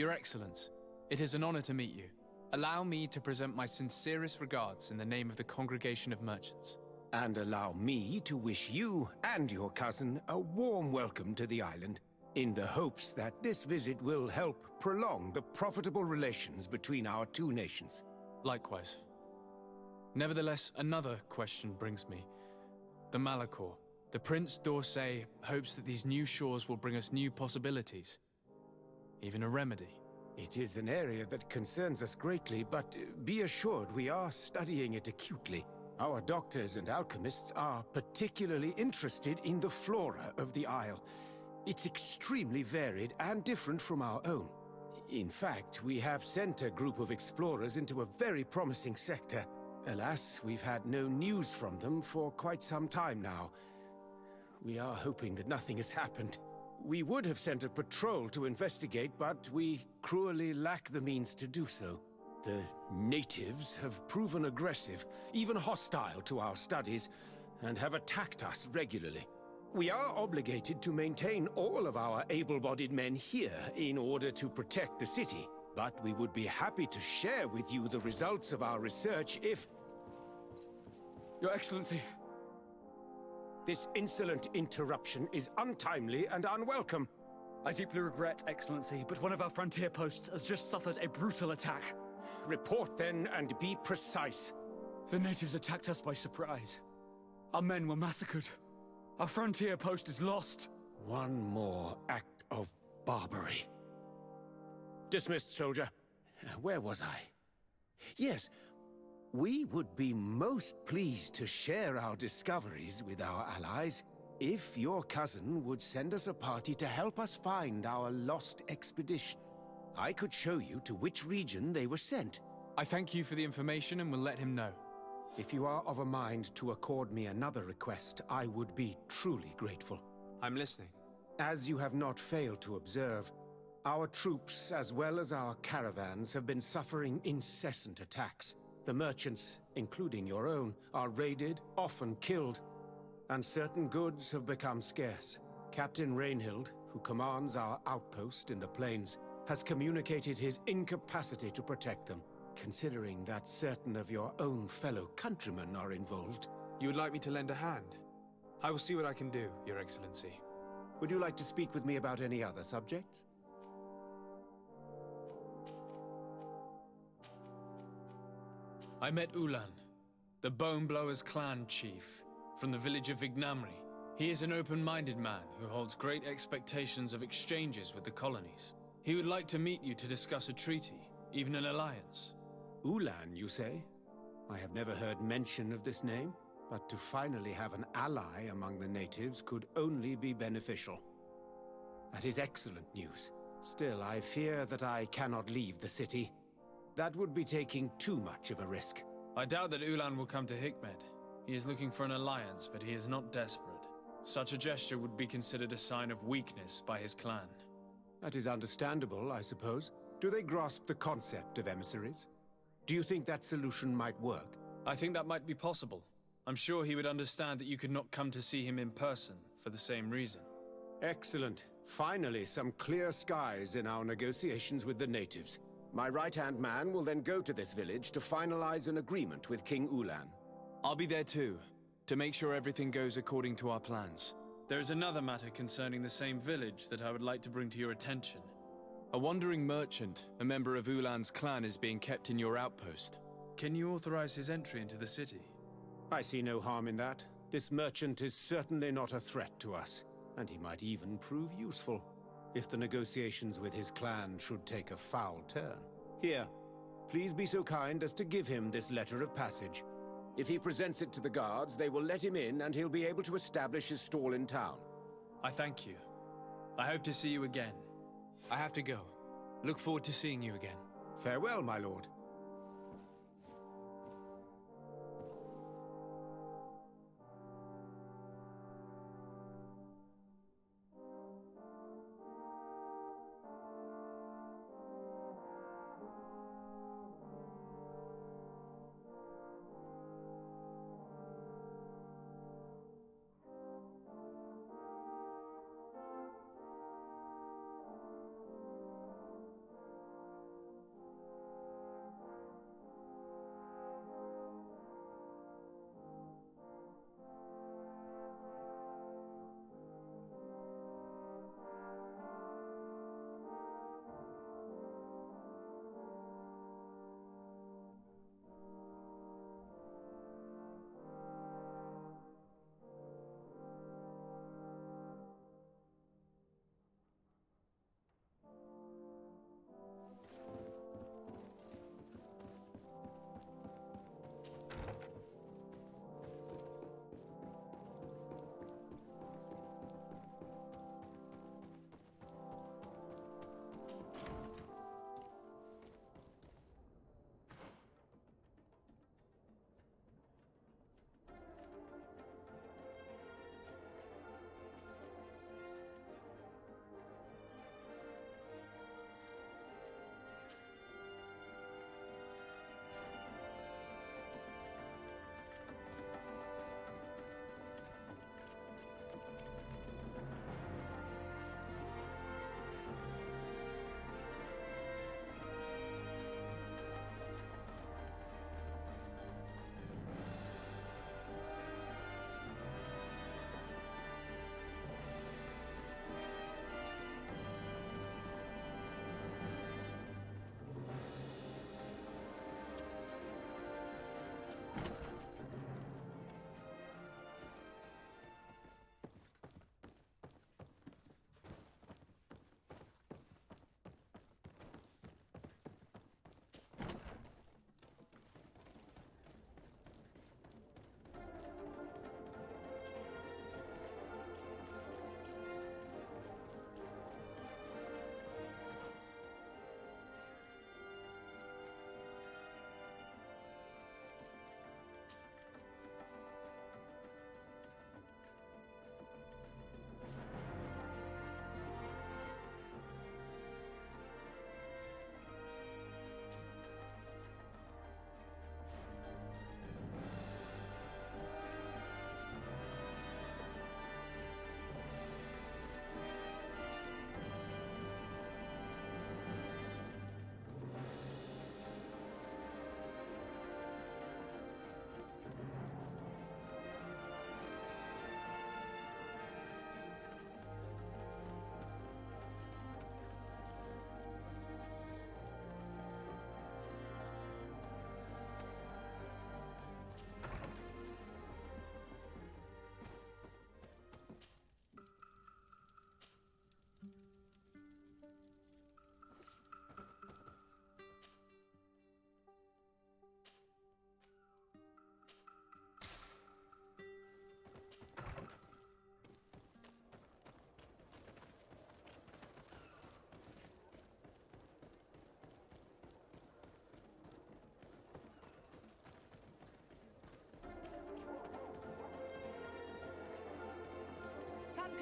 Your Excellence, it is an honor to meet you. Allow me to present my sincerest regards in the name of the Congregation of Merchants. And allow me to wish you and your cousin a warm welcome to the island, in the hopes that this visit will help prolong the profitable relations between our two nations. Likewise. Nevertheless, another question brings me. The Malachor. The Prince d'Orsay hopes that these new shores will bring us new possibilities. Even a remedy. It is an area that concerns us greatly, but be assured we are studying it acutely. Our doctors and alchemists are particularly interested in the flora of the Isle. It's extremely varied and different from our own. In fact, we have sent a group of explorers into a very promising sector. Alas, we've had no news from them for quite some time now. We are hoping that nothing has happened. We would have sent a patrol to investigate, but we cruelly lack the means to do so. The natives have proven aggressive, even hostile to our studies, and have attacked us regularly. We are obligated to maintain all of our able-bodied men here in order to protect the city, but we would be happy to share with you the results of our research if... Your Excellency. This insolent interruption is untimely and unwelcome. I deeply regret, Excellency, but one of our frontier posts has just suffered a brutal attack. Report then and be precise. The natives attacked us by surprise. Our men were massacred. Our frontier post is lost. One more act of barbarity. Dismissed, soldier. Where was I? Yes, we would be most pleased to share our discoveries with our allies if your cousin would send us a party to help us find our lost expedition. I could show you to which region they were sent. I thank you for the information and will let him know. If you are of a mind to accord me another request, I would be truly grateful. I'm listening. As you have not failed to observe, our troops, as well as our caravans, have been suffering incessant attacks. The merchants, including your own, are raided, often killed, and certain goods have become scarce. Captain Rainhild, who commands our outpost in the plains, has communicated his incapacity to protect them, considering that certain of your own fellow countrymen are involved. You would like me to lend a hand? I will see what I can do, Your Excellency. Would you like to speak with me about any other subjects? I met Ulan, the Boneblower's clan chief, from the village of Vignamri. He is an open-minded man who holds great expectations of exchanges with the colonies. He would like to meet you to discuss a treaty, even an alliance. Ulan, you say? I have never heard mention of this name, but to finally have an ally among the natives could only be beneficial. That is excellent news. Still, I fear that I cannot leave the city. That would be taking too much of a risk. I doubt that Ulan will come to Hikmet. He is looking for an alliance, but he is not desperate. Such a gesture would be considered a sign of weakness by his clan. That is understandable, I suppose. Do they grasp the concept of emissaries? Do you think that solution might work? I think that might be possible. I'm sure he would understand that you could not come to see him in person for the same reason. Excellent. Finally, some clear skies in our negotiations with the natives. My right-hand man will then go to this village to finalize an agreement with King Ulan. I'll be there too, to make sure everything goes according to our plans. There is another matter concerning the same village that I would like to bring to your attention. A wandering merchant, a member of Ulan's clan, is being kept in your outpost. Can you authorize his entry into the city? I see no harm in that. This merchant is certainly not a threat to us, and he might even prove useful, if the negotiations with his clan should take a foul turn. Here, please be so kind as to give him this letter of passage. If he presents it to the guards, they will let him in and he'll be able to establish his stall in town. I thank you. I hope to see you again. I have to go. Look forward to seeing you again. Farewell, my lord.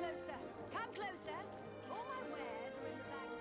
closer. Come closer. All my wares are in the vanguard.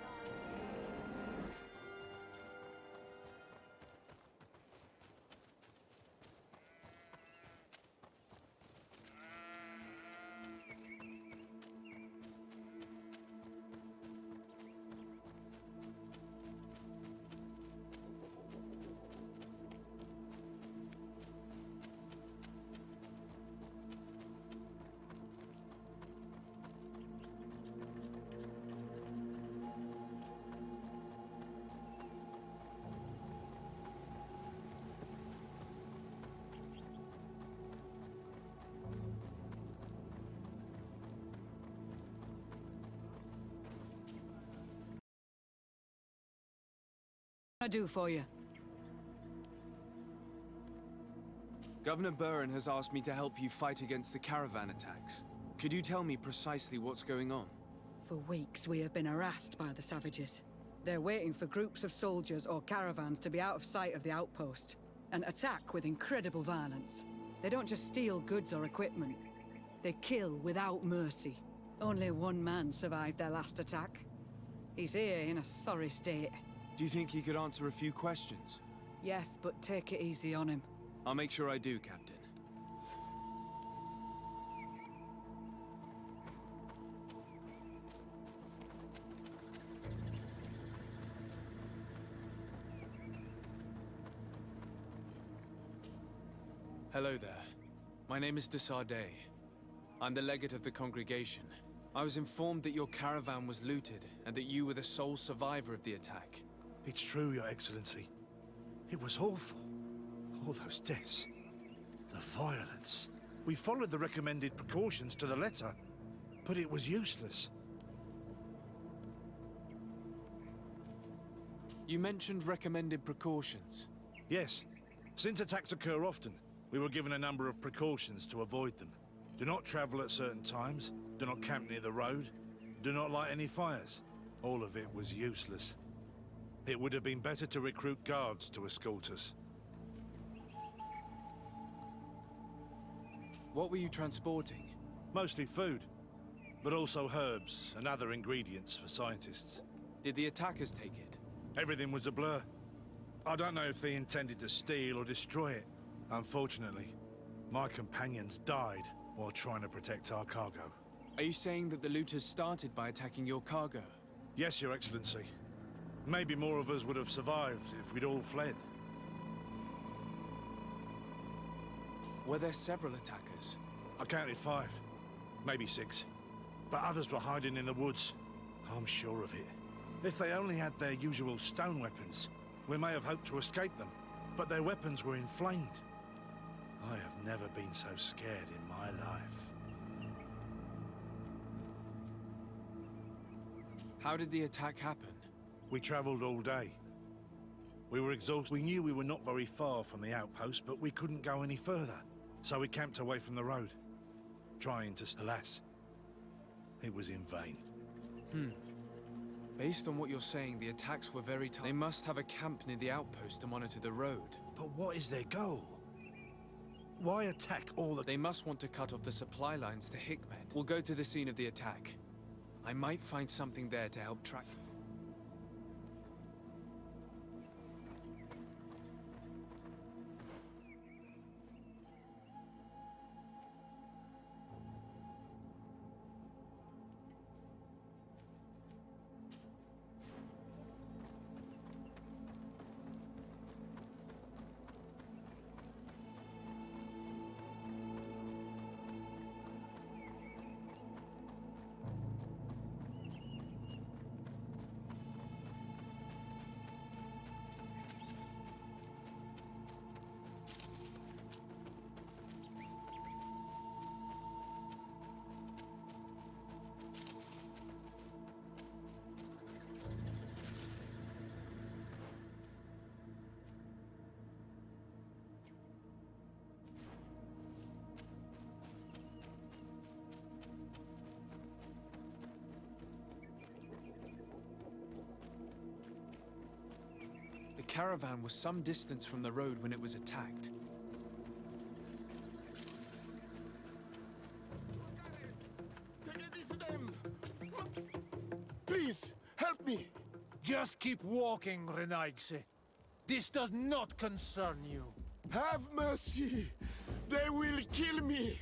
I do for you? Governor Buren has asked me to help you fight against the caravan attacks. Could you tell me precisely what's going on? For weeks, we have been harassed by the savages. They're waiting for groups of soldiers or caravans to be out of sight of the outpost, and attack with incredible violence. They don't just steal goods or equipment. They kill without mercy. Only one man survived their last attack. He's here in a sorry state. Do you think he could answer a few questions? Yes, but take it easy on him. I'll make sure I do, Captain. Hello there. My name is de Sardet. I'm the legate of the congregation. I was informed that your caravan was looted, and that you were the sole survivor of the attack. It's true, Your Excellency. It was awful. All those deaths. The violence. We followed the recommended precautions to the letter, but it was useless. You mentioned recommended precautions. Yes. Since attacks occur often, we were given a number of precautions to avoid them. Do not travel at certain times. Do not camp near the road. Do not light any fires. All of it was useless. It would have been better to recruit guards to escort us. What were you transporting? Mostly food, but also herbs and other ingredients for scientists. Did the attackers take it? Everything was a blur. I don't know if they intended to steal or destroy it. Unfortunately, my companions died while trying to protect our cargo. Are you saying that the looters started by attacking your cargo? Yes, Your Excellency. Maybe more of us would have survived if we'd all fled. Were there several attackers? I counted 5, maybe 6. But others were hiding in the woods. I'm sure of it. If they only had their usual stone weapons, we may have hoped to escape them. But their weapons were inflamed. I have never been so scared in my life. How did the attack happen? We traveled all day. We were exhausted. We knew we were not very far from the outpost, but we couldn't go any further. So we camped away from the road, trying to... Alas, it was in vain. Based on what you're saying, the attacks were very tough. They must have a camp near the outpost to monitor the road. But what is their goal? Why attack all the... They must want to cut off the supply lines to Hikmet. We'll go to the scene of the attack. I might find something there to help track them. The caravan was some distance from the road when it was attacked. Please, help me! Just keep walking, Renaigse. This does not concern you. Have mercy! They will kill me!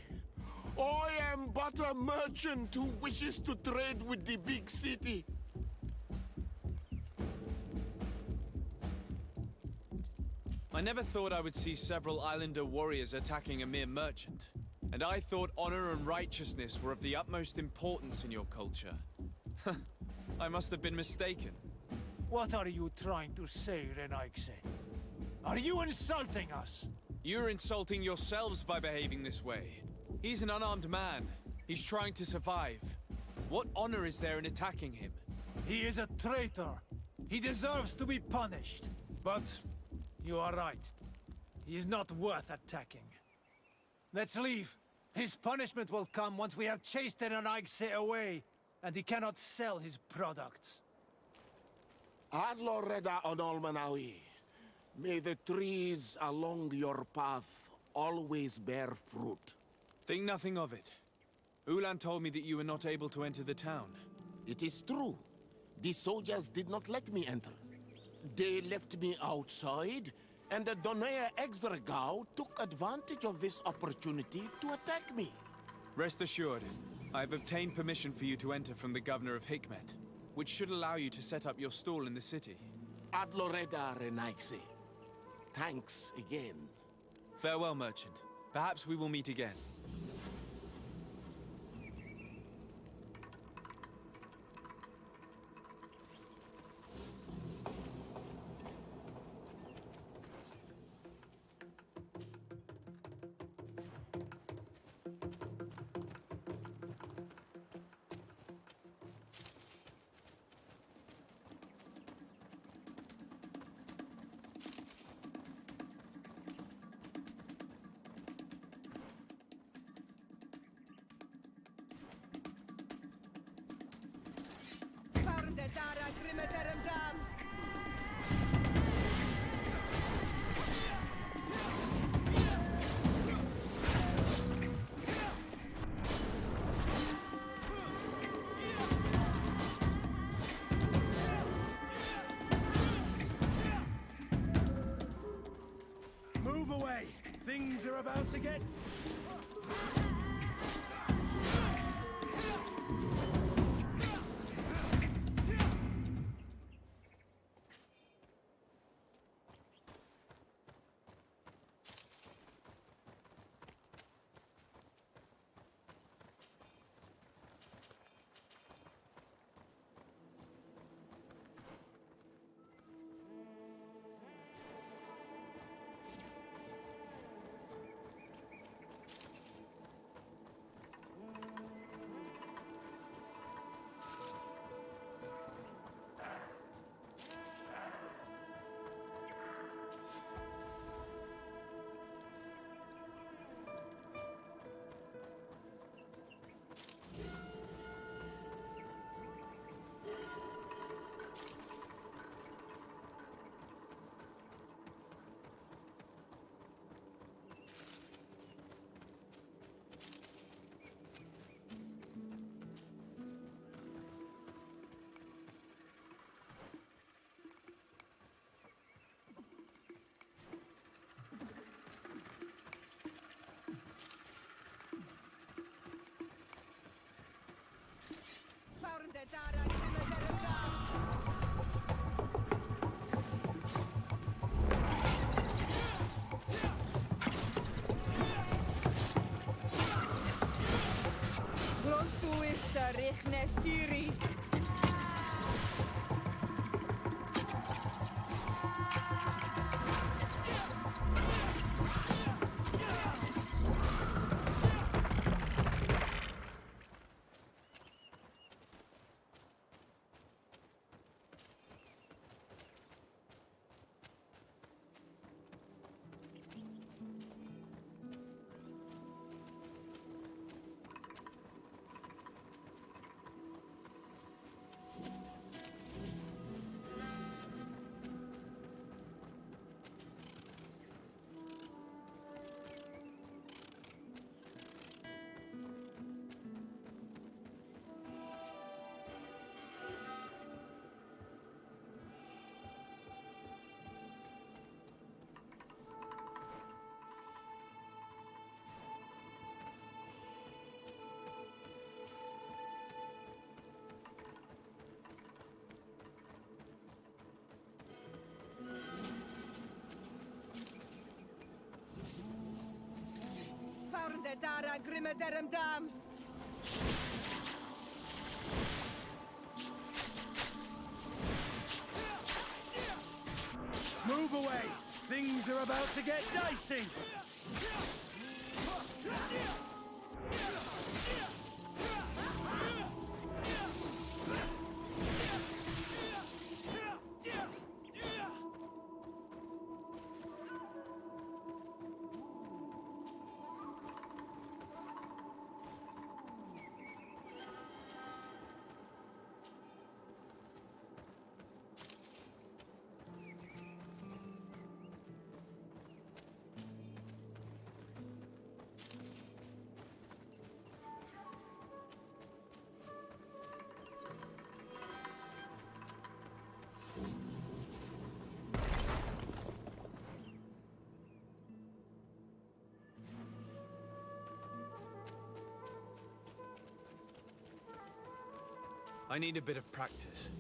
I am but a merchant who wishes to trade with the big city. I never thought I would see several islander warriors attacking a mere merchant. And I thought honor and righteousness were of the utmost importance in your culture. I must have been mistaken. What are you trying to say, Renaigse? Are you insulting us? You're insulting yourselves by behaving this way. He's an unarmed man. He's trying to survive. What honor is there in attacking him? He is a traitor. He deserves to be punished. But you are right. He is not worth attacking. Let's leave. His punishment will come once we have chased Renaigse away, and he cannot sell his products. Adloreda Onolmanawi, may the trees along your path always bear fruit. Think nothing of it. Ulan told me that you were not able to enter the town. It is true. The soldiers did not let me enter. They left me outside, and the Donea Exdragao took advantage of this opportunity to attack me. Rest assured, I have obtained permission for you to enter from the governor of Hikmet, which should allow you to set up your stall in the city. Adloreda Renaigse. Thanks again. Farewell, merchant. Perhaps we will meet again. Move away! Things are about to get... Richnestiri. Tara Grimeterem Dam! Move away! Things are about to get dicey! I need a bit of practice.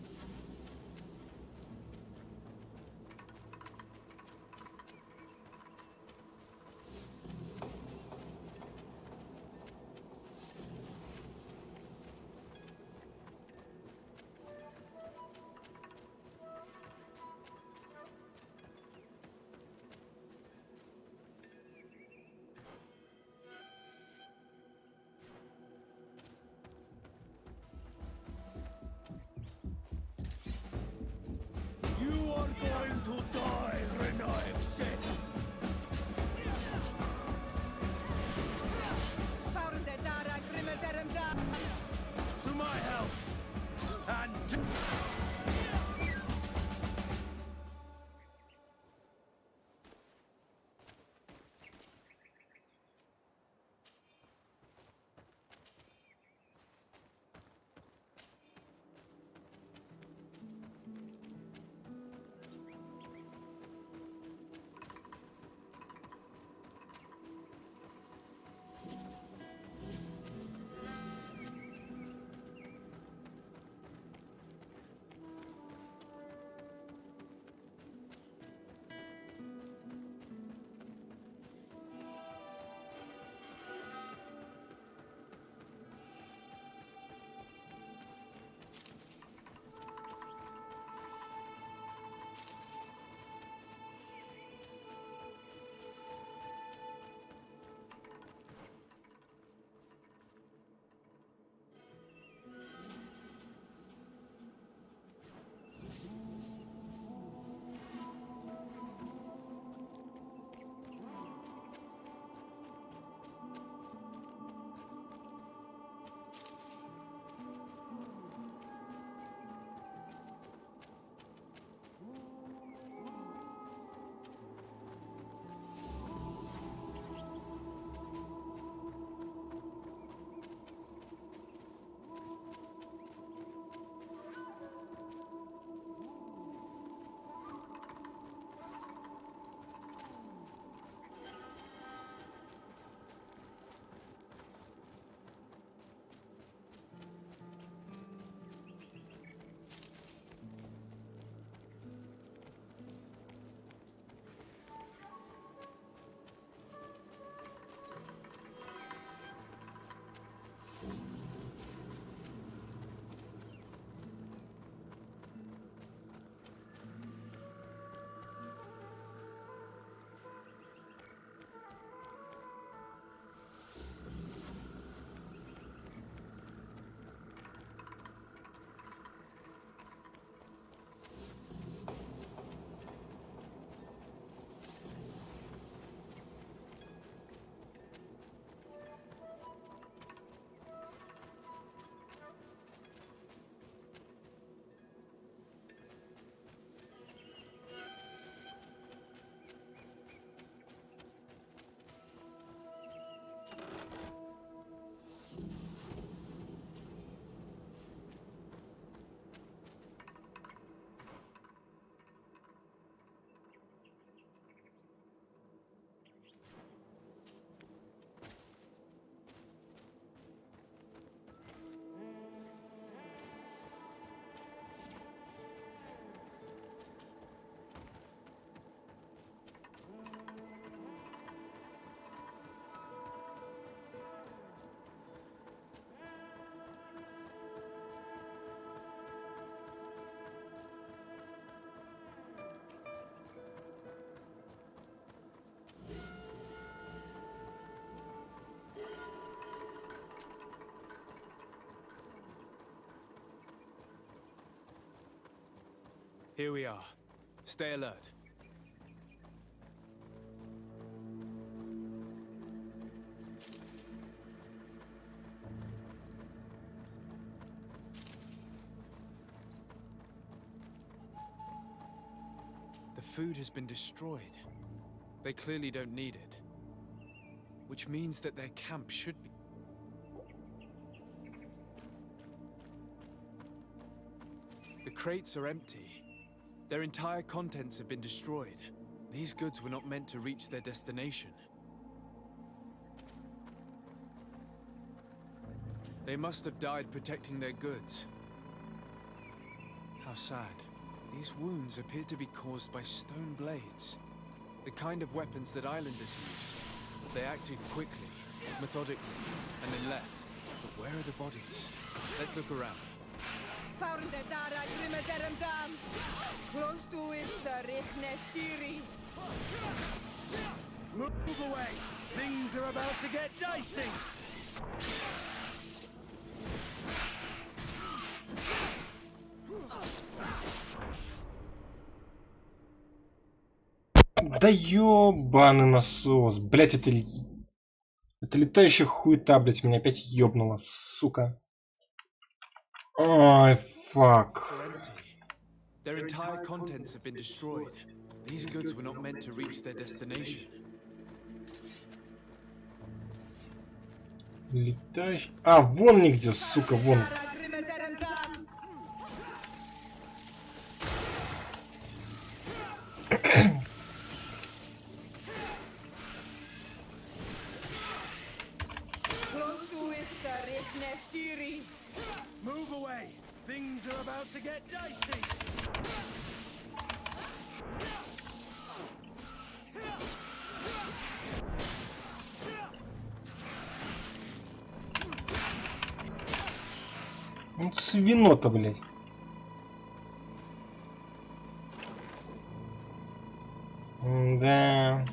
Here we are. Stay alert. The food has been destroyed. They clearly don't need it. Which means that their camp should be... The crates are empty. Their entire contents have been destroyed. These goods were not meant to reach their destination. They must have died protecting their goods. How sad. These wounds appear to be caused by stone blades. The kind of weapons that islanders use. They acted quickly, methodically, and then left. But where are the bodies? Let's look around. Move away! Things are about to get dicey! Да ёбаный насос, блять, это летающая хуета, блять, меня опять ёбнула, сука. Ай, фак. Their entire contents have been destroyed. These goods were not meant to reach their destination. Летающий... А, вон нигде, сука, вон. Move away! Things are about to get dicey! Ну, свинота, блять. Да.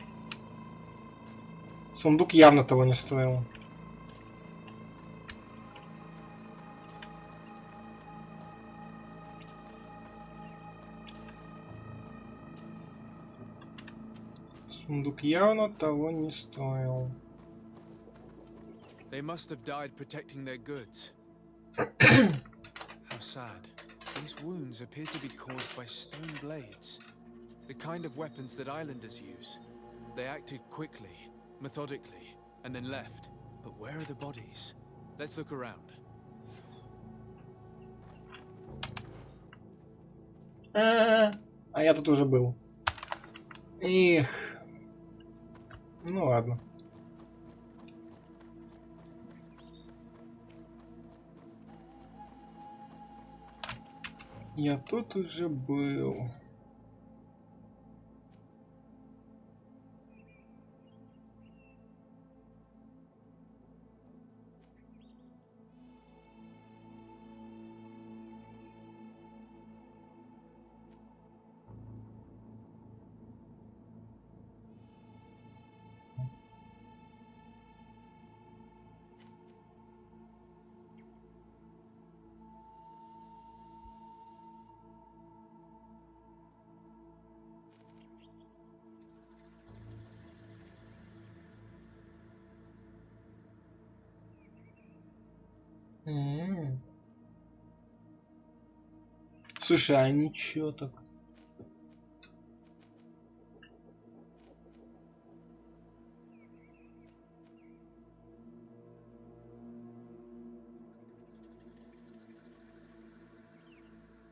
Сундук явно того не стоил. Сундук явно того не стоил. They must have died protecting their goods. How sad. These wounds appear to be caused by stone blades. The kind of weapons that islanders use. They acted quickly, methodically, and then left. But where are the bodies? Let's look around. А я тут уже был. Эх. Ну ладно. Я тут уже был. Слушай, а ничего так.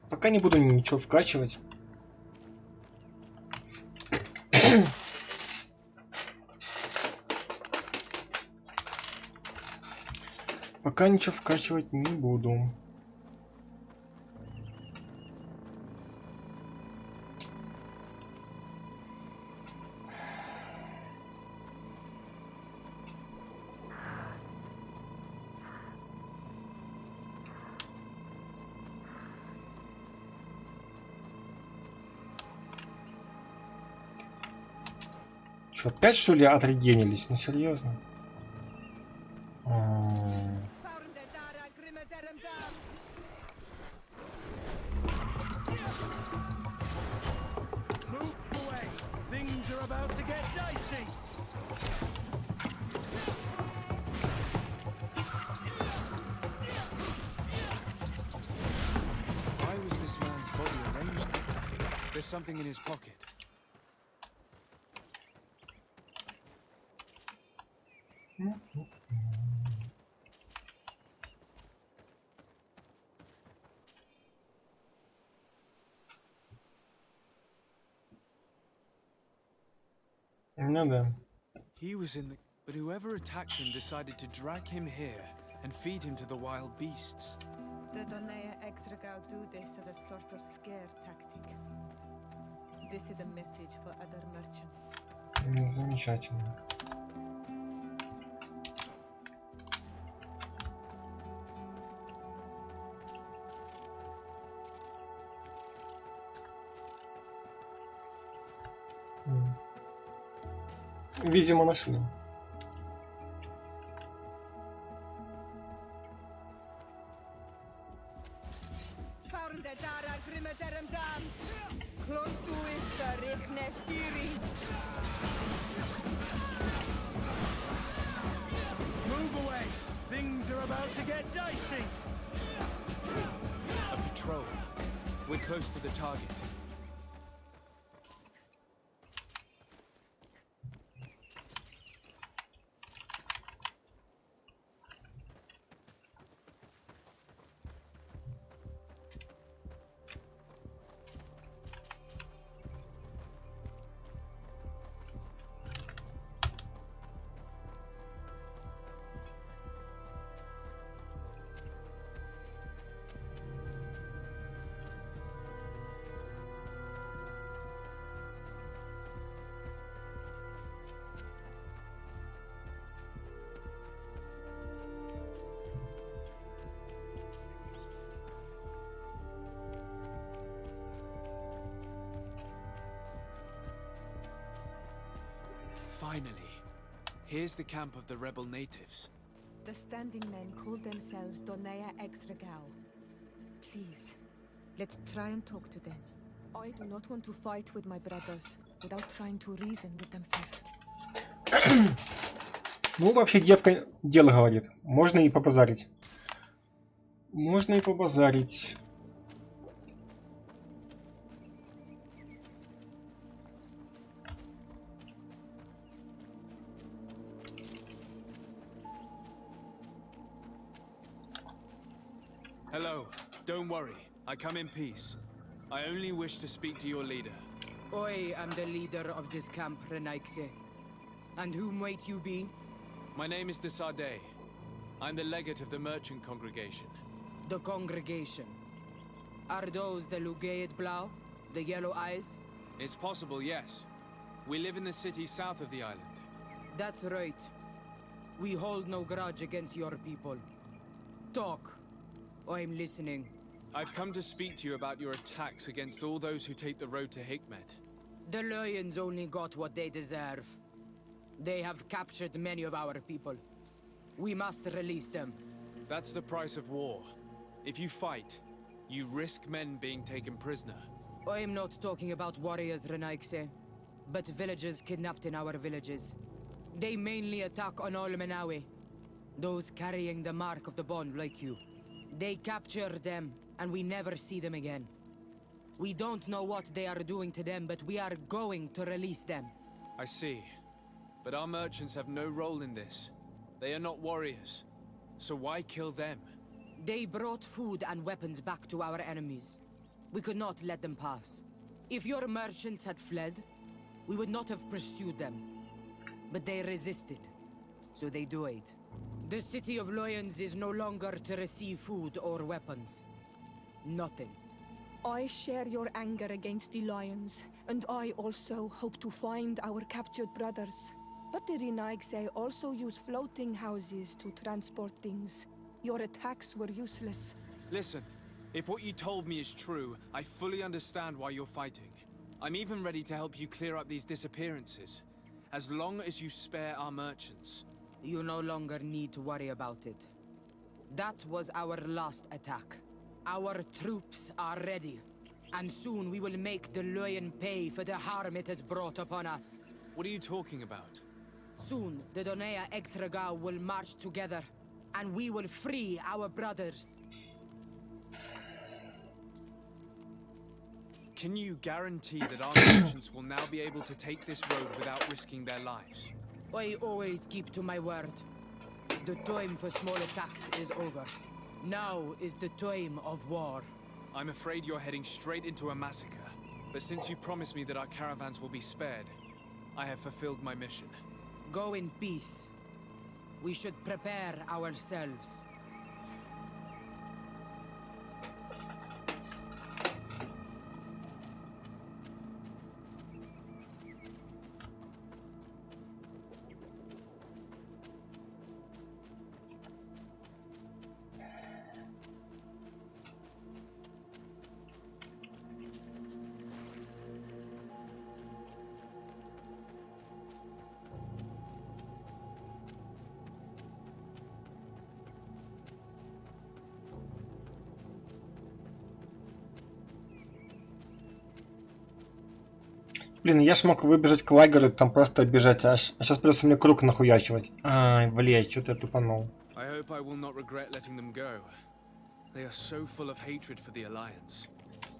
Пока не буду ничего вкачивать. Пока ничего вкачивать не буду. Что, опять что ли отрегенились? Ну серьезно? are about to get dicey. Why was this man's body arranged like that? There's something in his pocket. Ну да. He was in the... But whoever attacked him decided to drag him here and feed him to the wild beasts. The Donea Extragau do this as a sort of scare tactic. This is a message for other merchants. Замечательно. Видимо, нашли. Move away. Things are about to get dicey. A patrol. We're close to the target. Finally. Here's the camp of the rebel natives. The standing men call themselves Donea Extragau. Please, let's try and talk to them. I do not want to fight with my brothers without trying to reason with them first. Ну, вообще, девка дело говорит. Можно и побазарить. Можно и побазарить. Hello. Don't worry. I come in peace. I only wish to speak to your leader. I am the leader of this camp, Renaikse. And whom might you be? My name is Desade. I'm the legate of the merchant congregation. The congregation. Are those the Lugaid Blau? The yellow eyes? It's possible, yes. We live in the city south of the island. That's right. We hold no grudge against your people. Talk. I'm listening. I've come to speak to you about your attacks against all those who take the road to Hikmet. The Lions only got what they deserve. They have captured many of our people. We must release them. That's the price of war. If you fight, you risk men being taken prisoner. I'm not talking about warriors, Renaikse, but villagers kidnapped in our villages. They mainly attack on Olmenawe, those carrying the mark of the bond like you. They capture them, and we never see them again. We don't know what they are doing to them, but we are going to release them. I see. But our merchants have no role in this. They are not warriors. So why kill them? They brought food and weapons back to our enemies. We could not let them pass. If your merchants had fled, we would not have pursued them. But they resisted, so they died. The city of Lions is no longer to receive food or weapons. Nothing. I share your anger against the Lions, and I also hope to find our captured brothers. But the Renaigse also use floating houses to transport things. Your attacks were useless. Listen, if what you told me is true, I fully understand why you're fighting. I'm even ready to help you clear up these disappearances, as long as you spare our merchants. You no longer need to worry about it. That was our last attack. Our troops are ready. And soon we will make the lion pay for the harm it has brought upon us. What are you talking about? Soon, the Donea Extragao will march together, and we will free our brothers. Can you guarantee that our merchants will now be able to take this road without risking their lives? I always keep to my word. The time for small attacks is over. Now is the time of war. I'm afraid you're heading straight into a massacre. But since you promised me that our caravans will be spared, I have fulfilled my mission. Go in peace. We should prepare ourselves. Блин, я ж мог выбежать к лагерю, там просто бежать, а сейчас придется мне круг нахуячивать. Ай, блядь, что-то я тупанул. I hope I will not regret letting them go. They are so full of hatred for the Alliance.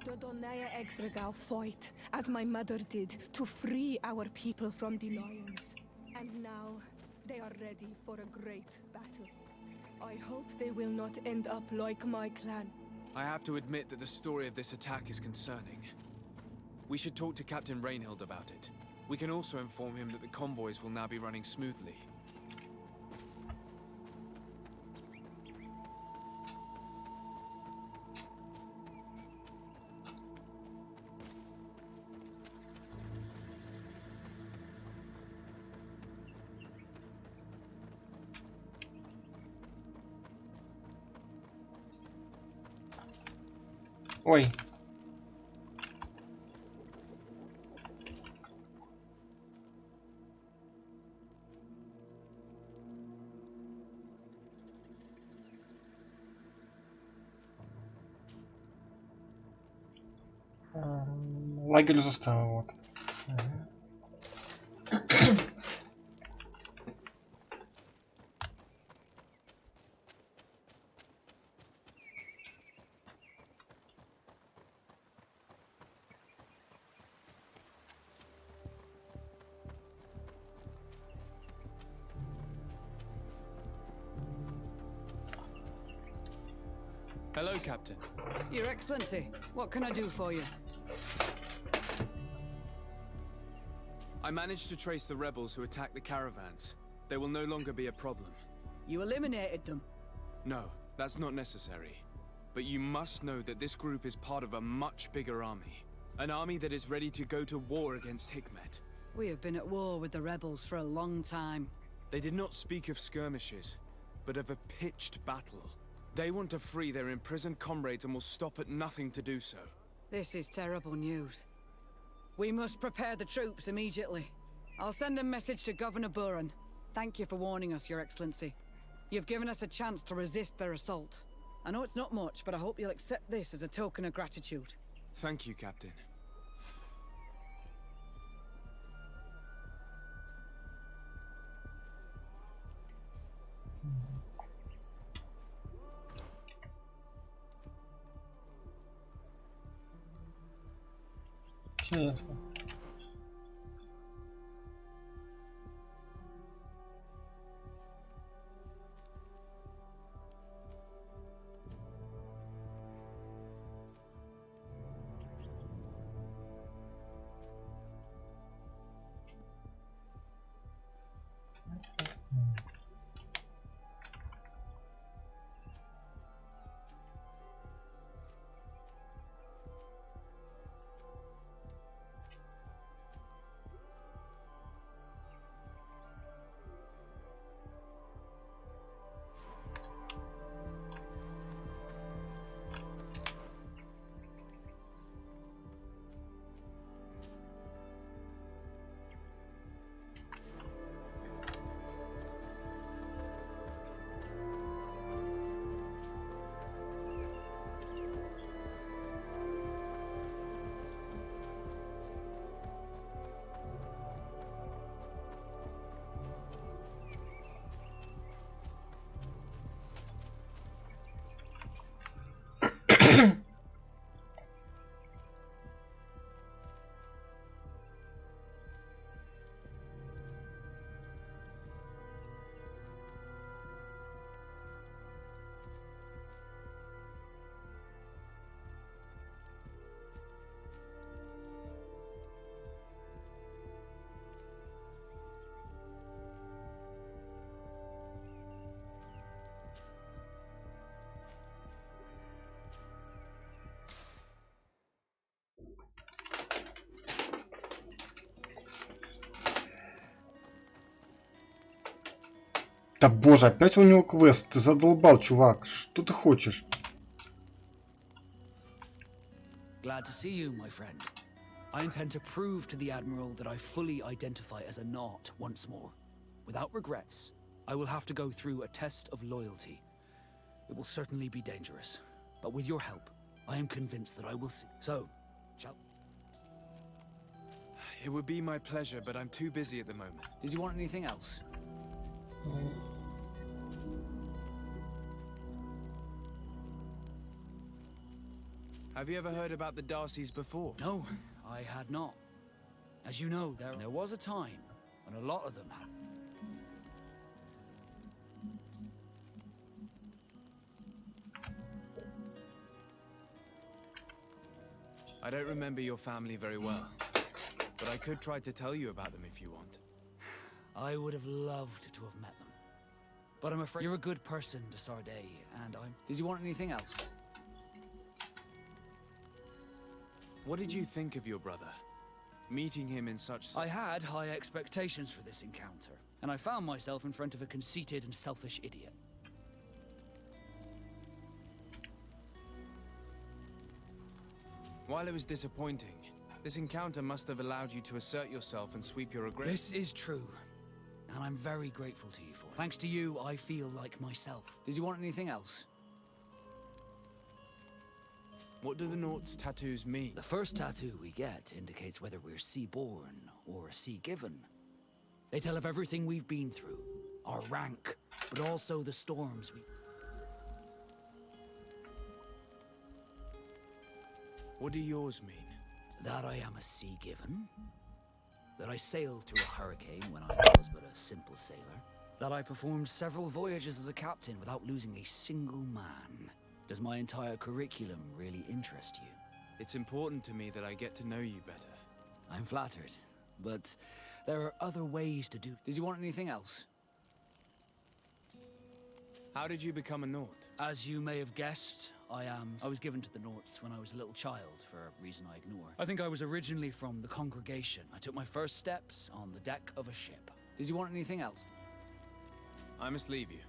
The Donea Extragao fight, as my mother did, to free our people from the lions. And now, they are ready for a great battle. I hope they will not end up like my clan. I have to admit that the story of this attack is concerning. We should talk to Captain Reinhild about it. We can also inform him that the convoys will now be running smoothly. Ой. Лагерь заставы, вот. Hello, Captain. Your Excellency, what can I do for you? I managed to trace the rebels who attacked the caravans. They will no longer be a problem. You eliminated them. No, that's not necessary. But you must know that this group is part of a much bigger army. An army that is ready to go to war against Hikmet. We have been at war with the rebels for a long time. They did not speak of skirmishes, but of a pitched battle. They want to free their imprisoned comrades and will stop at nothing to do so. This is terrible news. We must prepare the troops immediately. I'll send a message to Governor Buran. Thank you for warning us, Your Excellency. You've given us a chance to resist their assault. I know it's not much, but I hope you'll accept this as a token of gratitude. Thank you, Captain. Интересно. Да боже, опять у него квест. Ты задолбал, чувак. Что ты хочешь? Glad to see you, my friend. I intend to prove to the Admiral that I fully identify as a Naut once more. Without regrets, I will have to go through a test of loyalty. It will certainly be dangerous, but with your help, I am convinced that I will see. So, shall... It would be my pleasure, but I'm too busy at the moment. Did you want anything else? Have you ever heard about the Darcys before? No, I had not. As you know, there was a time when a lot of them had... I don't remember your family very well, but I could try to tell you about them if you want. I would have loved to have met them. But I'm afraid you're a good person, de Sardet, and I'm... Did you want anything else? What did you think of your brother? Meeting him in such... I had high expectations for this encounter, and I found myself in front of a conceited and selfish idiot. While it was disappointing, this encounter must have allowed you to assert yourself and sweep your regrets. This is true, and I'm very grateful to you for it. Thanks to you, I feel like myself. Did you want anything else? What do the Naut's tattoos mean? The first tattoo we get indicates whether we're sea-born or sea-given. They tell of everything we've been through, our rank, but also the storms we... What do yours mean? That I am a sea-given, that I sailed through a hurricane when I was but a simple sailor, that I performed several voyages as a captain without losing a single man. Does my entire curriculum really interest you? It's important to me that I get to know you better. I'm flattered, but there are other ways to do... Did you want anything else? How did you become a Naut? As you may have guessed, I was given to the Nauts when I was a little child, for a reason I ignore. I think I was originally from the congregation. I took my first steps on the deck of a ship. Did you want anything else? I must leave you.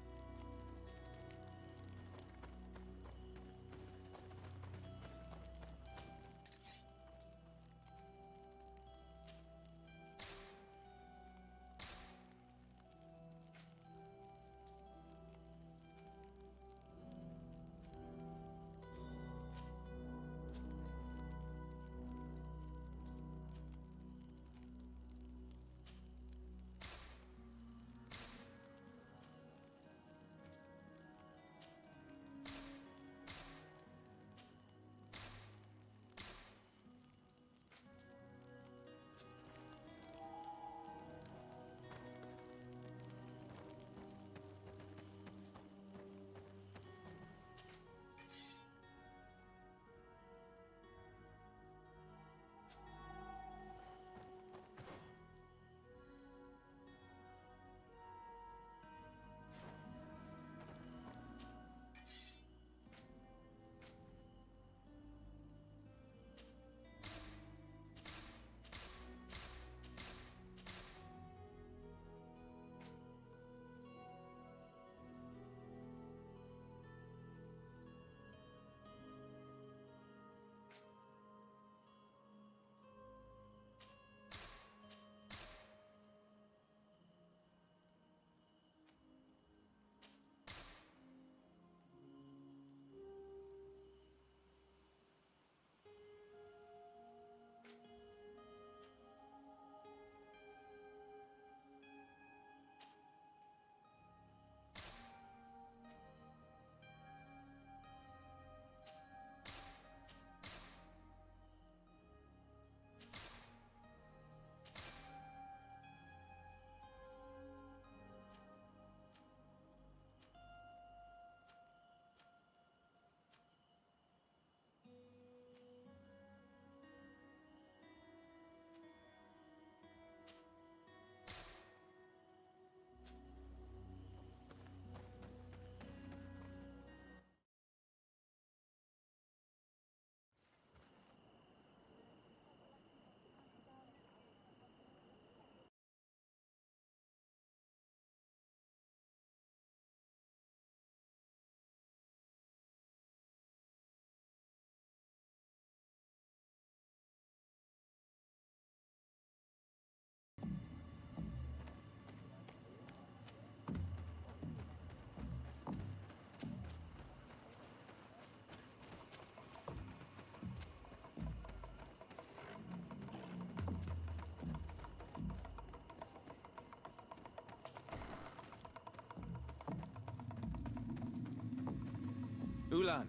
Ulan,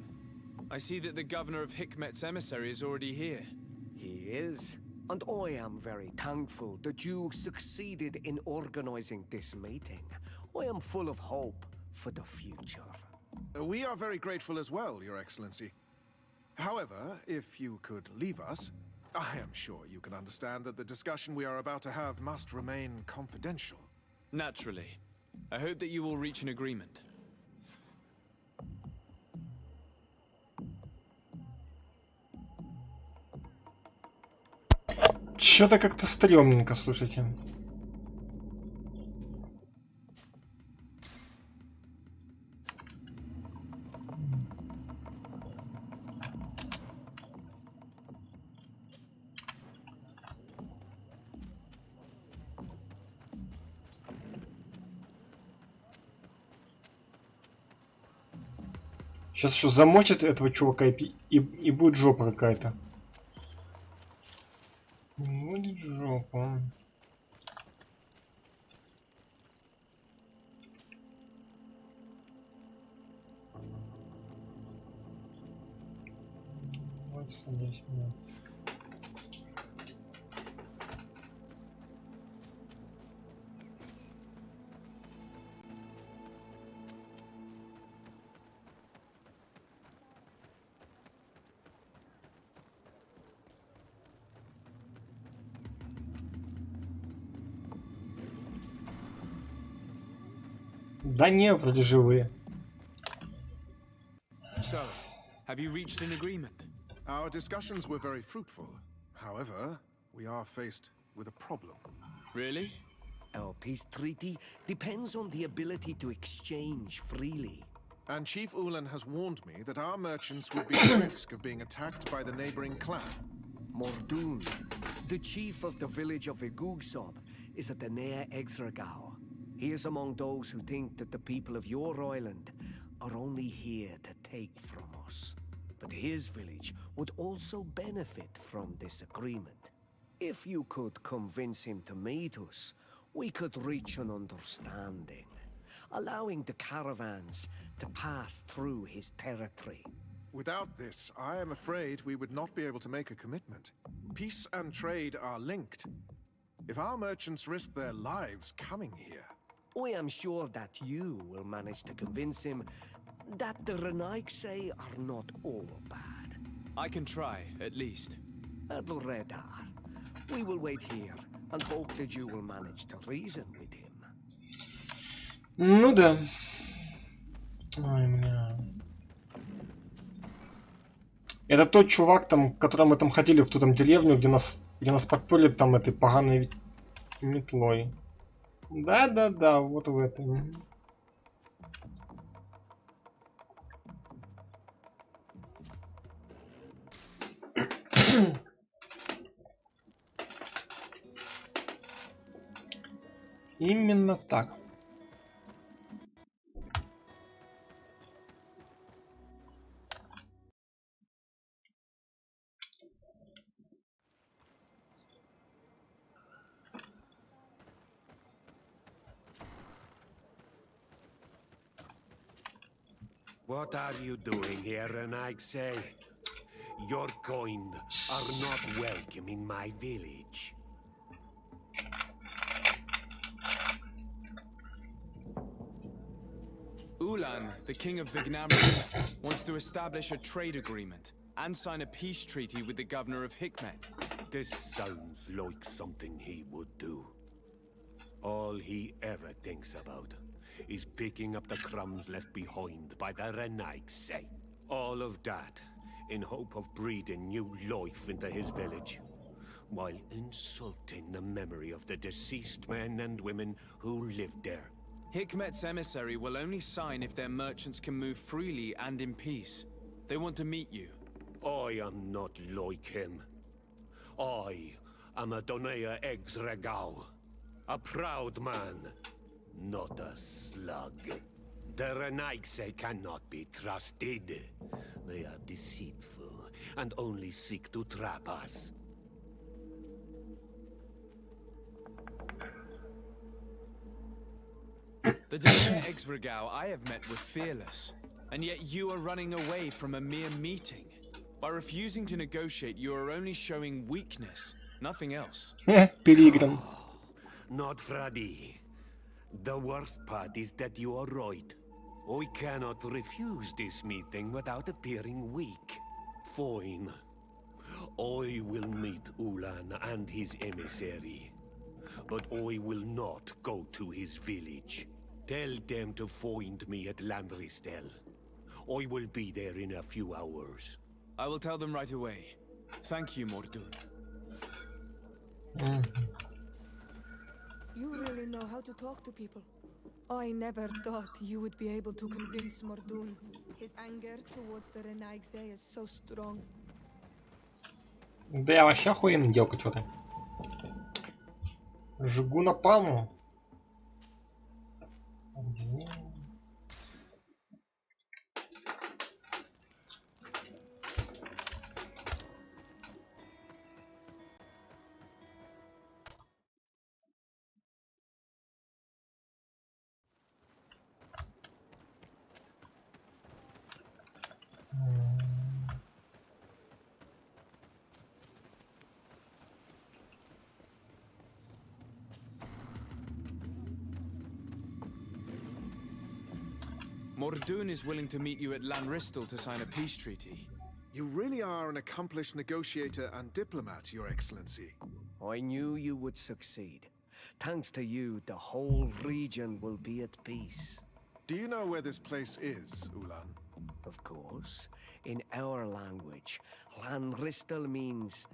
I see that the governor of Hikmet's emissary is already here. He is, and I am very thankful that you succeeded in organizing this meeting. I am full of hope for the future. We are very grateful as well, Your Excellency. However, if you could leave us, I am sure you can understand that the discussion we are about to have must remain confidential. Naturally. I hope that you will reach an agreement. Чё-то как-то стрёмненько, слушайте. Сейчас еще замочит этого чувака и будет жопа какая-то. Будет жопа. Вот садись, да. Да не, вроде живые. So, have you reached an agreement? Our discussions were very fruitful. However, we are faced with a problem. Really? Our peace treaty depends on the ability to exchange freely. And Chief Ulan has warned me that our merchants would be at risk of being attacked by the neighboring clan. Mordoon, the chief of the village of Igugsob, is at the Nea Exragao. He is among those who think that the people of your island are only here to take from us. But his village would also benefit from this agreement. If you could convince him to meet us, we could reach an understanding, allowing the caravans to pass through his territory. Without this, I am afraid we would not be able to make a commitment. Peace and trade are linked. If our merchants risk their lives coming here... I am sure that you will manage to convince him that the Renaigse are not all bad. I can try, at least. Adredar, we will wait here and hope that you will manage to reason with him. Ну да. Ой, бля. Это тот чувак, там, которым мы там ходили в ту там деревню, где нас подпали там этой поганой метлой. Да, вот в этой. Именно так. What are you doing here, Renaigse? Your kind are not welcome in my village. Ulan, the king of Vignamri, wants to establish a trade agreement and sign a peace treaty with the governor of Hikmet. This sounds like something he would do. All he ever thinks about is picking up the crumbs left behind by the Renaigse. All of that in hope of breathing new life into his village, while insulting the memory of the deceased men and women who lived there. Hikmet's emissary will only sign if their merchants can move freely and in peace. They want to meet you. I am not like him. I am a Donea Exregao, a proud man, not a slug. The Renaigse cannot be trusted. They are deceitful and only seek to trap us. The Donea Exregao I have met were fearless, And yet you are running away from a mere meeting. By refusing to negotiate, you are only showing weakness, nothing else. Переигран. Not Freddy. The worst part is that you are right. I cannot refuse this meeting without appearing weak. Fine. I will meet Ulan and his emissary. But I will not go to his village. Tell them to find me at Landristel. I will be there in a few hours. I will tell them right away. Thank you, Mordun. You really know how to talk to people. I never thought you would be able to convince Mordun. His anger towards the Renaigse is so strong. Да я вообще охуенно делка, чё ты? Жгу на палму. Mordun is willing to meet you at Lanristel to sign a peace treaty. You really are an accomplished negotiator and diplomat, Your Excellency. I knew you would succeed. Thanks to you, the whole region will be at peace. Do you know where this place is, Ulan? Of course. In our language, Lanristel means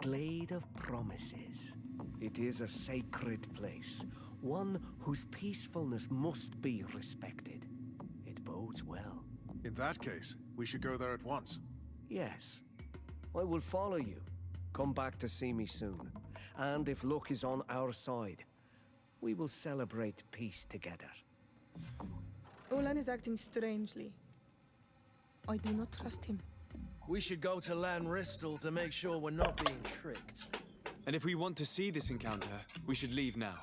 Glade of Promises. It is a sacred place, one whose peacefulness must be respected. It bodes well. In that case, we should go there at once. Yes. I will follow you. Come back to see me soon. And if luck is on our side, we will celebrate peace together. Ulan is acting strangely. I do not trust him. We should go to Lanristel to make sure we're not being tricked. And if we want to see this encounter, we should leave now.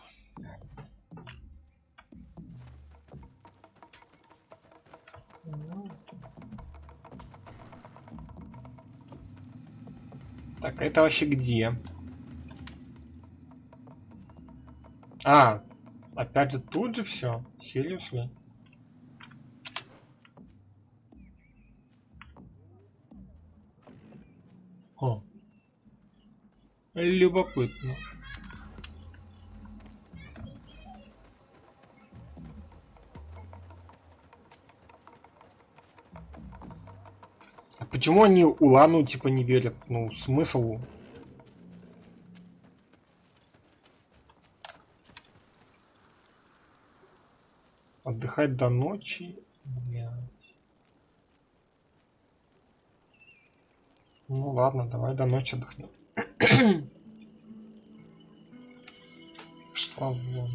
Так, это вообще где? А, опять же тут же все? Seriously? О. Любопытно. А почему они Улану типа не верят? Ну, смысл? Отдыхать до ночи? Блядь. Ну ладно, давай до ночи отдохнем. Шла вон.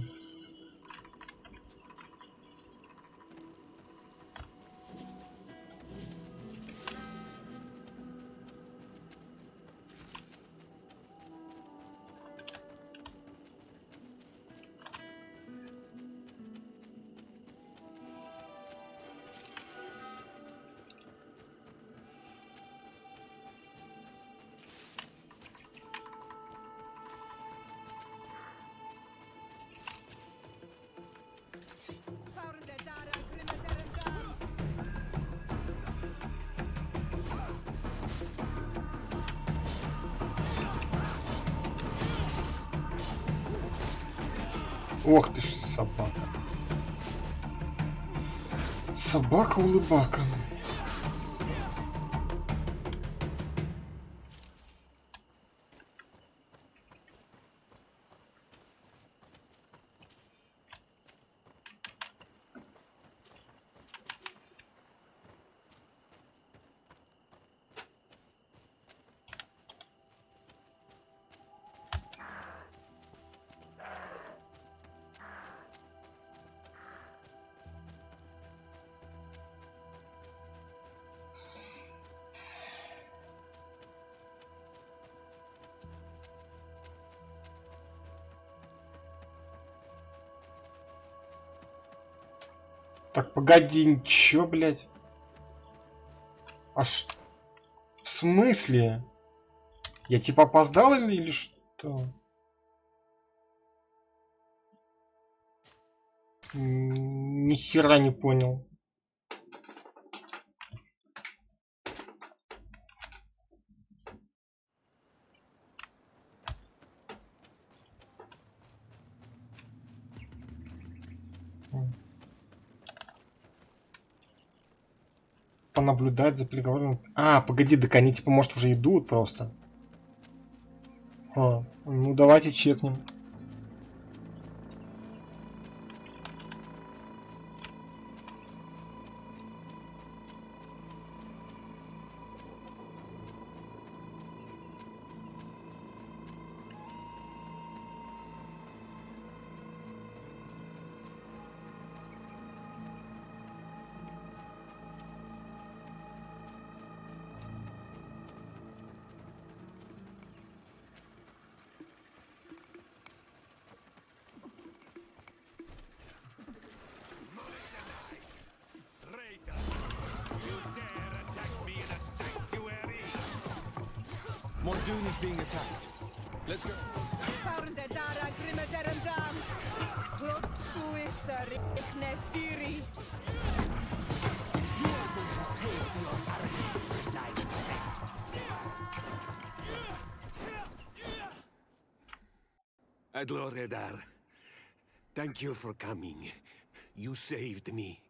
Ох ты ж, собака. Собака-улыбака. Так, погоди, чё, блядь? В смысле? Я типа опоздал или что? Ни хера не понял. Понаблюдать за переговорами. А, погоди, так они типа, может, уже идут просто. Ну давайте чекнем. Mordoon is being attacked. Let's go. Adloredar, thank you for coming. You saved me.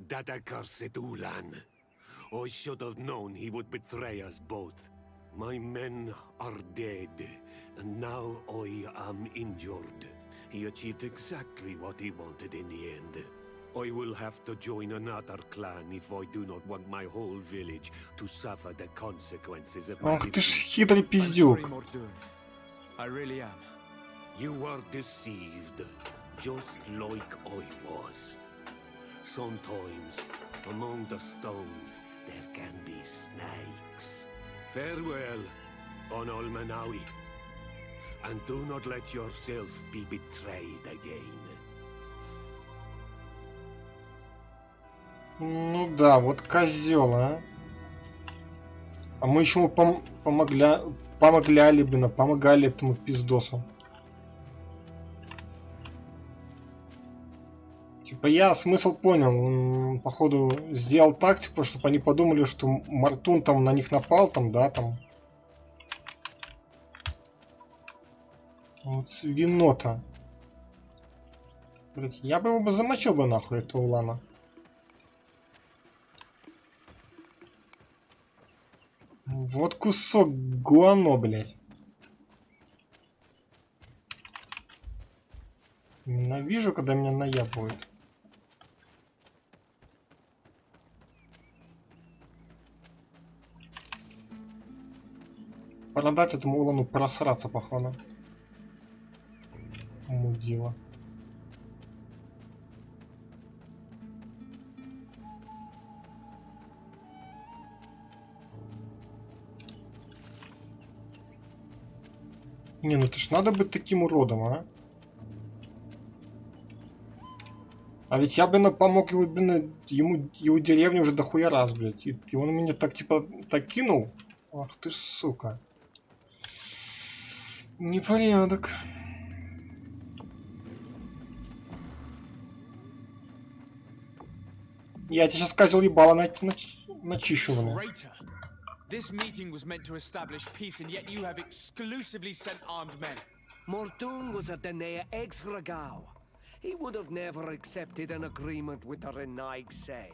That accursed Ulan. I should have known he would betray us both. My men are dead, and now I am injured. He achieved exactly what he wanted in the end. I will have to join another clan if I do not want my whole village to suffer the consequences of my Ах ты ж хитрый пиздюк. I really am. You were deceived, just like I was. Sometimes, among the stones, there can be snakes. Farewell, on Almanawi. And do not let yourself be betrayed again. Ну да, вот козел, а. А мы еще помогали этому пиздосу. Типа я смысл понял. Он, походу, сделал тактику, чтобы они подумали, что Мартун там на них напал, там, да, там. Вот свинота. Блять, я бы его бы замочил бы нахуй, этого Улана. Вот кусок гуано, блять. Ненавижу, когда меня наябывают. Пора дать этому Улану просраться, походу. Мудила. Не, ну это ж надо быть таким уродом, а? А ведь я бы помог его деревне уже дохуя раз, блядь. И он меня так, типа, так кинул. Ах ты сука. Непорядок. Я тебе сейчас козел ебало начищу. This meeting was meant to establish peace, and yet you have exclusively sent armed men. Mordoon was a Denea Exragao. He would have never accepted an agreement with the Renaig Say.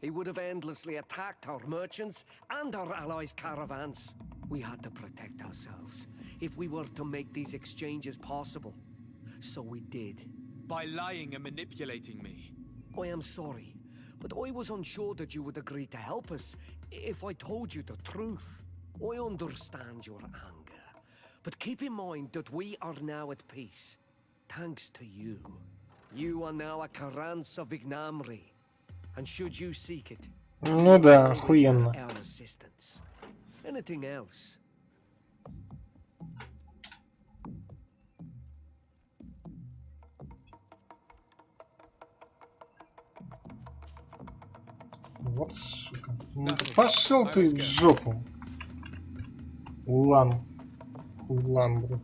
He would have endlessly attacked our merchants and our allies' caravans. We had to protect ourselves if we were to make these exchanges possible. So we did. By lying and manipulating me. I am sorry, but I was unsure that you would agree to help us if I told you the truth. I understand your anger, but keep in mind that we are now at peace, thanks to you. You are now a Karans of Ignamri, and should you seek it, ну да, охуенно. our assistance. Anything else? Вот сука. Ну, пошел ты в жопу. Улан. Улан, блядь.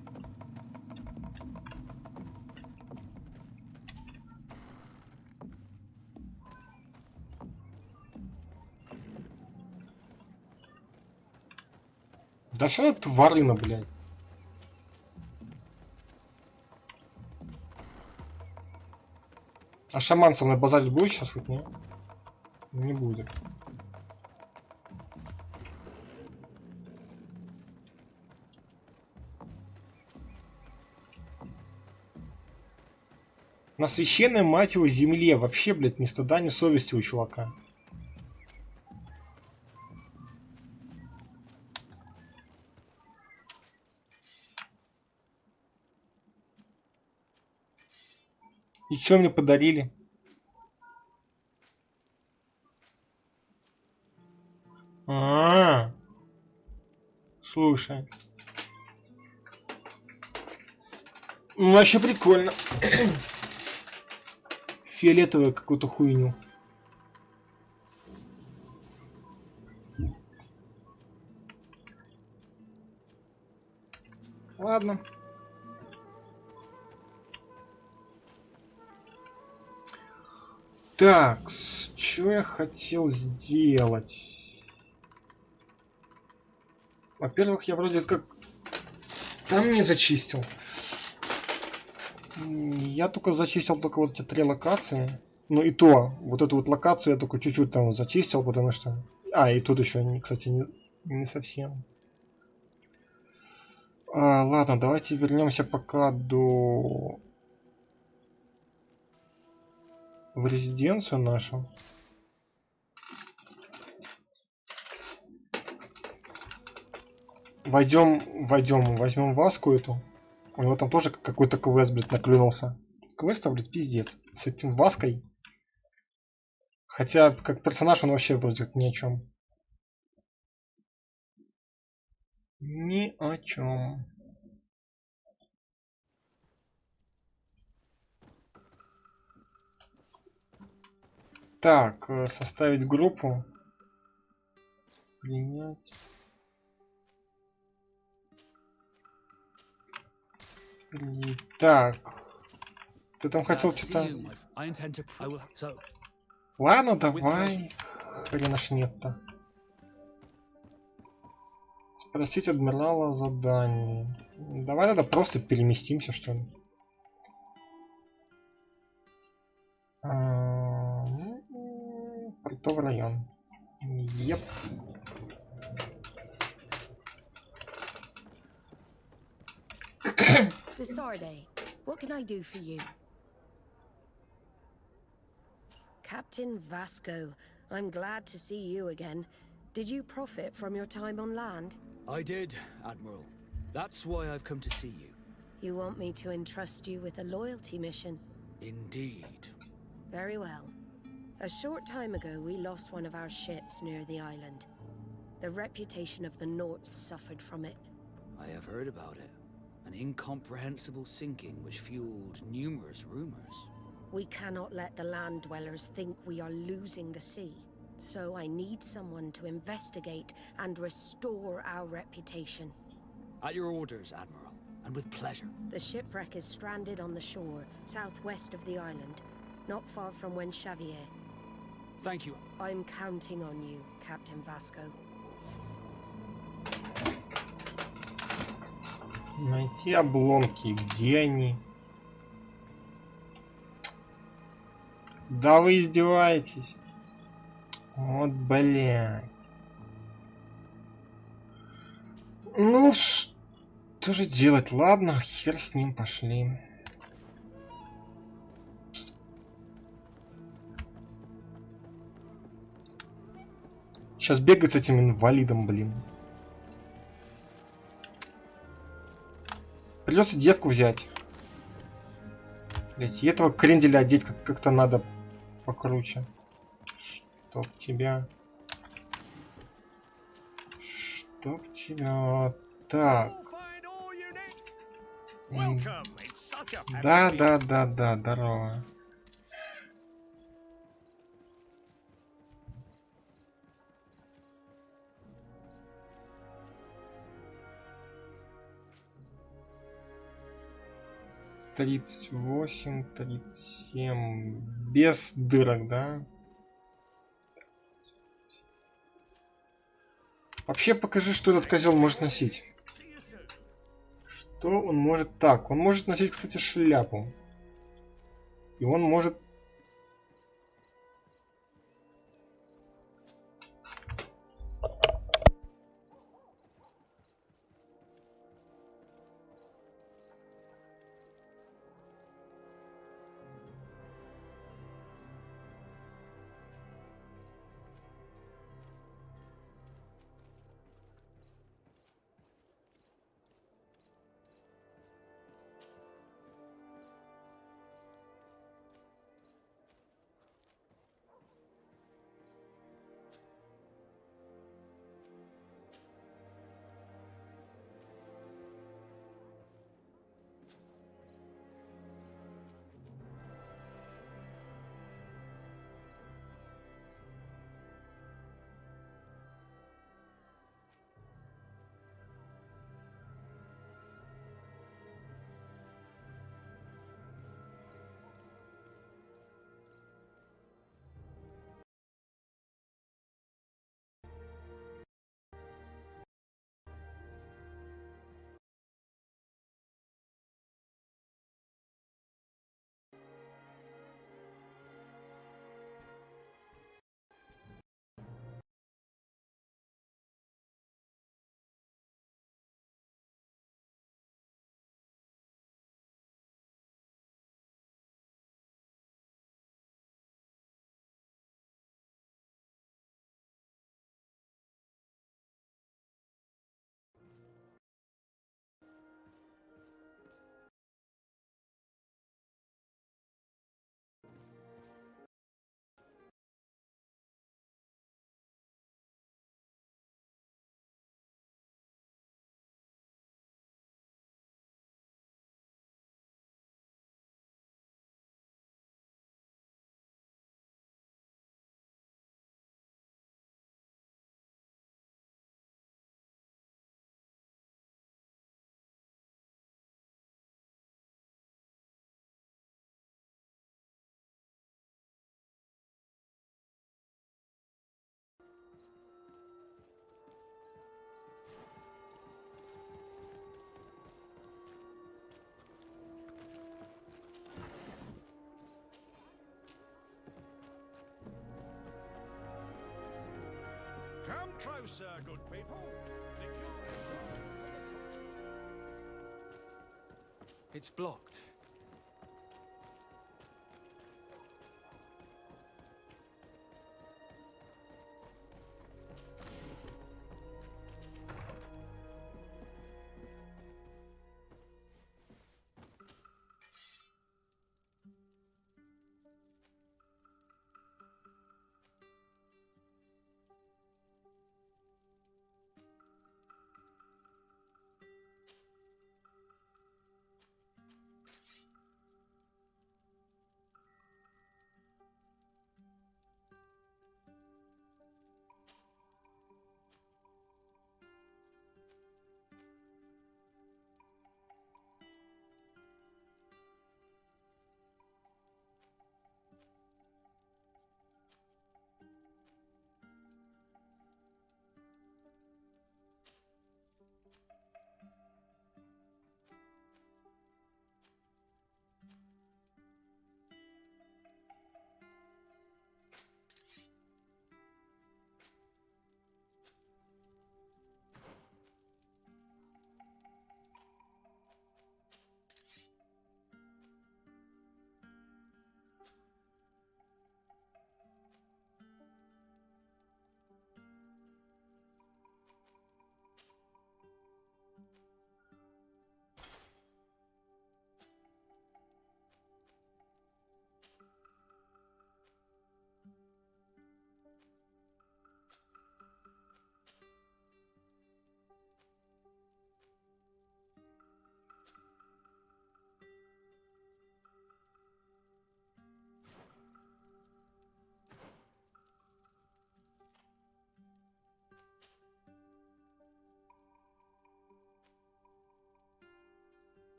Да что это тварина, блядь? А шаман со мной базарить будет сейчас хоть, не? Не будет. На священной, мать его, земле вообще, блядь, ни стыда, ни совести у чувака. И что мне подарили? Слушай. Ну, вообще прикольно. Фиолетовую какую-то хуйню. Ладно. Так, что я хотел сделать? Во-первых, я вроде как там не зачистил. Я только зачистил только вот эти 3 локации. Ну и то, вот эту вот локацию я только чуть-чуть там зачистил, потому что... А, и тут еще, кстати, не совсем. Ладно, давайте вернемся пока в резиденцию нашу. Возьмем Васку эту. У него там тоже какой-то квест, блядь, наклюнулся. Квест, блядь, пиздец. С этим Ваской. Хотя, как персонаж, он вообще вроде как ни о чем. Ни о чем. Так, составить группу. Принять. Так. Ты там хотел что-то... Ладно, давай. Хрена ж нет-то. Спросить адмирала задание. Давай тогда просто переместимся, что ли. Портовый район. Еп. Desarde, what can I do for you? Captain Vasco, I'm glad to see you again. Did you profit from your time on land? I did, Admiral. That's why I've come to see you. You want me to entrust you with a loyalty mission? Indeed. Very well. A short time ago, we lost one of our ships near the island. The reputation of the Norts suffered from it. I have heard about it. An incomprehensible sinking which fueled numerous rumors. We cannot let the land dwellers think we are losing the sea. So I need someone to investigate and restore our reputation. At your orders, Admiral, and with pleasure. The shipwreck is stranded on the shore, southwest of the island, not far from Xavier. Thank you. I'm counting on you, Captain Vasco. Найти обломки. Где они? Да вы издеваетесь. Вот, блядь. Ну, что же делать? Ладно, хер с ним, пошли. Сейчас бегать с этим инвалидом, блин. Придется девку взять. Блять, и этого кренделя одеть как-то надо покруче. Чтоб тебя. Чтоб тебя. Так. Да, здорово. 38, 37. Без дырок, да? Вообще покажи, что этот козел может носить. Что он может... Так, он может носить, кстати, шляпу. И он может... Come closer, good people. It's blocked.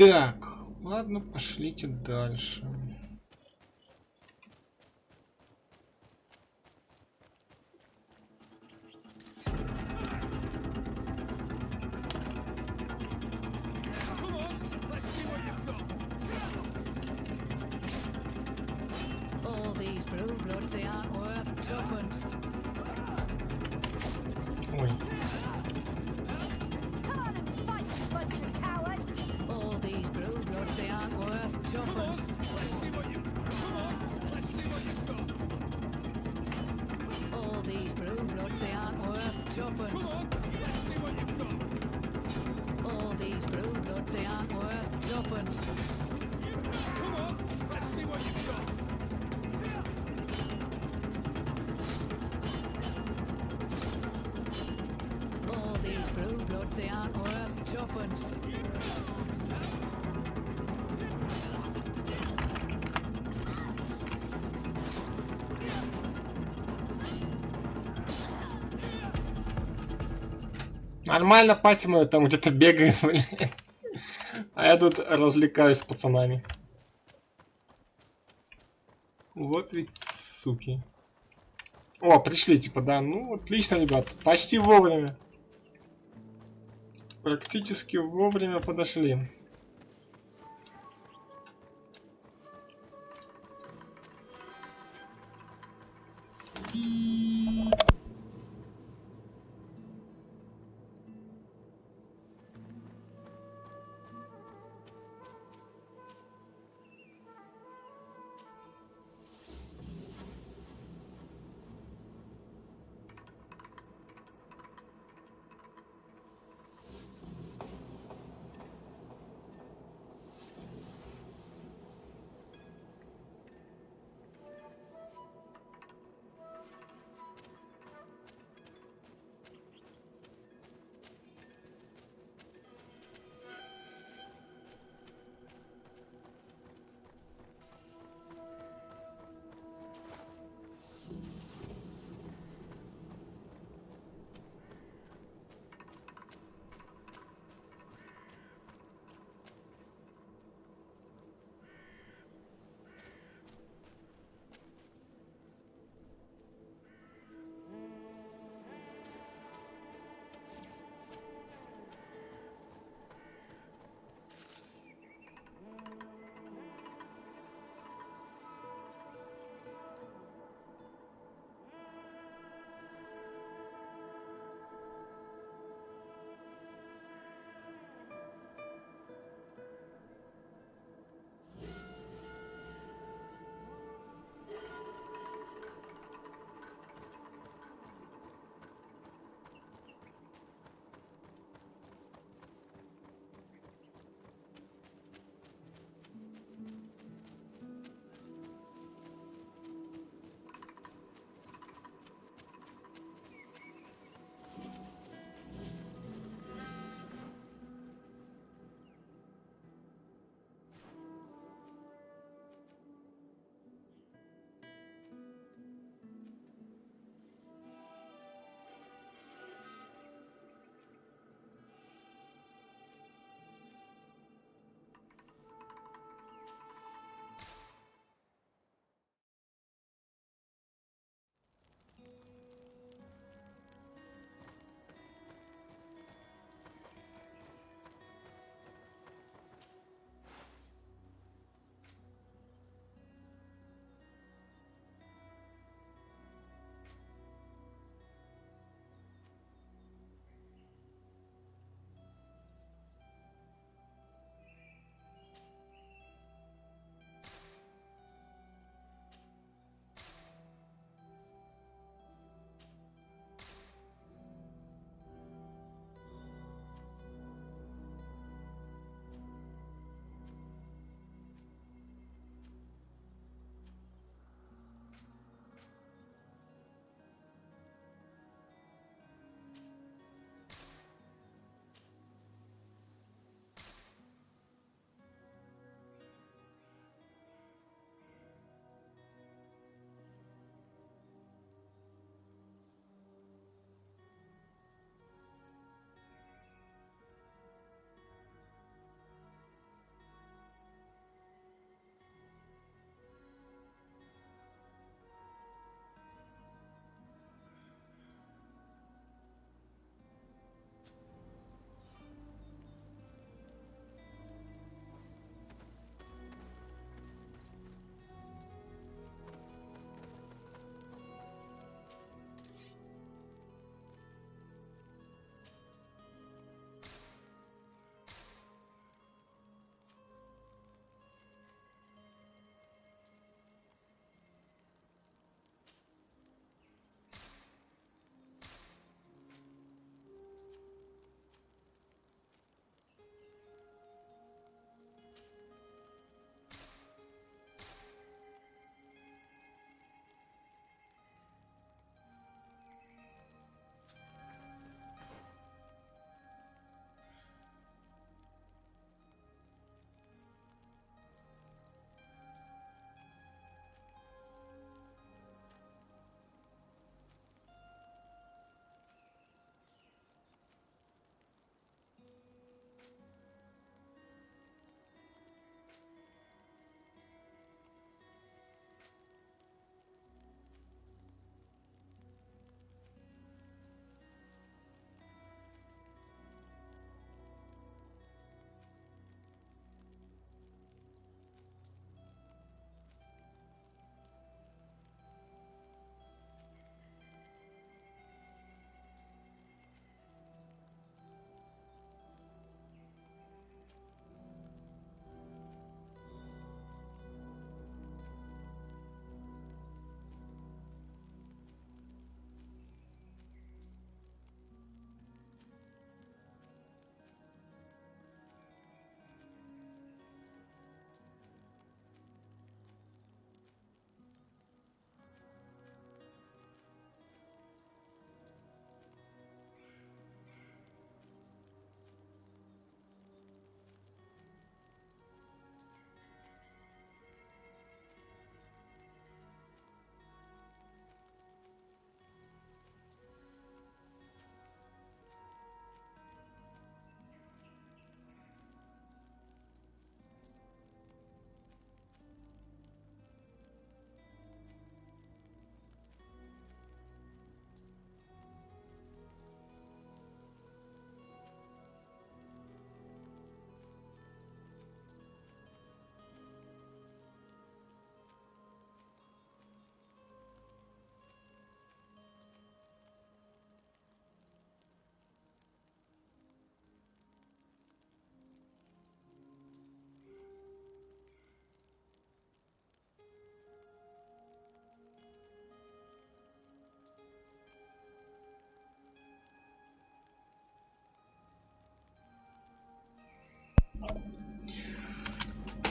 Так, ладно, пошлите дальше. All these blue bloods, they aren't worth tuppence. Ой. Come on and fight, you bunch of cowards! All these blue bloods, they aren't worth tuppence. Let's see what you've got. Come on, let's see what you've got. All these blue bloods, they aren't worth tuppence. Come on, let's see what you've got. All these blue bloods, they aren't worth tuppence. Come on, let's see what you've got. All these blue bloods, they aren't worth tuppence. Нормально, пати мою там где-то бегает, блин. А я тут развлекаюсь с пацанами. Вот ведь суки. О, пришли, типа, да. Ну, отлично, ребят. Почти вовремя. Практически вовремя подошли.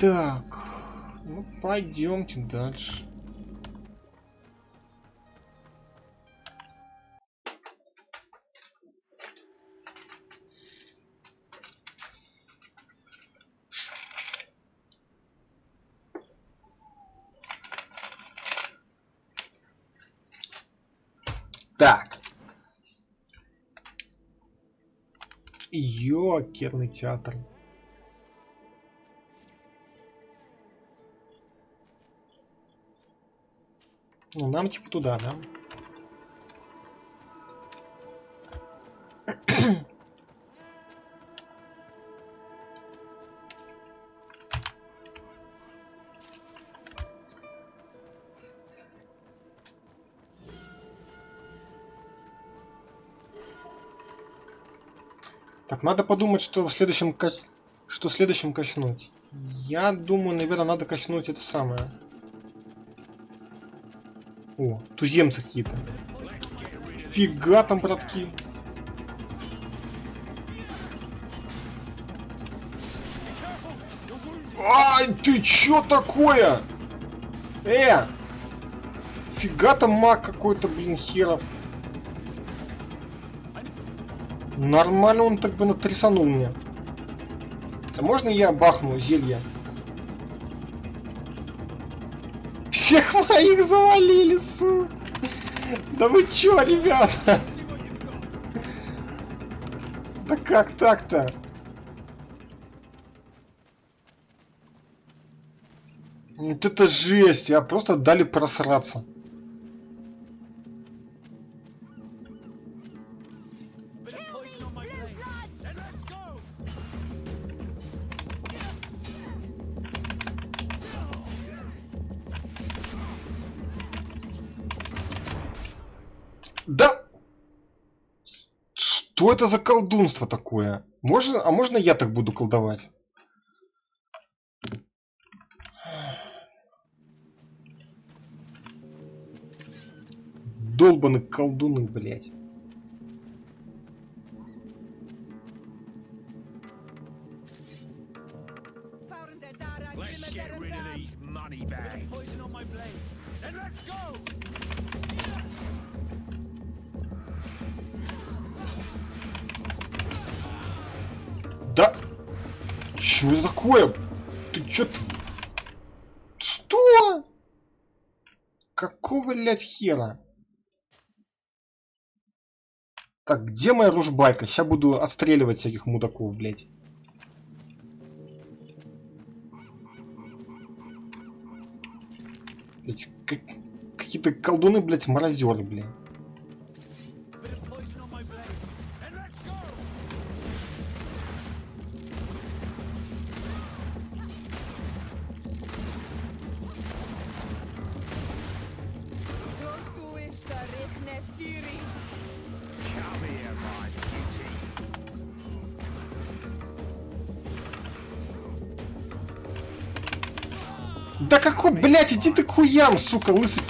Так, ну пойдемте дальше. Так. Ёкерный театр. Ну, нам типа туда, да? Так, надо подумать, что в следующем что следующим качнуть. Я думаю, наверное, надо качнуть это самое. О, туземцы какие-то. Фига там, братки. Ай, ты чё такое? Фига там маг какой-то, блин, херов. Нормально он так бы натрясанул мне. А можно я бахну зелье? Всех моих завалили, су! Да вы чё, ребята? Да как так-то? Вот это жесть, а просто дали просраться. Да! Что это за колдунство такое? Можно я так буду колдовать? Долбаные колдуны, блядь. Да! Чё это такое? Ты чё? Что? Какого, блядь, хера? Так, где моя ружбайка? Сейчас буду отстреливать всяких мудаков, блядь. Блядь, какие-то колдуны, блядь, мародеры, блядь. Да какой, блядь, иди ты к хуям, сука, лысый.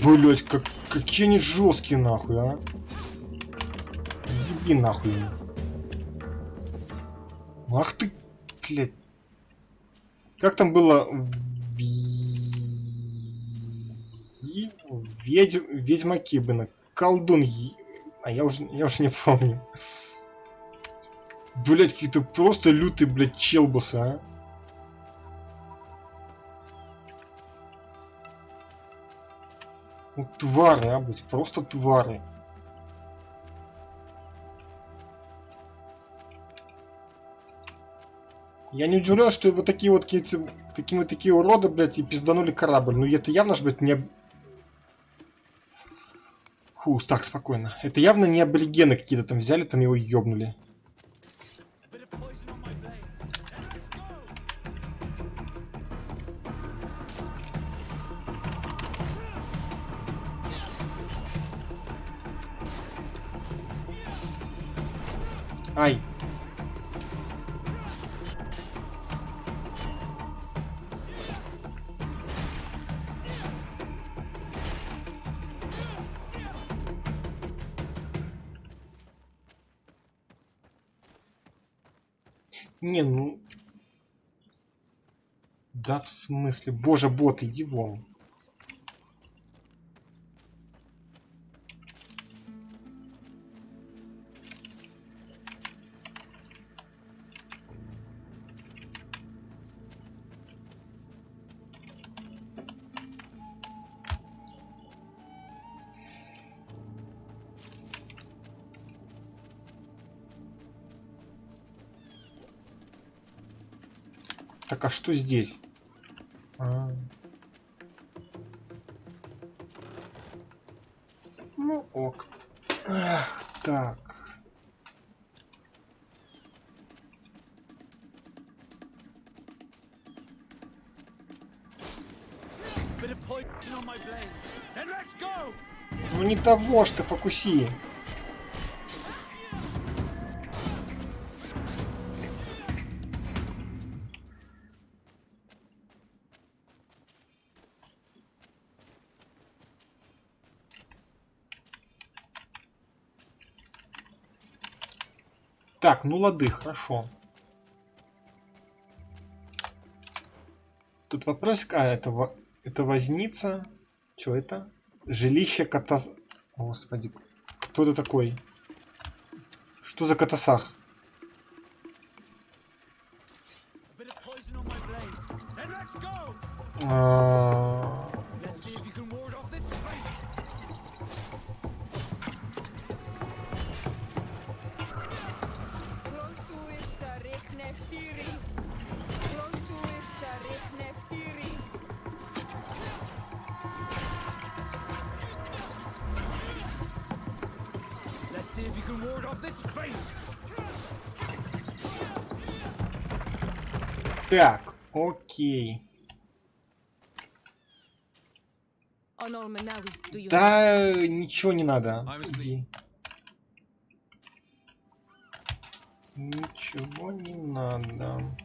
Блять, какие они жесткие, нахуй, а? Еби нахуй. Ах ты, блядь. Как там было? Ведьмаки, блин. Колдун. А я уже не помню. Блять, какие-то просто лютые, блядь, челбасы, а. Ну, твары, а, блядь, просто твары. Я не удивлен, что вот такие вот такие вот такие уроды, блядь, и пизданули корабль. Ну это явно же, блядь, не... Фу, так, спокойно. Это явно не аборигены какие-то там взяли, там его ёбнули. Ай. Не, ну... Да в смысле? Боже, бот, иди вон. Так, а что здесь? Ну ок. Ах, так. Ну не того ж ты, фокуси. Так, ну лады, хорошо. Тут вопросик, это возница. Что это? Жилище кота... Господи, кто это такой? Что за котосах? Так, окей. Да, ничего не надо. Иди. Ничего не надо.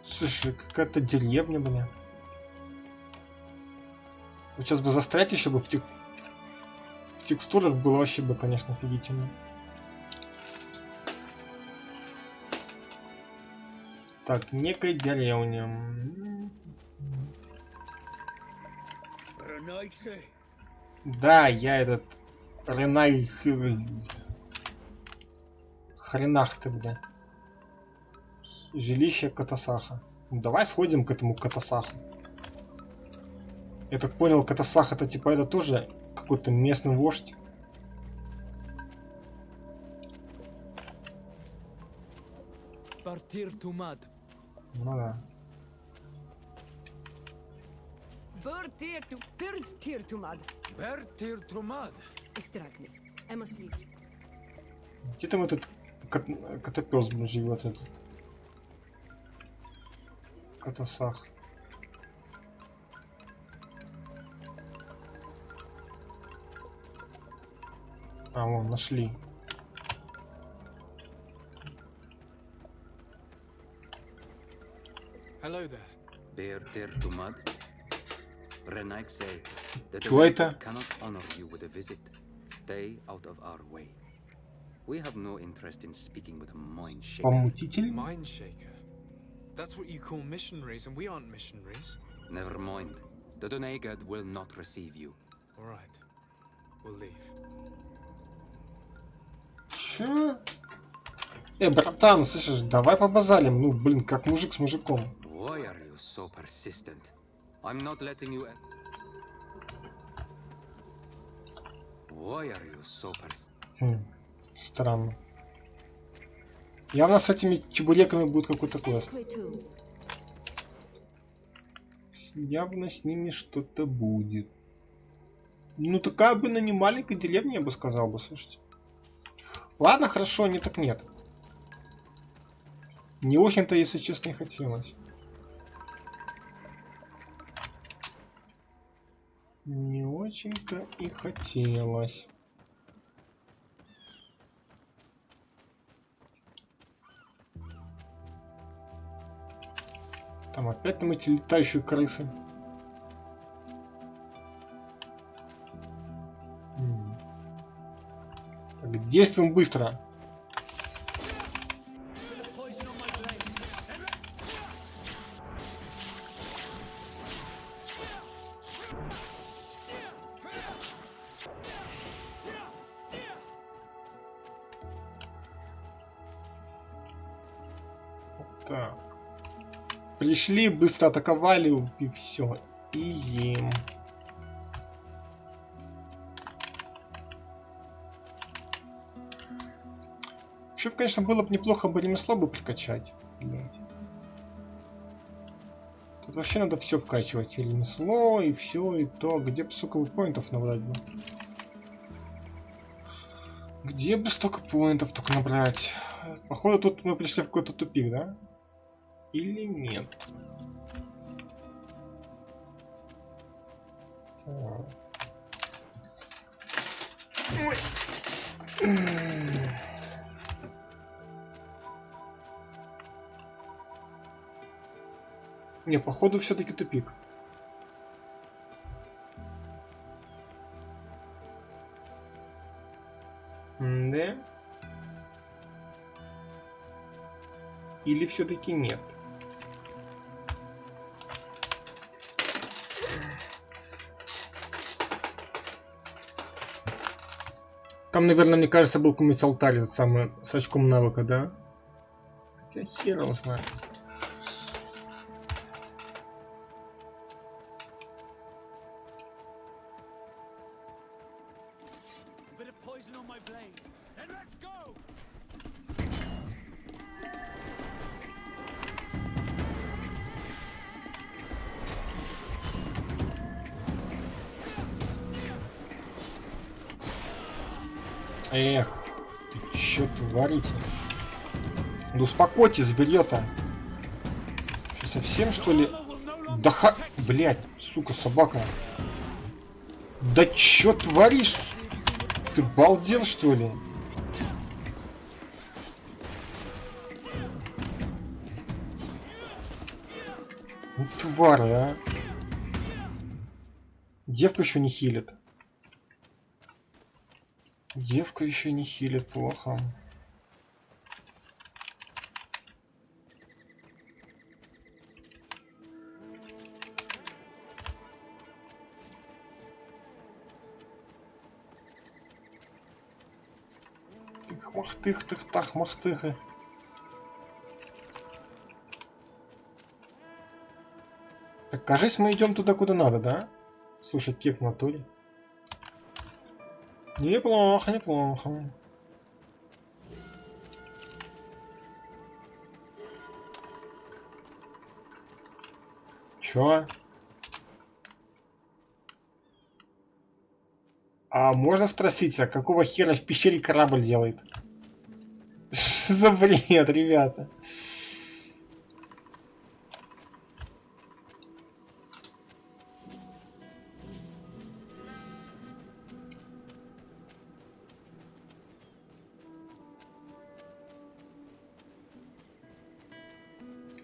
Слушай, какая-то деревня, бля. Вот сейчас бы застрять еще бы в текстурах было вообще бы, конечно, офигительно. Так, некая деревня. Да, я этот... Ренай... Хренах ты, бля. Жилище Катасаха. Ну, давай сходим к этому Катасаху. Я так понял, Катасах это типа это тоже какой-то местный вождь. Ну да. Где там этот котопёс живет, этот Катасах? А, вон, нашли. Hello there. Bear tear to mud. Renaik say that the Что это? cannot honor you with a visit. Stay out of our way. We have no interest in speaking with a mind shaker. Помутитель? Mind shaker? That's what you call missionaries, and we aren't missionaries. Never mind. The Donegad will not receive you. All right. We'll leave. Чё? Братан, слышишь, давай побазалим. Ну, блин, как мужик с мужиком. Why are you so persistent? I'm not letting you... Why are you so persistent? Странно. Явно с этими чебуреками будет какой-то квест. Явно с ними что-то будет. Ну, такая бы, не маленькая деревня, я бы сказал бы, слушайте. Ладно, хорошо, не так нет. Не очень-то, если честно, и хотелось. Не очень-то и хотелось. Там опять там эти летающие крысы. Так, действуем быстро. Так. Пришли, быстро атаковали, и все. Изи. Вообще, конечно, было бы неплохо бы ремесло бы прокачать. Блять. Тут вообще надо все вкачивать. И ремесло, и все, и то. Где бы, сука, поинтов набрать бы? Где бы столько поинтов только набрать? Походу, тут мы пришли в какой-то тупик, да? Или нет? Ой. Не, походу все-таки тупик. Да? Или все-таки нет? Там, наверное, мне кажется, был какой-нибудь алтарь, этот самый, с очком навыка, да? Хотя хер его знает. Эх, ты чё творите? Да успокойтесь, зверьё-то. Что, совсем что ли? Да ха... Блядь, сука, собака. Да чё творишь? Ты балдел, что ли? Ну, тварь, а. Девка еще не хилит. Девка еще не хилит, плохо. Махтых, тых-тах, махтыхы. Так, кажется, мы идем туда, куда надо, да? Слушай, кек в натуре. Неплохо, неплохо. Чё? А можно спросить, а какого хера в пещере корабль делает? Что за бред, ребята?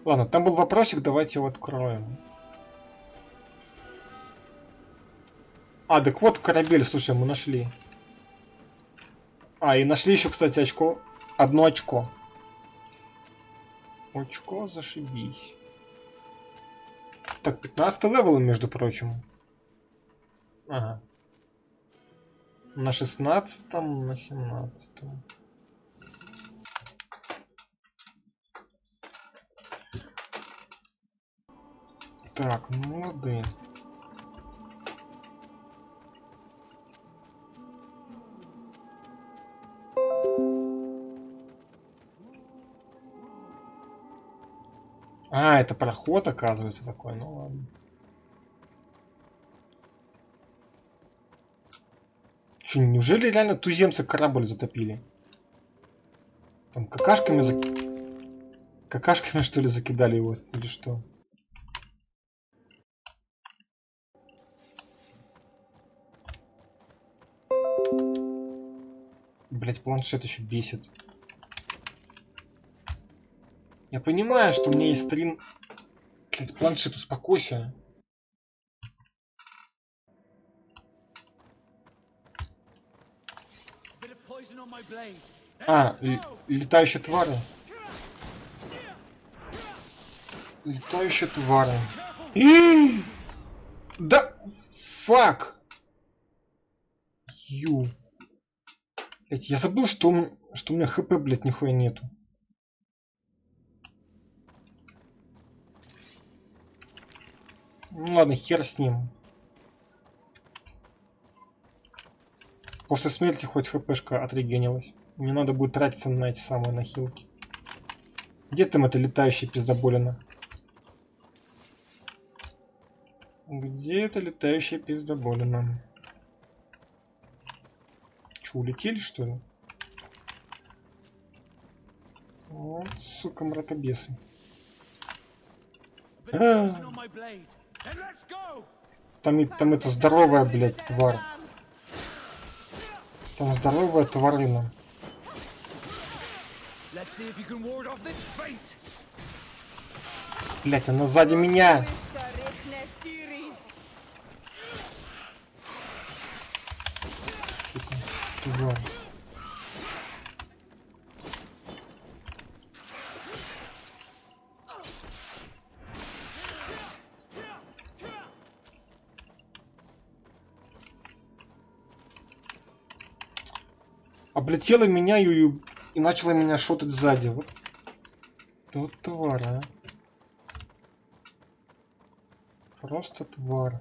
Ладно, там был вопросик, давайте его откроем. А, так вот корабель, слушай, мы нашли. А, и нашли еще, кстати, очко. Одно очко. Очко, зашибись. Так, 15 левел, между прочим. Ага. На 16-м, на 17-м. Так, молодые. А, это проход, оказывается, такой, ну ладно. Что, неужели реально туземцы корабль затопили? Там какашками Какашками, что ли, закидали его? Или что? Блять, планшет еще бесит. Я понимаю, что у меня есть стрим. Блять, планшет, успокойся. А, летающие твари. Летающие твари. Да, фак. Ю. Блять, я забыл, что у меня хп, блять, нихуя нету. Ну ладно, хер с ним. После смерти хоть хпшка отрегенилась. Не надо будет тратиться на эти самые нахилки. Где там это летающая пиздоболина? Где это летающая пиздоболина? Че, улетели, что ли? Вот, сука, мракобесы. Там это здоровая, блядь, тварь. Там здоровая тварина. Блять, она сзади меня. Тварь. Облетела меня и начала меня шотать сзади. Вот. Тут тварь, а. Просто тварь.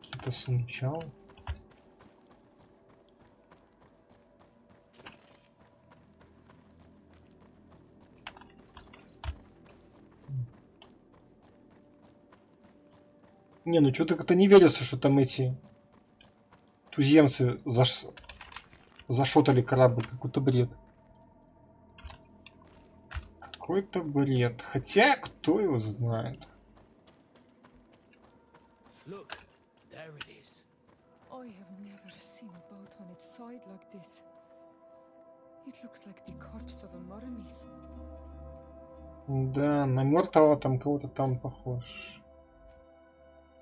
Какие-то сумчал. Не, ну что-то как-то не верится, что там эти туземцы зашотали корабль. Какой-то бред. Какой-то бред. Хотя, кто его знает. Look, there it is. I have never seen a boat on its side like this. It looks like the corpse of a mermaid. Да, на мертвого там кого-то там похож.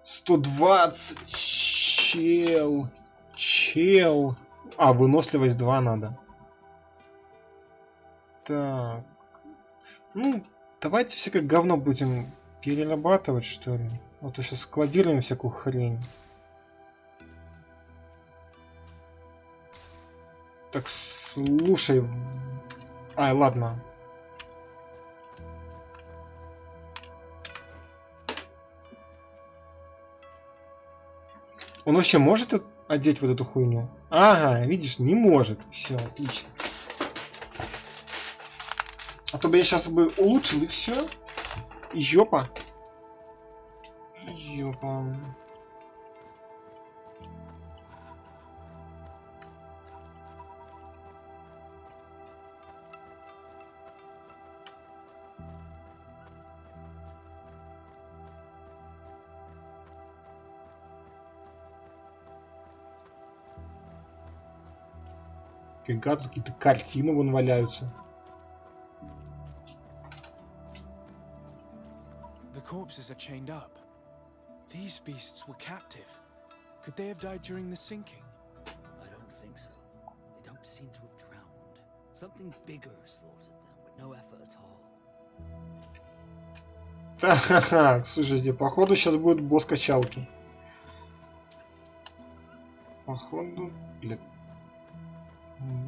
120! Чел! Чел! А, выносливость 2 надо. Так. Ну, давайте всякое говно будем перерабатывать, что ли. Вот сейчас складируем всякую хрень. Так, слушай. Ай, ладно. Он вообще может одеть вот эту хуйню? Ага, видишь, не может. Все, отлично. А то бы я сейчас бы улучшил и все. И жопа. Жопа. Какие-то картины вон валяются. The corpses are chained up. These beasts were captive. Could they have died during the sinking? I don't think so. They don't seem to have drowned. Something bigger slaughtered them with no effort at all. Так, слушайте, походу сейчас будет босс качалки. Походу, блин.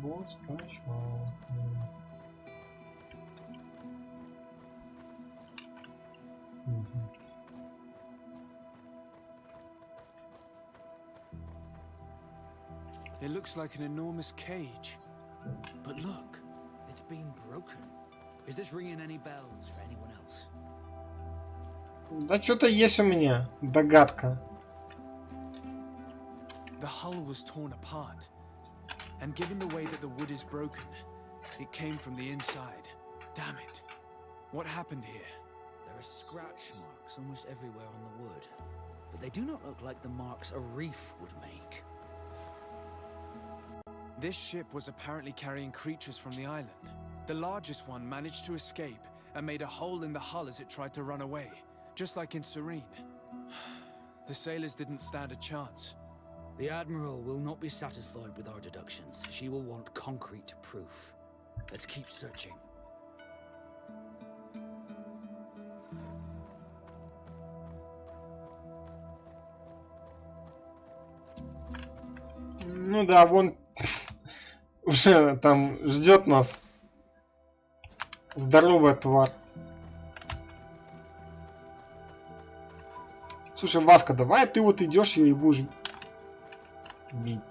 Босс качалки. It looks like an enormous cage. But look. It's been broken. Is this ringing any bells for anyone else? Да что-то есть у меня догадка. the hull was torn apart. And given the way that the wood is broken, it came from the inside. Damn it. What happened here? There are scratch marks almost everywhere on the wood, but they do not look like the marks a reef would make. This ship was apparently carrying creatures from the island. The largest one managed to escape and made a hole in the hull as it tried to run away, just like in Serene. The sailors didn't stand a chance. The Admiral will not be satisfied with our deductions. She will want concrete proof. Let's keep searching. Ну да, вон уже там ждет нас здоровая тварь. Слушай, Васка, давай ты вот идешь ее и будешь бить.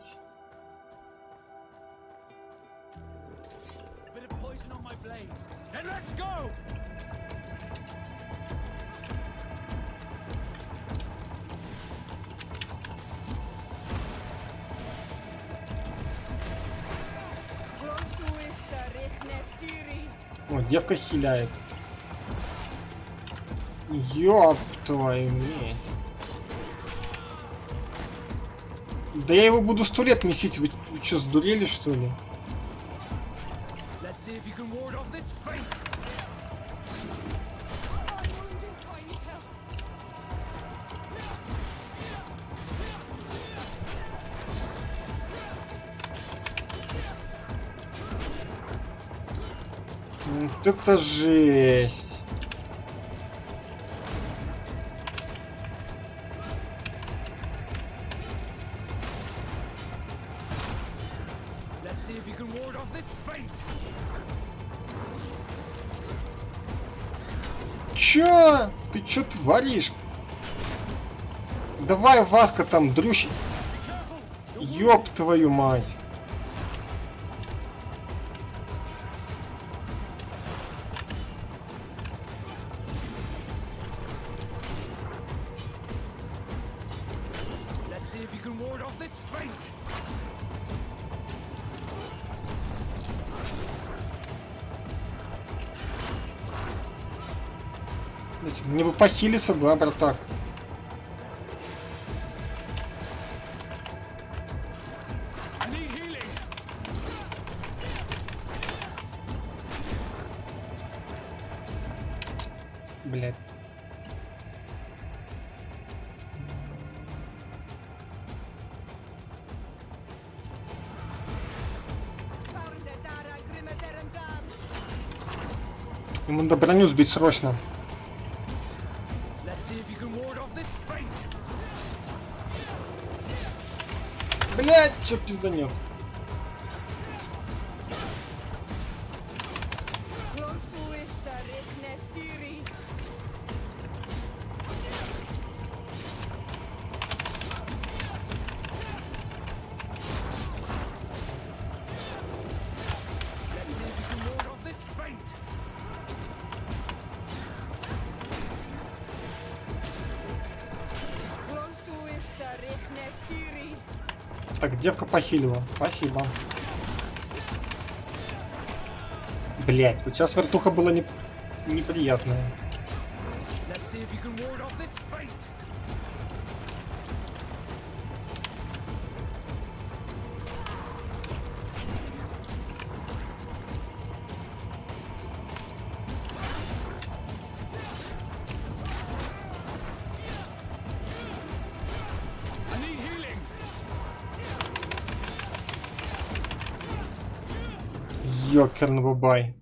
О, девка хиляет. Ёб твою медь. Да я его буду 100 лет месить. Вы что, сдурели, что ли? Вот это жесть. Чё? Ты чё творишь? Давай, Васка, там, дрющ. Ёб твою мать. Мне бы похилиться бы, а, братак. Блядь. Ему надо броню сбить срочно. Блять, чё пизданет. Так, девка похилила. Спасибо. Блять, вот сейчас вертуха была неприятная. Ёкерный бабай.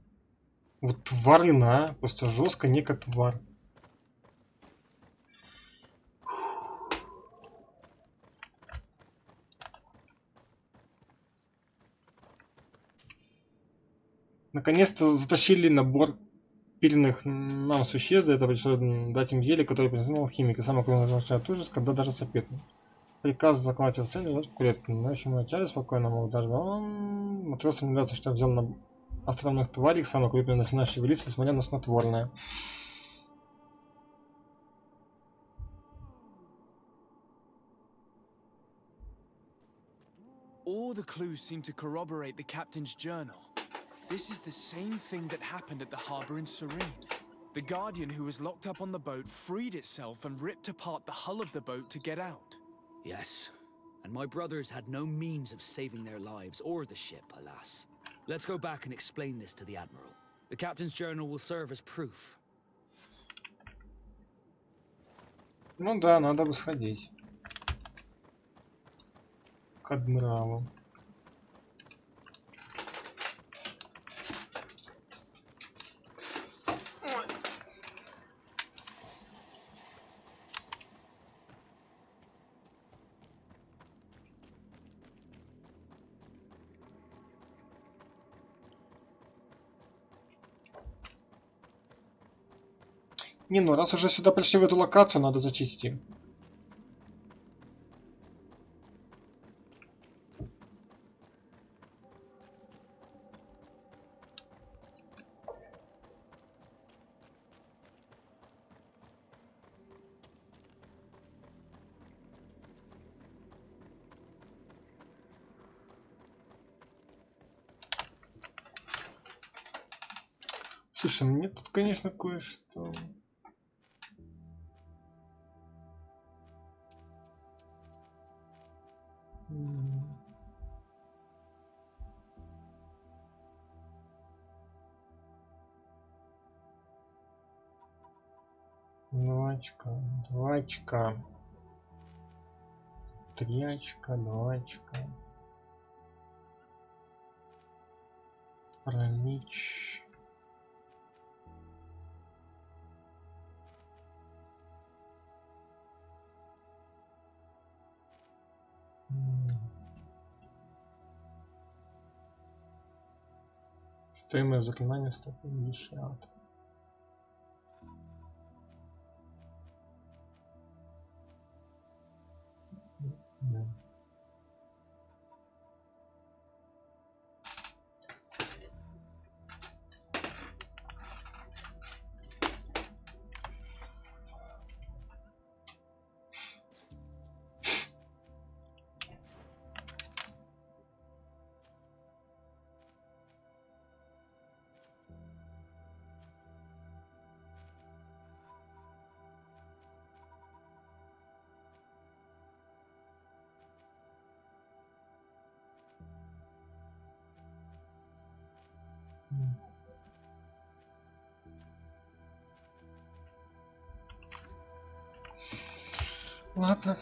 Вот тварина, а? Просто жестко некая тварь. Наконец-то затащили набор пиленных нам существ. Для этого пришлось дать им зелье, которое признал химик. И самое главное означает ужас, когда даже сопит. Приказ заклать в центре в клетку. Но еще мы начали спокойно, мол, даже матросам не нравится, что я взял на островных тварей, самые крупные начинают шевелиться, несмотря на снотворное. All the clues seem to corroborate the captain's journal. This is the same thing that happened at the harbor in Serene. The Guardian who was locked up on the boat freed itself and ripped apart the hull of the boat to get out. Yes, and my brothers had no means of saving their lives or the ship, alas. Let's go back and explain this to the Admiral. The captain's journal will serve as proof. Ну да, надо бы сходить к адмиралу. Не, ну раз уже сюда пришли в эту локацию, надо зачистить. Слушай, мне тут, конечно, кое-что... Два очка, 2 очка, 3 очка, 2 очка. Паралич. Стоимость заклинания 150. Ладно.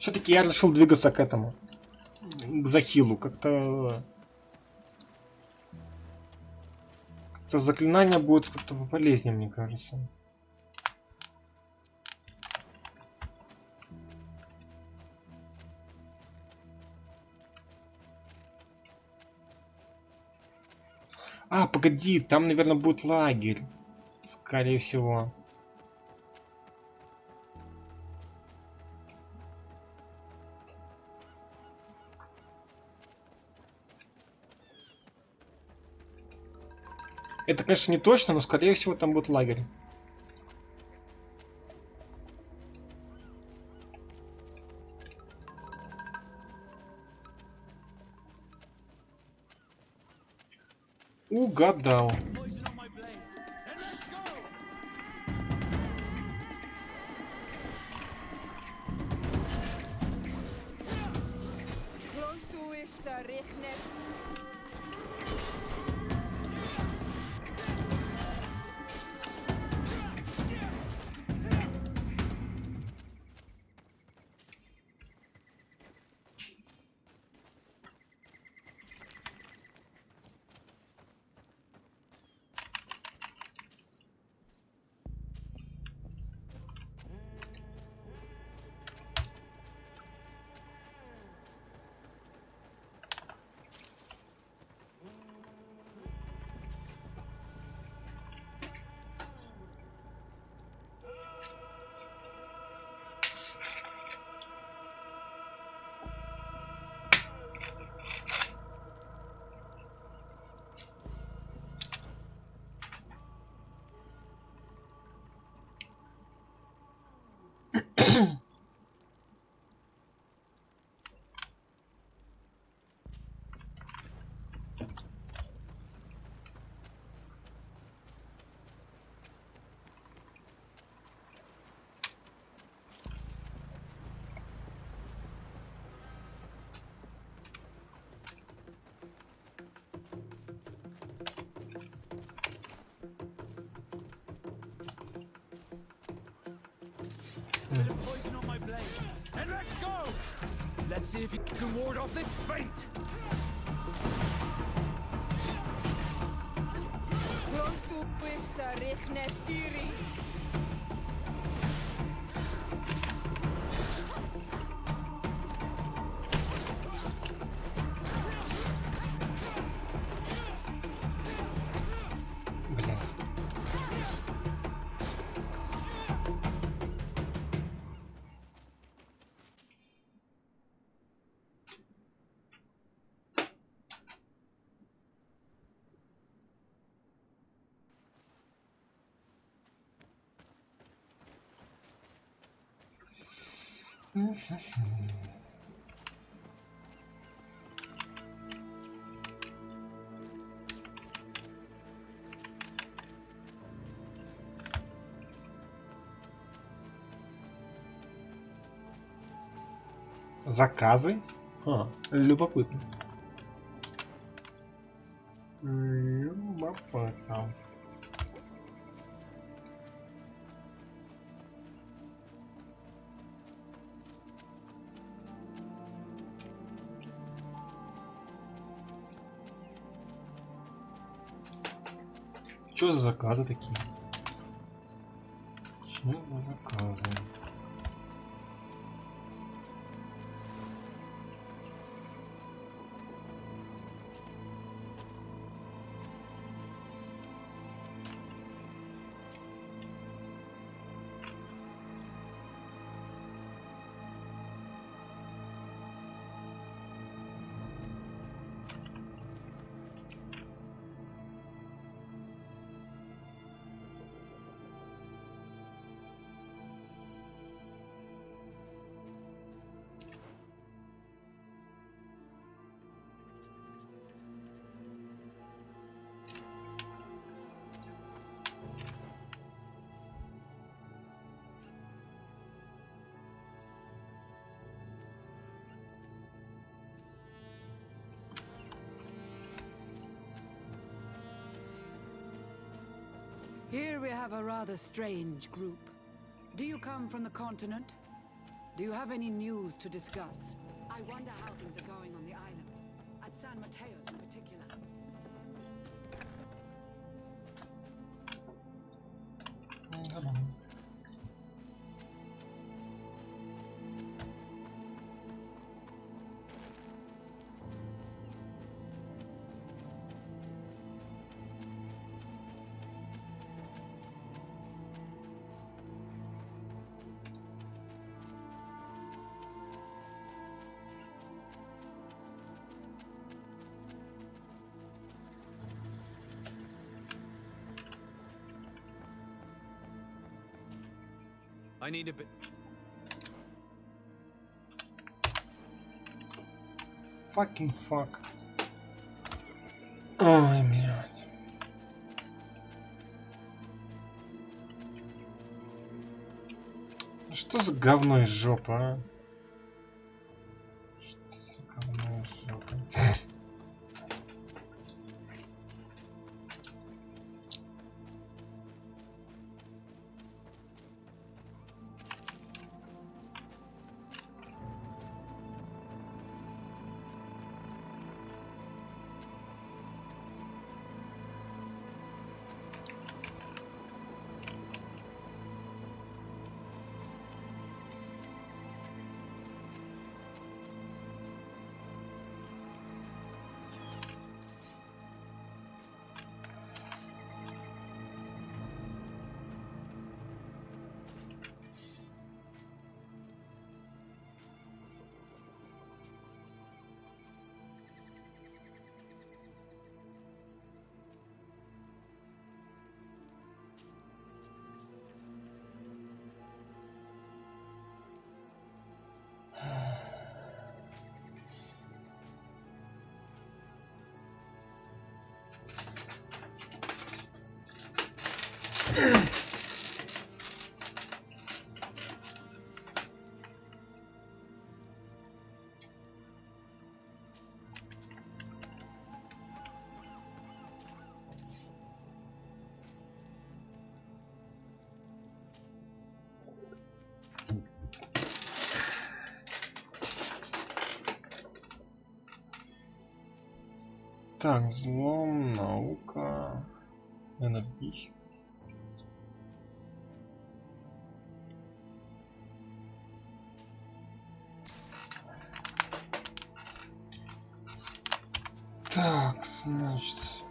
Все-таки я решил двигаться к этому, к захилу. Как-то заклинание будет как-то полезнее, мне кажется. А, погоди, там, наверное, будет лагерь, скорее всего. Это, конечно, не точно, но, скорее всего, там будет лагерь. Угадал. A bit of poison on my blade. And let's go! Let's see if you can ward off this fate! Close to Pissa Richnestiri. Блин. Заказы? Любопытно. Любопытно. Что за заказы такие? Что за заказы? Here we have a rather strange group. Do you come from the continent? Do you have any news to discuss? I wonder how things are going on the island, at San Mateo's in particular. I need a bit. Fucking fuck. Ой, блядь. Что за говно из жопы, а? Что за говно из жопы? Так, взлом, наука, энергичность. Так, значит...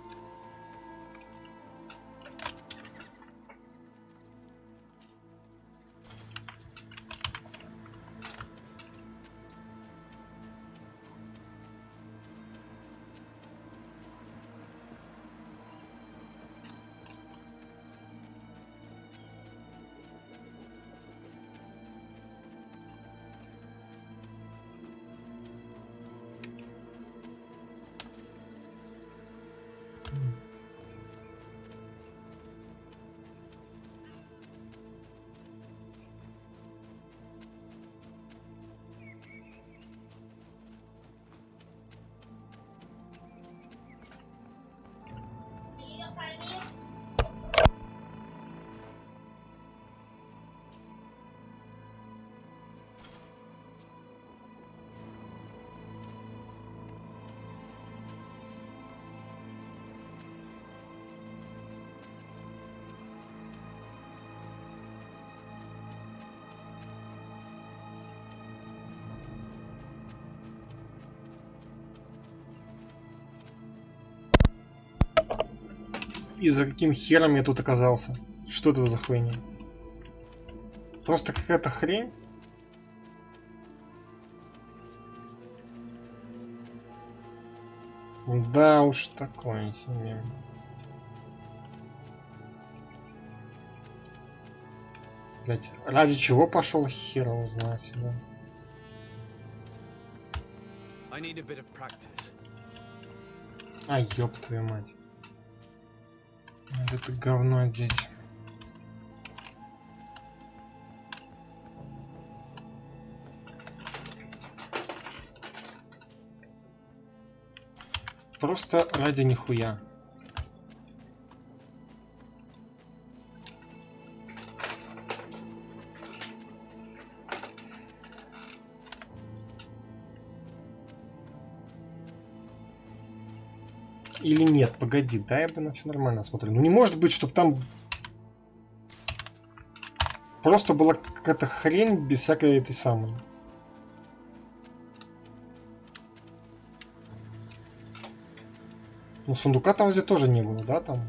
И за каким хером я тут оказался? Что это за хуйня? Просто какая-то хрень? Да уж, такое себе. Блять, ради чего пошел, хер его знает, да? А, ёб твою мать. Это говно здесь. Просто ради нихуя. Или нет, погоди, да, я бы на все нормально смотрю. Ну не может быть, чтобы там просто была какая-то хрень без всякой этой самой. Ну сундука там вроде тоже не было, да, там?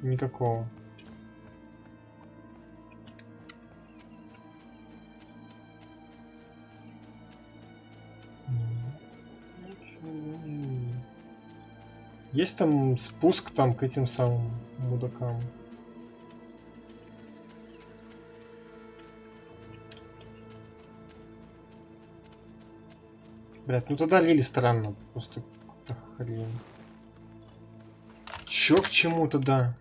Никакого. Есть там спуск там к этим самым мудакам? Блять, ну тогда Лили странно, просто какая-то хрень. Чё к чему тогда?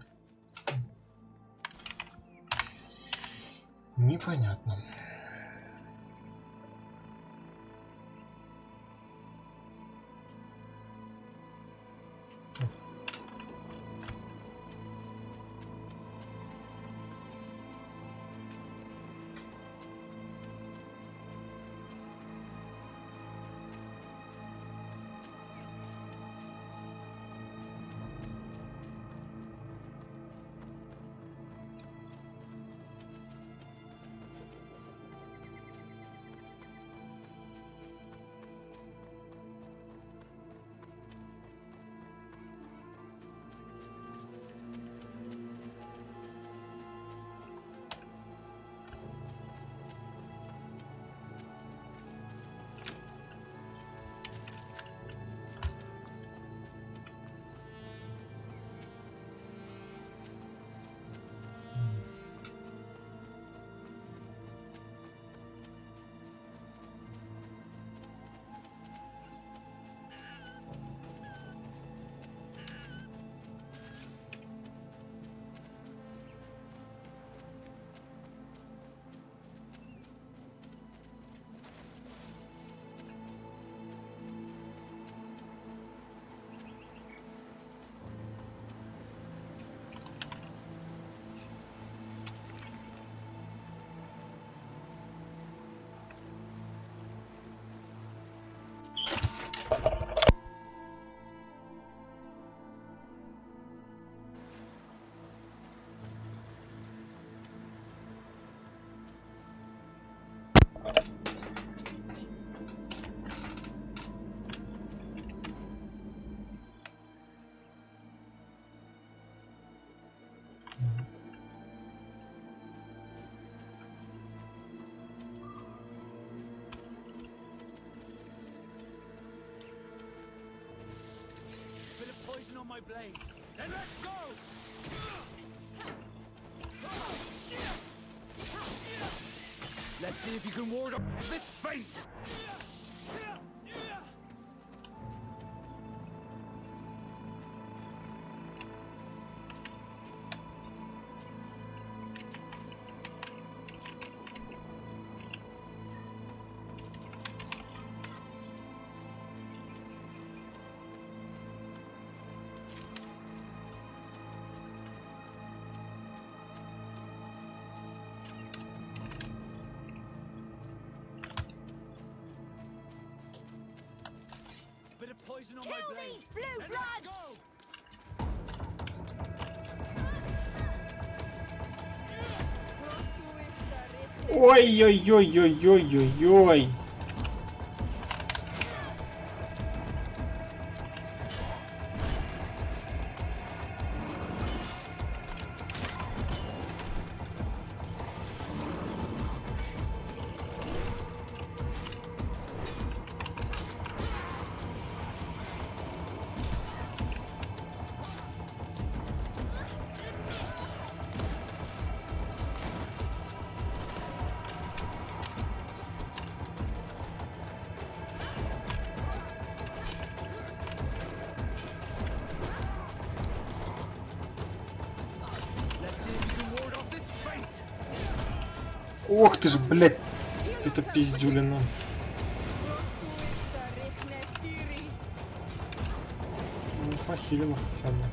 Непонятно. blade. Then let's go! Let's see if you can ward off this fate! Kill these blue bloods! Ой-ой-ой-ой-ой-ой-ой. Ох ты ж, блядь, это пиздюлина. Ну, похилила хотя бы.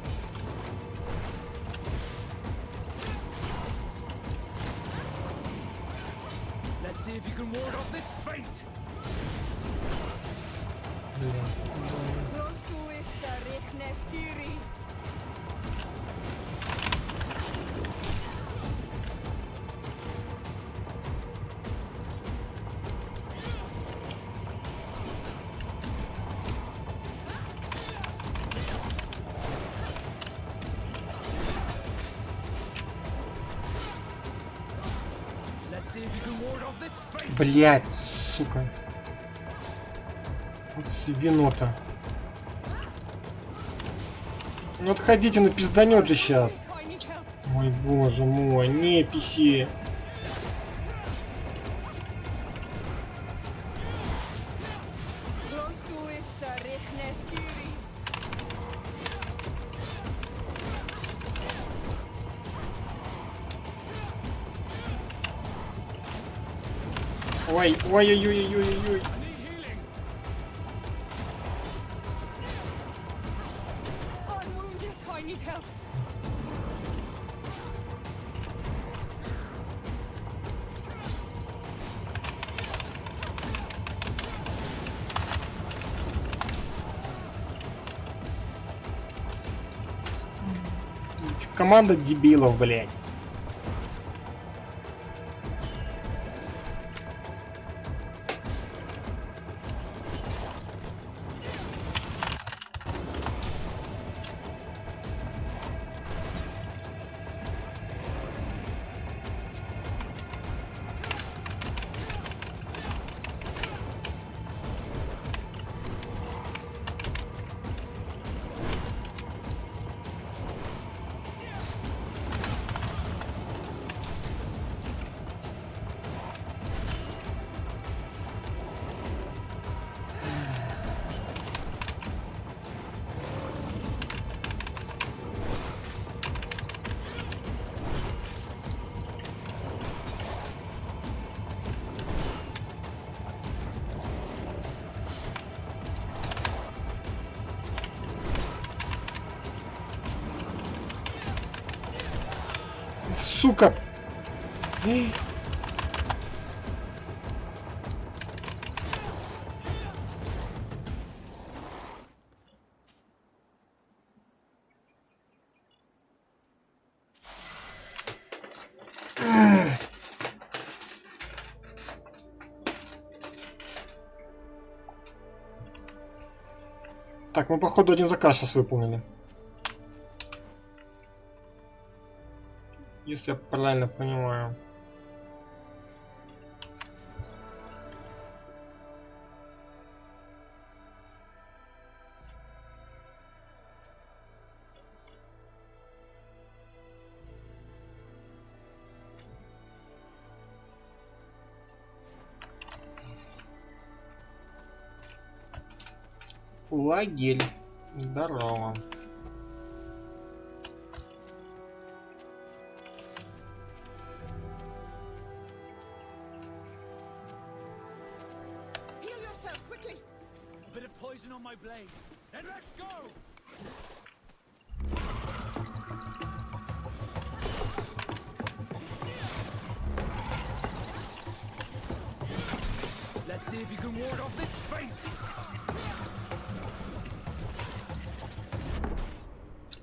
Блять, сука. Вот свинота. Ну отходите, ну пизданет же сейчас. Мой боже мой, не писи. Ой, ой-ой-ой-ой-ой-ой. Команда дебилов, блять. Сука! Так, мы походу один заказ сейчас выполнили. Если я правильно понимаю. Лагерь. Здорово. Heal yourself quickly. A bit of poison on my blade. Then let's go. Let's see if you can ward off this fate.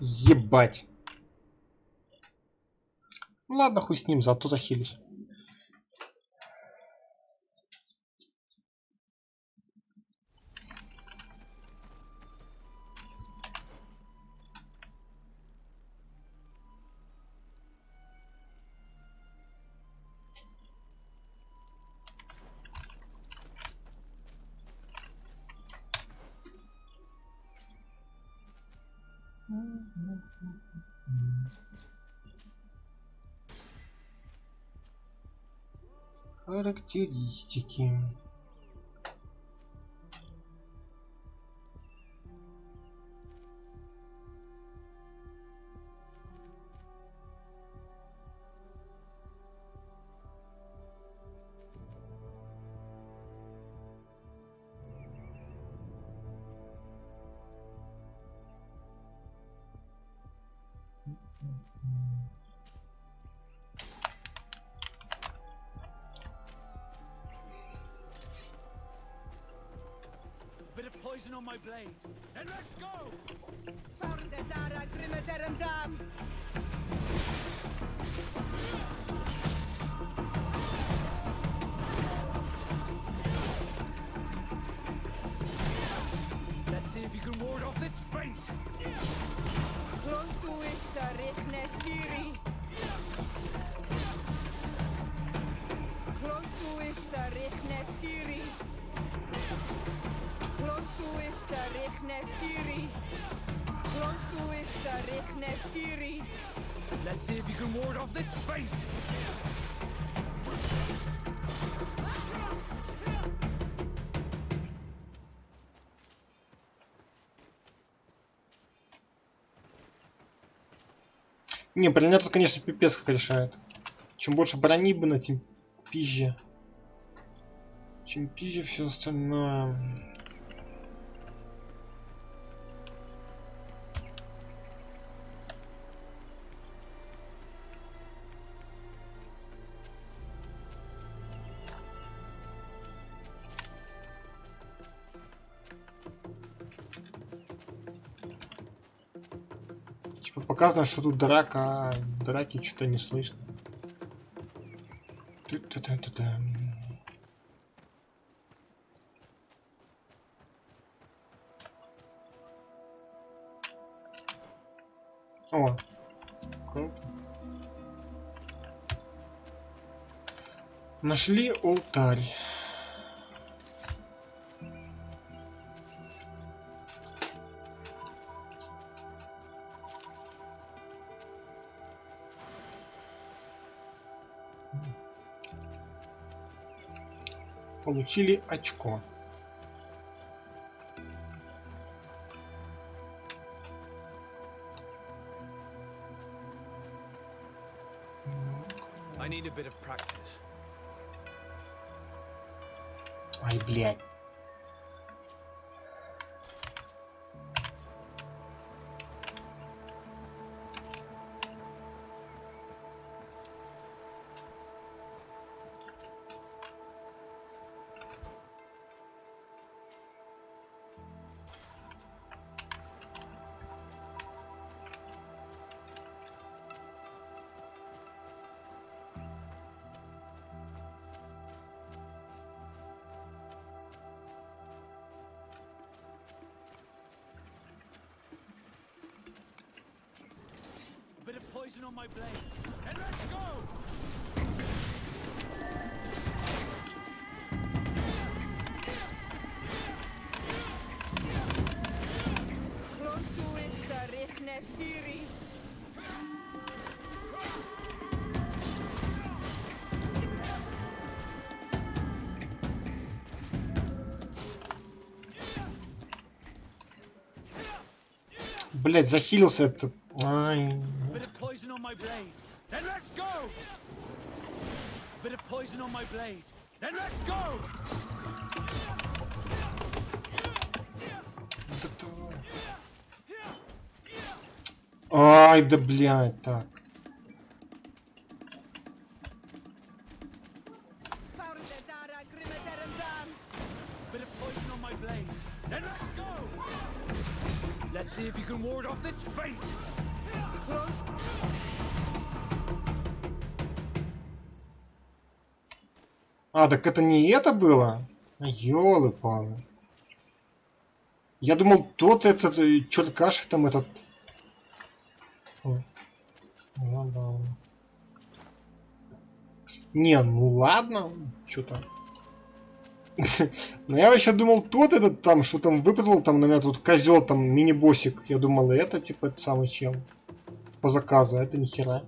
Ебать. Ладно, хуй с ним, зато захилюсь. Характеристики. Bit of poison on my blade. Then let's go! Fardetara Grimeterum Dam! Let's see if you can ward off this feint! Close to is Richnestiri. Close to is Richnestiri. Close to is Richnestiri. Close to is Richnestiri. Let's see if you can ward off this feint. Не, броня тут, конечно, пипец как решает. Чем больше брони бы, тем пизже. Чем пизже все остальное. Типа показано, что тут драка, а драки что-то не слышно. О, круто. Нашли алтарь. Получили очко. I need a bit of practice. Ай, блядь. Bit of poison on my blade. And let's go! Close to is Richnestiri. Блять, захилился этот. Ай. Bit of poison on my blade. Then let's go. Bit of poison on my blade. Then let's go. Ай, да блядь, так. Bit of poison on my blade. Then let's go. Let's see if you can ward off this fate. А, так это не это было? Ёлы-палы. Я думал, тот этот черкаш там этот. Ой. Забавно. Не, ну ладно, что-то. Но я вообще думал, тот этот там, что там выпадал, там на меня тут козел, там мини-боссик. Я думал, это типа это самый чел. По заказу, а это нихера.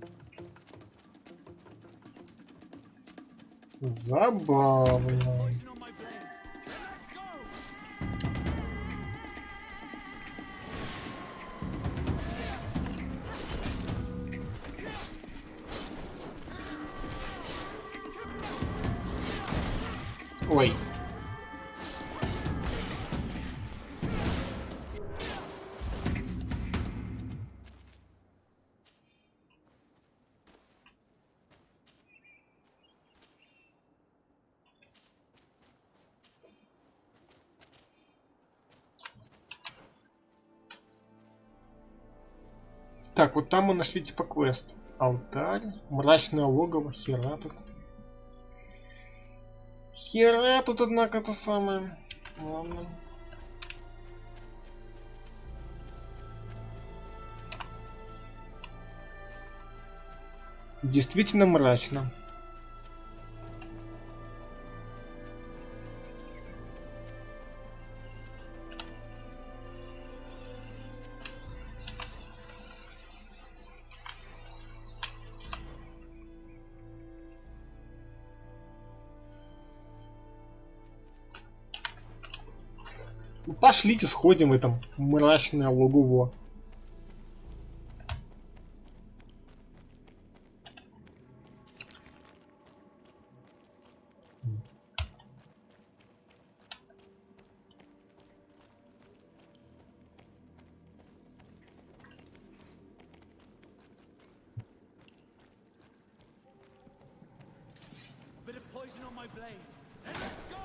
Забавно. Ой. Так, вот там мы нашли типа квест. Алтарь, мрачное логово, хера тут. Хера тут, однако, то самое. Ладно. Действительно мрачно. Ну, пошлите сходим в этом мрачное логово. Bit of poison on my blade. Then let's go.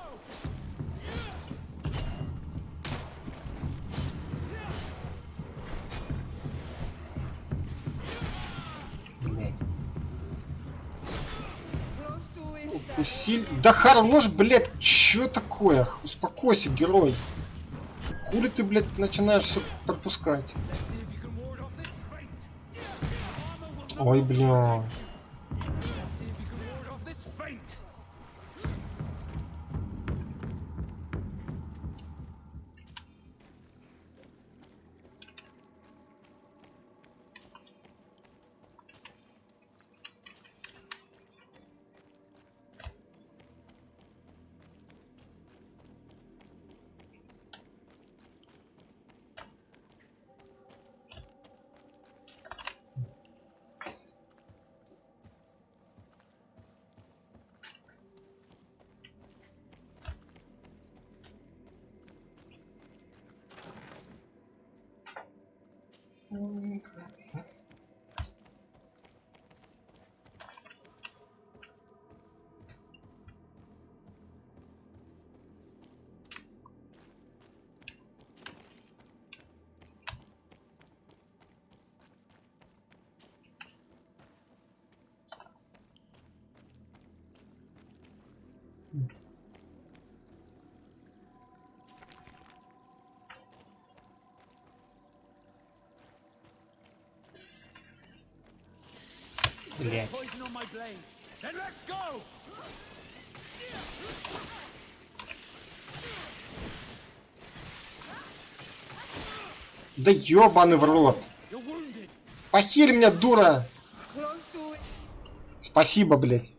Усиль... Да хорош, блядь, чё такое? Успокойся, герой. Хули ты, блядь, начинаешь все пропускать? Ой, бля. Блять. Да ёбаный в рот. Похиль меня, дура. Спасибо, блять.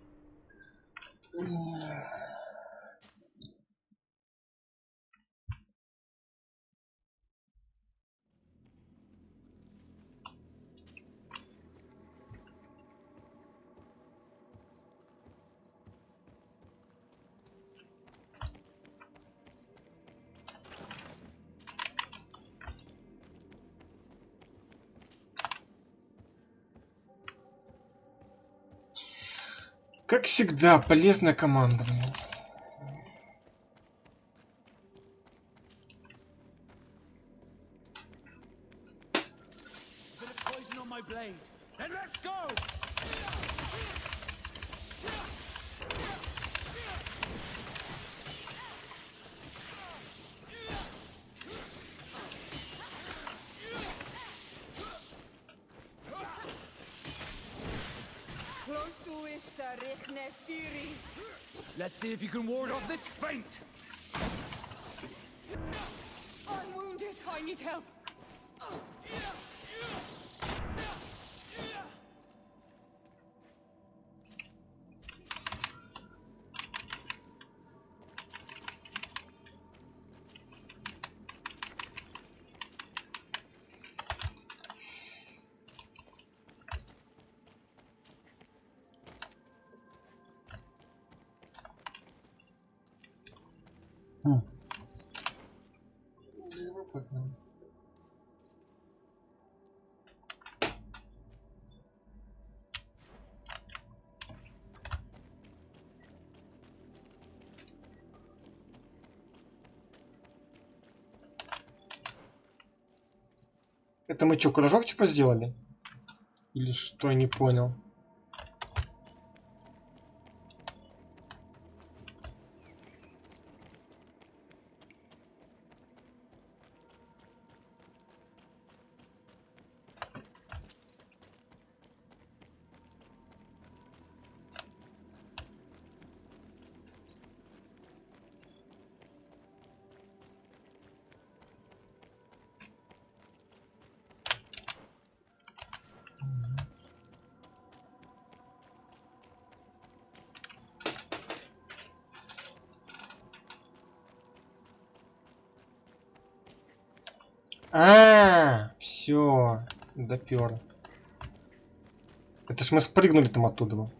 Как всегда, полезная команда. Let's see if you can ward off this feint. I'm wounded. I need help. Это мы что, кружок типа сделали? Или что, я не понял. Все, допер. Это ж мы спрыгнули там оттуда.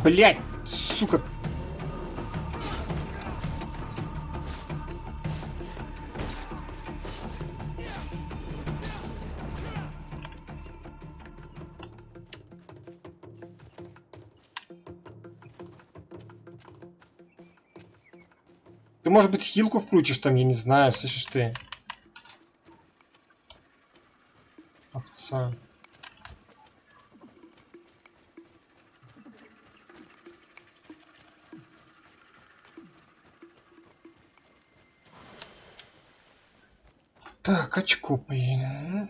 Блять, сука. Ты, может быть, хилку включишь там, я не знаю, слышишь ты? Овца. Так, очко поедем.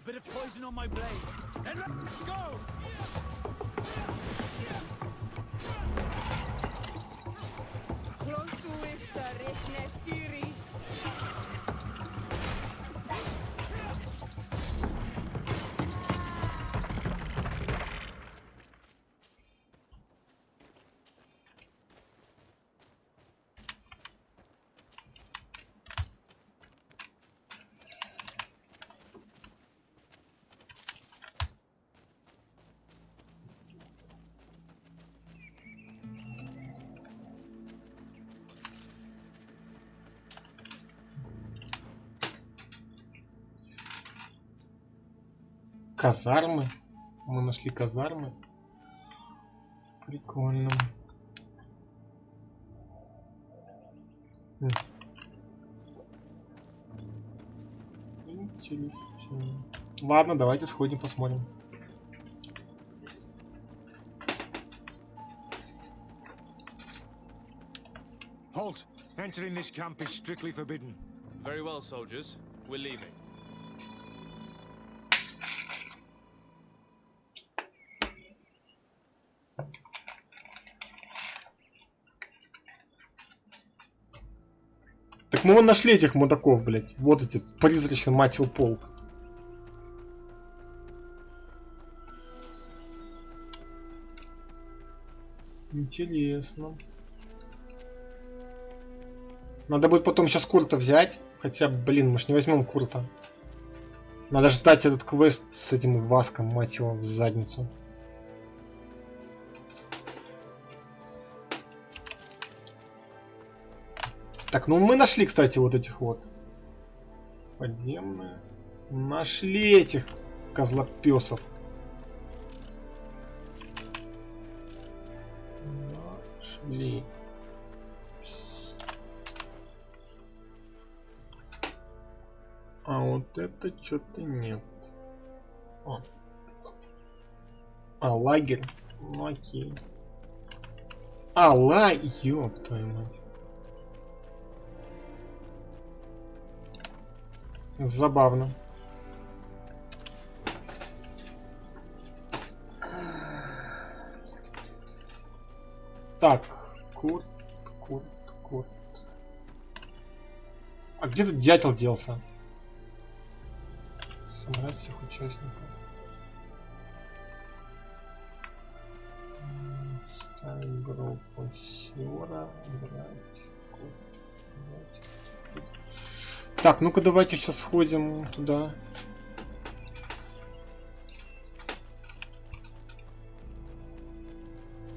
Bit of poison on my blade. And let's go! Close to is Richnestiri. Казармы. Мы нашли казармы. Прикольно. Интересно. Ладно, давайте сходим, посмотрим. Halt! Entering this camp is strictly forbidden. Very well, soldiers. We're leaving. Так мы вон нашли этих мудаков, блядь. Вот эти призрачный, мать его, полк. Интересно. Надо будет потом сейчас Курта взять. Хотя, блин, мы ж не возьмем Курта. Надо ждать этот квест с этим Васком, мать его, в задницу. Так, ну мы нашли, кстати, вот этих вот. Подземные. Нашли этих козлопёсов. Нашли. А вот это что-то нет. Лагерь. Ну окей. Ёб твою мать. Забавно. Так, Курт. А где тут дятел делся? Собрать всех участников. Ставить группу Сюра. Так, ну-ка давайте сейчас сходим туда.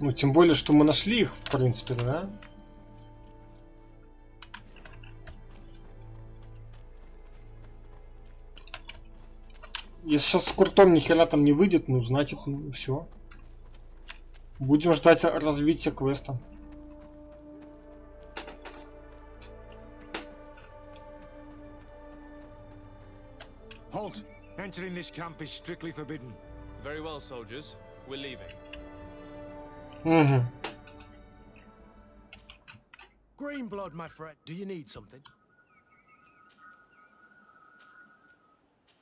Ну, тем более, что мы нашли их, в принципе, да? Если сейчас с Куртом ни хера там не выйдет, ну, значит, ну, все. Будем ждать развития квеста. Halt! Entering this camp is strictly forbidden. Very well, soldiers. We're leaving. Green blood, my friend. Do you need something?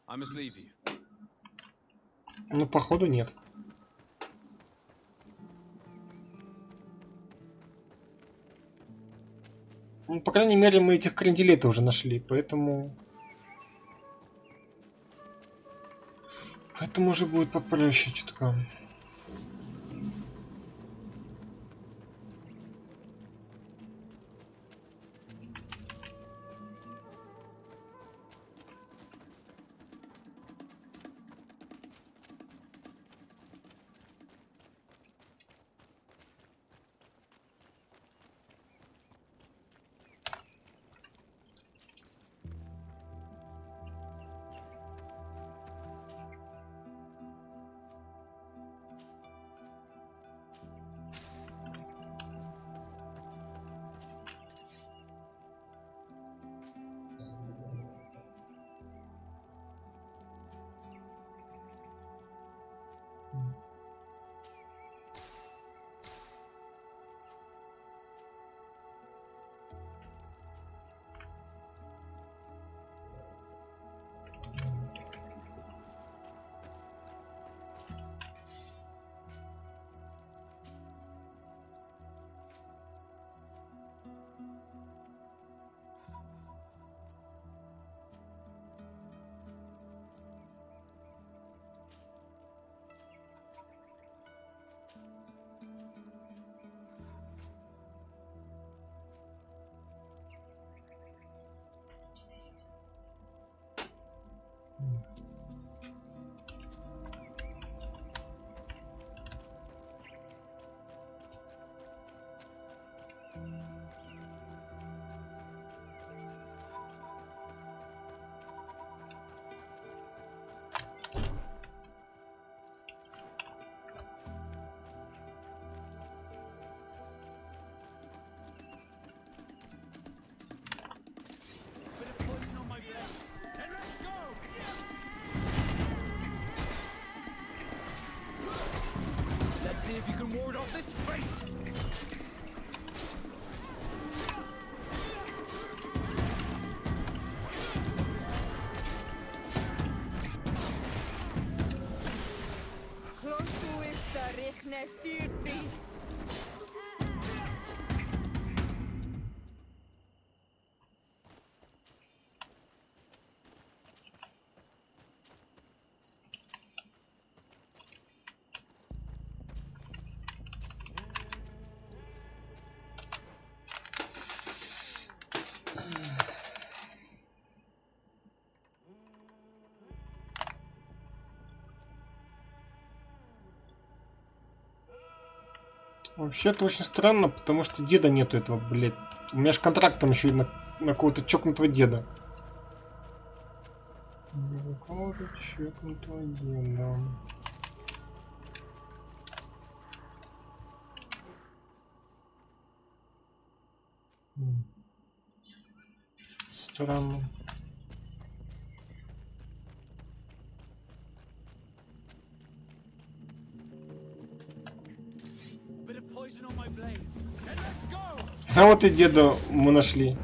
I must leave you. Ну, походу, нет. Ну, по крайней мере, мы этих кренделей-то уже нашли, поэтому... Поэтому уже будет попроще чутка. Sarichnestiri. Вообще это очень странно, потому что деда нету этого, блядь. У меня же контракт там еще и на какого-то чокнутого деда. На какого-то чокнутого деда. Странно. А вот и деда мы нашли.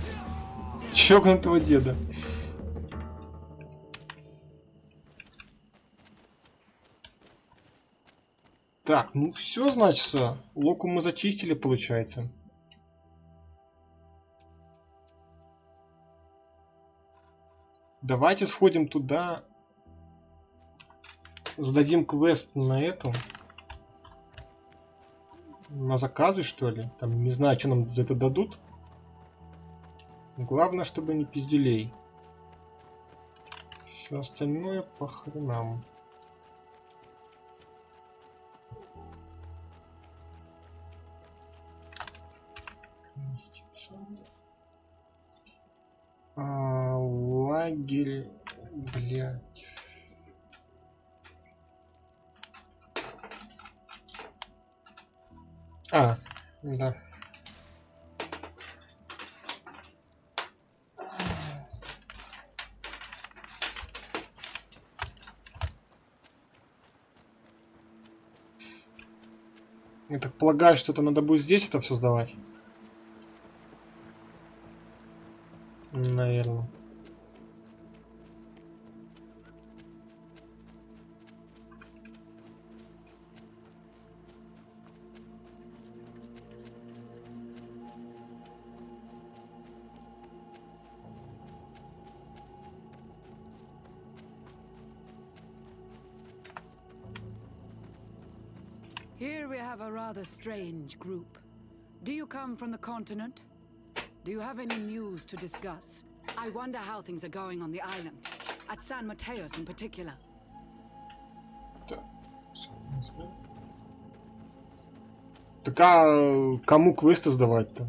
Чокнутого деда. Так, ну все, значит, Локу мы зачистили, получается. Давайте сходим туда. Сдадим квест на эту. На заказы, что ли? Там не знаю, что нам за это дадут. Главное, чтобы не пиздюлей. Все остальное по хренам. Лагерь, блядь. Да. Я так полагаю, что это надо будет здесь это все сдавать. Наверное. Here we have a rather strange group. Do you come from the continent? Do you have any news to discuss? I wonder how things are going on the island. At San Mateos in particular. Так а кому квесты сдавать-то?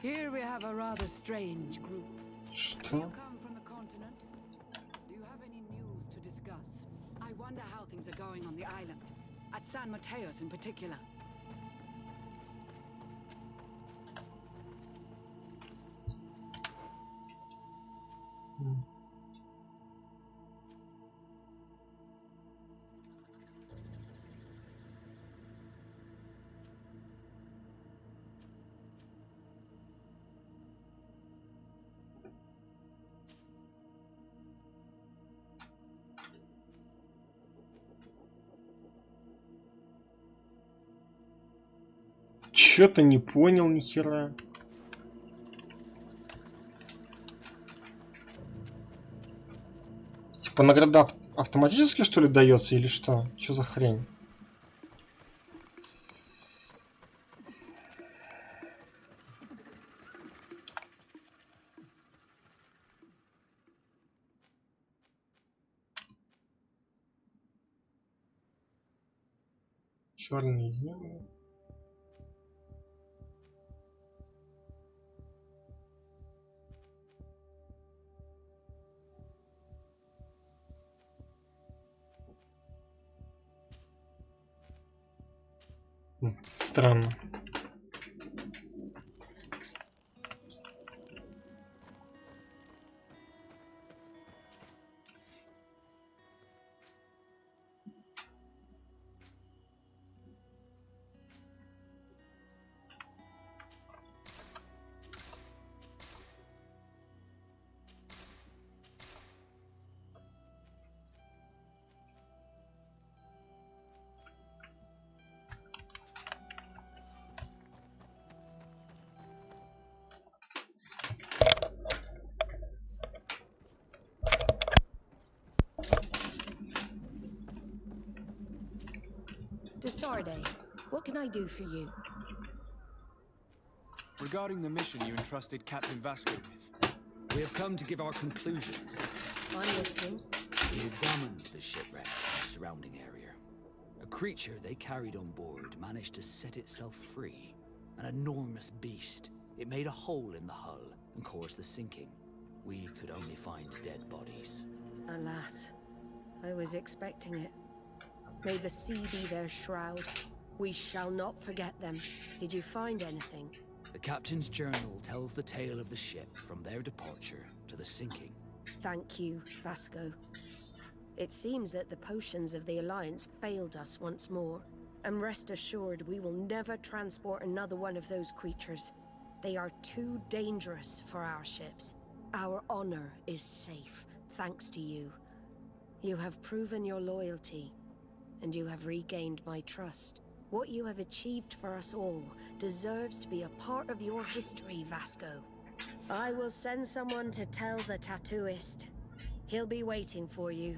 Here we have a rather strange group. Что? I wonder how things are going on the island. At San Mateos in particular. Чё-то не понял ни хера. Типа награда автоматически что ли дается или что? Чё за хрень? Черные земли. Странно. Sarde, what can I do for you? Regarding the mission you entrusted Captain Vasco with, We have come to give our conclusions. I'm listening. We examined the shipwreck and the surrounding area. A creature they carried on board managed to set itself free. An enormous beast. It made a hole in the hull and caused the sinking. We could only find dead bodies. Alas, I was expecting it. May the sea be their shroud. We shall not forget them. Did you find anything? The captain's journal tells the tale of the ship from their departure to the sinking. Thank you, Vasco. It seems that the potions of the Alliance failed us once more. And rest assured, we will never transport another one of those creatures. They are too dangerous for our ships. Our honor is safe, thanks to you. You have proven your loyalty, and you have regained my trust. What you have achieved for us all deserves to be a part of your history, Vasco. I will send someone to tell the tattooist. He'll be waiting for you.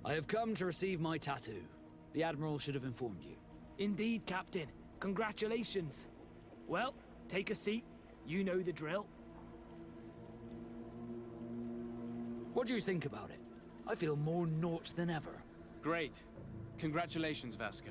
I have come to receive my tattoo. The Admiral should have informed you. Indeed, Captain. Congratulations. Well, take a seat. You know the drill. What do you think about it? I feel more Nort than ever. Great. Congratulations, Vasco.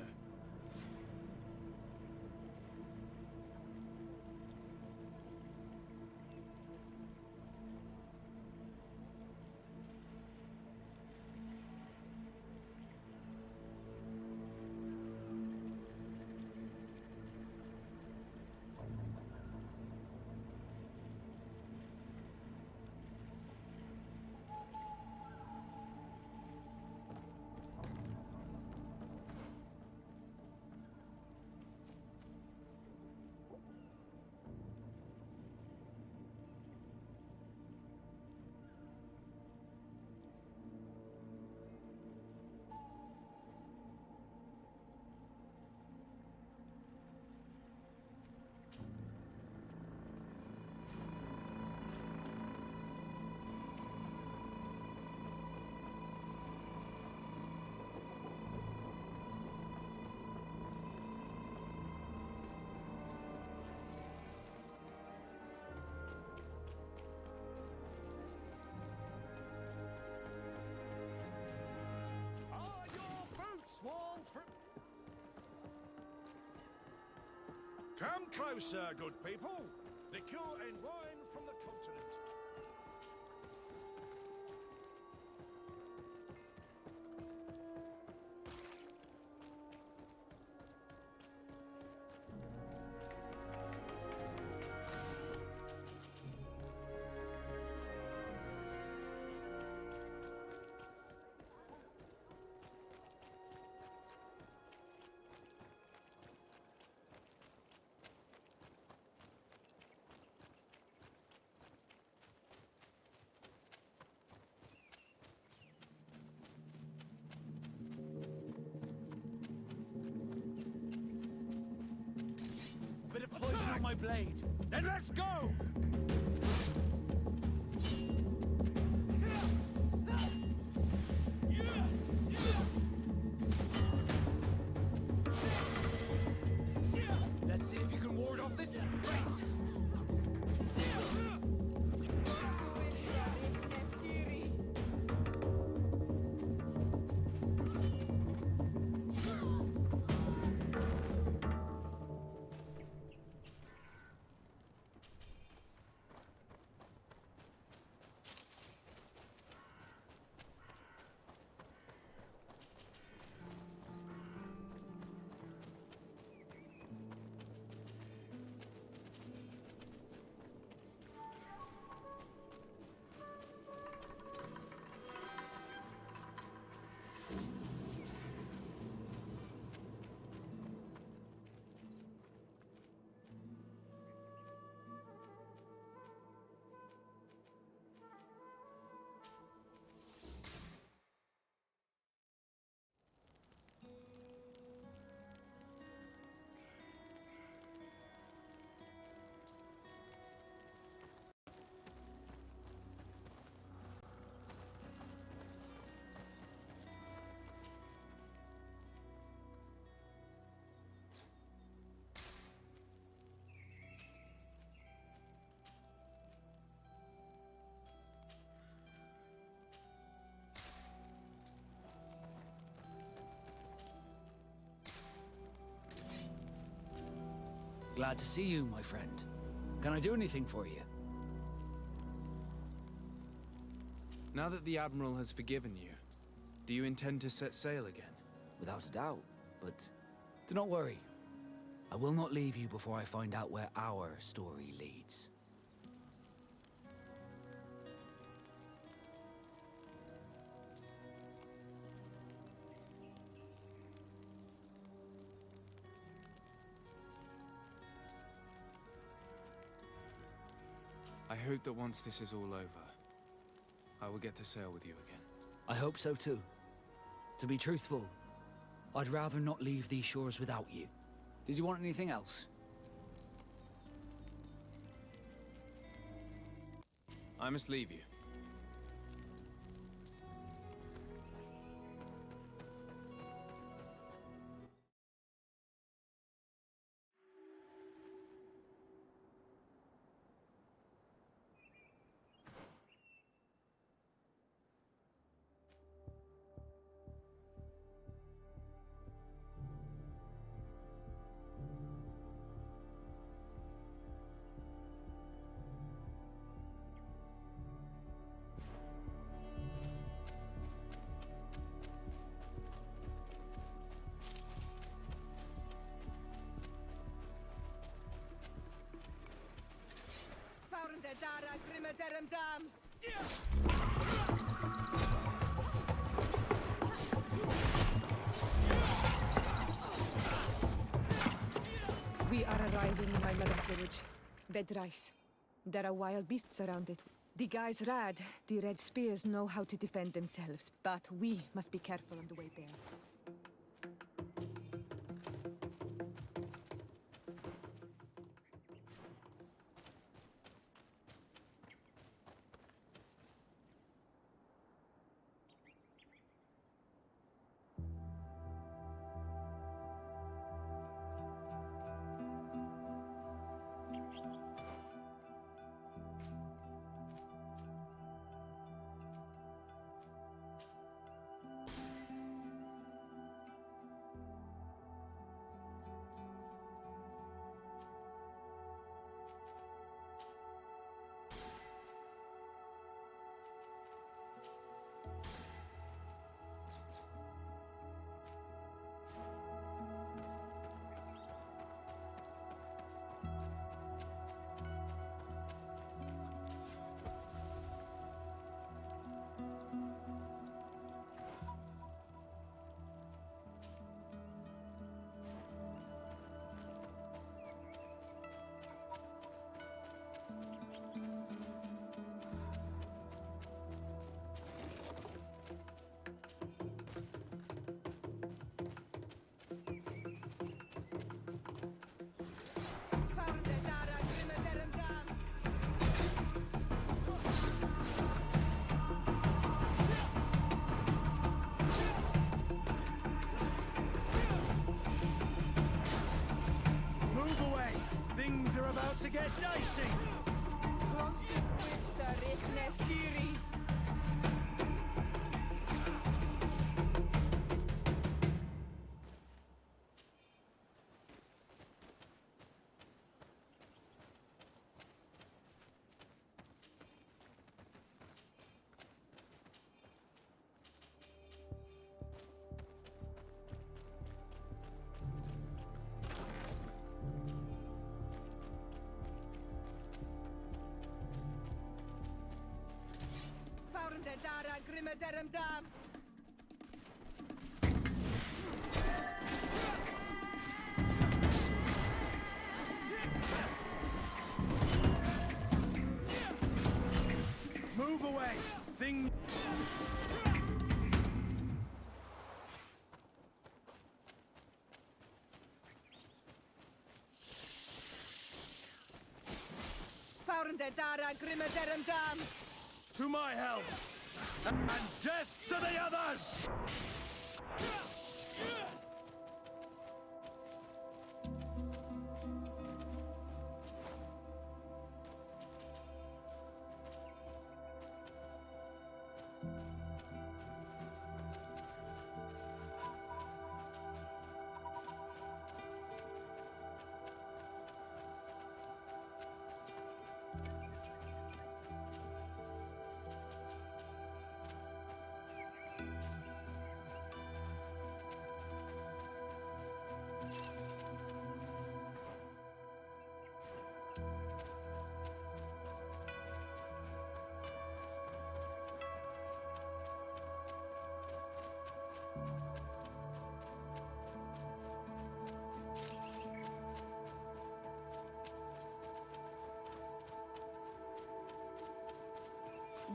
Come closer, good people. Liqueur and wine from the continent. Bit of poison on my blade. Then let's go! Let's see if you can ward off this sprint. Glad to see you, my friend. Can I do anything for you? Now that the Admiral has forgiven you, do you intend to set sail again? Without a doubt, but do not worry. I will not leave you before I find out where our story leads. I hope that once this is all over, I will get to sail with you again. I hope so too. To be truthful, I'd rather not leave these shores without you. Did you want anything else? I must leave you. We are arriving in my mother's village, Bedrice. There are wild beasts around it. The guys Rad, the Red Spears, know how to defend themselves, but we must be careful on the way there. Move away! Things are about to get dicey! Dara Grimadaram Dam. Move away! Thing. Found Dara Grimadaram Dam. To my help! And death to the others!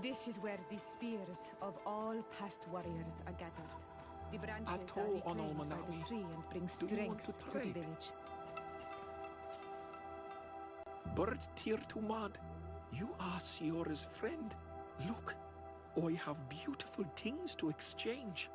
This is where the spears of all past warriors are gathered. The branches Ato are reclaimed by Onomanawi. the tree and bring Do you want strength to to the trade? village. Bird Tirtumad, you are Siora's friend. Look, I have beautiful things to exchange.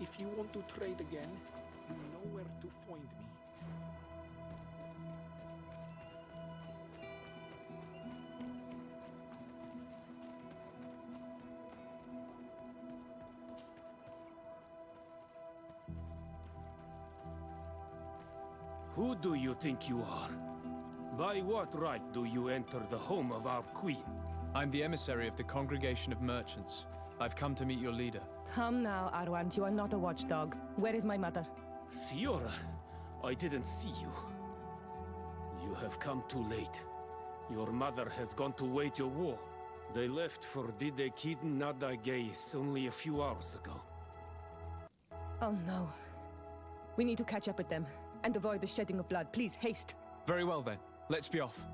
If you want to trade again, you know where to find me. Who do you think you are? By what right do you enter the home of our queen? I'm the emissary of the Congregation of Merchants. I've come to meet your leader. Come now, Arwant, you are not a watchdog. Where is my mother? Siora, I didn't see you. You have come too late. Your mother has gone to wage a war. They left for Didekid Nadagais only a few hours ago. Oh no. We need to catch up with them and avoid the shedding of blood. Please, haste. Very well then. Let's be off.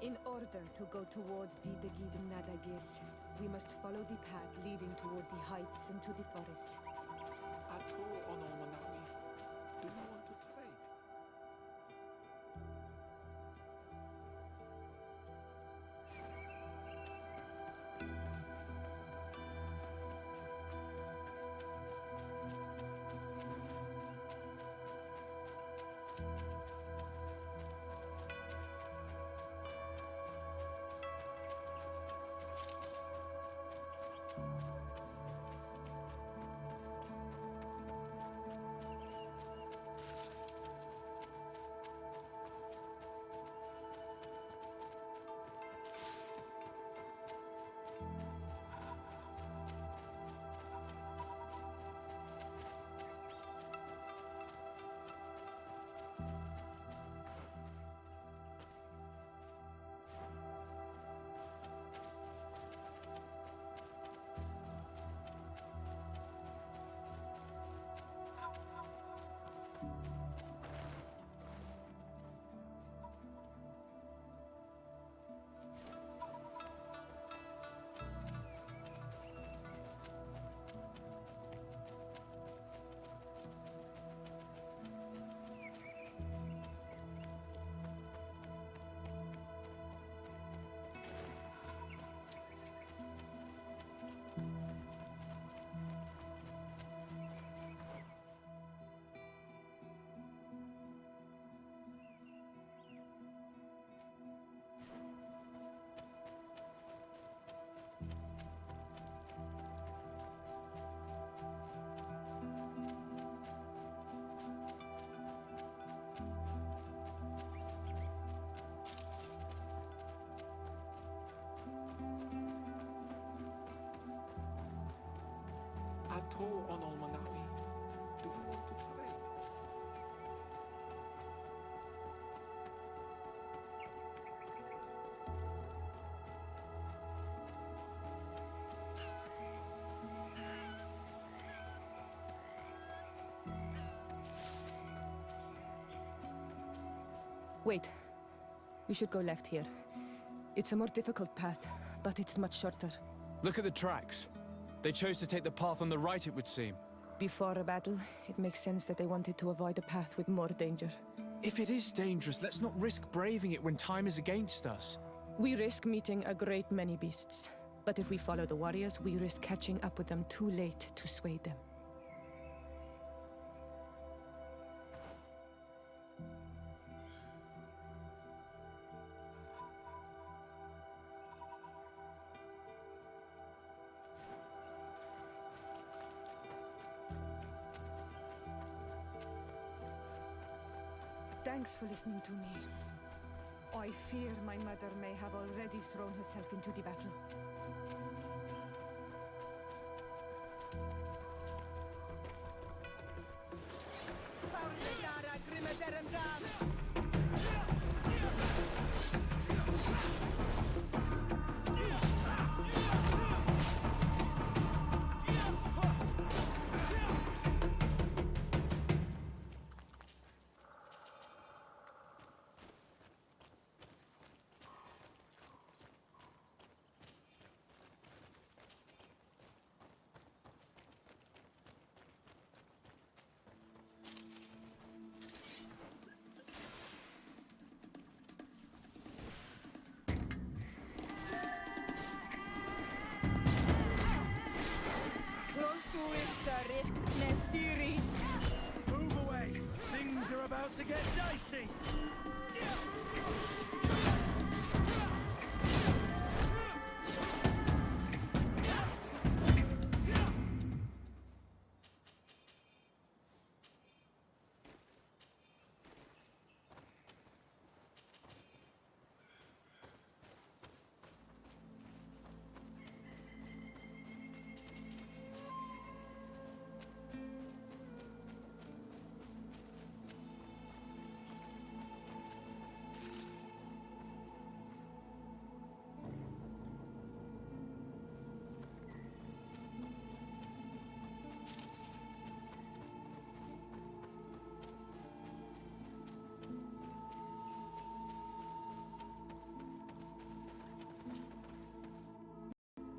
In order to go towards Didegid Nadagis, we must follow the path leading toward the heights into the forest. Ato Onomanawi, do you want to trade? chateau on Olmanawi. Do you want to trade? Wait. We should go left here. It's a more difficult path, but it's much shorter. Look at the tracks. They chose to take the path on the right, it would seem. Before a battle, it makes sense that they wanted to avoid a path with more danger. If it is dangerous, let's not risk braving it when time is against us. We risk meeting a great many beasts. But if we follow the warriors, we risk catching up with them too late to sway them. Thanks for listening to me. I fear my mother may have already thrown herself into the battle. Move away! Things are about to get dicey!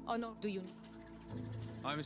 Oh no, do you? I'm...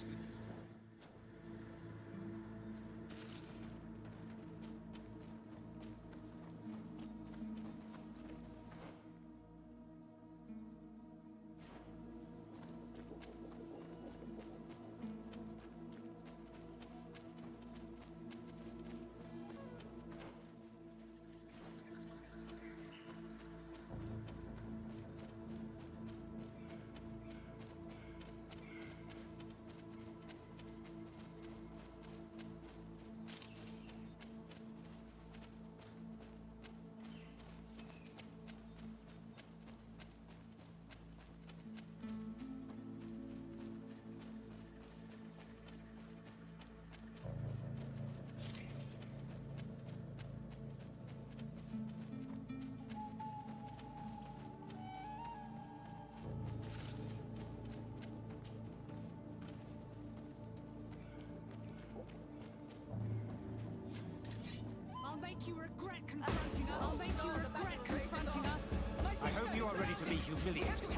I'll make you regret confronting us. I'll make you regret confronting us. I hope you are ready to be humiliated.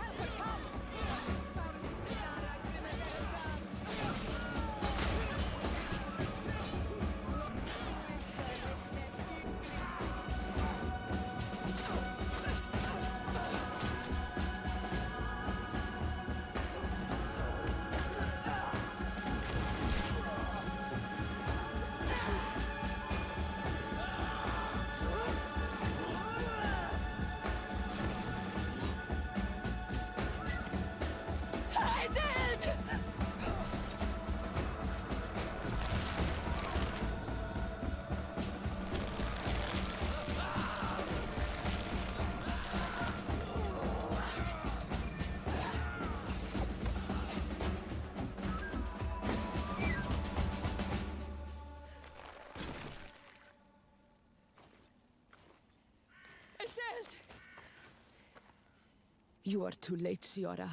You are too late, Ciara.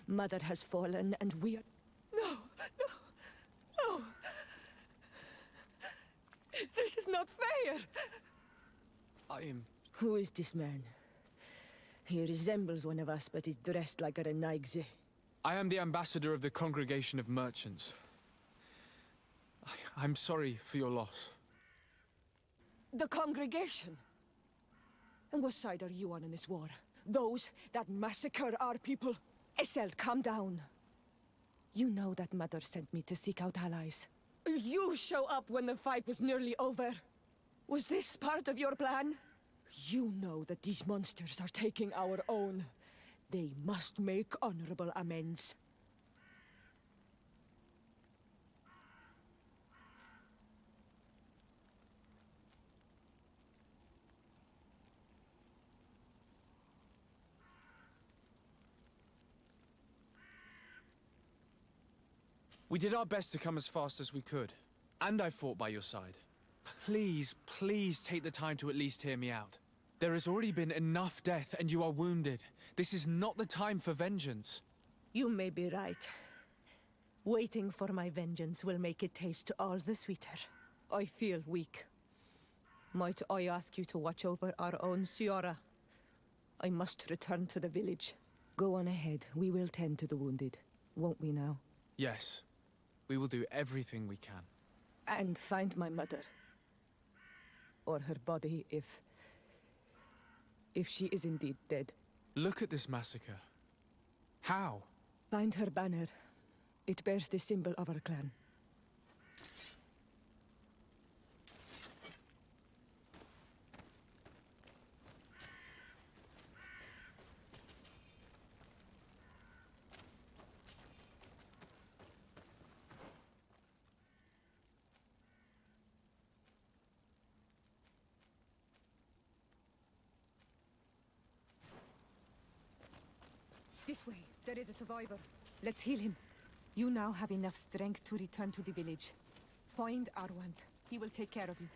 Mother has fallen, and we are... No, no, no! This is not fair! I am... Who is this man? He resembles one of us, but is dressed like a Renaigze. I am the ambassador of the Congregation of Merchants. I'm sorry for your loss. The congregation? And what side are you on in this war? Those that massacre our people? Essel, calm down. You know that Mother sent me to seek out allies. You show up when the fight was nearly over. Was this part of your plan? You know that these monsters are taking our own. They must make honorable amends. We did our best to come as fast as we could. And I fought by your side. Please, please take the time to at least hear me out. There has already been enough death, and you are wounded. This is not the time for vengeance. You may be right. Waiting for my vengeance will make it taste all the sweeter. I feel weak. Might I ask you to watch over our own Ciara? I must return to the village. Go on ahead. We will tend to the wounded. Won't we now? Yes. We will do everything we can. And find my mother. Or her body, if she is indeed dead. Look at this massacre. How? Find her banner. It bears the symbol of our clan. This way. There is a survivor. Let's heal him. You now have enough strength to return to the village. Find Arwant. He will take care of you.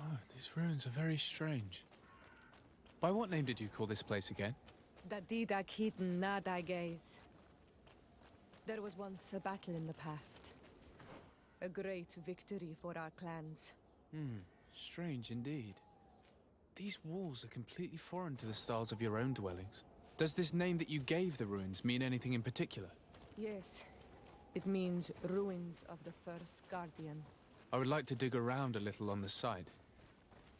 Oh, these ruins are very strange. By what name did you call this place again? Dadida Keaton Nada Gaze. There was once a battle in the past. A great victory for our clans. Strange indeed. These walls are completely foreign to the styles of your own dwellings. Does this name that you gave the ruins mean anything in particular? Yes. It means ruins of the first guardian. I would like to dig around a little on the side.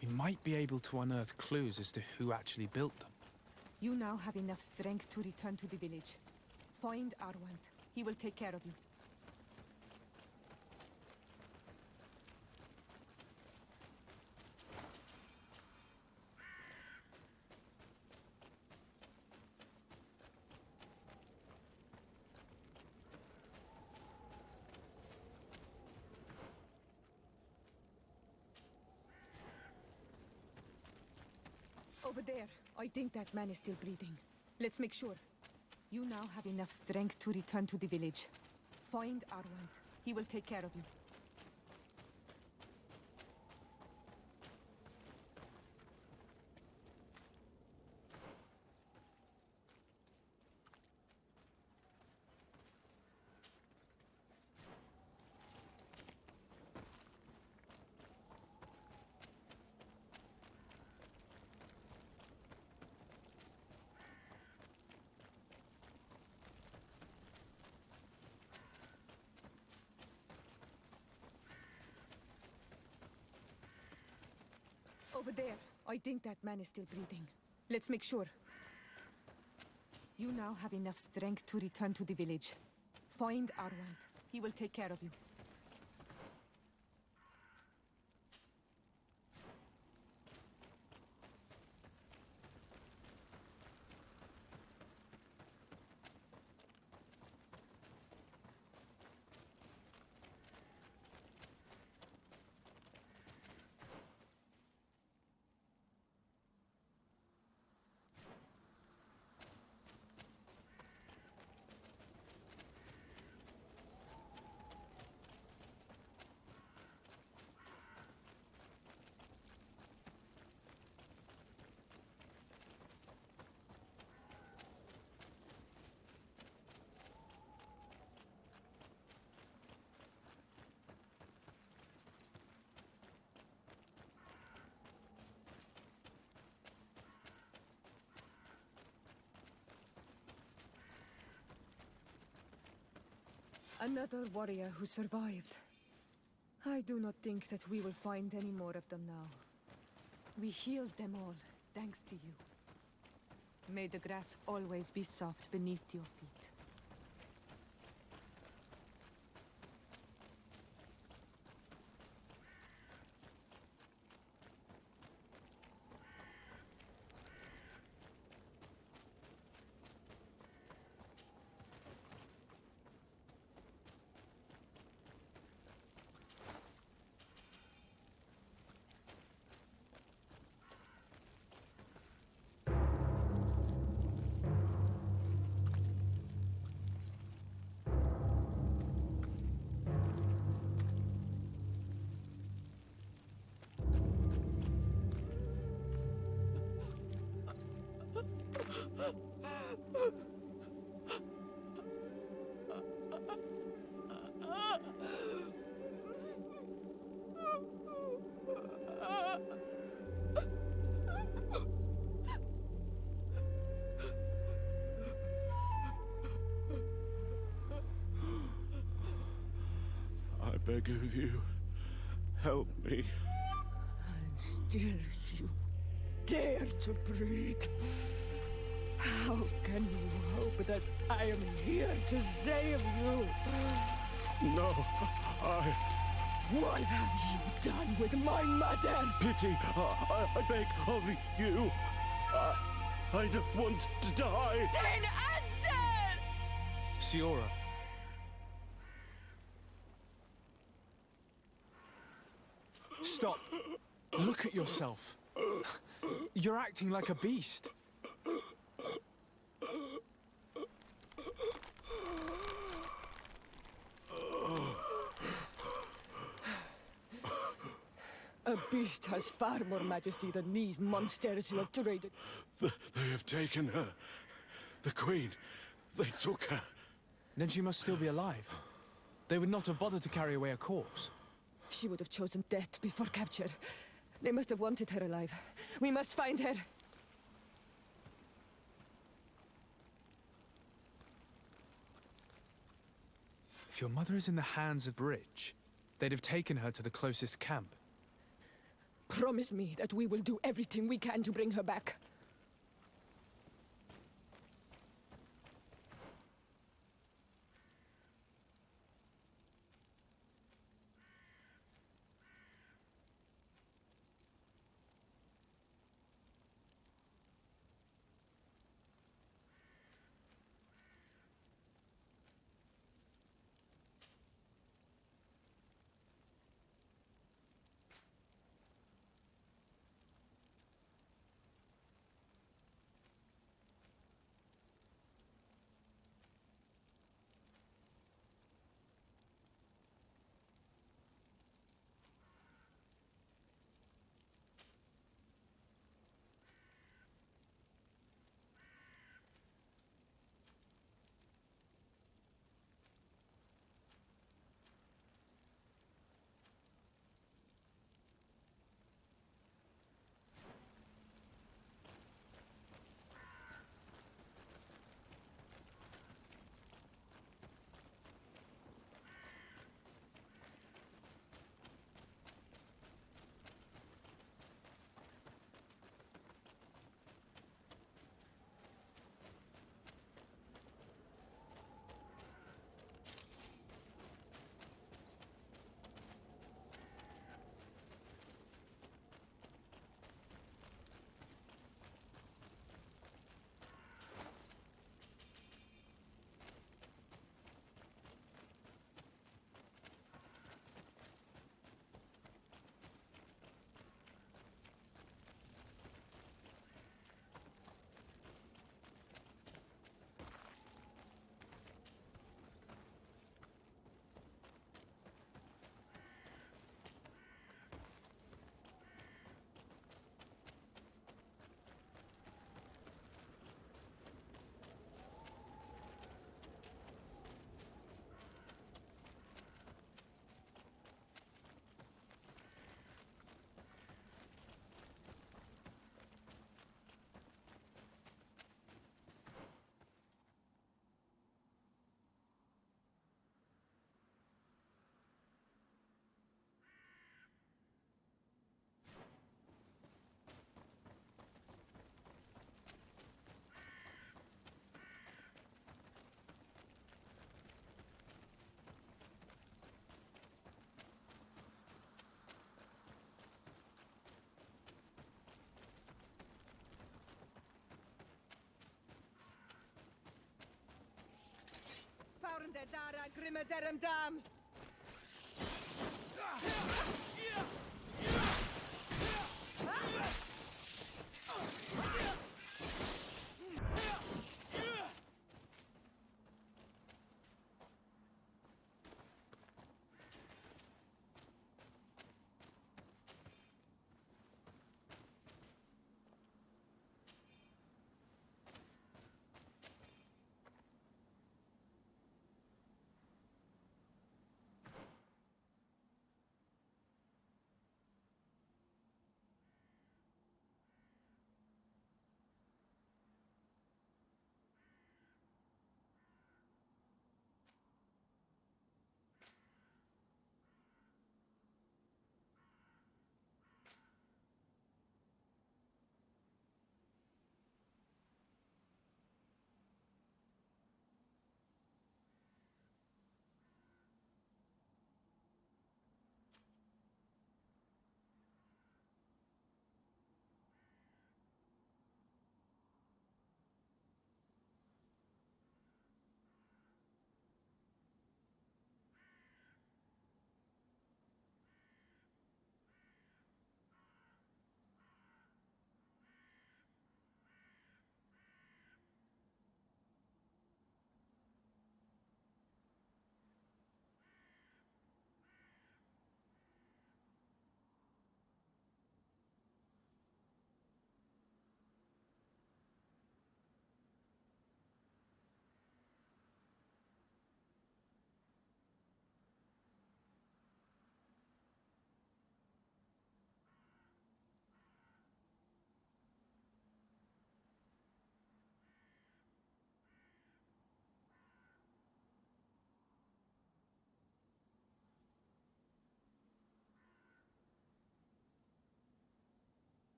We might be able to unearth clues as to who actually built them. You now have enough strength to return to the village. Find Arwant. He will take care of you. Over there. I think that man is still breathing. Let's make sure. You now have enough strength to return to the village. Find Arwant. He will take care of you. Over there. I think that man is still breathing. Let's make sure. You now have enough strength to return to the village. Find Arwand. He will take care of you. Another warrior who survived. I do not think that we will find any more of them now. We healed them all, thanks to you. May the grass always be soft beneath your feet. I beg of you, help me. And still you dare to breathe. How can you hope that I am here to save you? No, I... What have you done with my mother? Pity, I beg of you. I don't want to die. Then answer! Siora. Stop. Look at yourself. You're acting like a beast. A beast has far more majesty than these monsters you have traded. They have taken her. The Queen. They took her. Then she must still be alive. They would not have bothered to carry away a corpse. She would have chosen death before capture. They must have wanted her alive. We must find her. If your mother is in the hands of the bridge, they'd have taken her to the closest camp. Promise me that we will do everything we can to bring her back. Dara Grimmederem Dam!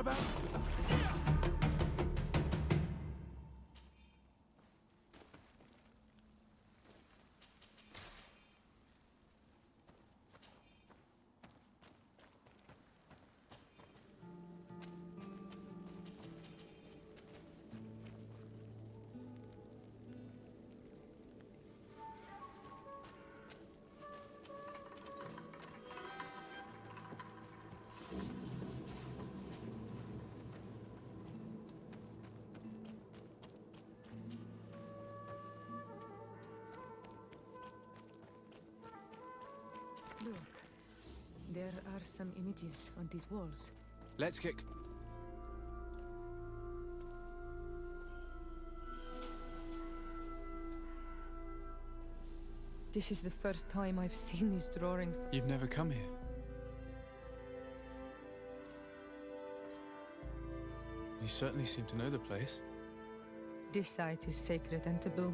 about? Look, there are some images on these walls. Let's get... This is the first time I've seen these drawings. You've never come here? You certainly seem to know the place. This site is sacred and taboo.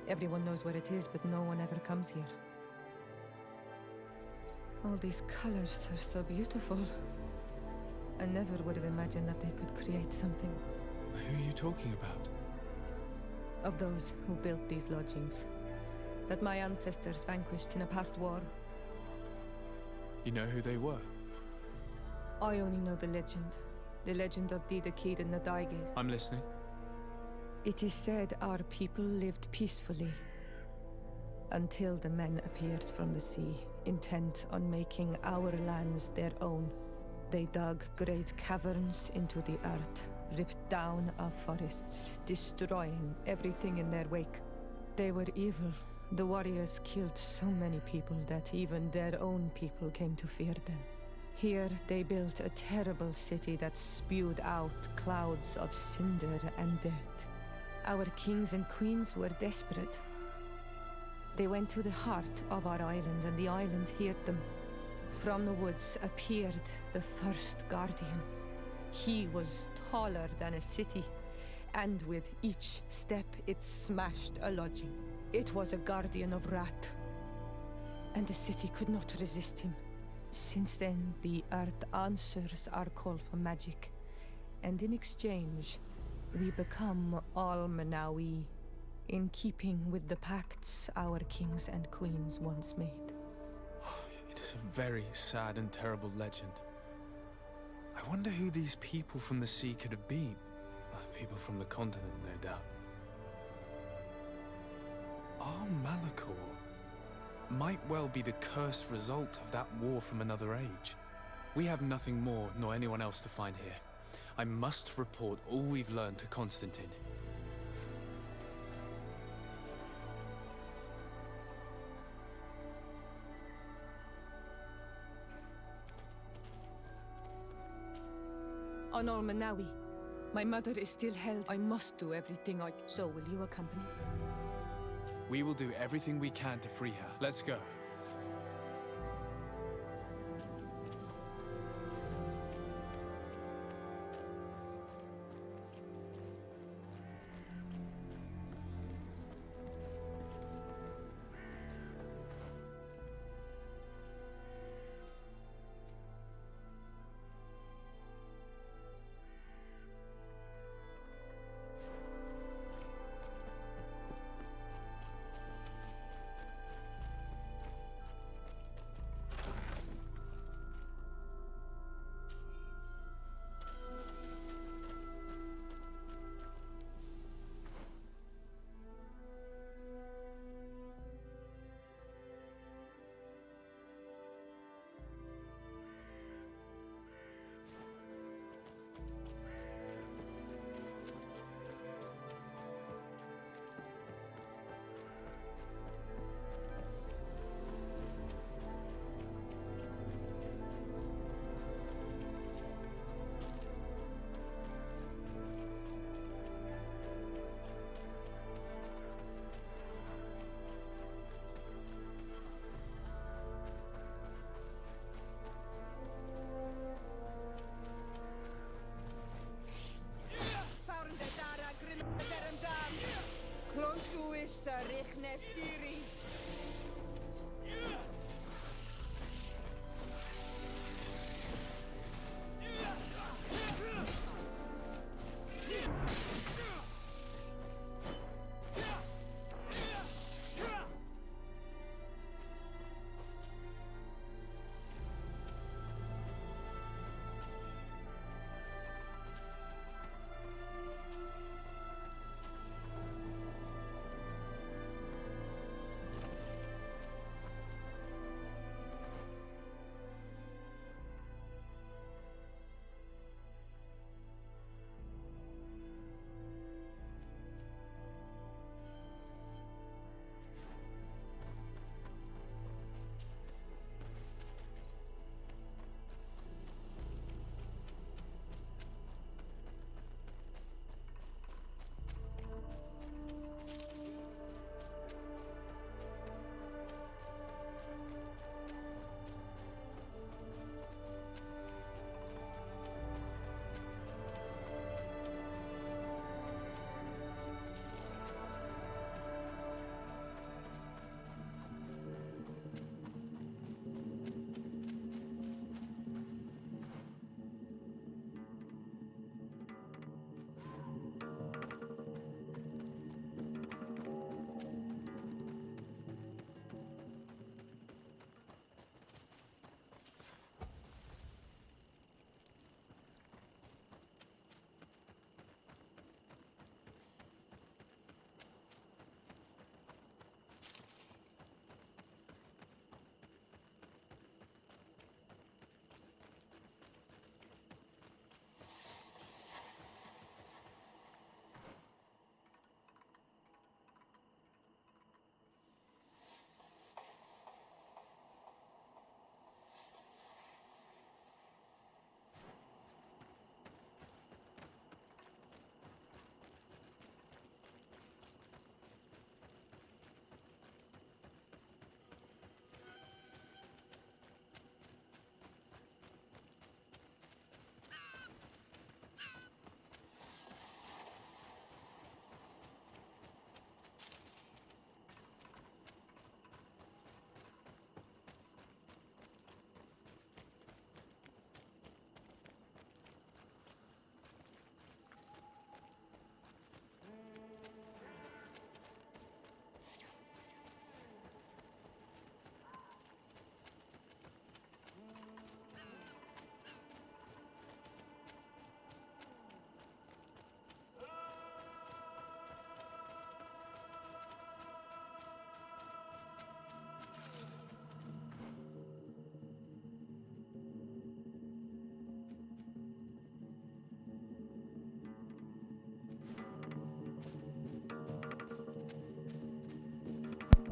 Everyone knows where it is, but no one ever comes here. All these colors are so beautiful. I never would have imagined that they could create something. Who are you talking about? Of those who built these lodgings. That my ancestors vanquished in a past war. You know who they were? I only know the legend. The legend of Didakid and the Daiges. I'm listening. It is said our people lived peacefully. Until the men appeared from the sea, intent on making our lands their own. They dug great caverns into the earth, ripped down our forests, destroying everything in their wake. They were evil. The warriors killed so many people that even their own people came to fear them. Here they built a terrible city that spewed out clouds of cinder and death. Our kings and queens were desperate. They went to the heart of our island, and the island heard them. From the woods appeared the first guardian. He was taller than a city, and with each step it smashed a lodging. It was a guardian of Rat, and the city could not resist him. Since then, the earth answers our call for magic, and in exchange, we become all Manawi, in keeping with the pacts our kings and queens once made. It is a very sad and terrible legend. I wonder who these people from the sea could have been. People from the continent, no doubt. Our Malachor might well be the cursed result of that war from another age. We have nothing more nor anyone else to find here. I must report all we've learned to Constantine. On all Manawi, my mother is still held. I must do everything I can. So will you accompany? We will do everything we can to free her. Let's go. Close to is Richnestiri.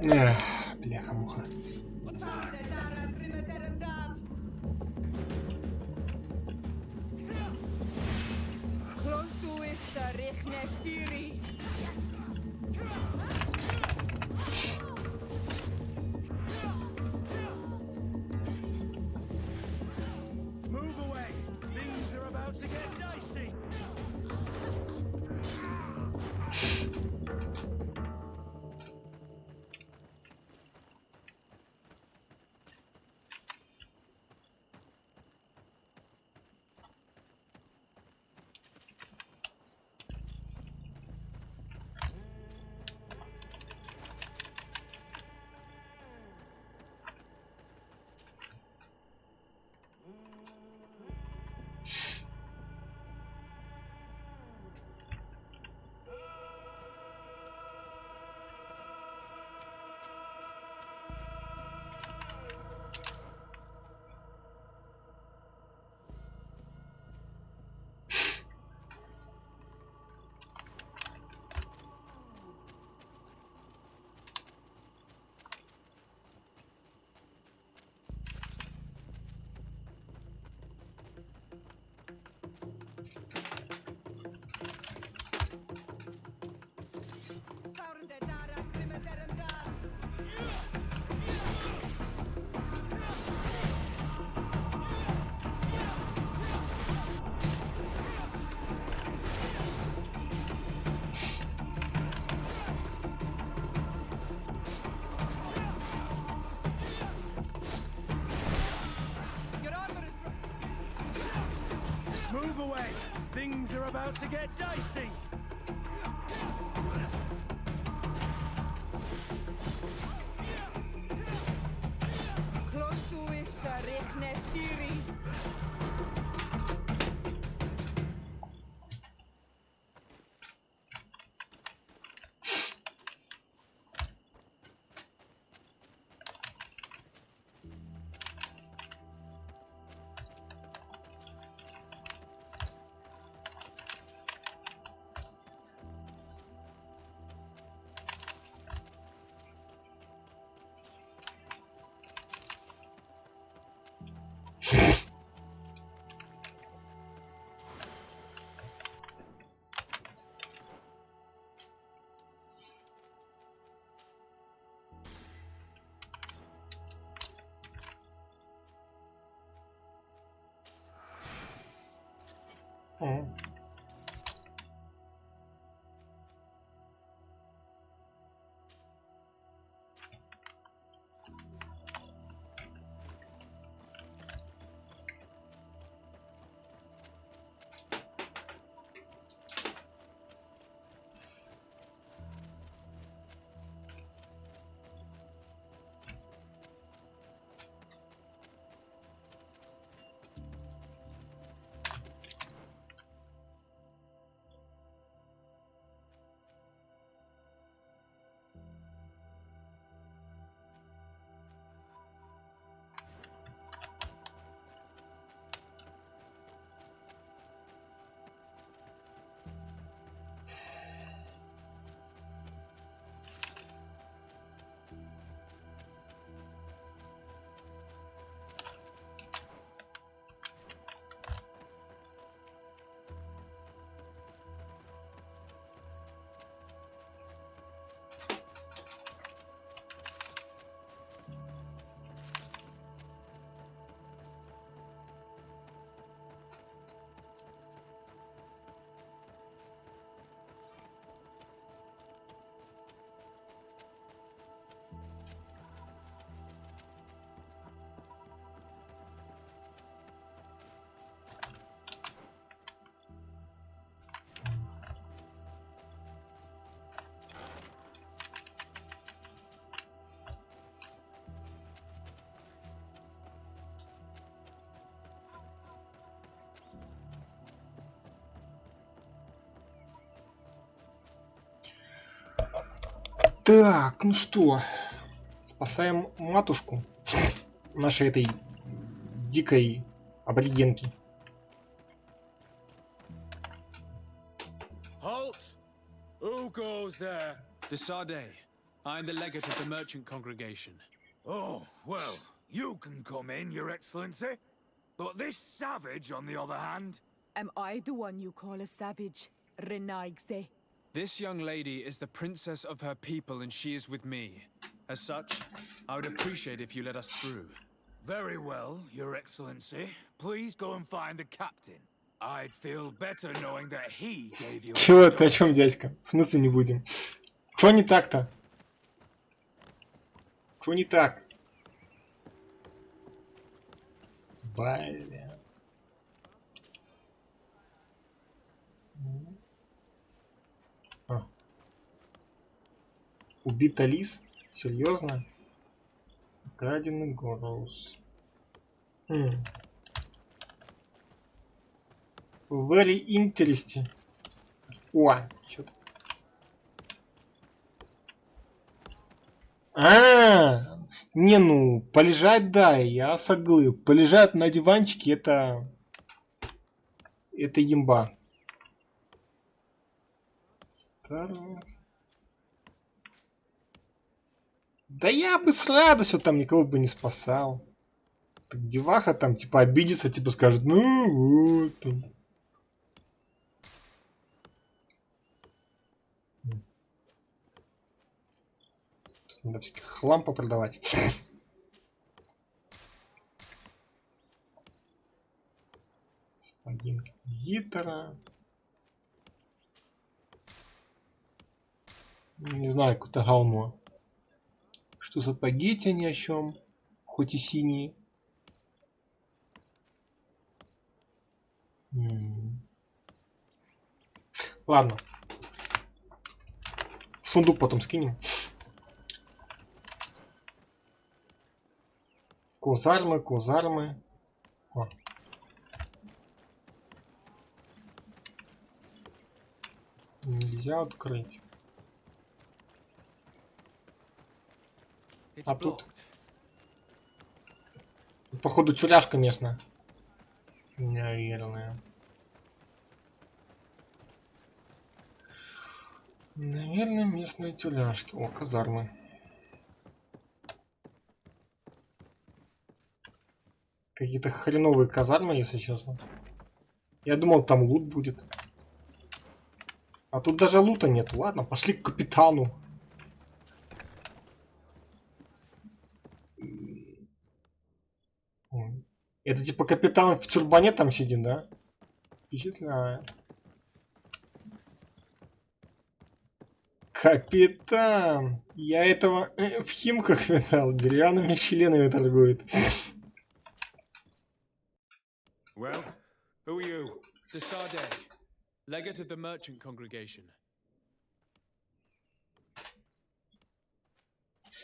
Эх, бляха-муха. Close to is Rechnestiri. Move away. Things are about to get dicey. Move away. Things are about to get dicey. Close to is Rechnestiri. Так, ну что, спасаем матушку нашей этой дикой аборигенки. Halt! Who goes there? Desade. I'm the legate of the merchant congregation. Oh, well, you can come in, Your Excellency. But this savage, on the other hand... Am I the one you call a savage, Renaigse? This young lady is the princess of her people and she is with me. As such, I would appreciate if you let us through. Very well, Your Excellency. Please go and find the captain. I'd feel better knowing that he gave you... Чего ты, о чем, дядька? В смысле не будем? Чё не так-то? Чё не так? Бля. А. Убита лис? Серьезно? Краденый груз. Very interesting. О, что-то. Не, ну, полежать, да, я соглы. Полежать на диванчике, это имба. Да я бы с радостью там никого бы не спасал. Так деваха там типа обидится, типа скажет, ну вот. Надо всякий хлам попродавать. Господин Гитера. Не знаю, какое-то говно. Что сапоги-то ни о чем. Хоть и синие. Ладно. Сундук потом скинем. Козармы. О. Нельзя открыть. А тут... Походу тюряшка местная. Наверное. Наверное, местные тюляшки. О, казармы. Какие-то хреновые казармы, если честно. Я думал, там лут будет. А тут даже лута нет. Ладно, пошли к капитану. Это типа капитан в тюрбане там сидит, да? Впечатляет. Капитан! Я этого в Химках видал. Деревянными членами торгует. Well, who are you? Desade, legate of the merchant congregation.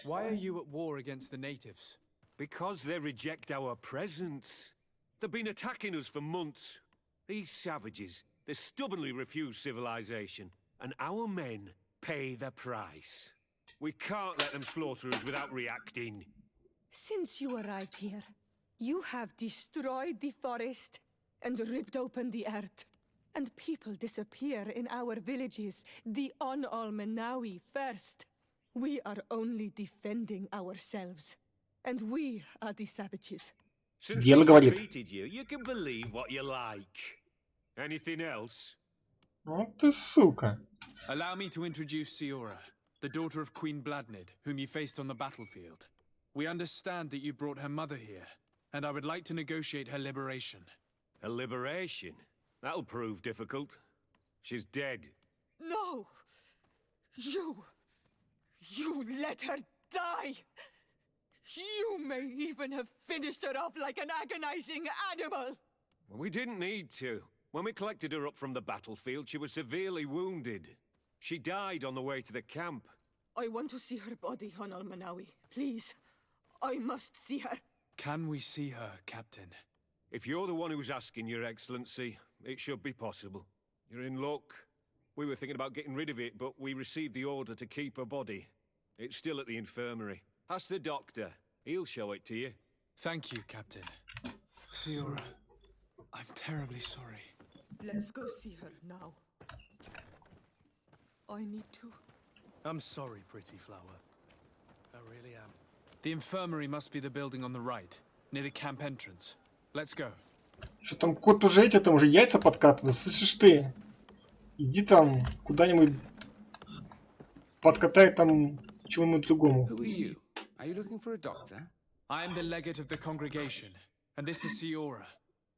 Why are you at war against the natives? Because they reject our presence. They've been attacking us for months. These savages, they stubbornly refuse civilization, and our men pay the price. We can't let them slaughter us without reacting. Since you arrived here, you have destroyed the forest and ripped open the earth. And people disappear in our villages, the On-Almenawi first. We are only defending ourselves. And we are the savages. Since we defeated you, you can believe what you like. Anything else? Вот ты сука. Allow me to introduce Siora, the daughter of Queen Bladnid, whom you faced on the battlefield. We understand that you brought her mother here, and I would like to negotiate her liberation. A liberation? That'll prove difficult. She's dead. No! You let her die! You may even have finished her off like an agonizing animal! Well, we didn't need to. When we collected her up from the battlefield, she was severely wounded. She died on the way to the camp. I want to see her body, Al-Manawi. Please. I must see her. Can we see her, Captain? If you're the one who's asking, Your Excellency, it should be possible. You're in luck. We were thinking about getting rid of it, but we received the order to keep her body. It's still at the infirmary. Ask the doctor. He'll show it to you. Thank you, Captain. Siora, I'm terribly sorry. Let's go see her now. I need to I'm sorry, pretty flower. I really am. The infirmary must be the building on the right, near the camp entrance. Let's go. Что там кот уже эти там уже яйца подкатывают, слышишь ты? Иди там куда-нибудь подкатай там чему-нибудь другому. Who are you? Are you looking for a doctor? I am the legate of the congregation, and this is Siora,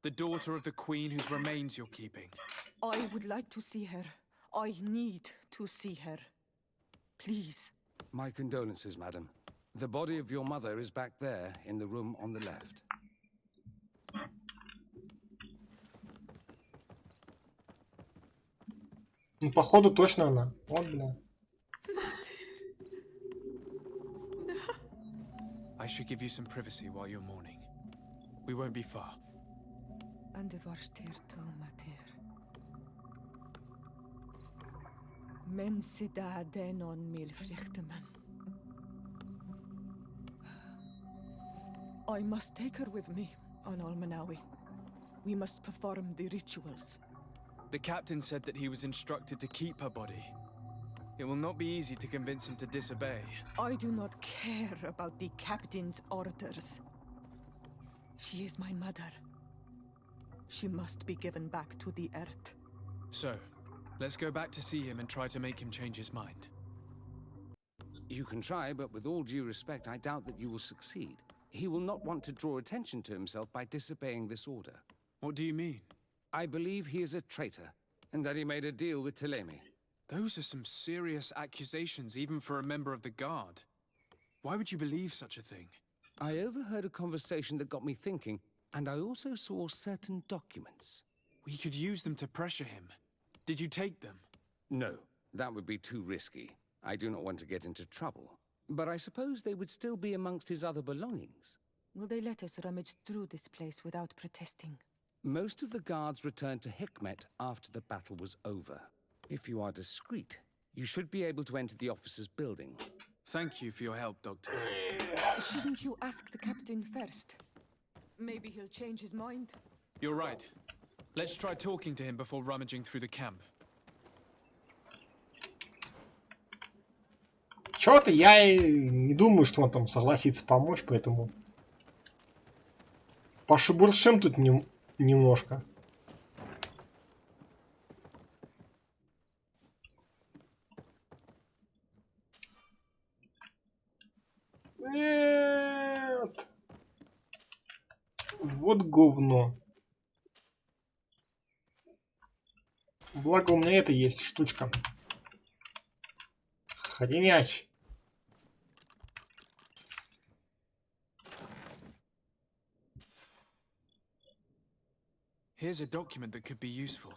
the daughter of the queen whose remains you're keeping. I would like to see her. I need to see her. Please. My condolences, madam. The body of your mother is back there, in the room on the left. Ну, походу, точно она. Вот, бля. I should give you some privacy while you're mourning. We won't be far. And the varstir to mater. Men sida denon mil frichteman. I must take her with me on Almanawi. We must perform the rituals. The captain said that he was instructed to keep her body. It will not be easy to convince him to disobey. I do not care about the captain's orders. She is my mother. She must be given back to the earth. So, let's go back to see him and try to make him change his mind. You can try, but with all due respect, I doubt that you will succeed. He will not want to draw attention to himself by disobeying this order. What do you mean? I believe he is a traitor, and that he made a deal with Telemi. Those are some serious accusations, even for a member of the Guard. Why would you believe such a thing? I overheard a conversation that got me thinking, and I also saw certain documents. We could use them to pressure him. Did you take them? No, that would be too risky. I do not want to get into trouble. But I suppose they would still be amongst his other belongings. Will they let us rummage through this place without protesting? Most of the guards returned to Hikmet after the battle was over. If you are discreet, you should be able to enter the officer's building. Thank you for your help, Doctor. Shouldn't you ask the captain first? Maybe he'll change his mind. You're right. Let's try talking to him before rummaging through the camp. Чё-то я не думаю, что он там согласится помочь, поэтому пошебуршим тут немножко. Нет. Вот говно. Благо у меня это есть штучка. Хренячь. Here's a document that could be useful.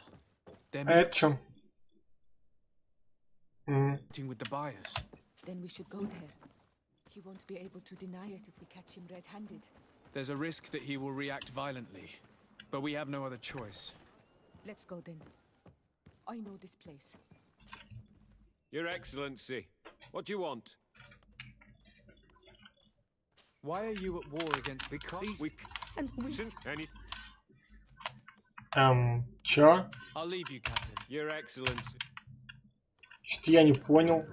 They're Это чё? meeting with the buyers. Then we should go there. He won't be able to deny it if we catch him red-handed. There's a risk that he will react violently, but we have no other choice. Let's go then. I know this place. Your Excellency, what do you want? Why are you at war against the And we... Any... Чё? I'll leave you, Captain. Your Excellency. Что-то я не понял.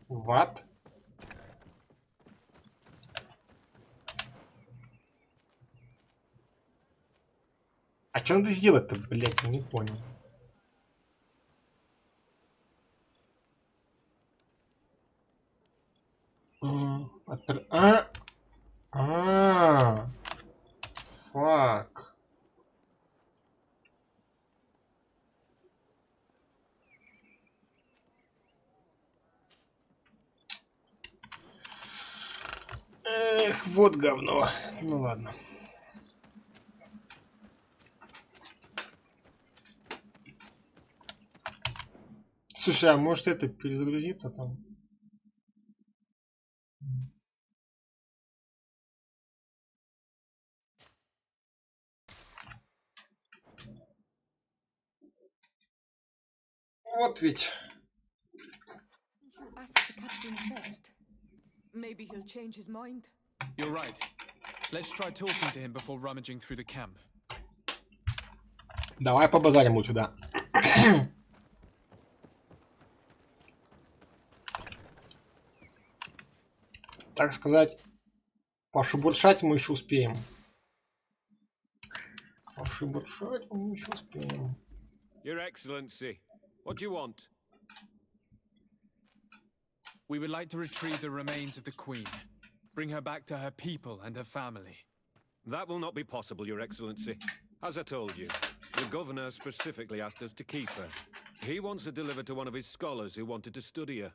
What? А что надо сделать-то, блять, я не понял. Фак. Эх, вот говно. Ну ладно. Слушай, а может это перезагрузиться там? Вот ведь. You ask the captain first. Maybe he'll change his mind. You're right. Let's try talking to him before rummaging through the camp. Давай побазарим лучше, да. Так сказать, пошебуршать мы еще успеем. Пошебуршать мы еще успеем. Your Excellency, what do you want? We would like to retrieve the remains of the Queen. Bring her back to her people and her family. That will not be possible, Your Excellency. As I told you, the governor specifically asked us to keep her. He wants her delivered to one of his scholars who wanted to study her.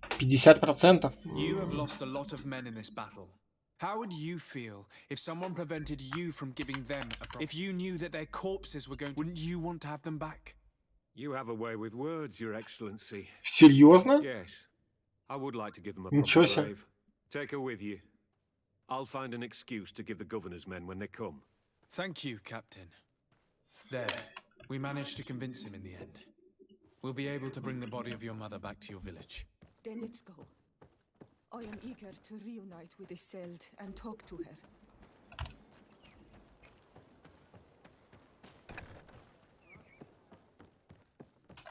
50%. You have lost a lot of men in this battle. How would you feel if someone prevented you from giving them a if you knew that their corpses were going to... Wouldn't you want to have them back? You have a way with words, Your Excellency. Серьезно? Yes. I would like to give them a Ничего proper себе. grave. Take her with you. I'll find an excuse to give the governor's men when they come. Thank you, Captain. There. We managed to convince him in the end. We'll be able to bring the body of your mother back to your village. Then let's go. I am eager to reunite with Isolde and talk to her.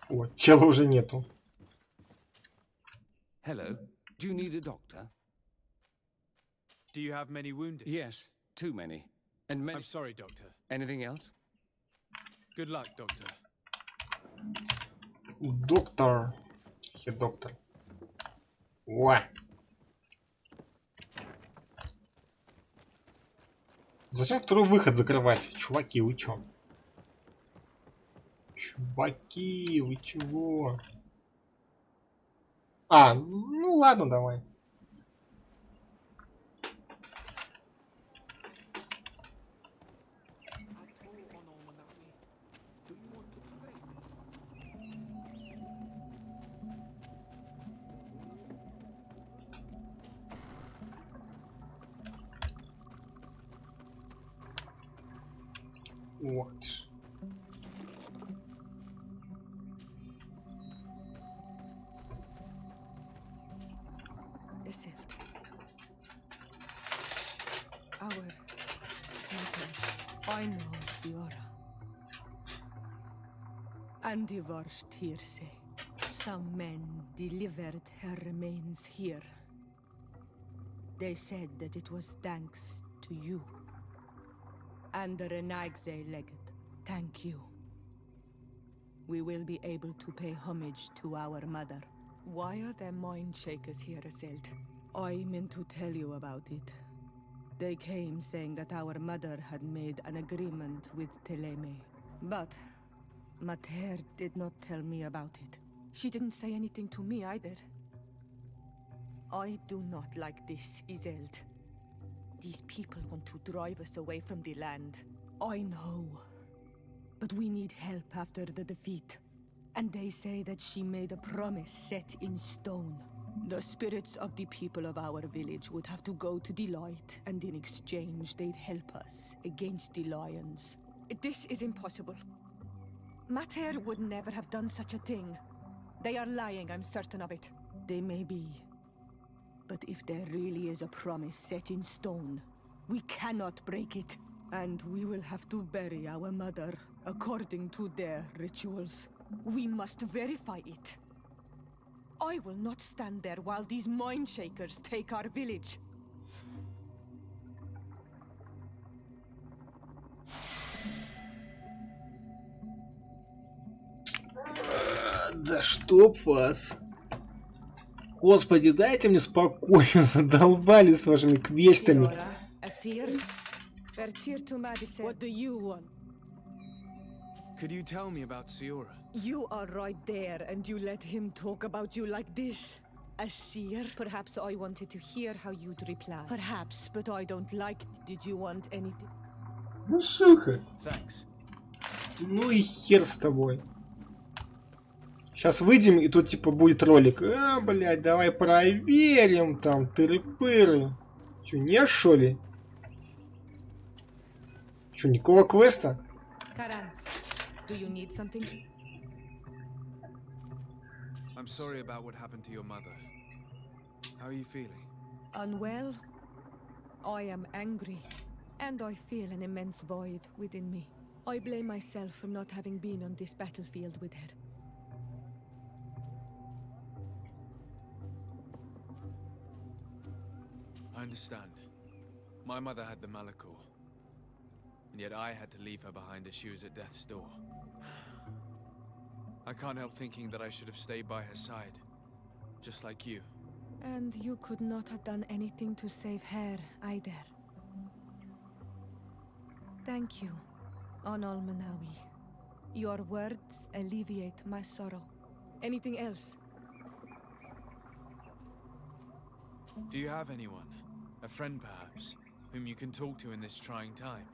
О, тела уже нету. Hello. Do you need a doctor? Do you have many wounded? Yes, too many. And many... I'm sorry, Doctor. Anything else? Good luck, Doctor. Доктор. Доктор. Ва. Зачем второй выход закрывать? Чуваки, вы чё? Чуваки, вы чего? А, ну ладно, давай. Вот. Isolde. Our mother. I know Siora. And the worst here say, some men delivered her remains here. They said that it was thanks to you. And the Renagze Legate, thank you. We will be able to pay homage to our mother. Why are there mind shakers here, Isolde? I meant to tell you about it. They came saying that our mother had made an agreement with Teleme. But Mater did not tell me about it. She didn't say anything to me either. I do not like this, Isolde. These people want to drive us away from the land. I know. But we need help after the defeat. And they say that she made a promise set in stone. The spirits of the people of our village would have to go to the light, and in exchange they'd help us against the lions. This is impossible. Mater would never have done such a thing. They are lying, I'm certain of it. They may be. But if there really is a promise set in stone, we cannot break it. And we will have to bury our mother according to their rituals. We must verify it. I will not stand there while these mind shakers take our village. Да чтоб вас. Господи, дайте мне спокойно, задолбали с вашими квестами. What do you want? Could you tell me about Siora? You are right there, and you let him talk about you like this. Asir? Perhaps I wanted to hear how you'd reply. Perhaps, but I don't like. Did you want anything? Ну, сука. Thanks. Ну и хер с тобой. Сейчас выйдем, и тут типа будет ролик. А, блядь, давай проверим там, тыры-пыры. Чё, не шо ли? Чё, никакого квеста? Karans, do you need something? I'm sorry about what happened to your mother. How are you feeling? Unwell? I am angry, and I feel an immense void within me. I blame myself for not having been on this battlefield with her. I understand. My mother had the Malachor, and yet I had to leave her behind as she was at death's door. I can't help thinking that I should have stayed by her side, just like you. And you could not have done anything to save her either. Thank you, Onol Manawi. Your words alleviate my sorrow. Anything else? Do you have anyone? A friend, perhaps, whom you can talk to in this trying time?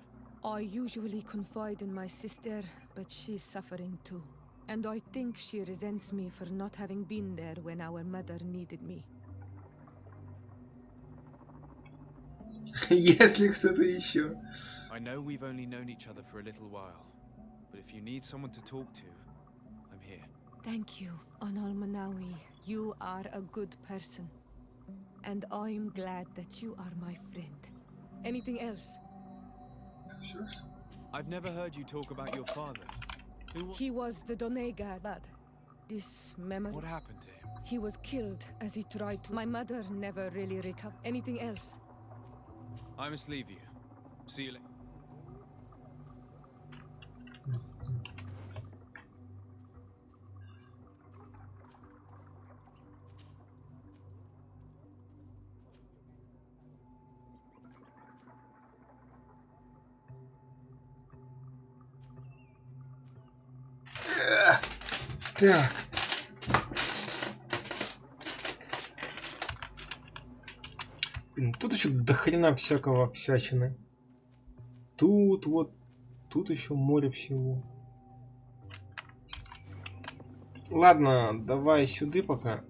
I usually confide in my sister, but she's suffering too. And I think she resents me for not having been there when our mother needed me. Если кто-то еще. I know we've only known each other for a little while, but if you need someone to talk to, I'm here. Thank you, Onol Manawi. You are a good person. And I'm glad that you are my friend. Anything else? Sure. I've never heard you talk about your father. He was the Donega lad. This memory... What happened to him? He was killed as he tried to... My mother never really recovered. Anything else? I must leave you. See you later. Так. Тут еще до хрена всякого всячины. Тут вот, тут еще море всего. Ладно, давай сюда пока.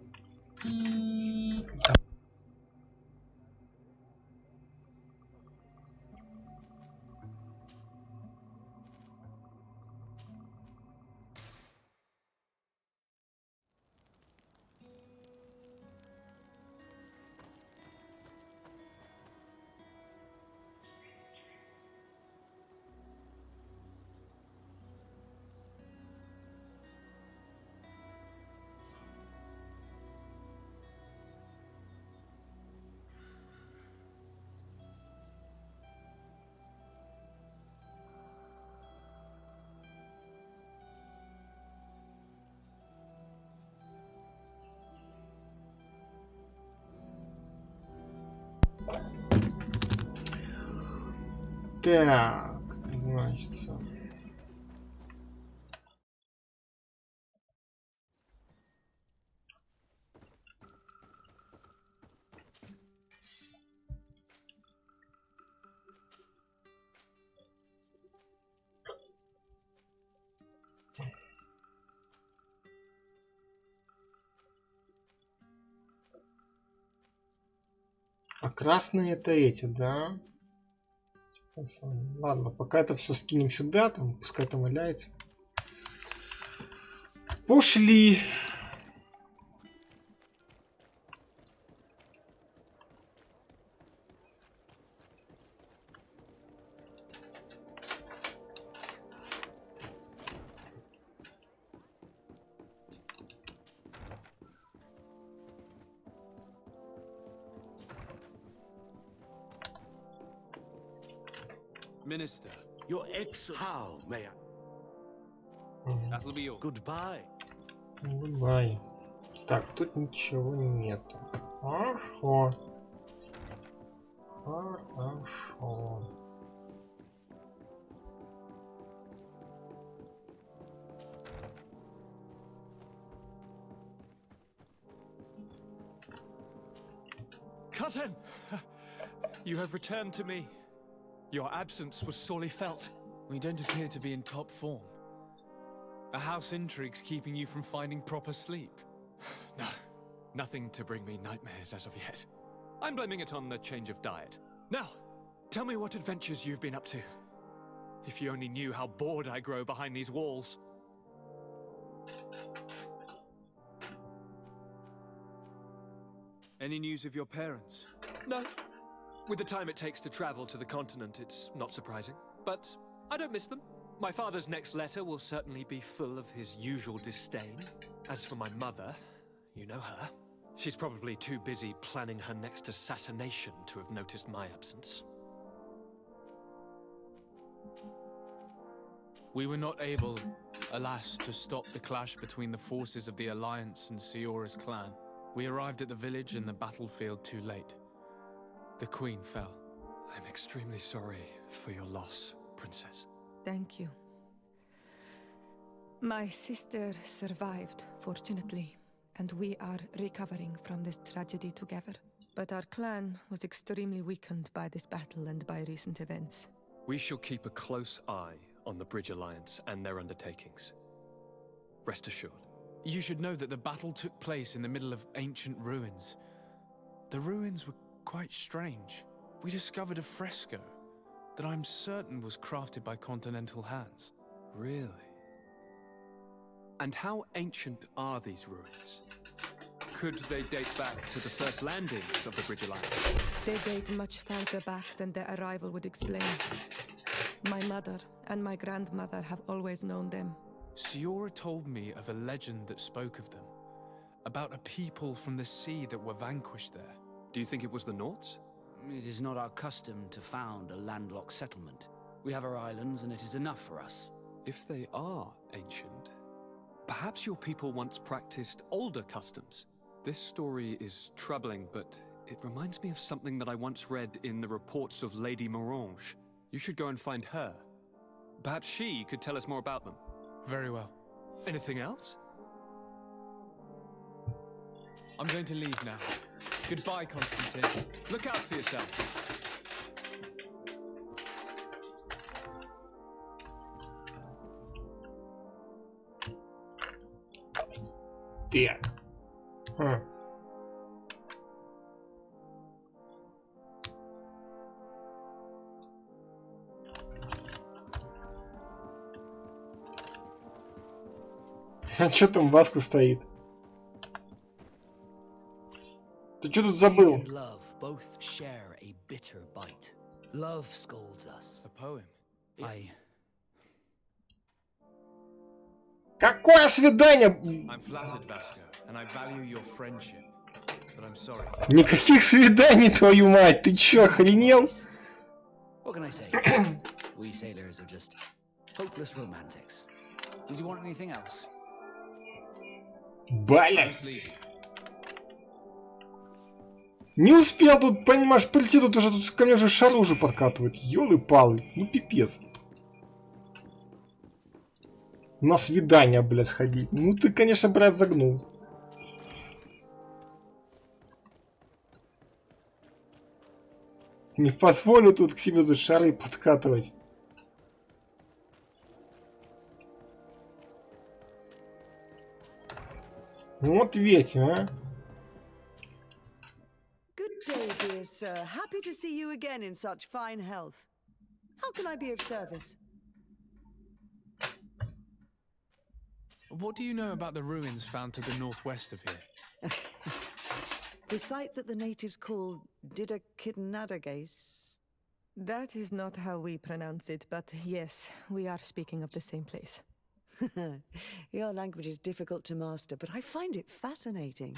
Так, значит. А красные это эти, да? Ладно, пока это все скинем сюда, там, пускай там валяется. Пошли! Minister. Your How, may I? That'll be all. Goodbye. Goodbye. Так, тут ничего нету. Хорошо. Хорошо. Cousin! You have returned to me. Your absence was sorely felt. We don't appear to be in top form. Are house intrigues keeping you from finding proper sleep? No, nothing to bring me nightmares as of yet. I'm blaming it on the change of diet. Now, tell me what adventures you've been up to. If you only knew how bored I grow behind these walls. Any news of your parents? No. With the time it takes to travel to the continent, it's not surprising. But I don't miss them. My father's next letter will certainly be full of his usual disdain. As for my mother, you know her. She's probably too busy planning her next assassination to have noticed my absence. We were not able, alas, to stop the clash between the forces of the Alliance and Siora's clan. We arrived at the village and the battlefield too late. The Queen fell. I'm extremely sorry for your loss, Princess. Thank you. My sister survived, fortunately, and we are recovering from this tragedy together. But our clan was extremely weakened by this battle and by recent events. We shall keep a close eye on the Bridge Alliance and their undertakings. Rest assured. You should know that the battle took place in the middle of ancient ruins. The ruins were quite strange. We discovered a fresco that I'm certain was crafted by continental hands. Really? And how ancient are these ruins? Could they date back to the first landings of the Bridge Alliance? They date much farther back than their arrival would explain. My mother and my grandmother have always known them. Siora told me of a legend that spoke of them, about a people from the sea that were vanquished there. Do you think it was the Norts? It is not our custom to found a landlocked settlement. We have our islands, and it is enough for us. If they are ancient, perhaps your people once practiced older customs. This story is troubling, but it reminds me of something that I once read in the reports of Lady Morange. You should go and find her. Perhaps she could tell us more about them. Very well. Anything else? I'm going to leave now. Goodbye, Constantine. Look out for yourself. Так. А чё там Васко стоит? Ты чё тут забыл? Love both share a bitter bite. Love scolds us. A poem. Какое свидание? I'm flattered, Vasco, and I value your friendship, but I'm sorry. Никаких свиданий, твою мать! Ты чё, охренел? What can I say? We sailors are just hopeless romantics. Did you want anything else? Блядь! Не успел тут, понимаешь, прийти, тут ко мне уже шары уже подкатывают. Ёлы-палы, ну пипец. На свидание, блядь, сходить. Ну ты, конечно, брат, загнул. Не позволю тут к себе за шары подкатывать. Вот ведь, а. Good day, dear sir. Happy to see you again in such fine health. How can I be of service? What do you know about the ruins found to the northwest of here? The site that the natives call Didakidnadagase. That is not how we pronounce it, but yes, we are speaking of the same place. Your language is difficult to master, but I find it fascinating.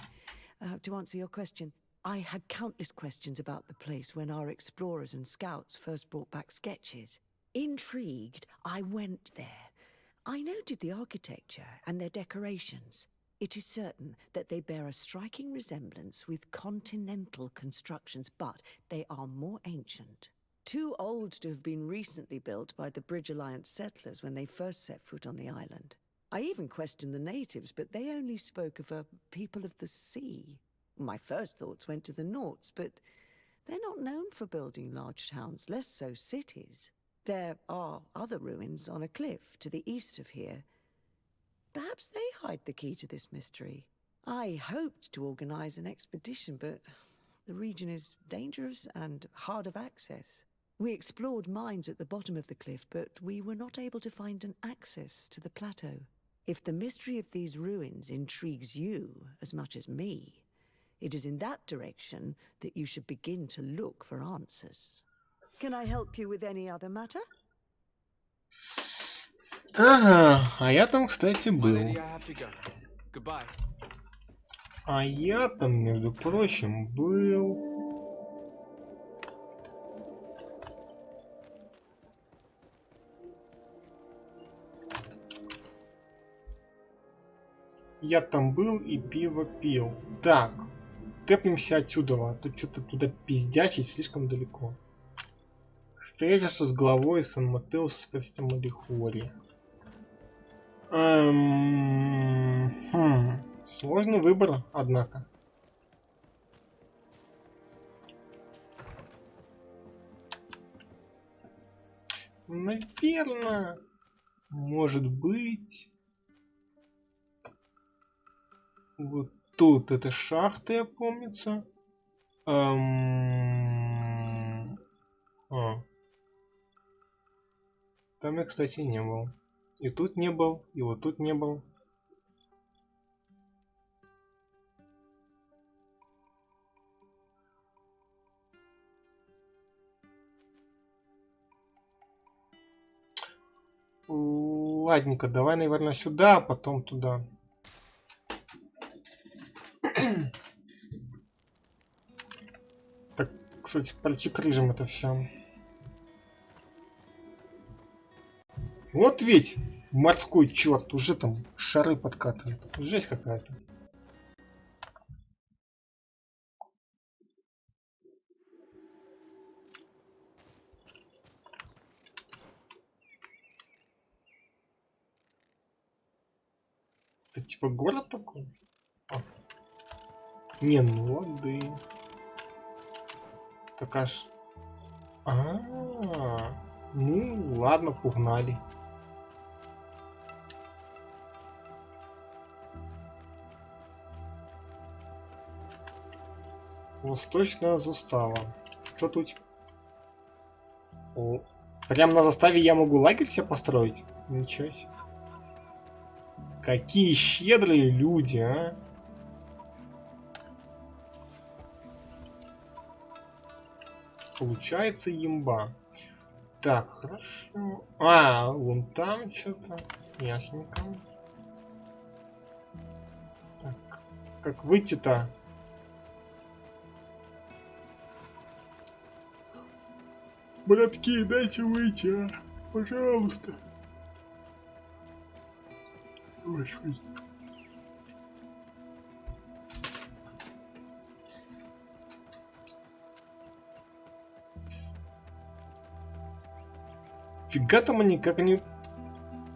To answer your question, I had countless questions about the place when our explorers and scouts first brought back sketches. Intrigued, I went there. I noted the architecture and their decorations. It is certain that they bear a striking resemblance with continental constructions, but they are more ancient. Too old to have been recently built by the Bridge Alliance settlers when they first set foot on the island. I even questioned the natives, but they only spoke of a people of the sea. My first thoughts went to the Norts, but they're not known for building large towns, less so cities. There are other ruins on a cliff to the east of here. Perhaps they hide the key to this mystery. I hoped to organize an expedition, but the region is dangerous and hard of access. We explored mines at the bottom of the cliff, but we were not able to find an access to the plateau. If the mystery of these ruins intrigues you as much as me, It is in that direction that you should begin to look for answers. Can I help you with any other matter? Ага, а я там, кстати, My был. lady, I have to go. Goodbye. А я там, между прочим, был. Я там был и пиво пил. Так, тэпнемся отсюда, а то что-то туда пиздячить слишком далеко. Встретился с главой Сан-Матеуса, спросить о Малихоре. Сложный выбор, однако. Наверное, может быть... Вот тут это шахта, я помнится. Там я, кстати, не был. И тут не был, и вот тут не был. Ладненько, давай, наверное, сюда, а потом туда. Так, кстати, пальчик рыжим это все. Вот ведь морской черт, уже там шары подкатывает. Жесть какая-то. Это типа город такой? А. Не, ну лады. Так аж... Ну ладно, погнали. Восточная застава. Что тут? О, прям на заставе я могу лагерь себе построить? Ничего себе. Какие щедрые люди, а? Получается имба. Так, хорошо. А, вон там что-то. Ясненько. Так, как выйти-то? Братки, дайте выйти, а? Пожалуйста. Господи. Фига там они, как они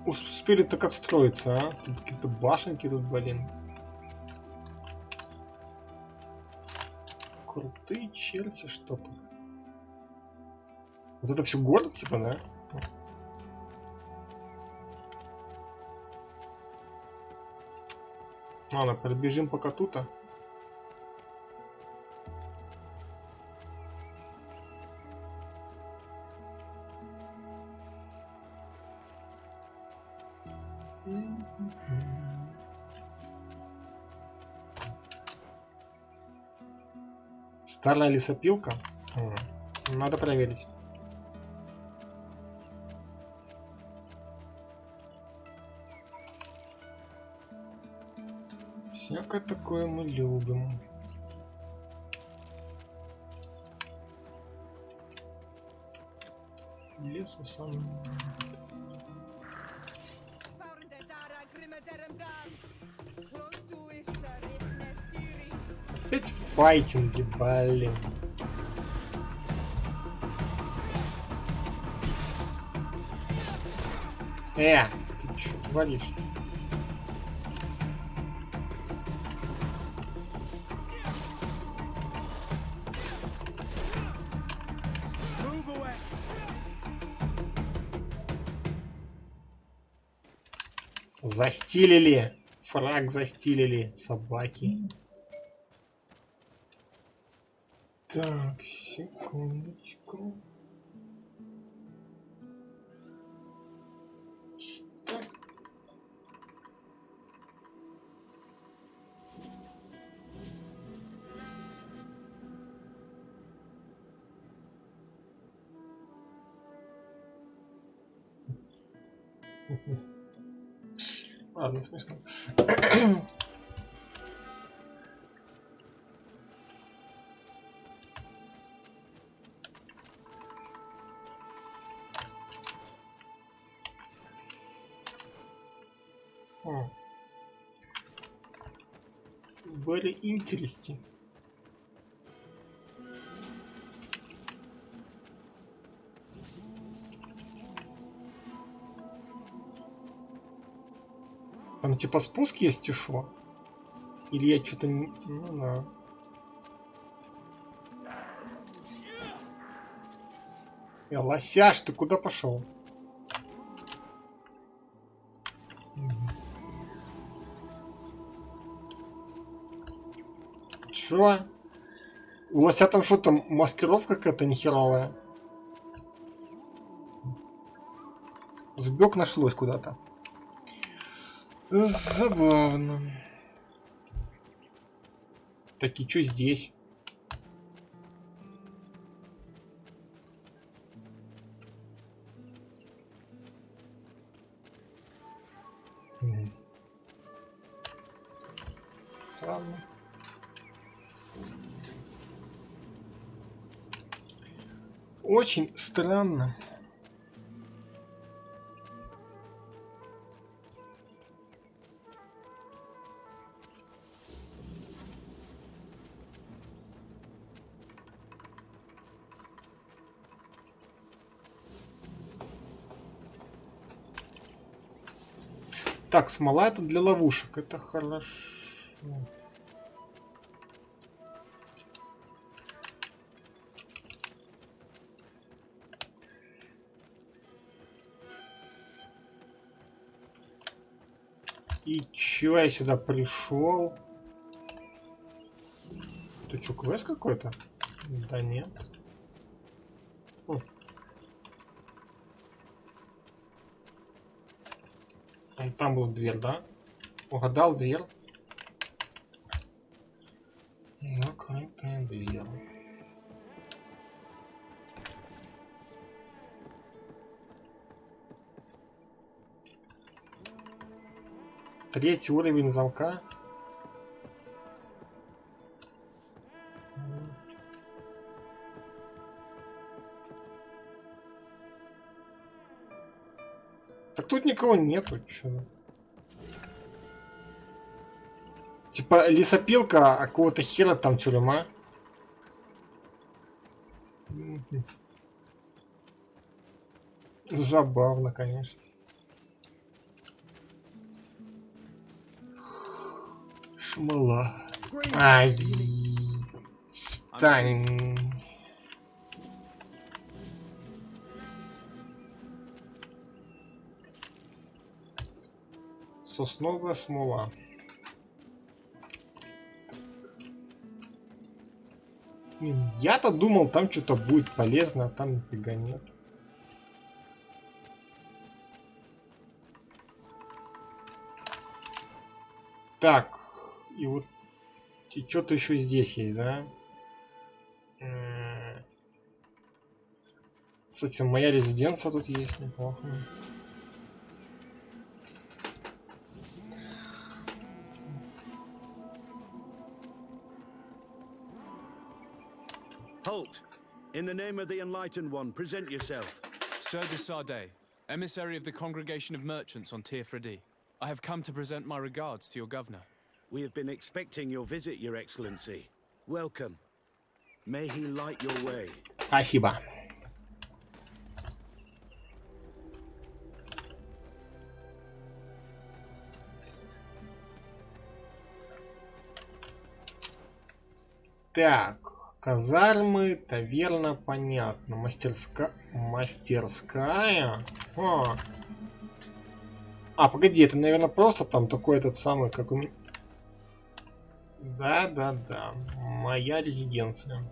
успели так отстроиться, а? Тут какие-то башенки тут, блин. Крутые черти, что-то. Вот это все город, типа, да? Ладно, пробежим пока тут. Старая лесопилка? Надо проверить. Всякое такое мы любим. Лес сам. Опять файтинги, блин. Ты что творишь? Застилили. Фраг застилили. Собаки. Так, секундочку. Ладно, смешно. Very interesting. Там типа спуск есть и шо? Или я что-то не... Ну да. Лосяш, ты куда пошел? Чё? У лося там что там, маскировка какая-то нехеровая? Сбег нашлось куда-то. Забавно. Так и чё здесь? Странно. Очень странно. Так, смола это для ловушек, это хорошо. И чё я сюда пришел? Ты чё, квест какой-то? Да нет. Там была дверь, да? Угадал дверь. Закрытая дверь. Третий уровень замка. Так тут никого нету, чё? Типа лесопилка, а какого-то хера там тюрьма. Забавно, конечно. Шмала. Ай. Стань. Сосновая смола. Я-то думал, там что-то будет полезно, а там нифига нет. Так, и вот и что-то еще здесь есть, да? Кстати, моя резиденция тут есть, неплохо. Halt! In the name of the Enlightened One, present yourself. Sir de Sardet, emissary of the Congregation of Merchants on Tirfredi. I have come to present my regards to your governor. We have been expecting your visit, Your Excellency. Welcome. May he light your way. Спасибо. Так, казармы, таверна, понятно. Мастерская. Погоди, это, наверное, просто там такой этот самый, как у меня. Да. Моя резиденция.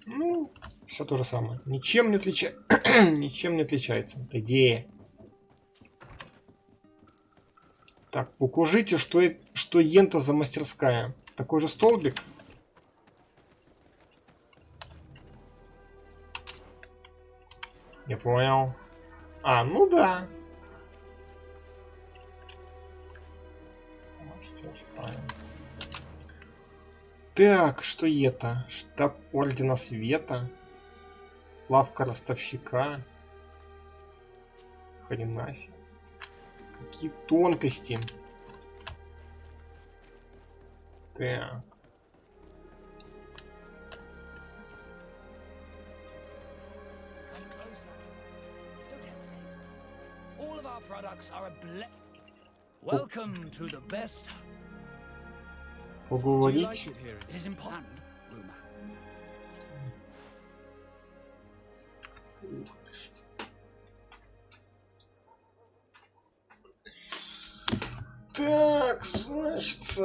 Ну, все то же самое. Ничем не отличается. Это идея. Так, укажите, что ента за мастерская. Такой же столбик. Не понял. А, ну да. Так, что это? Штаб Ордена Света. Лавка ростовщика. Хрена себе. Какие тонкости. Так. All of our products are a welcome to the best. Поговорить. It is impossible. Так, значит,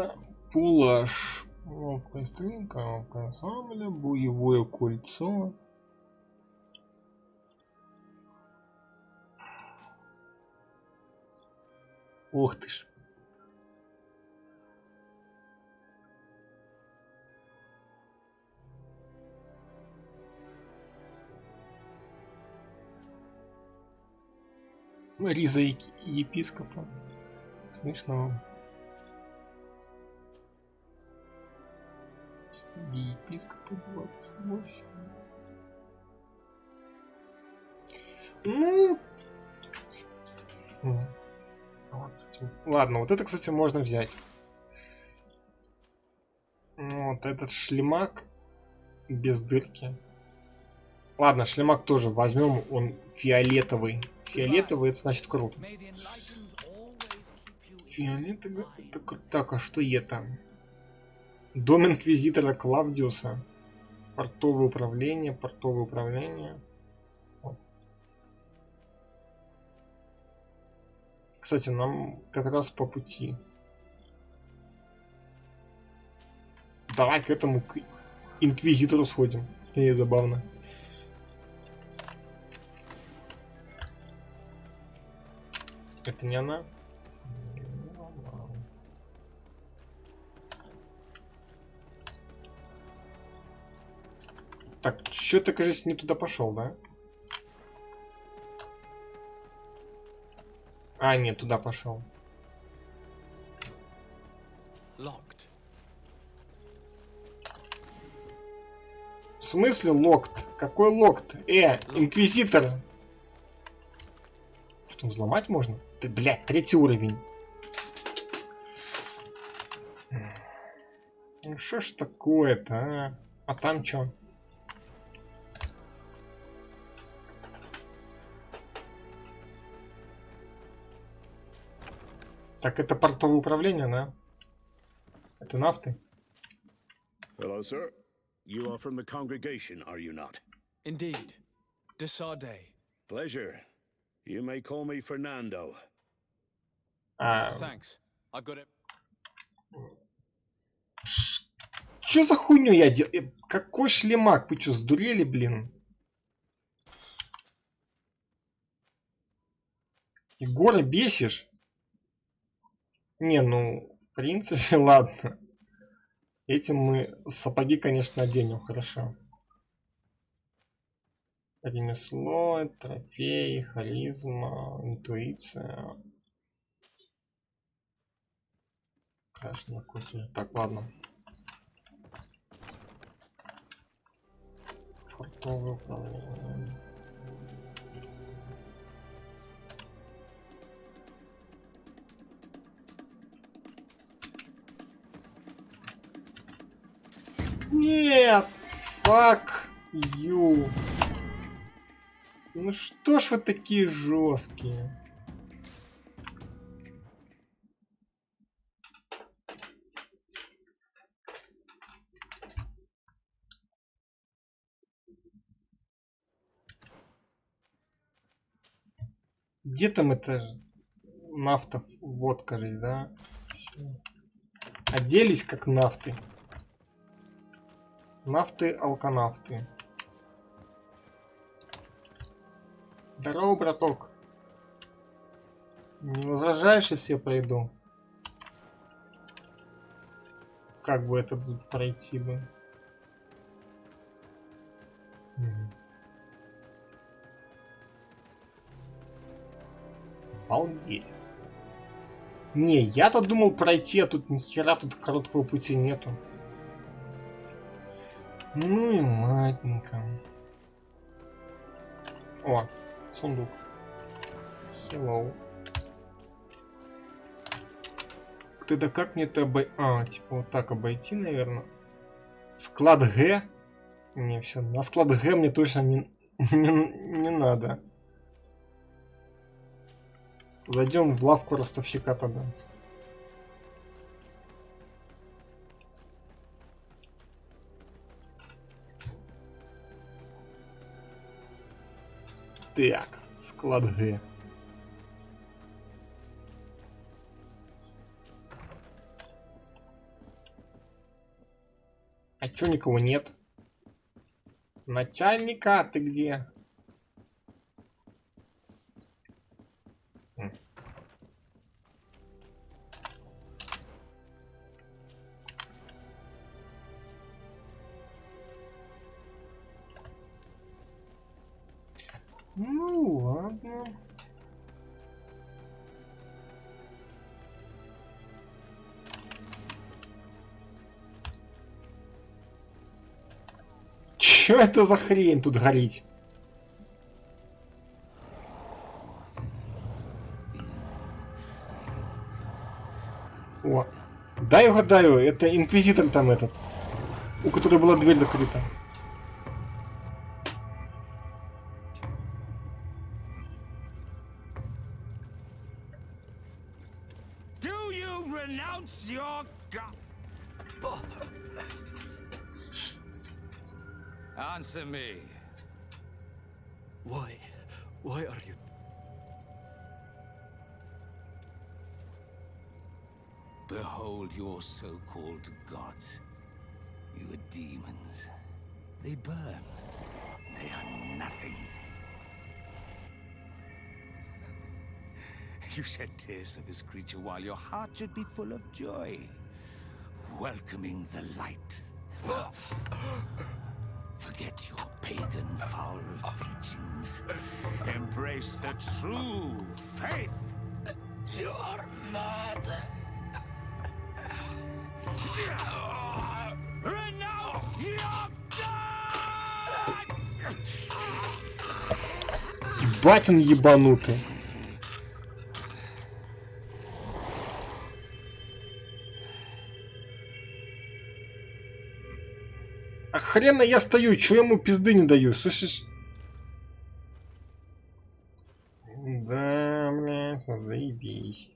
пулаш. Ловкая стринка, ловкая ансамбля, боевое кольцо. Ух ты ж. Риза епископа. Смешно. Епископа 28. Ну... Вот, ладно, вот это, кстати, можно взять. Вот этот шлемак без дырки. Ладно, шлемак тоже возьмем, он фиолетовый. Фиолетовый, это значит круто. Фиолетовый, это круто. Так, а что это? Дом инквизитора Клавдиуса. Портовое управление, портовое управление. Вот. Кстати, нам как раз по пути. Давай к этому, к инквизитору сходим. И забавно. Это не она? Так, что-то, кажется, не туда пошел, да? А, нет, туда пошел. Locked. В смысле локт? Какой локт? Инквизитор! Что там, взломать можно? Ты, блядь, 3-й уровень. Ну что ж такое-то, а? А там что? Так, это портовое управление, да? Это нафты? Hello, sir. You are from the congregation, are you not? Indeed. Desarde. Pleasure. You may call me Fernando. Thanks. I've got it. Чё за хуйню я делаю? Какой шлемак? Вы чё, сдурели, блин? Егора бесишь? Не, ну, в принципе, ладно. Этим мы сапоги, конечно, оденем, хорошо. Ремесло, трофей, харизма, интуиция. Конечно, косвенно. Так, ладно. Фортовое управление. Нет! Fuck you! Ну что ж вы такие жесткие? Где там это нафта, водка же, да? Оделись как нафты. Нафты, алканавты. Здорово, браток. Не возражаешь, если я пойду? Как бы это пройти бы? Обалдеть. Не, я-то думал пройти, а тут ни хера тут короткого пути нету. Ну и ладненько. О, сундук. Hello. Ты-то как мне это обойти? А, типа вот так обойти, наверное. Склад Г? Не, все, на склад Г мне точно не надо. Зайдем в лавку ростовщика тогда. Так, склад Г. А чё никого нет? Начальника, ты где? Ну ладно. Чё это за хрень тут горит? О, дай угадаю, это инквизитор там этот, у которой была дверь закрыта. Do you renounce your God? Answer me. Why are you... Behold your so-called gods. You are demons. They burn. They are nothing. You shed tears for this creature while your heart should be full of joy, welcoming the light. Forget your pagan foul teachings. Embrace the true faith. You are mad. Renounce your gods! Ебать он ебанутый. А хрена я стою, чё ему пизды не даю, слышишь? Да, блядь, заебись.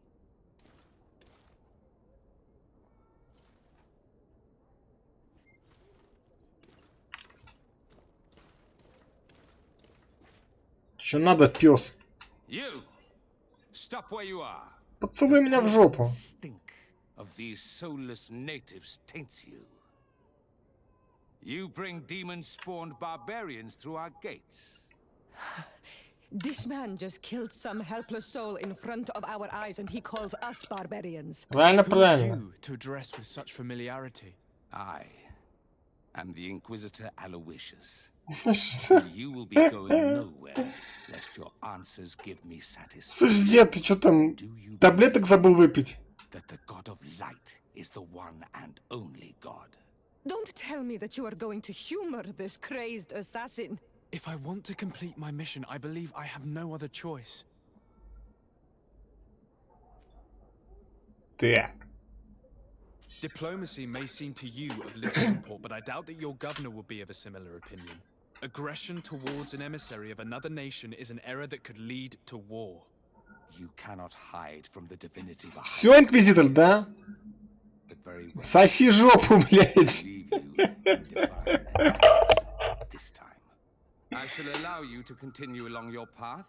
Чё надо, пёс? You, stop where you are. Поцелуй меня в жопу. Stink of these soulless natives taints you. You bring demon-spawned barbarians through our gates. This man just killed some helpless soul in front of our eyes and he calls us barbarians. Правильно, Who are правильно. you to address with such familiarity? I am the Inquisitor Aloysius. And you will be going nowhere, lest your answers give me satisfaction. Слышь, дед, ты чё там таблеток забыл выпить? That the God of Light is the one and only God. Don't tell me that you are going to humor this crazed assassin. If I want to complete my mission, I believe I have no other choice. Так. Diplomacy may seem to you of little import, but I doubt that your governor will be of a similar opinion. Aggression towards an emissary of another nation is an error that could lead to war. You cannot hide from the divinity behind. Всё, инквизитор, да? Соси жопу, блядь. This time, I shall allow you to continue along your path.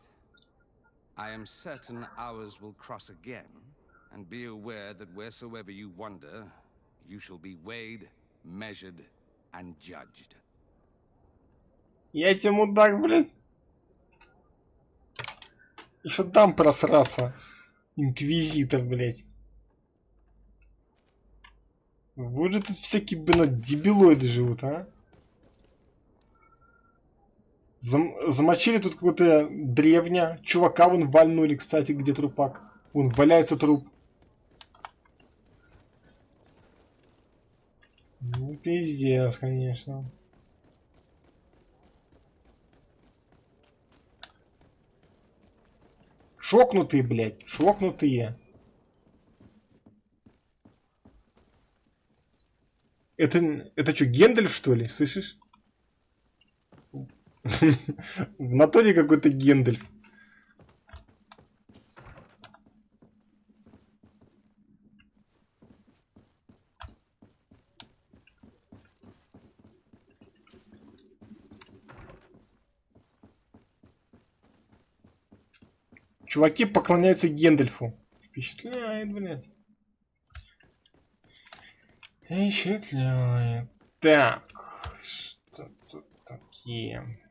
I am certain ours will cross again, and be aware that wheresoever you wander, you shall be weighed, measured, and judged. Я тебе мудак, блядь. Еще дам просраться. Инквизитор, блядь. Вот же тут всякие, блядь, дебилоиды живут, а? Замочили тут какого-то древня. Чувака вон вальнули, кстати, где трупак. Вон валяется труп. Ну, пиздец, конечно. Шокнутые, блядь, шокнутые. Это что, Гендальф, что ли, слышишь? В натуре какой-то Гендальф. Чуваки поклоняются Гендальфу. Впечатляет, блядь. Впечатляет. Так, что тут такие?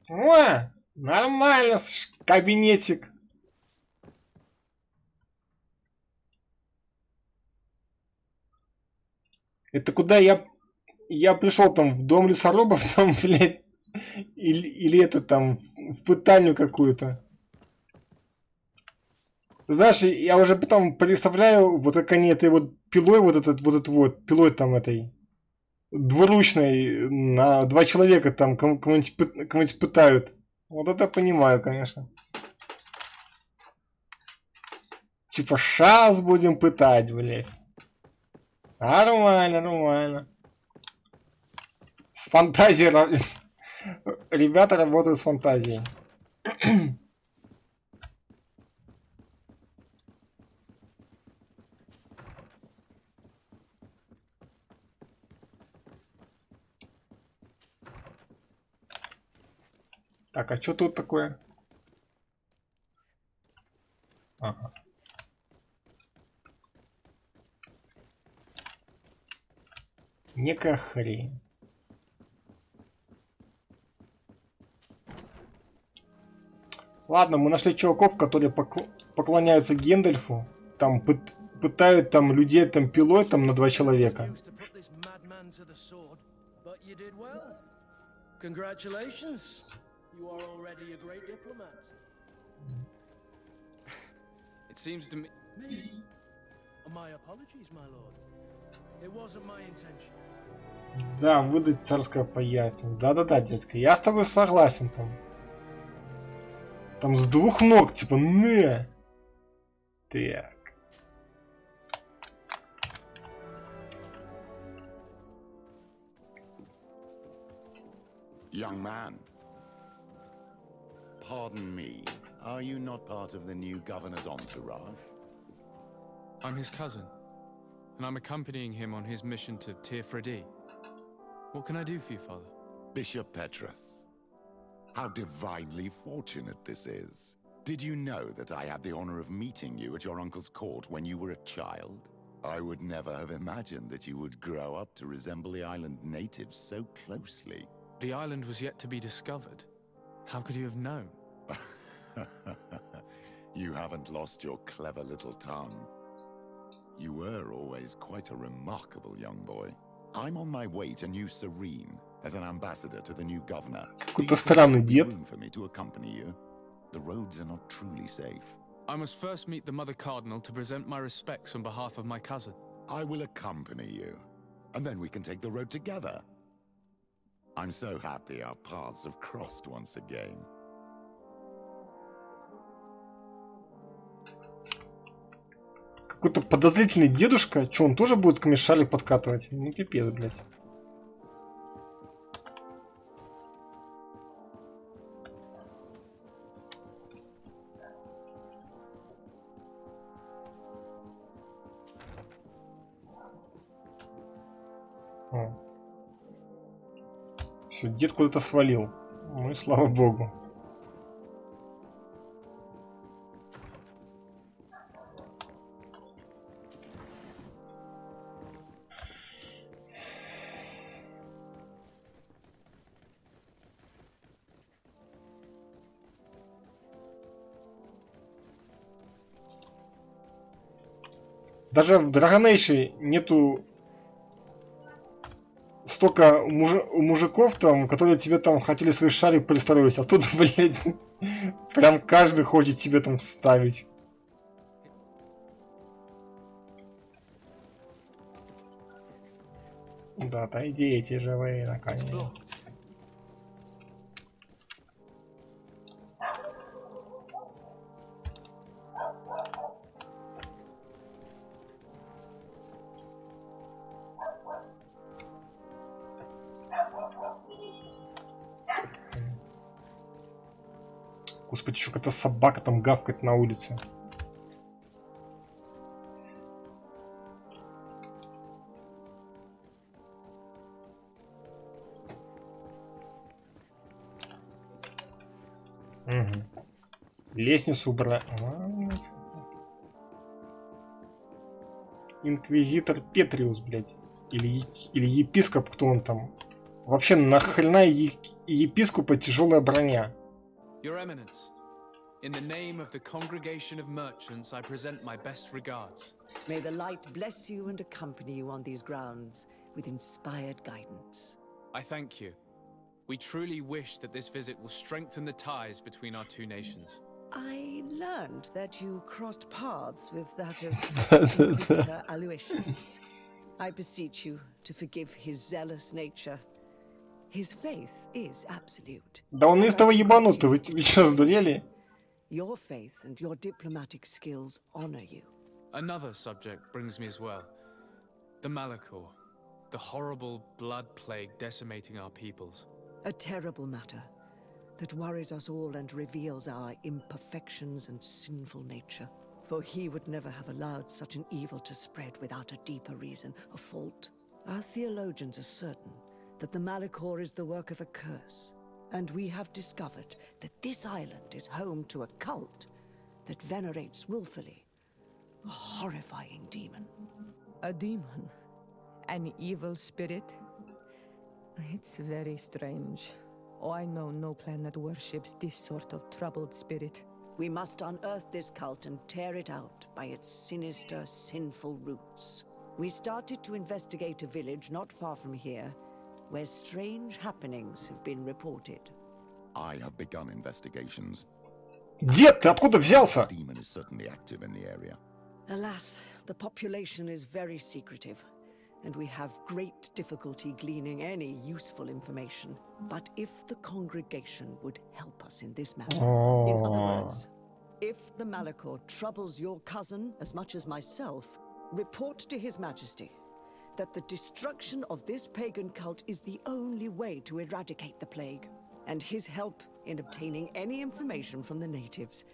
О, нормально, кабинетик. Это куда я пришел там в дом лесорубов, там, блядь, или это там в пытальню какую-то. Знаешь, я уже потом представляю, вот как они этой вот пилой, вот этот пилой там этой двуручной на 2 человека там кого-нибудь пытают. Вот это понимаю, конечно. Типа, шас будем пытать, блядь. Нормально, нормально. С фантазией... Ребята работают с фантазией. Так, а что тут такое? Ага. Некая хрень. Ладно, мы нашли чуваков, которые поклоняются Гендальфу. Там пытают там людей там пилой там на 2 человека. Congratulations. You are already a great diplomat. It seems to me... My apologies, my lord. It wasn't my intention. Да, выдать царское паятие. Да-да-да, дядька, я с тобой согласен там. Там с 2 ног, типа, не. Так. Young man, pardon me, are you not part of the new governor's entourage? I'm his cousin, and I'm accompanying him on his mission to Tir-Fredi. What can I do for you, Father? Bishop Petrus, how divinely fortunate this is. Did you know that I had the honor of meeting you at your uncle's court when you were a child? I would never have imagined that you would grow up to resemble the island natives so closely. The island was yet to be discovered. How could you have known? You haven't lost your clever little tongue. You were always quite a remarkable young boy. I'm on my way to New Serene as an ambassador to the new governor. Какой-то странный дед. Room for me to accompany you. The roads are not truly safe. I must first meet the Mother Cardinal to present my respects on behalf of my cousin. I will accompany you, and then we can take the road together. I'm so happy our paths have crossed once again. Какой-то подозрительный дедушка. Че, он тоже будет к мешали подкатывать? Ну, пипец, блядь. Все, дед куда-то свалил. Ну и слава богу. Даже в Драгонейше нету столько мужиков там, которые тебе там хотели свой шарик пристроить, а тут, блядь, прям каждый хочет тебе там вставить. Да, отойдите же вы, наконец. Господи, что какая-то собака там гавкает на улице. Угу. Лестницу убрать. Инквизитор Петриус, блядь. Или епископ, кто он там. Вообще, нахрена епископа тяжелая броня? Your Eminence, in the name of the Congregation of Merchants, I present my best regards. May the light bless you and accompany you on these grounds with inspired guidance. I thank you. We truly wish that this visit will strengthen the ties between our two nations. I learned that you crossed paths with that of Inquisitor Aloysius. I beseech you to forgive his zealous nature. His faith is absolute. Да он истово ебанутый, вы что, сдурели? Your faith and your diplomatic skills honor you. Another subject brings me as well. The Malachor, the horrible blood plague decimating our peoples. A terrible matter that worries us all and reveals our imperfections and sinful nature. For he would never have allowed such an evil to spread without a deeper reason, a fault. Our theologians are certain that the Malachor is the work of a curse, and we have discovered that this island is home to a cult that venerates willfully a horrifying demon. A demon? An evil spirit? It's very strange. Oh, I know no clan that worships this sort of troubled spirit. We must unearth this cult and tear it out by its sinister, sinful roots. We started to investigate a village not far from here, where strange happenings have been reported. I have begun investigations. Дед, ты откуда взялся? The demon is certainly active in the area. Alas, the population is very secretive, and we have great difficulty gleaning any useful information. But if the congregation would help us in this matter, in other words, if the Malachor troubles your cousin as much as myself, report to His Majesty that the destruction of this pagan cult is the only way to eradicate the plague, and his help in obtaining any information from the natives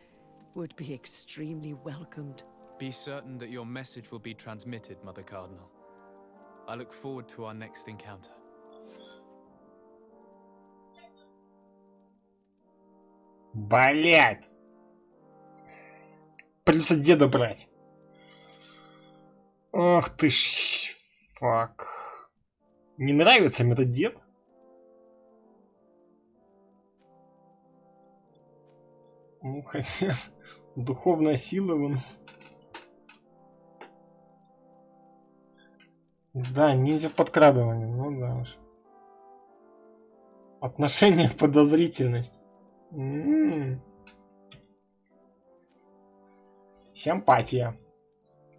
would be extremely welcomed. Be certain that your message will be transmitted, Mother Cardinal. I look forward to our next encounter. Блять! Придется деда брать. Ах ты ж... Фак. Не нравится мне этот дед? Ну, хотя... Духовная сила вон... Да, ниндзя подкрадывания, ну да уж. Отношение, подозрительность. Симпатия.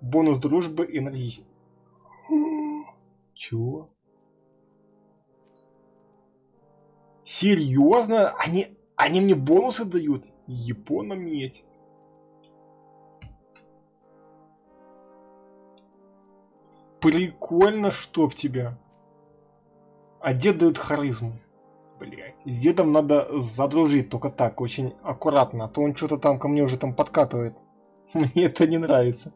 Бонус дружбы, энергичность. Чего? Серьезно? Они мне бонусы дают? Япона медь. Прикольно, чтоб тебя. А дед дает харизму. Блять. С дедом надо задружить, только так, очень аккуратно. А то он что-то там ко мне уже там подкатывает. Мне это не нравится.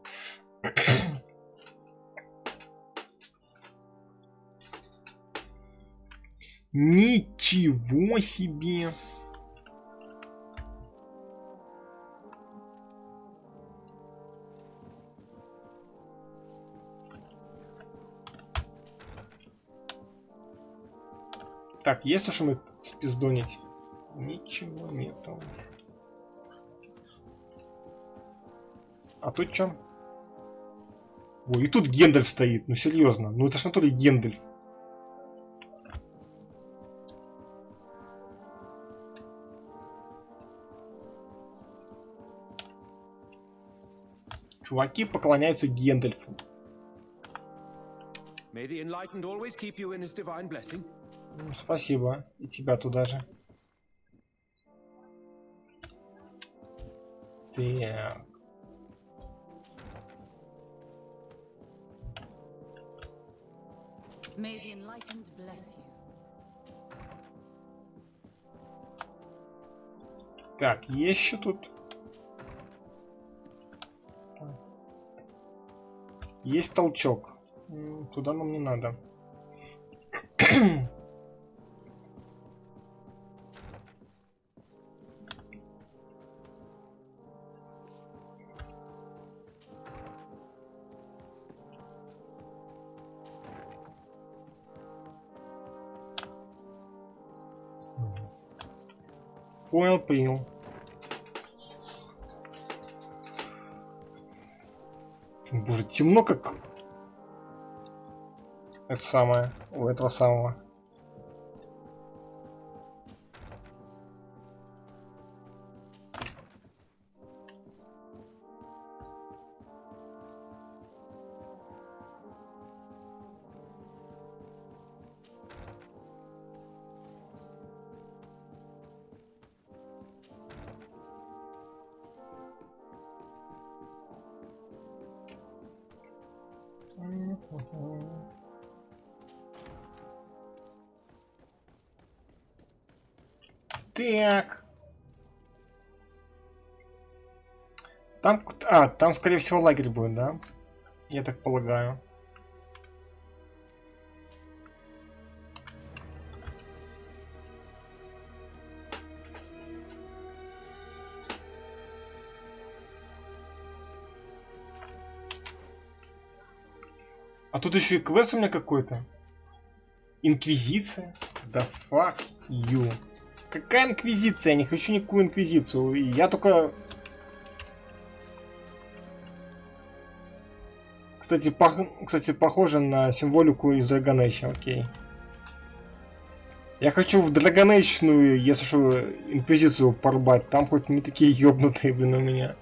Ничего себе. Так, есть что мы спиздонить? Ничего нету. А тут что? Ой, и тут Гендальф стоит. Ну серьезно. Ну это ж на то ли Гендальф. Чуваки поклоняются Гендальфу. May the enlightened always keep you in his divine blessing. Спасибо. И тебя туда же. Так. May the enlightened bless you. Так, есть еще тут. Есть толчок. Туда нам не надо. Понял, принял. Боже, темно как... Это самое, у этого самого. Так. Там, там, скорее всего, лагерь будет, да? Я так полагаю. А тут еще и квест у меня какой-то. Инквизиция? Да fuck you. Какая инквизиция? Я не хочу никакую инквизицию. Я только... Кстати, похоже на символику из Dragon Age, окей. Я хочу в Dragon Age-ную, если что, инквизицию порубать. Там хоть не такие ёбнутые, блин, у меня.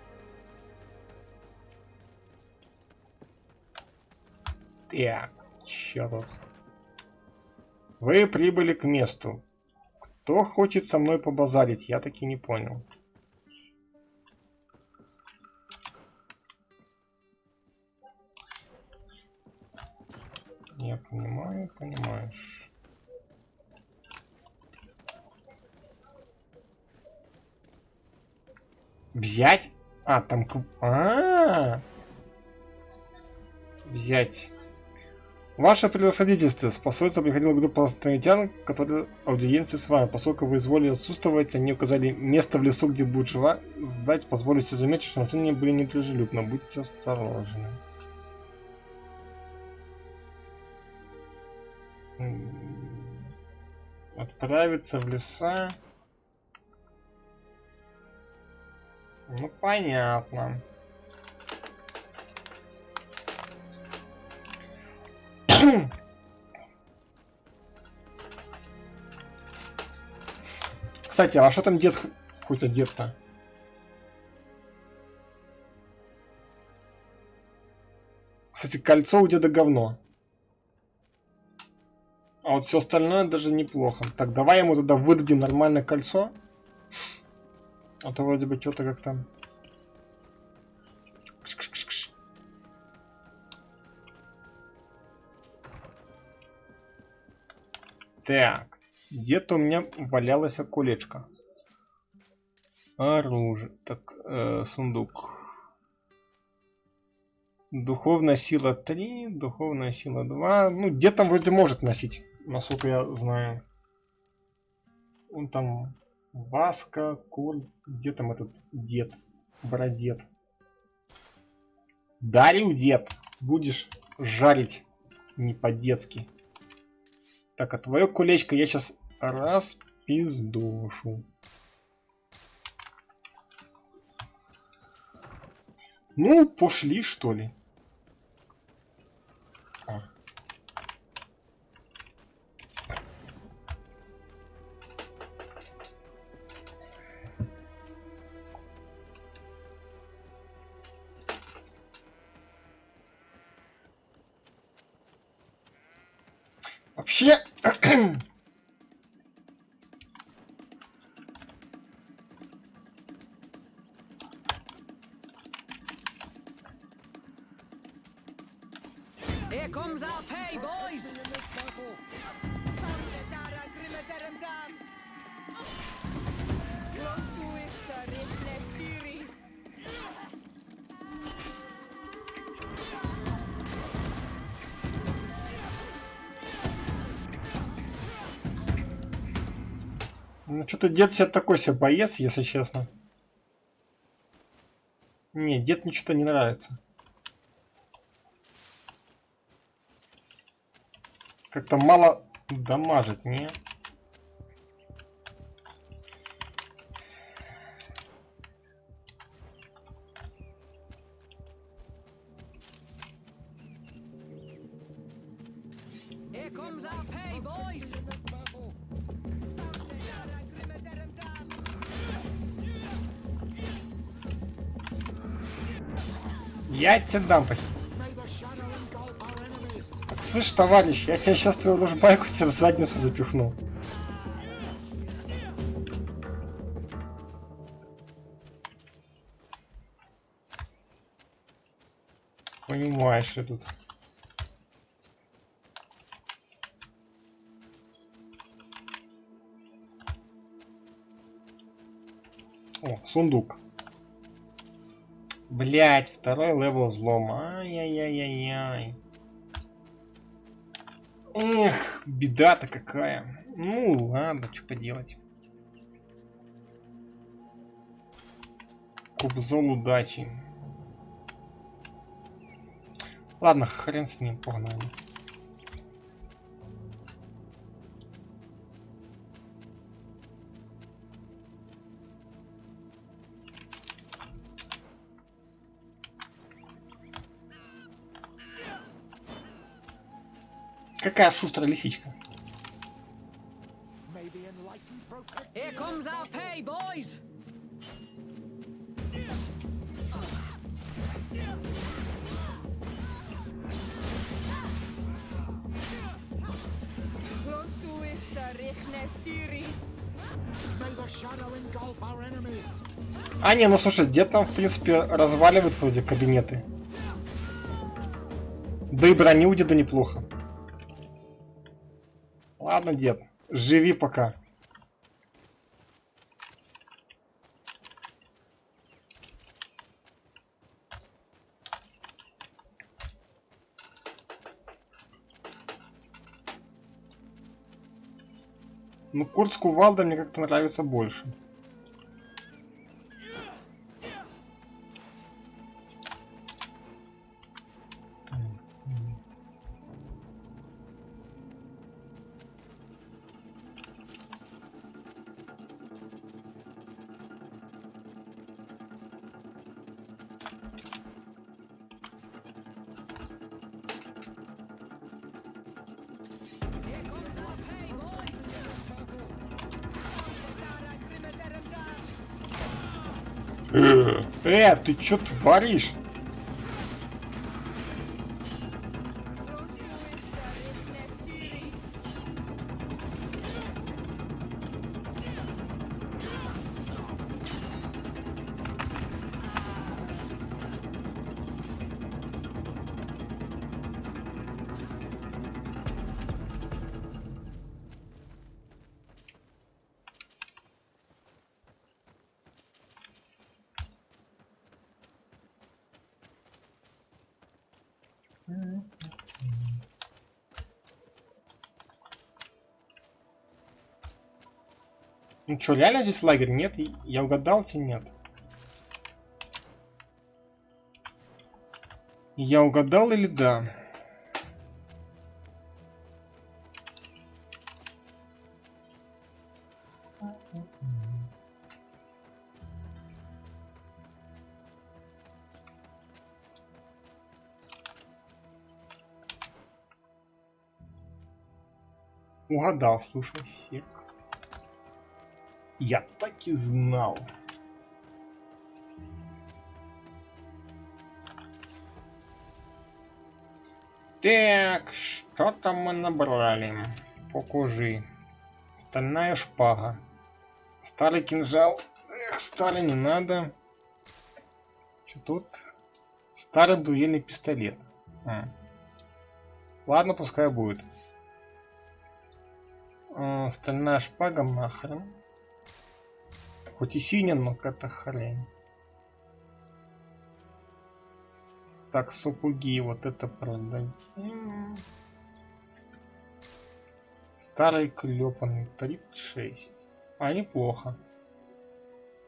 Так, чё тут? Вы прибыли к месту. Кто хочет со мной побазарить? Я таки не понял. Я понимаю, понимаю. Взять? А, там... Взять. Ваше превосходительство, с посольства приходила группа островитян, которые аудиенции с вами. Поскольку вы изволили отсутствовать, они указали место в лесу, где будет жива. Сдать, позволите заметить, что они были недружелюбны. Будьте осторожны. Отправиться в леса. Ну, понятно. Кстати, а что там дед хоть одет-то? Кстати, кольцо у деда говно. А вот все остальное даже неплохо. Так, давай ему тогда выдадим нормальное кольцо. А то вроде бы что-то как там. Так, где-то у меня валялось колечко. Оружие. Так, сундук. Духовная сила 3, духовная сила 2. Ну, дед там вроде может носить, насколько я знаю. Он там Васка, Кур. Где там этот дед? Бродед. Дарил дед. Будешь жарить не по-детски. Так, а твое колечко я сейчас распиздошу. Ну, пошли, что ли. Вообще... Here comes our pay, boys! Ну, что-то дед себе такой себе боец, если честно. Не, дед мне что-то не нравится. Как-то мало дамажит, не? Here comes our pay, boys! Я тебе дам так. Так, слышь, товарищ, я тебе сейчас твою лужбайку тебе в задницу запихну. Понимаешь, что тут. О, сундук. Блять, второй левел взлома. Ай-яй-яй-яй-яй. Эх, беда-то какая. Ну ладно, что поделать. Кубзол удачи. Ладно, хрен с ним, погнали. Какая шустрая лисичка. Here comes our pay, boys! А, не, ну слушай, дед там, в принципе, разваливает вроде кабинеты. Да и брони у деда неплохо. Ладно, дед, живи пока. Ну, Курт с кувалдой мне как-то нравится больше. Ты чё творишь? Ну чё, реально здесь лагерь? Нет? Я угадал тебе? Нет. Я угадал или да? Угадал, слушай, сек. Я так и знал. Так, Что там мы набрали? Покажи. Стальная шпага. Старый кинжал. Эх, старый не надо. Что тут? Старый дуэльный пистолет. Ладно, пускай будет. Стальная шпага нахрен. Хоть и синяя, но какая-то хрень. Так, сапоги, вот это продадим. Старый клепанный 36. А, неплохо.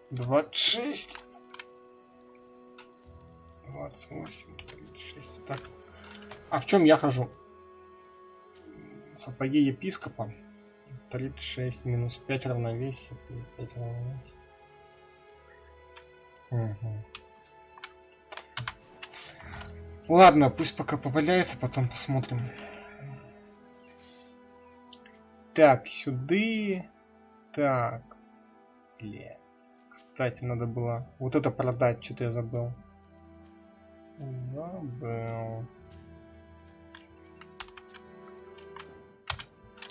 26. 28, 36. Так. А в чем я хожу? Сапоги епископа. 36 минус 5 равновесия. 5 равновесия. Угу. Ладно, пусть пока поваляется, потом посмотрим. Так, сюда. Так. Блядь. Кстати, надо было вот это продать, что-то я забыл.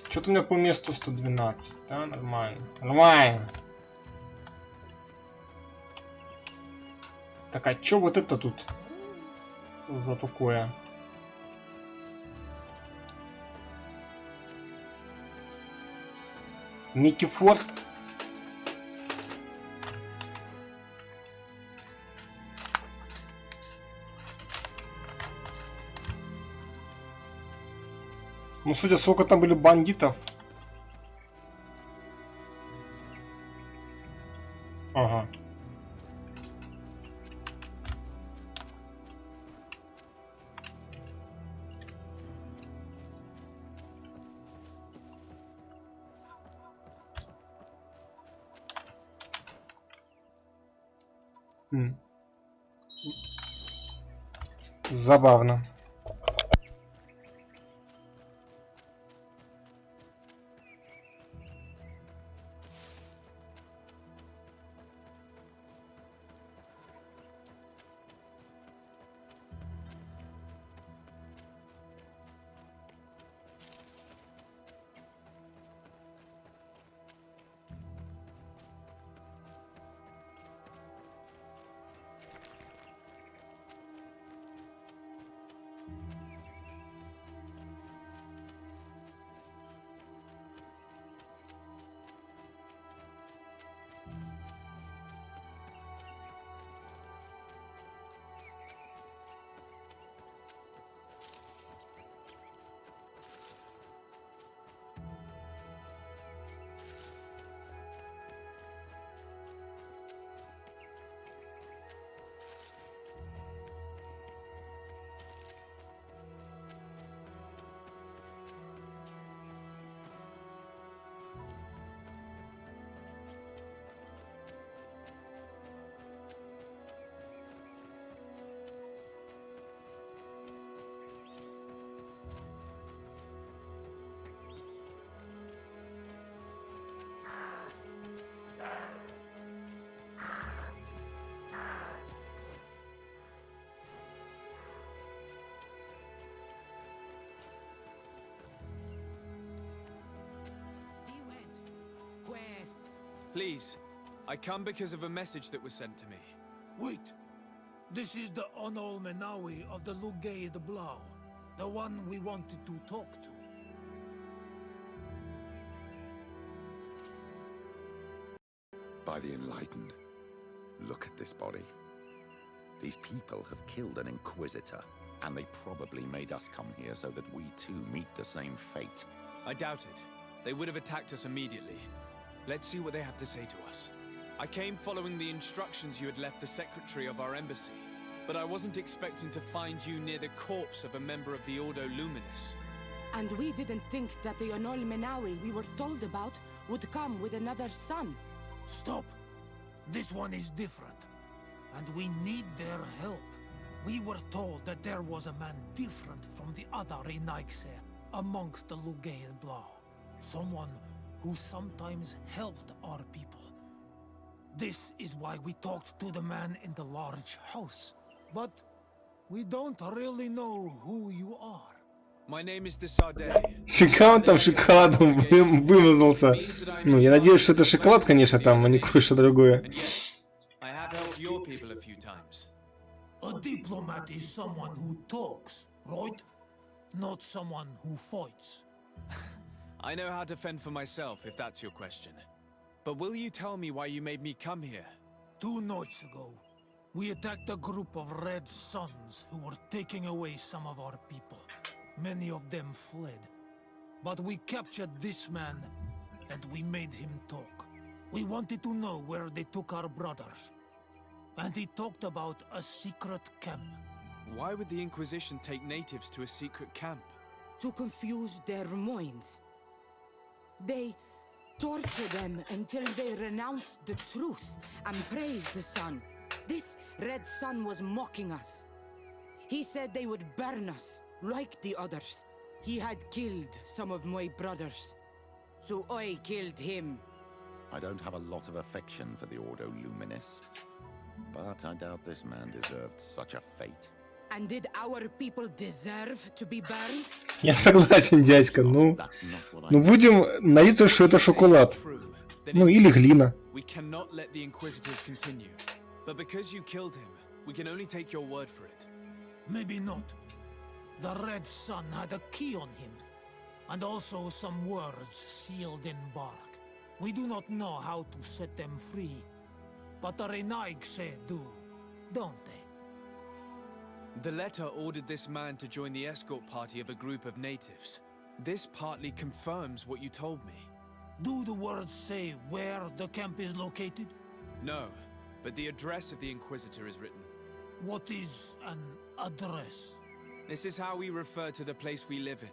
Что-то у меня по месту 112, да? Нормально. Нормально. Так, а чё вот это тут за такое? Никифорд. Ну, судя, сколько там были бандитов. Ага. Забавно. Please, I come because of a message that was sent to me. Wait. This is the Onol Menawi of the Lugay de Blau. The one we wanted to talk to. By the enlightened, look at this body. These people have killed an inquisitor, and they probably made us come here so that we too meet the same fate. I doubt it. They would have attacked us immediately. Let's see what they have to say to us. I came following the instructions you had left the secretary of our embassy, but I wasn't expecting to find you near the corpse of a member of the Ordo Luminis. And we didn't think that the Onol Menawi we were told about would come with another son. Stop. This one is different. And we need their help. We were told that there was a man different from the other Renaigse amongst the Lugay and Blau. Someone who sometimes helped our people. This is why we talked to the man in the large house. But we don't really know who you are. My name is Desade. Фига он там шоколадом вымазался. Ну, я надеюсь, что это шоколад, конечно, там, а не кое-что другое. I have helped your people a few times. A diplomat is someone who talks, right? Not someone who fights. I know how to fend for myself, if that's your question. But will you tell me why you made me come here? 2 nights ago, we attacked a group of Red Suns who were taking away some of our people. Many of them fled. But we captured this man, and we made him talk. We wanted to know where they took our brothers. And he talked about a secret camp. Why would the Inquisition take natives to a secret camp? To confuse their minds. They torture them until they renounce the truth and praise the sun. This Red Sun was mocking us. He said they would burn us, like the others. He had killed some of my brothers, so I killed him. I don't have a lot of affection for the Ordo Luminis, but I doubt this man deserved such a fate. And did our people deserve to be burned? Я согласен, дядька, ну будем надеяться, что это шоколад. Ну или глина. We cannot let the Inquisitors continue. But because you killed him, we can only take your word for it. Maybe not. The Red Sun had a key on him, and also some words sealed in bark. We do not know how to set them free, but the Renaigse do, don't they? The letter ordered this man to join the escort party of a group of natives. This partly confirms what you told me. Do the words say where the camp is located? No, but the address of the Inquisitor is written. What is an address? This is how we refer to the place we live in.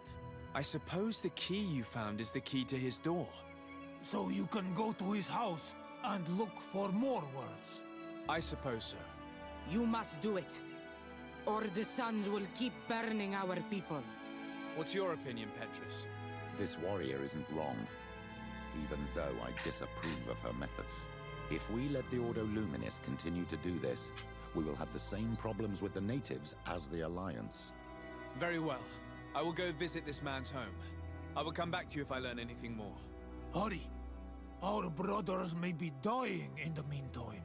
I suppose the key you found is the key to his door. So you can go to his house and look for more words? I suppose so. You must do it, or the suns will keep burning our people. What's your opinion, Petrus? This warrior isn't wrong, even though I disapprove of her methods. If we let the Ordo Luminis continue to do this, we will have the same problems with the natives as the Alliance. Very well. I will go visit this man's home. I will come back to you if I learn anything more. Hurry! Our brothers may be dying in the meantime.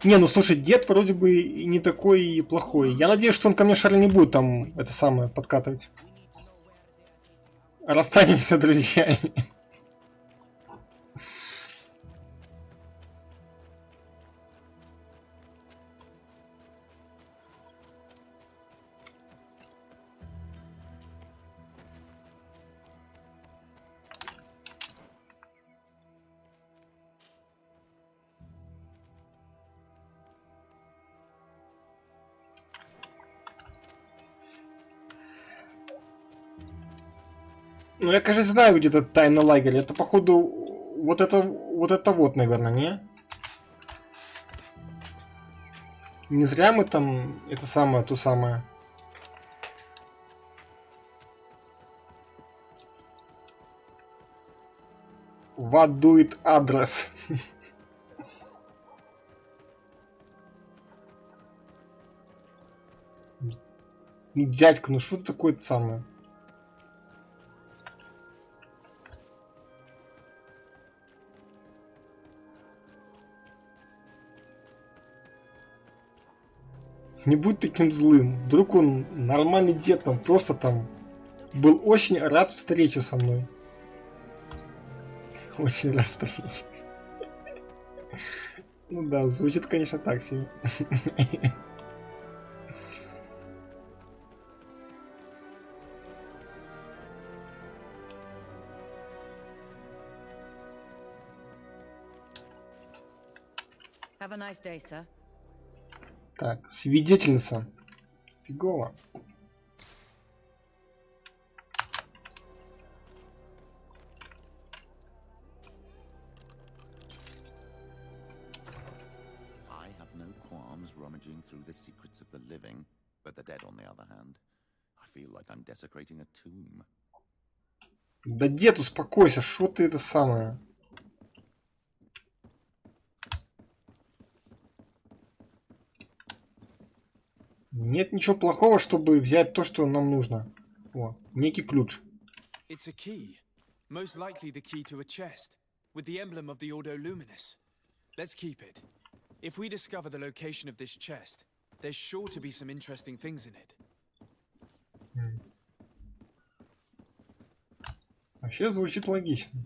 Не, ну слушай, дед вроде бы и не такой и плохой. Я надеюсь, что он ко мне Шарль не будет там это самое подкатывать. Расстанемся друзьями. Ну, я, кажется, знаю, где этот тайный лагерь. Это, походу, вот это, наверное, не? Не зря мы там, это самое, то самое. What do it address? Дядька, ну что такое самое? Не будь таким злым. Вдруг он нормальный дед, там просто там был очень рад встрече со мной. Очень рад встрече. Ну да, звучит, конечно, так себе. Have a nice day, sir. Так, свидетельница. Фигово. I have no qualms rummaging through the secrets of the living, but the dead, on the other hand, I feel like I'm desecrating a tomb. Да дед, успокойся, что ты это самое? Нет ничего плохого, чтобы взять то, что нам нужно. О, некий ключ. It's a key. Most likely the key to a chest, with the emblem of the Ordo Luminis. Let's keep it. If we discover the location of this chest, there's sure to be some interesting things in it. Вообще звучит логично.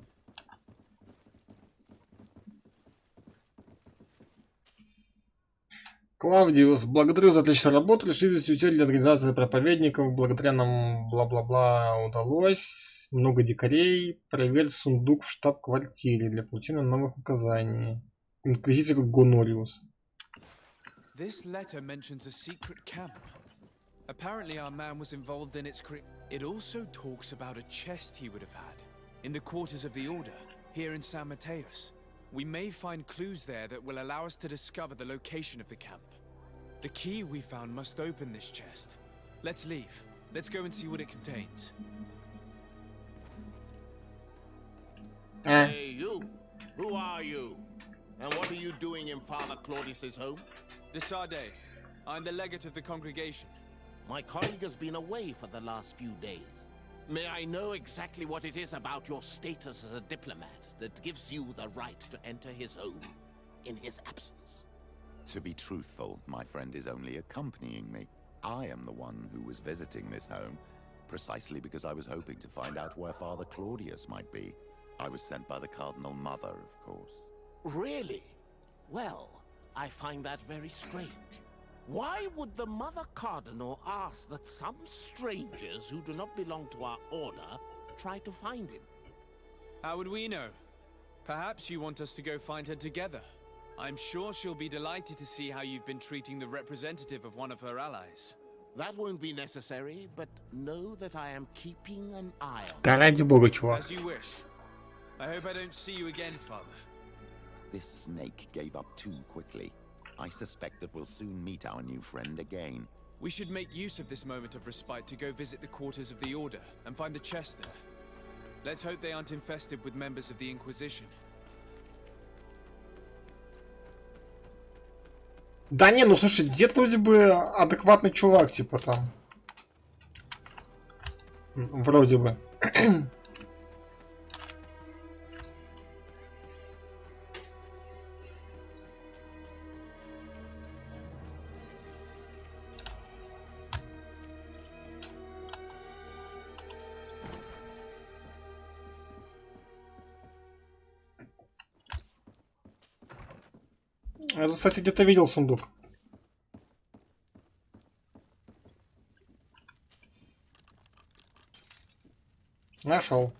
Клавдиус, благодарю за отличную работу. Решились усилия для организации проповедников. Благодаря нам бла-бла-бла удалось. Много дикарей. Проверь сундук в штаб-квартире для получения новых указаний. Инквизитор Гонориус. This letter mentions a secret camp. Apparently our man was involved in its It also talks about a chest he would have had in the quarters of the Order, here in San Mateus. We may find clues there that will allow us to discover the location of the camp. The key we found must open this chest. Let's leave. Let's go and see what it contains. Hey, you! Who are you? And what are you doing in Father Claudius's home? Desade, I'm the legate of the congregation. My colleague has been away for the last few days. May I know exactly what it is about your status as a diplomat that gives you the right to enter his home in his absence? To be truthful, my friend is only accompanying me. I am the one who was visiting this home, precisely because I was hoping to find out where Father Claudius might be. I was sent by the Cardinal Mother, of course. Really? Well, I find that very strange. Why would the Mother Cardinal ask that some strangers who do not belong to our order try to find him? How would we know? Perhaps you want us to go find her together. I'm sure she'll be delighted to see how you've been treating the representative of one of her allies. That won't be necessary, but know that I am keeping an eye on Да ради бога, чувак. As you wish. I hope I don't see you again, Father. This snake gave up too quickly. I suspect that we'll soon meet our new friend again. We should make use of this moment of respite to go visit the quarters of the Order and find the chest there. Let's hope they aren't infested with members of the Inquisition. Да не, ну слушай, дед вроде бы адекватный чувак, типа там. Вроде бы. Я, кстати, где-то видел сундук. Нашел.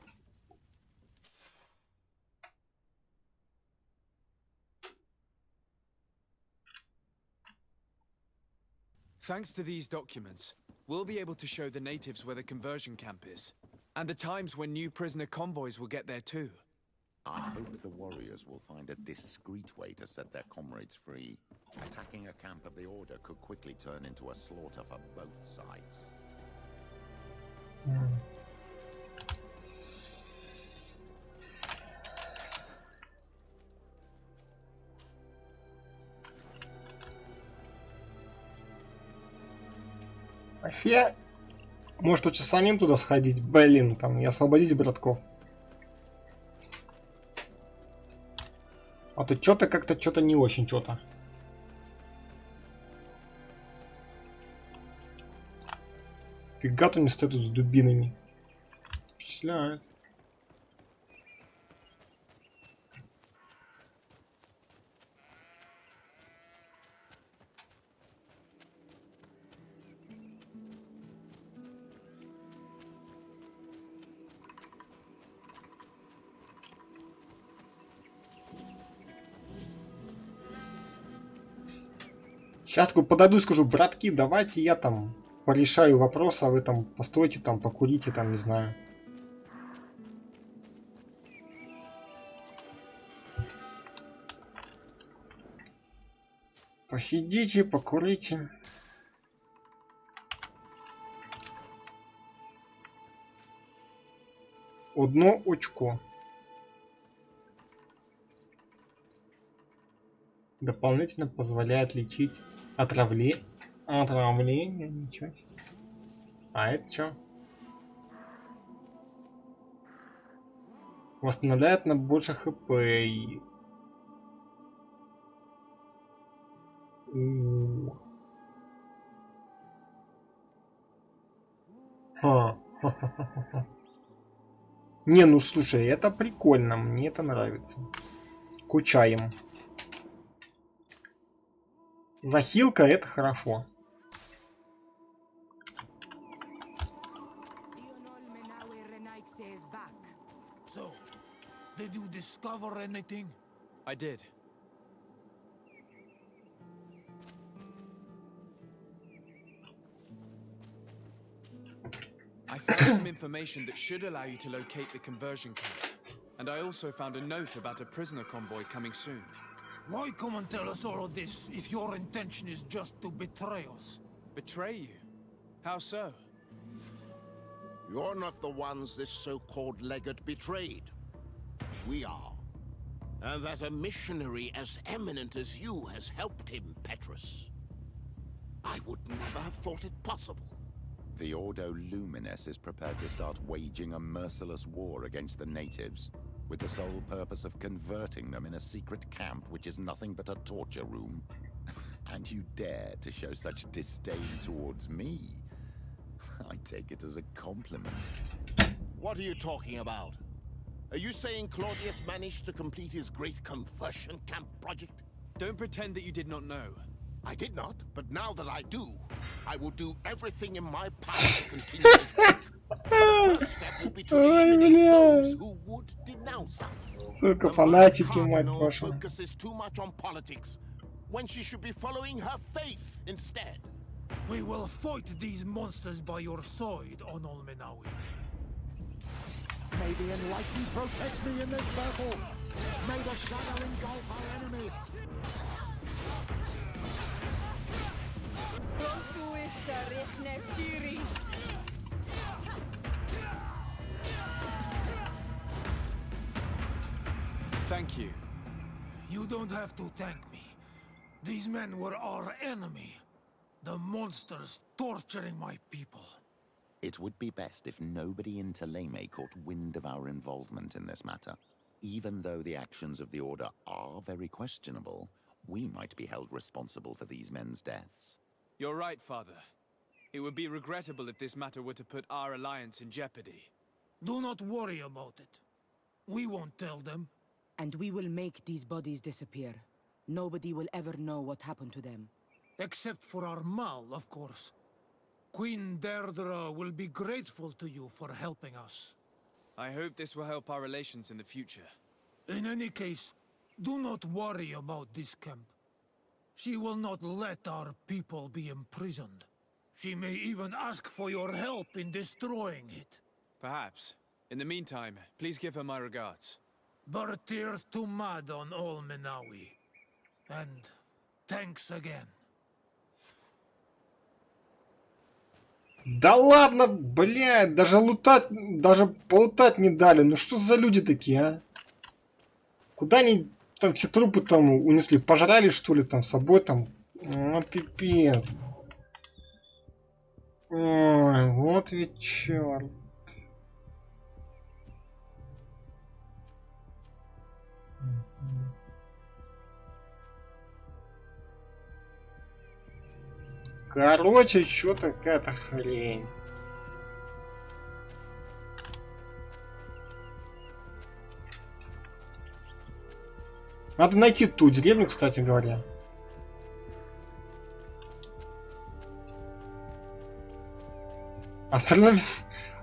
Thanks to these documents, we'll be able to show the natives where the conversion camp is, and the times when new prisoner convoys will get there too. I hope the warriors will find a discreet way to set their comrades free. Attacking a camp of the Order could quickly turn into a slaughter for both sides. Афе. Может лучше самим туда сходить, блин, там, и освободить братков. А то что-то как-то что-то не очень что-то. Фига то не стоят тут с дубинами. Впечатляет. Сейчас подойду и скажу: братки, давайте я там порешаю вопрос, а вы там постойте, там покурите, там, не знаю. Посидите, покурите. Одно очко. Дополнительно позволяет лечить отравление. Отравление, ничего себе. А это что? Восстанавливает на больше хп. Не, ну слушай, это прикольно, мне это нравится. Кучаем. Захилка это хорошо. So, did you discover anything? I did. I found some information that should allow you to locate the conversion camp. And I also found a note about a prisoner convoy coming soon. Why come and tell us all of this if your intention is just to betray us? Betray you? How so? You're not the ones this so-called legate betrayed. We are. And that a missionary as eminent as you has helped him, Petrus. I would never have thought it possible. The Ordo Luminis is prepared to start waging a merciless war against the natives, with the sole purpose of converting them in a secret camp which is nothing but a torture room. And you dare to show such disdain towards me? I take it as a compliment. What are you talking about? Are you saying Claudius managed to complete his great conversion camp project? Don't pretend that you did not know. I did not, but now that I do, I will do everything in my power to continue his work. The first step will be to eliminate those who would denounce us. Сука, фанатики, мать вашу. Focuses too much on politics, when she should be following her faith instead. We will fight these monsters by your side, Onol Menawi. May the Enlightened protect me in this battle! May the shadow engulf our enemies! Thank you. You don't have to thank me. These men were our enemy. The monsters torturing my people. It would be best if nobody in Teleme caught wind of our involvement in this matter. Even though the actions of the Order are very questionable, we might be held responsible for these men's deaths. You're right, Father. It would be regrettable if this matter were to put our alliance in jeopardy. Do not worry about it. We won't tell them. And we will make these bodies disappear. Nobody will ever know what happened to them. Except for our Mal, of course. Queen Deirdre will be grateful to you for helping us. I hope this will help our relations in the future. In any case, do not worry about this camp. She will not let our people be imprisoned. She may even ask for your help in destroying it. Perhaps. In the meantime, please give her my regards. Bartir Tumad on all Menawi. And thanks again. Да ладно, блядь, даже лутать, даже полутать не дали. Ну что за люди такие, а? Куда они там все трупы там унесли? Пожрали, что ли, там с собой там? Ну, пипец. Ой, вот ведь черт. Короче, что-то какая-то хрень. Надо найти ту деревню, кстати говоря.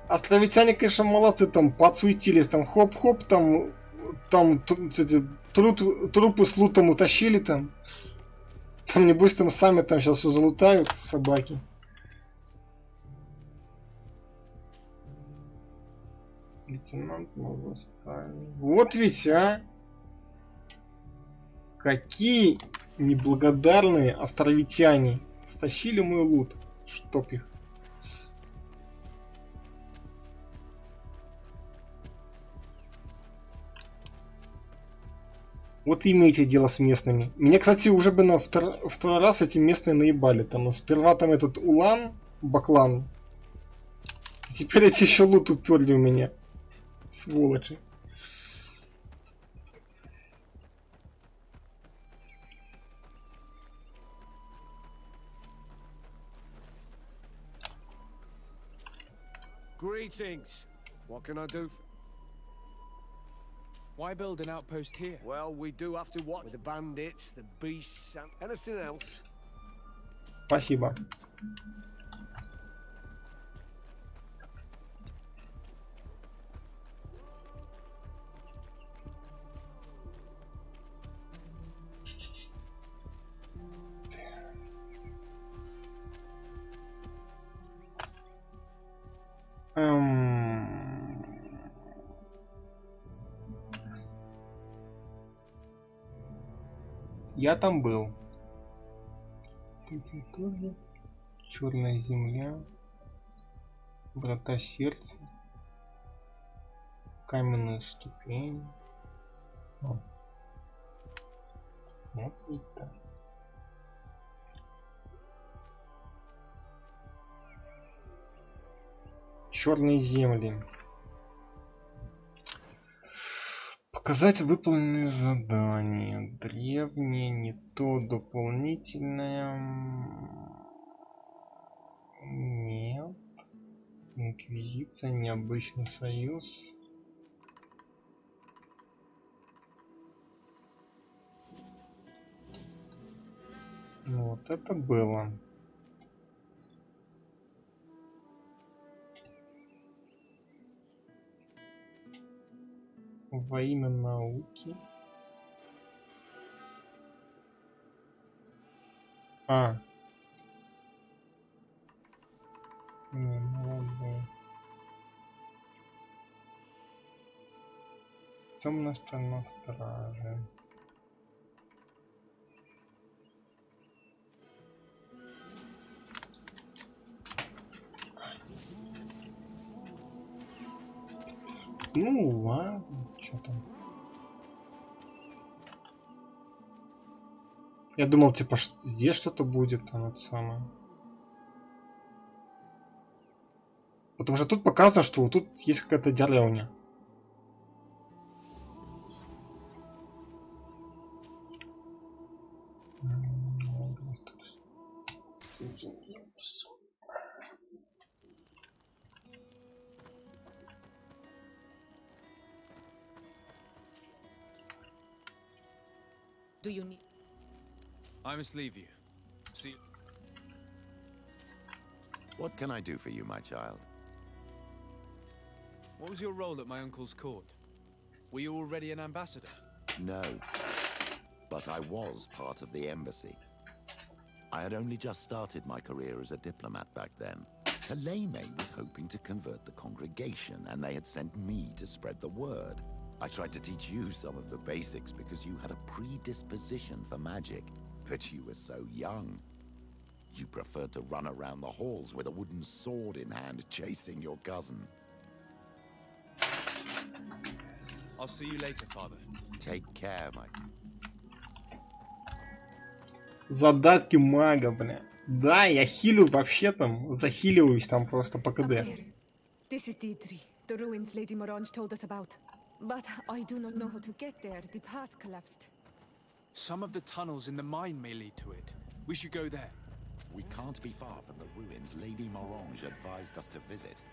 Островитяне, конечно, молодцы, там подсуетились, там хоп-хоп, там эти трупы с лутом утащили там. Там небось там сами там сейчас все залутают, собаки. Лейтенант на заставе. Вот ведь, а! Какие неблагодарные островитяне. Стащили мой лут. Чтоб их. Вот имеете дело с местными. Меня, кстати, уже бы на второй раз эти местные наебали. Там сперва там этот Улан, Баклан. Теперь эти еще лут уперли у меня. Сволочи. Greetings. What can I do? Why build an outpost here? Well, we do have to watch the bandits, the beasts, and anything else. Спасибо. Я там был. Тут тоже. Черная земля. Врата сердца. Каменная ступень. О. Вот и так. Черные земли. Показать выполненные задания. Древнее, не то, дополнительное. Нет. Инквизиция, необычный союз. Вот это было. Во имя науки. Не, молодой. Темная сторона стражи. Ну ладно, что там. Я думал, типа, здесь что-то будет, там это самое. Потому что тут показано, что вот тут есть какая-то деревня. Do you need? I must leave you. See. What can I do for you, my child? What was your role at my uncle's court? Were you already an ambassador? No, but I was part of the embassy. I had only just started my career as a diplomat back then. Taleme was hoping to convert the congregation, and they had sent me to spread the word. I tried to teach you some of the basics because you had a predisposition for magic, but you were so young. You preferred to run around the halls with a wooden sword in hand, chasing your cousin. I'll see you later, father. Take care, my... Задатки мага, бля. Да, я хилю вообще там, захиливаюсь там просто по КД. This is Deidre, the ruins Lady Morange told us about. But I do not know how to get there. The path collapsed. Some of the tunnels in the mine may lead to it. We should go there. We can't be far from the ruins Lady Morange advised us to visit.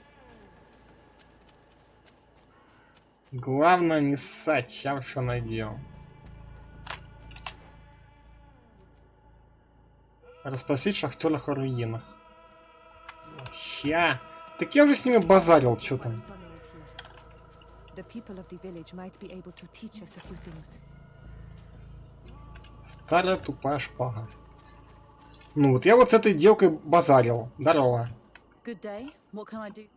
Главное не ссать, сейчас все найдем. Расспросить шахтеров о руинах. Ща. Так я уже с ними базарил, что там. The people of the village might be able to teach us a few things. Старая тупая шпага. Ну вот я вот с этой девкой базарил. Здорово. Good day. What can I do?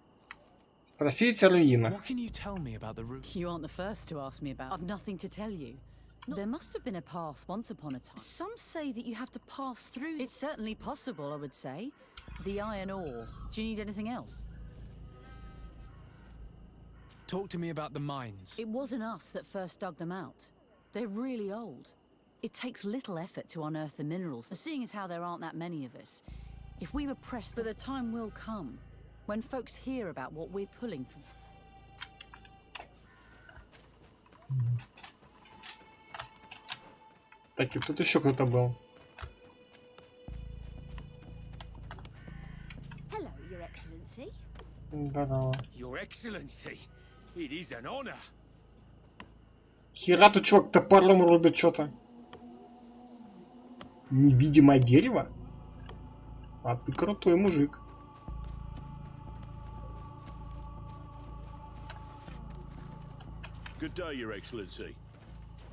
Спросите о руинах. What can you tell me about the ruins? You aren't the first to ask me about. I've nothing to tell you. There must have been a path once upon a time. Some say that you have to pass through. It's certainly possible, I would say. The iron ore. Do you need anything else? Talk to me about the mines. It wasn't us that first dug them out. They're really old. It takes little effort to unearth the minerals, seeing as how there aren't that many of us. If we were pressed, but the time will come when folks hear about what we're pulling from. Так, и тут еще кто-то был. Hello, Your Excellency. Да-да. Your Excellency, it is an honor. Хера тут чувак топором рубит что-то. Невидимое дерево? А ты крутой мужик. Good day, Your Excellency.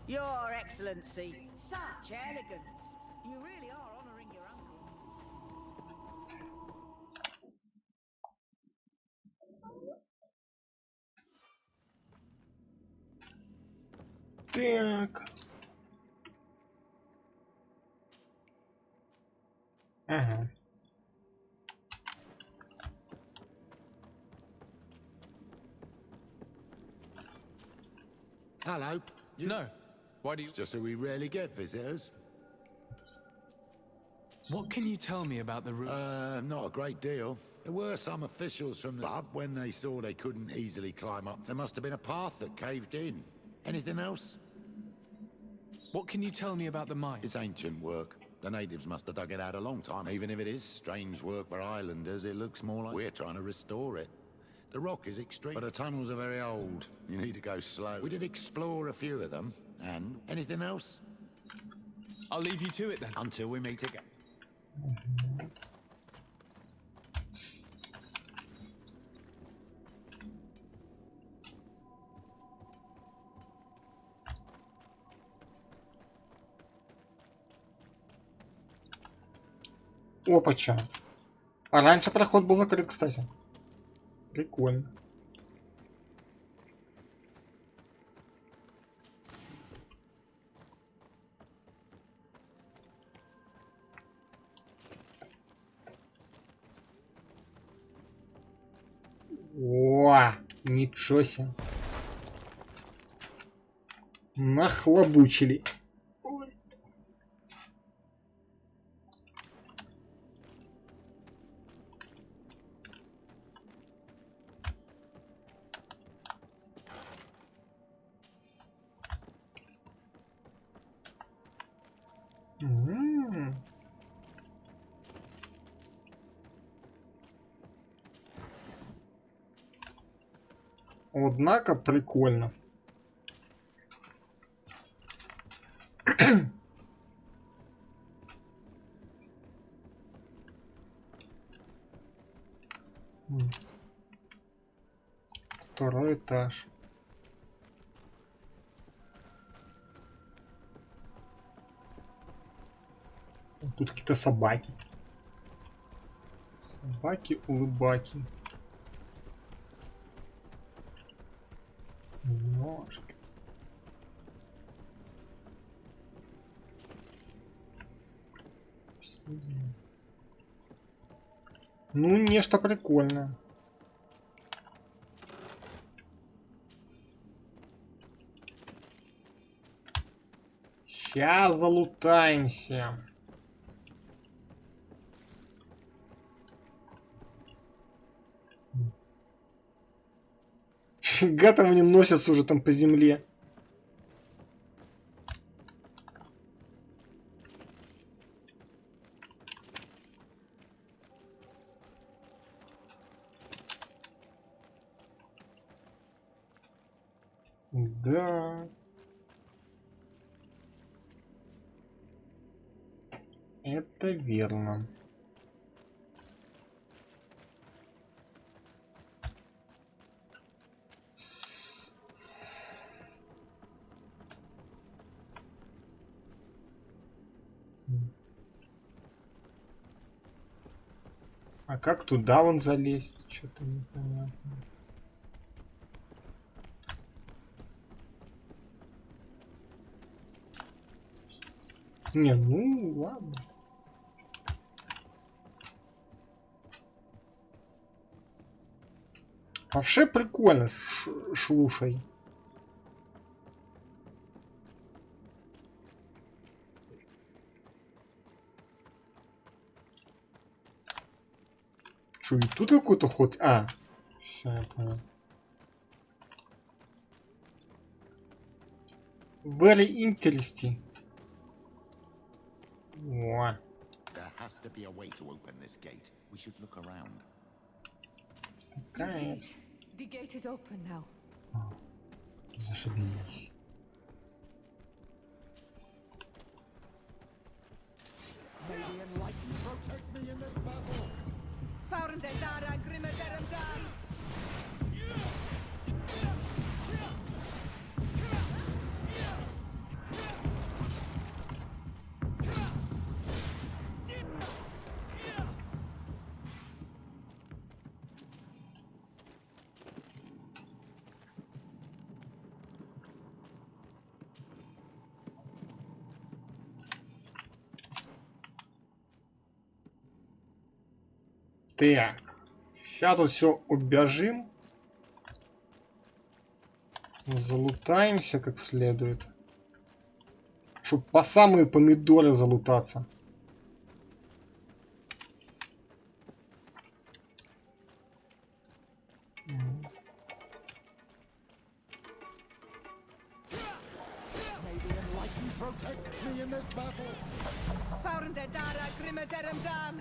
Your Excellency, such elegance. You really are honoring your uncle. Так. Ага. Hello. No. Why do you... Just that we rarely get visitors. What can you tell me about the room? Not a great deal. There were some officials from the pub when they saw they couldn't easily climb up. There must have been a path that caved in. Anything else? What can you tell me about the mine? It's ancient work. The natives must have dug it out a long time. Even if it is strange work for islanders, it looks more like we're trying to restore it. The rock is extreme, but the tunnels are very old. You need to go slow. We did explore a few of them. And anything else? I'll leave you to it then. Until we meet again. Опача. А раньше проход был закрыт, кстати. Прикольно. О, ничего себе. Нахлобучили. Ой. Однако прикольно. Второй этаж. Тут какие-то собаки. Собаки-улыбаки. Ножки. Ну, нечто прикольное. Сейчас залутаемся. Фига там они носятся уже там по земле. Да. Это верно. А как туда вон залезть? Что-то непонятно. Не, ну ладно. Вообще прикольно, слушай. Что, и тут какой-то ход? А, все, я понял. Very interesting. О. There has to be a way to open this gate. We should look around. You did it. The gate is open now. Зашибись. May the enlightened protect me in this battle. Found the Dara Grimmedaram Dam. Так. Сейчас тут все убежим. Залутаемся как следует. Чтоб по самые помидоры залутаться. May the enlightened protect me in this battle. Found the Dara Grimmedaram Dam.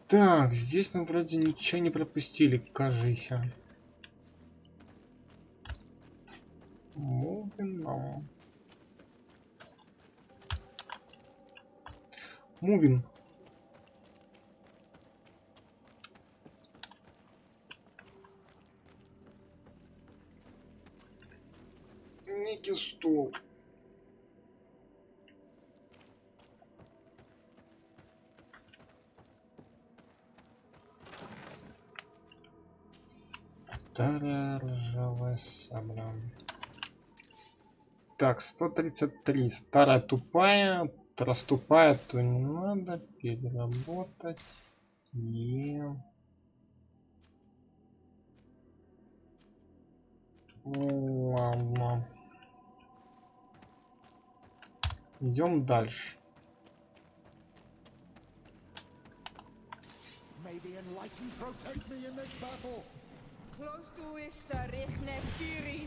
Так, здесь мы вроде ничего не пропустили, кажется. Moving on. Moving. Некий стол. Старая ржавая сабля. Так, 133. Старая тупая. Раз тупая, то не надо переработать. Ладно. Идем дальше. May the enlightened protect me in this battle. Close to is Richnestiri.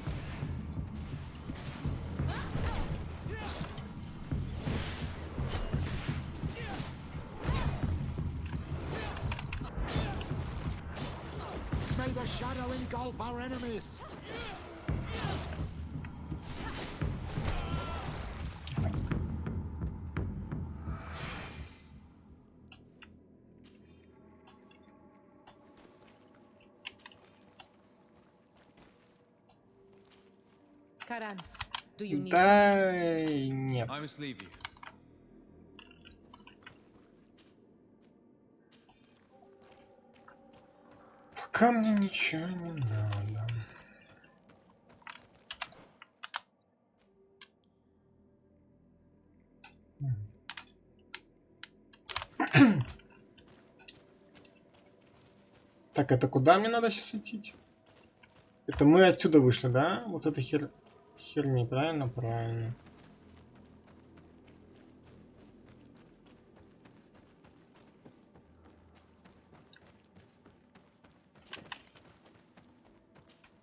May the shadow engulf our enemies. Karants, do you need Да, нет. I must leave you. Пока мне ничего не надо. Так, это куда мне надо сейчас идти? Это мы отсюда вышли, да? Вот эта херни, правильно? Правильно.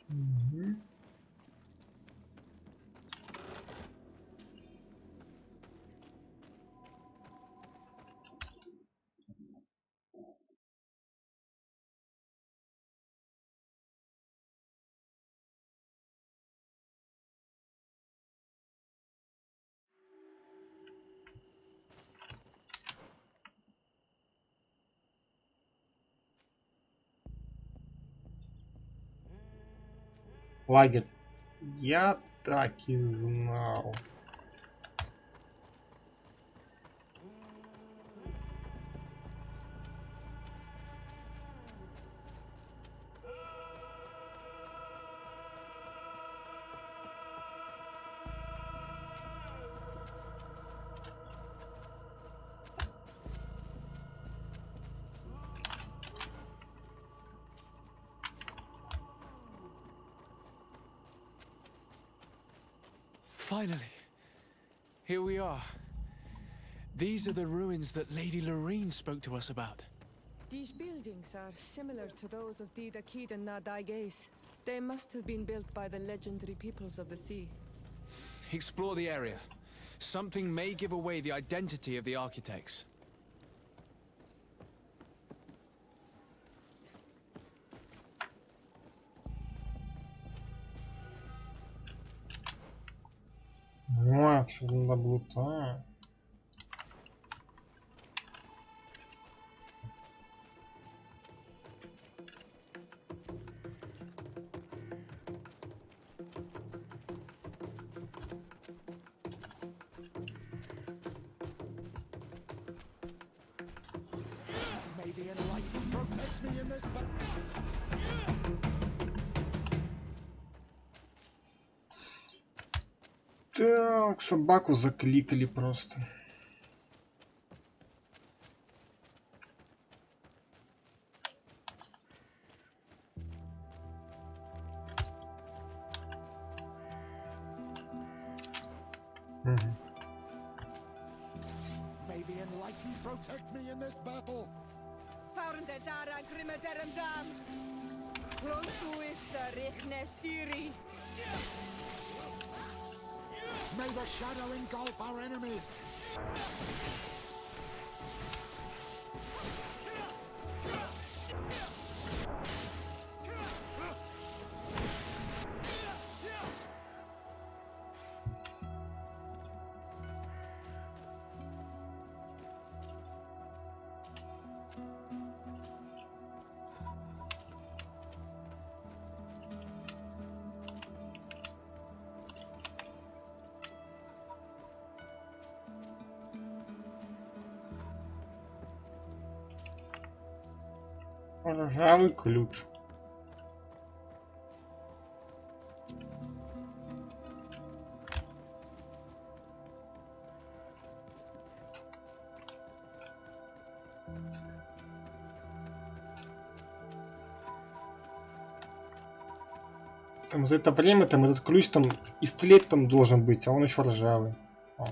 Угу. Лагерь. Я так и знал. Finally, here we are. These are the ruins that Lady Lorene spoke to us about. These buildings are similar to those of Didakid and Nadaiges. They must have been built by the legendary peoples of the sea. Explore the area. Something may give away the identity of the architects. Вот, что надо было-то. May the enlightened protect me in this Так, собаку закликали просто. May the enlightened protect me in this battle. Found the Dara Grimadaram Dam. Close to is Richnestiri. May the shadow engulf our enemies. Ржавый ключ. Там за это время там этот ключ там истлеть там должен быть, а он еще ржавый. О.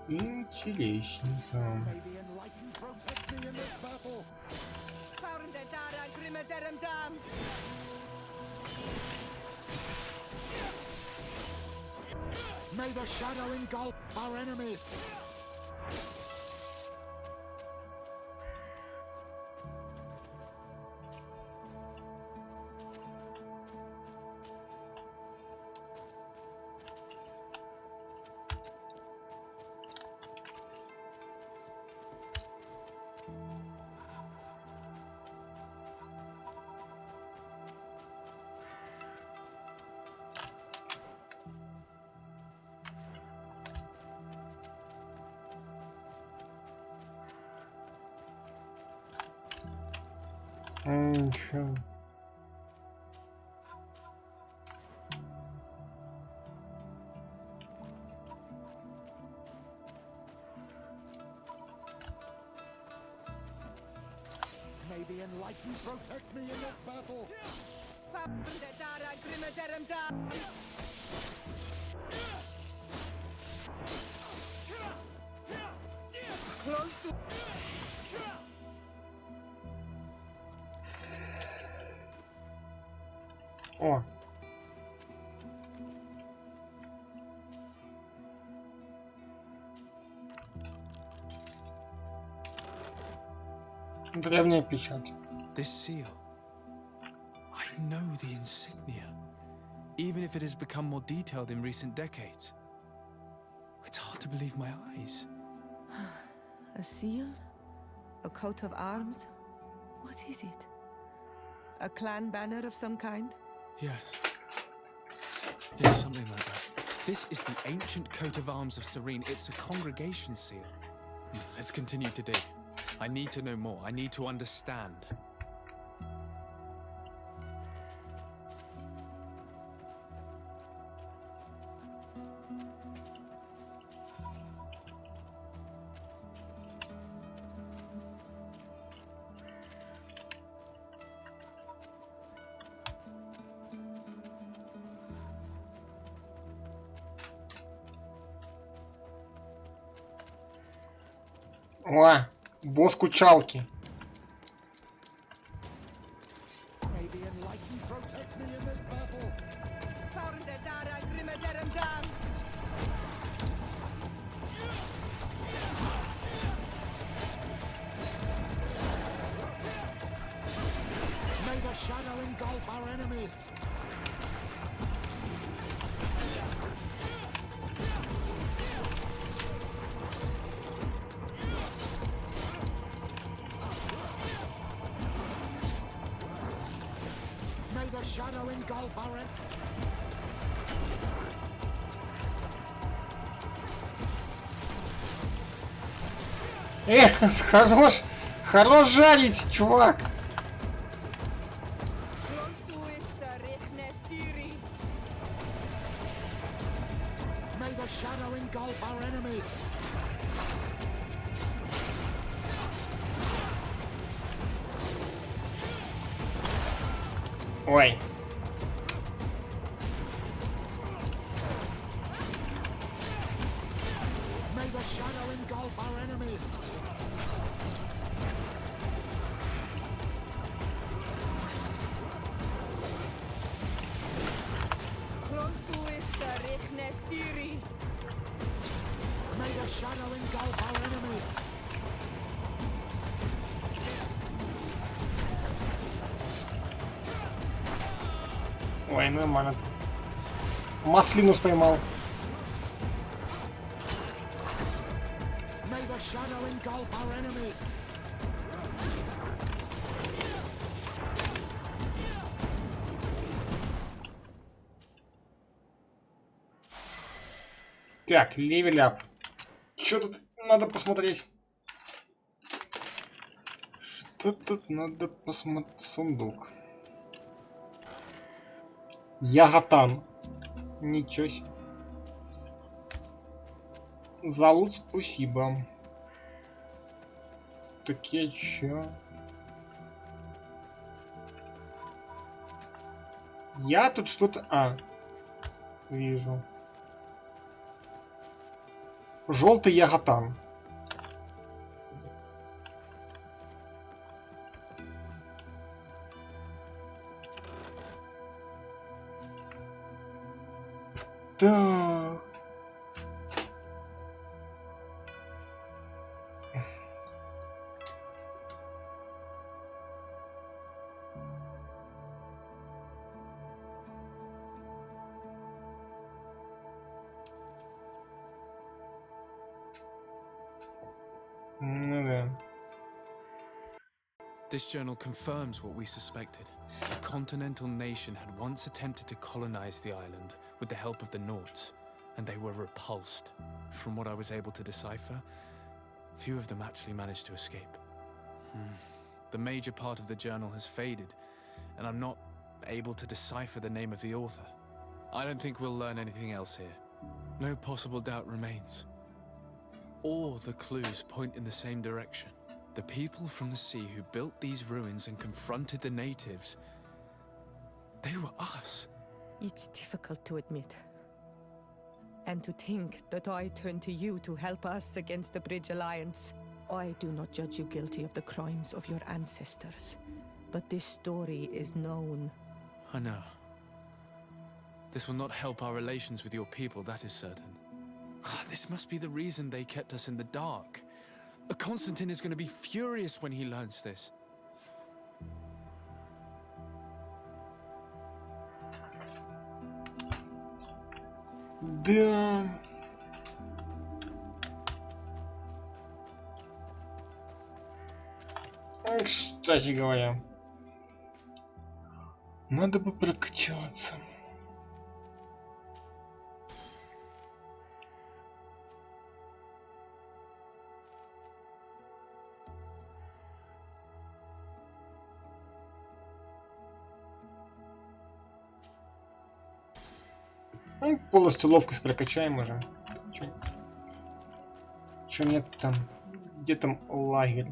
Интересненько. Found the Dara Grimadaram Dam. May the shadow engulf our enemies. Ничего. May the enlightened protect me in this battle. Found the Dara Grimadaram Dam. Close to. О. Древняя печать. This seal. I know the insignia, even if it has become more detailed in recent decades. It's hard to believe my eyes. A seal? A coat of arms? What is it? A clan banner of some kind? Yes. Yes, something like that. This is the ancient coat of arms of Serene. It's a congregation seal. Let's continue to dig. I need to know more. I need to understand. О, босс кучалки. May the enlightened protect me in this battle. May the shadow engulf our enemies. May the shadow engulf our enemies. Хорош! Хорош жарить, чувак! May the shadow engulf our enemies. Ой. May the shadow engulf our enemies. May the shadow engulf our enemies. Ой, нормально. Маслинус поймал. May the shadow engulf our enemies. Так, левел-ап. Что тут надо посмотреть? Что тут надо посмотреть? Сундук. Яготан. Ничего себе. Зовут спасибо. Так я чё? Я тут что-то... А. Вижу. Желтый яготан. Так. Ну да. This journal confirms what we suspected. A continental nation had once attempted to colonize the island with the help of the Nords, and they were repulsed. From what I was able to decipher, few of them actually managed to escape. The major part of the journal has faded, and I'm not able to decipher the name of the author. I don't think we'll learn anything else here. No possible doubt remains. All the clues point in the same direction. The people from the sea who built these ruins and confronted the natives, they were us. It's difficult to admit. And to think that I turned to you to help us against the Bridge Alliance. I do not judge you guilty of the crimes of your ancestors. But this story is known. I know. This will not help our relations with your people, that is certain. This must be the reason they kept us in the dark. Constantine is going to be furious when he learns this. Да. Кстати говоря, надо бы прокачаться. Ну, полностью ловкость прокачаем уже. Чё нет там? Где там лагерь?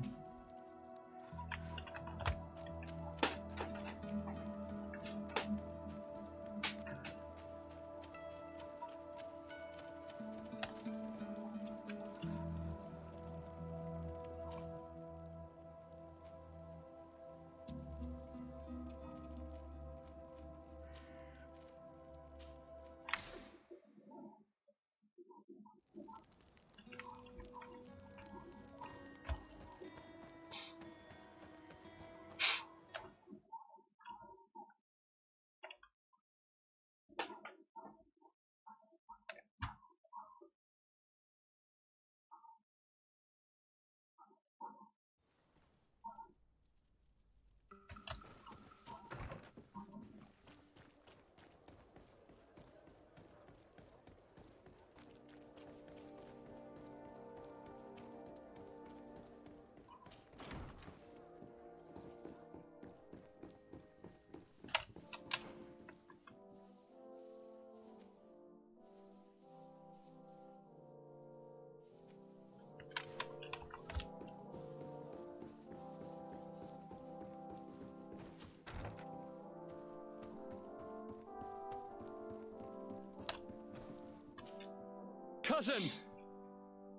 Cousin!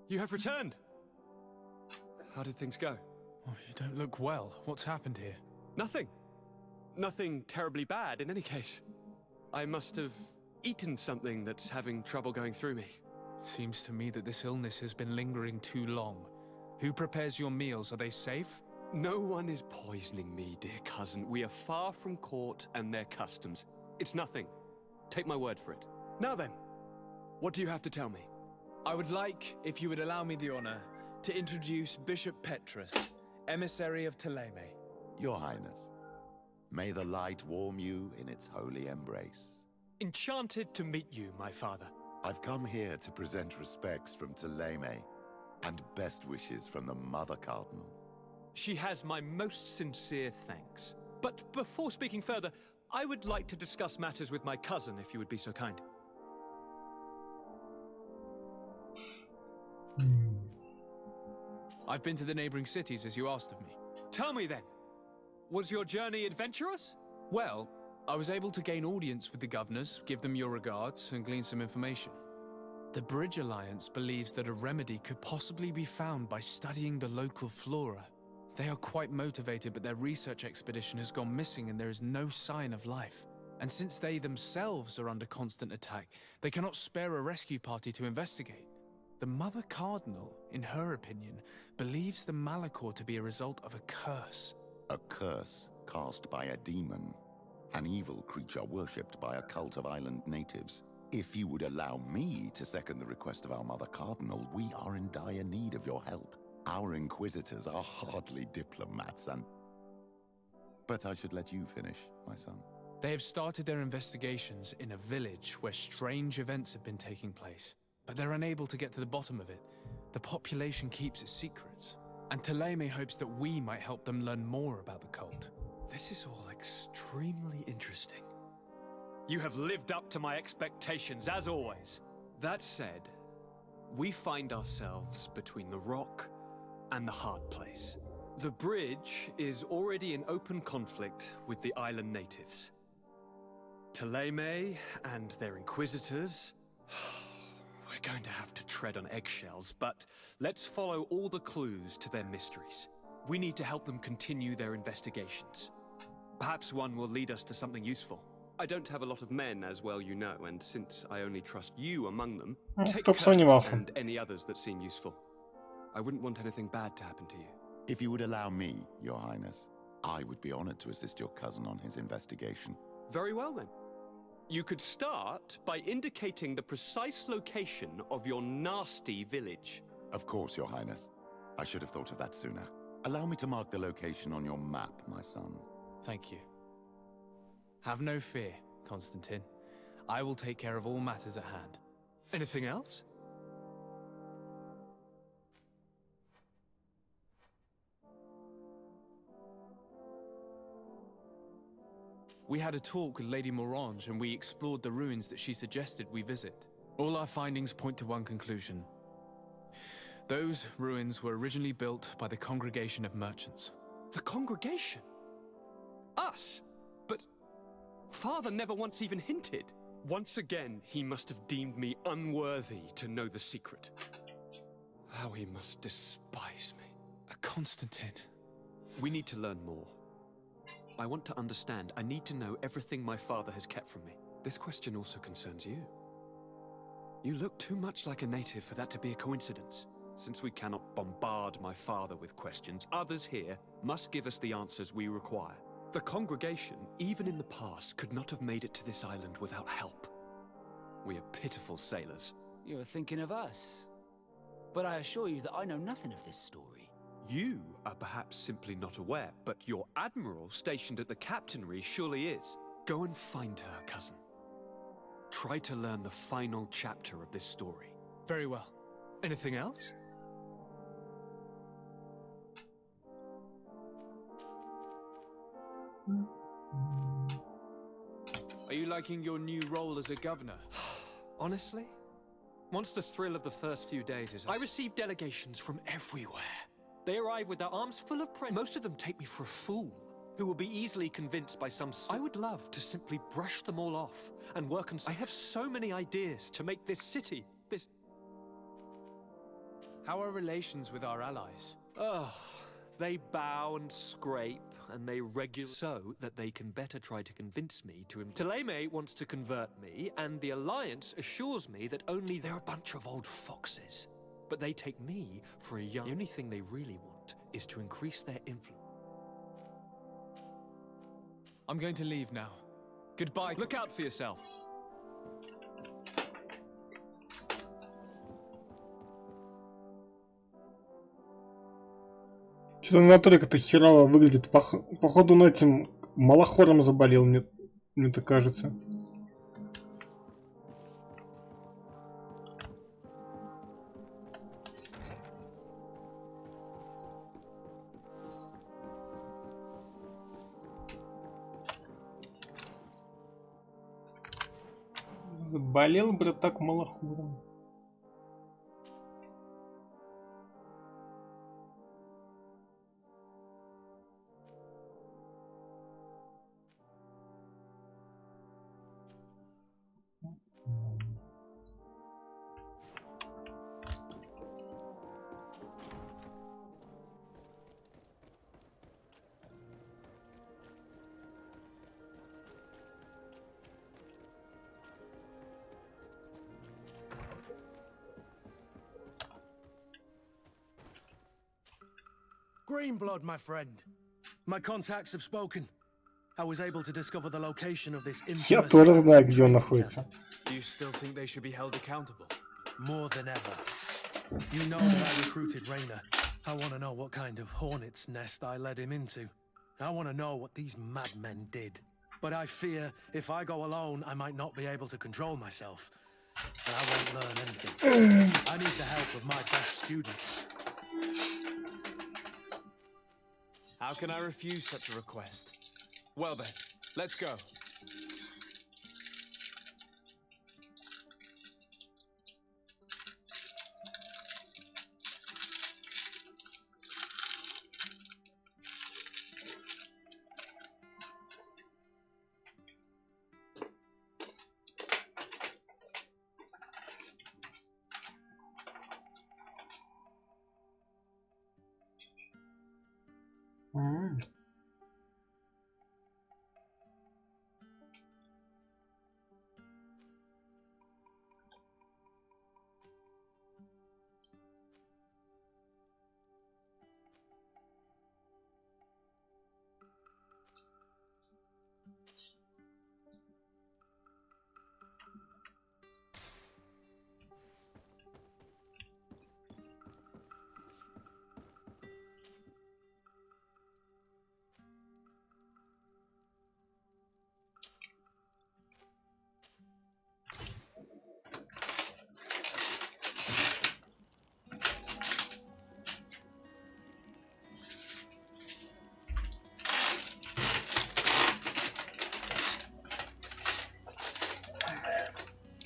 You have returned. How did things go? Oh, you don't look well. What's happened here? Nothing. Nothing terribly bad in any case. I must have eaten something that's having trouble going through me. Seems to me that this illness has been lingering too long. Who prepares your meals? Are they safe? No one is poisoning me, dear cousin. We are far from court and their customs. It's nothing. Take my word for it. Now then, what do you have to tell me? I would like, if you would allow me the honor, to introduce Bishop Petrus, emissary of Ptolemy. Your Highness, may the light warm you in its holy embrace. Enchanted to meet you, my father. I've come here to present respects from Ptolemy and best wishes from the Mother Cardinal. She has my most sincere thanks. But before speaking further, I would like to discuss matters with my cousin, if you would be so kind. I've been to the neighboring cities as you asked of me. Tell me then, was your journey adventurous? Well, I was able to gain audience with the governors, give them your regards, and glean some information. The Bridge Alliance believes that a remedy could possibly be found by studying the local flora. They are quite motivated, but their research expedition has gone missing and there is no sign of life. And since they themselves are under constant attack, they cannot spare a rescue party to investigate. The Mother Cardinal, in her opinion, believes the Malachor to be a result of a curse. A curse cast by a demon, an evil creature worshipped by a cult of island natives. If you would allow me to second the request of our Mother Cardinal, we are in dire need of your help. Our inquisitors are hardly diplomats But I should let you finish, my son. They have started their investigations in a village where strange events have been taking place, but they're unable to get to the bottom of it. The population keeps its secrets, and Ptolemy hopes that we might help them learn more about the cult. This is all extremely interesting. You have lived up to my expectations, as always. That said, we find ourselves between the rock and the hard place. The bridge is already in open conflict with the island natives. Ptolemy and their inquisitors... We're going to have to tread on eggshells, but let's follow all the clues to their mysteries. We need to help them continue their investigations. Perhaps one will lead us to something useful. I don't have a lot of men, as well you know, and since I only trust you among them, take Kurt and any others that seem useful. I wouldn't want anything bad to happen to you. If you would allow me, Your Highness, I would be honored to assist your cousin on his investigation. Very well, then. You could start by indicating the precise location of your nasty village. Of course, Your Highness. I should have thought of that sooner. Allow me to mark the location on your map, my son. Thank you. Have no fear, Constantine. I will take care of all matters at hand. Anything else? We had a talk with Lady Morange and we explored the ruins that she suggested we visit. All our findings point to one conclusion. Those ruins were originally built by the Congregation of Merchants. The Congregation? Us? But Father never once even hinted. Once again, he must have deemed me unworthy to know the secret. How he must despise me. Constantine. We need to learn more. I want to understand. I need to know everything my father has kept from me. This question also concerns you. You look too much like a native for that to be a coincidence. Since we cannot bombard my father with questions, others here must give us the answers we require. The congregation, even in the past, could not have made it to this island without help. We are pitiful sailors. You're thinking of us. But I assure you that I know nothing of this story. You are perhaps simply not aware, but your admiral stationed at the captainry surely is. Go and find her, cousin. Try to learn the final chapter of this story. Very well. Anything else? Are you liking your new role as a governor? Honestly? Once the thrill of the first few days is over, I receive delegations from everywhere. They arrive with their arms full of presents. Most of them take me for a fool, who will be easily convinced by some... I would love to simply brush them all off and work on... I have so many ideas to make this city, How are relations with our allies? Oh, they bow and scrape, and they regularly so that they can better try to convince me to him. Ptolemy wants to convert me, and the Alliance assures me that only they're a bunch of old foxes. But they take me for a young... The only thing they really want is to increase their influence. I'm going to leave now. Goodbye. Look out for yourself. Что-то на натуре как-то херово выглядит. Походу он этим малохором заболел, мне так кажется. Заболел, братак, малохором. Greenblood, my friend. My contacts have spoken. I was able to discover the location of this infamous... Я тоже знаю, где он находится. Do you still think they should be held accountable? More than ever. You know that I recruited Rayner. I want to know what kind of hornet's nest I led him into. I want to know what these madmen did. But I fear if I go alone, I might not be able to control myself. And I won't learn anything. I need the help of my best student. How can I refuse such a request? Well then, let's go.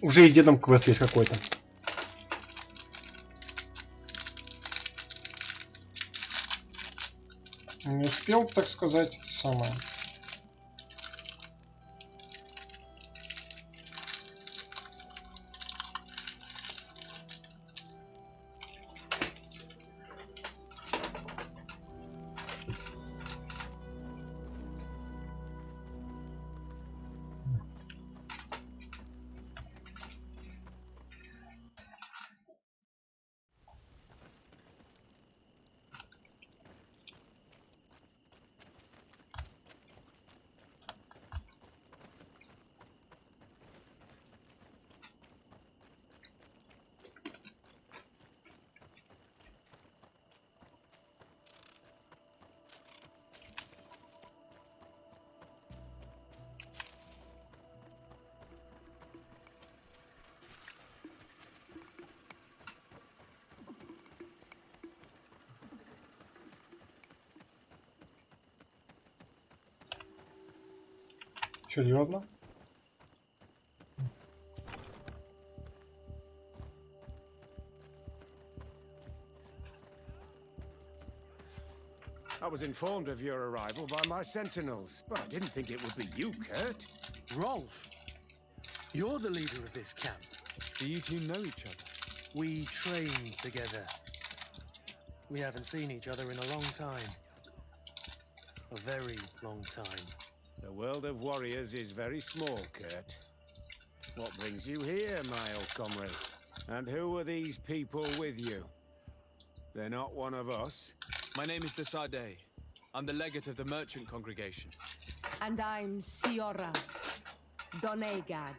Уже и дедом квест есть какой-то. Не успел, так сказать, это самое. Серьезно? I was informed of your arrival by my sentinels, but I didn't think it would be you, Kurt. Rolf, you're the leader of this camp. Do you two know each other? We train together. We haven't seen each other in a long time. A very long time. The world of warriors is very small, Kurt. What brings you here, my old comrade? And who are these people with you? They're not one of us. My name is Desade. I'm the legate of the merchant congregation. And I'm Siora, Donegad,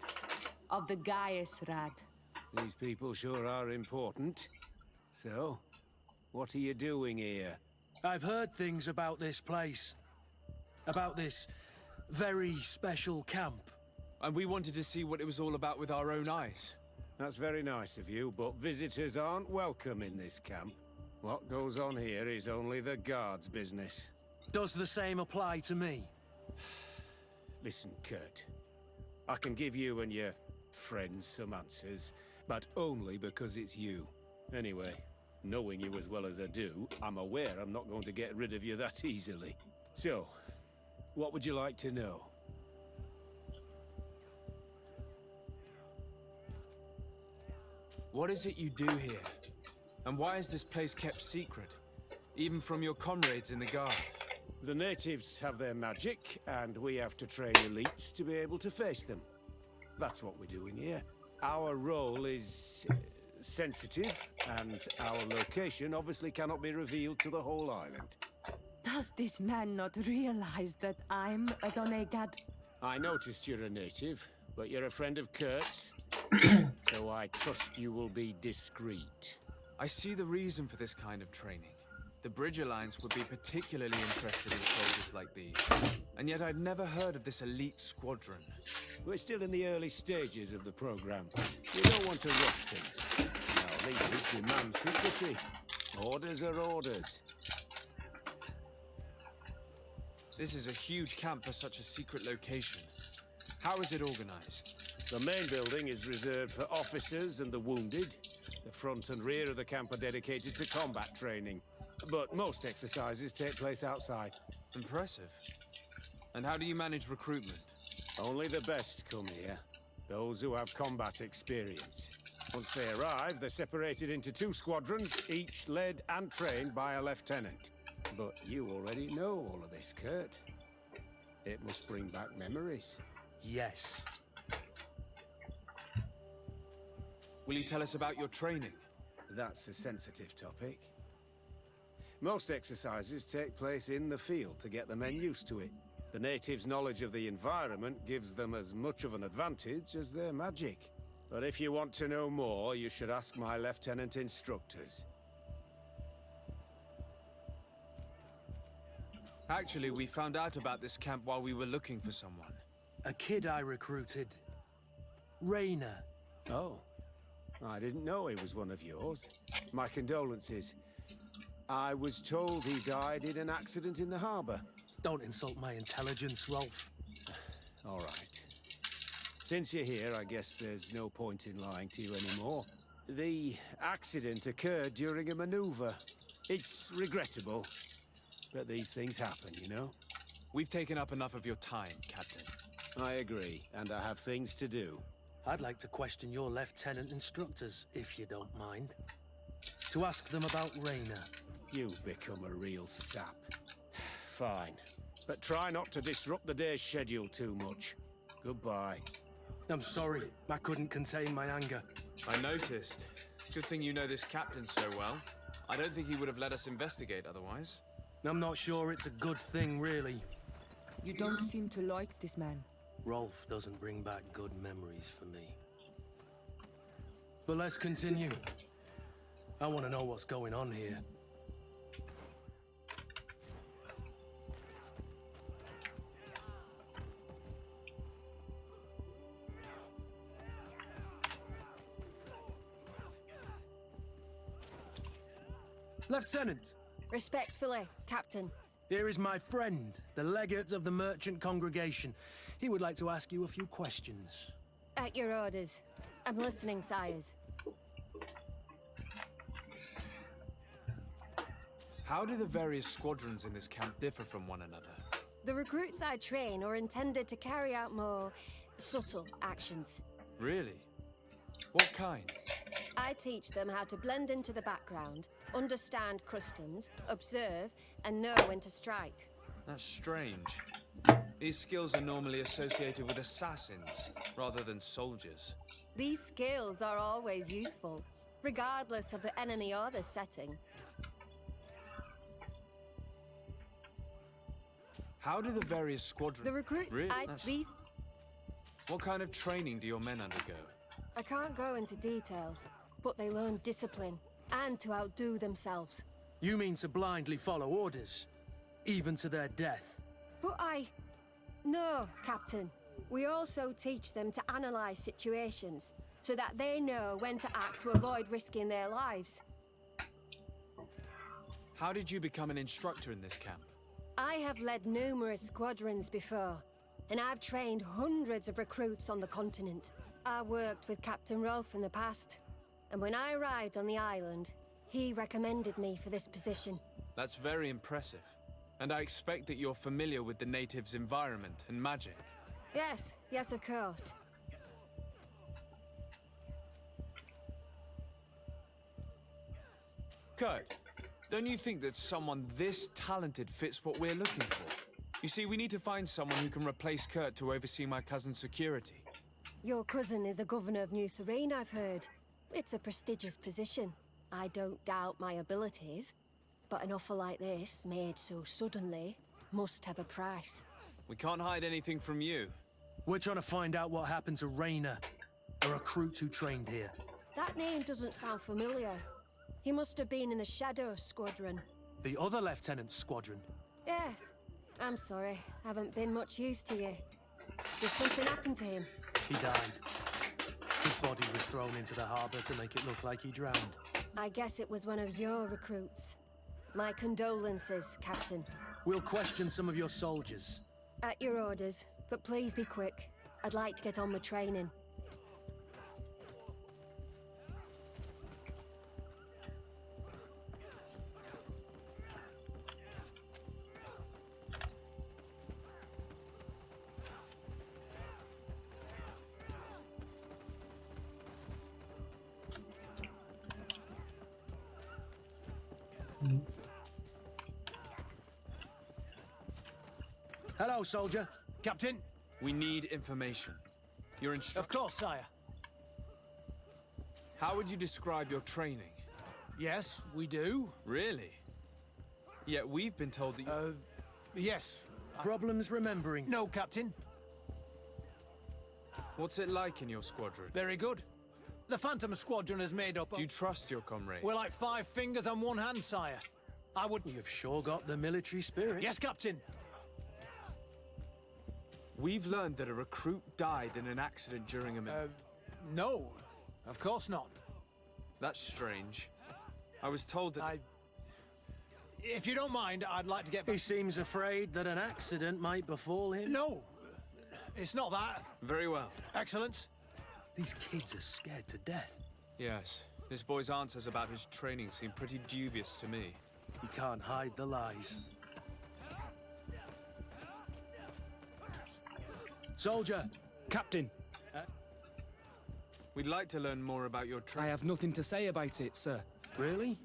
of the Gaiusrad. These people sure are important. So, what are you doing here? I've heard things about this place. About this very special camp. And we wanted to see what it was all about with our own eyes. That's very nice of you, but visitors aren't welcome in this camp. What goes on here is only the guards' business. Does the same apply to me? Listen, Kurt. I can give you and your friends some answers, but only because it's you. Anyway, knowing you as well as I do, I'm aware I'm not going to get rid of you that easily. So, what would you like to know? What is it you do here? And why is this place kept secret? Even from your comrades in the guard? The natives have their magic, and we have to train elites to be able to face them. That's what we're doing here. Our role is sensitive, and our location obviously cannot be revealed to the whole island. Does this man not realize that I'm a Donegad? I noticed you're a native, but you're a friend of Kurt's, so I trust you will be discreet. I see the reason for this kind of training. The Bridge Alliance would be particularly interested in soldiers like these. And yet I'd never heard of this elite squadron. We're still in the early stages of the program. We don't want to rush things. Our leaders demand secrecy. Orders are orders. This is a huge camp for such a secret location. How is it organized? The main building is reserved for officers and the wounded. The front and rear of the camp are dedicated to combat training. But most exercises take place outside. Impressive. And how do you manage recruitment? Only the best come here. Those who have combat experience. Once they arrive, they're separated into 2 squadrons, each led and trained by a lieutenant. But you already know all of this, Kurt. It must bring back memories. Yes. Will you tell us about your training? That's a sensitive topic. Most exercises take place in the field to get the men used to it. The natives' knowledge of the environment gives them as much of an advantage as their magic. But if you want to know more, you should ask my lieutenant instructors. Actually, we found out about this camp while we were looking for someone. A kid I recruited. Rainer. Oh. I didn't know he was one of yours. My condolences. I was told he died in an accident in the harbor. Don't insult my intelligence, Rolf. All right. Since you're here, I guess there's no point in lying to you anymore. The accident occurred during a maneuver. It's regrettable, but these things happen, you know? We've taken up enough of your time, Captain. I agree, and I have things to do. I'd like to question your lieutenant instructors, if you don't mind. To ask them about Rainer. You've become a real sap. Fine. But try not to disrupt the day's schedule too much. Goodbye. I'm sorry. I couldn't contain my anger. I noticed. Good thing you know this captain so well. I don't think he would have let us investigate otherwise. I'm not sure it's a good thing, really. You don't seem to like this man. Rolf doesn't bring back good memories for me. But let's continue. I want to know what's going on here. Lieutenant! Respectfully, Captain. Here is my friend, the legate of the merchant congregation. He would like to ask you a few questions. At your orders. I'm listening, sires. How do the various squadrons in this camp differ from one another? The recruits I train are intended to carry out more subtle actions. Really? What kind? I teach them how to blend into the background, understand customs, observe, and know when to strike. That's strange. These skills are normally associated with assassins, rather than soldiers. These skills are always useful, regardless of the enemy or the setting. How do the various squadrons... The recruits... Really? These... What kind of training do your men undergo? I can't go into details, but they learn discipline, and to outdo themselves. You mean to blindly follow orders, even to their death? But No, Captain. We also teach them to analyze situations, so that they know when to act to avoid risking their lives. How did you become an instructor in this camp? I have led numerous squadrons before, and I've trained hundreds of recruits on the continent. I worked with Captain Rolfe in the past, and when I arrived on the island, he recommended me for this position. That's very impressive. And I expect that you're familiar with the natives' environment and magic. Yes, of course. Kurt, don't you think that someone this talented fits what we're looking for? You see, we need to find someone who can replace Kurt to oversee my cousin's security. Your cousin is the governor of New Serene, I've heard. It's a prestigious position. I don't doubt my abilities, but an offer like this, made so suddenly, must have a price. We can't hide anything from you. We're trying to find out what happened to Rainer, a recruit who trained here. That name doesn't sound familiar. He must have been in the Shadow Squadron. The other lieutenant's squadron? Yes. I'm sorry, haven't been much use to you. Did something happen to him? He died. His body was thrown into the harbor to make it look like he drowned. I guess it was one of your recruits. My condolences, Captain. We'll question some of your soldiers. At your orders, but please be quick. I'd like to get on with training. Hello, soldier. Captain, we need information. Your instruction. Of course, sire. How would you describe your training? Yes, we do. Really? Yet we've been told that you... Yes. Problems remembering? No, Captain. What's it like in your squadron? Very good. The Phantom Squadron is made up of... Do you trust your comrade? We're like 5 fingers on one hand, sire. I would... You've sure got the military spirit. Yes, Captain. We've learned that a recruit died in an accident during a... No. Of course not. That's strange. I was told that... If you don't mind, I'd like to get back... He seems afraid that an accident might befall him. No. It's not that. Very well. Excellence. These kids are scared to death. Yes. This boy's answers about his training seem pretty dubious to me. You can't hide the lies. Soldier! Captain! We'd like to learn more about your training. I have nothing to say about it, sir. Really?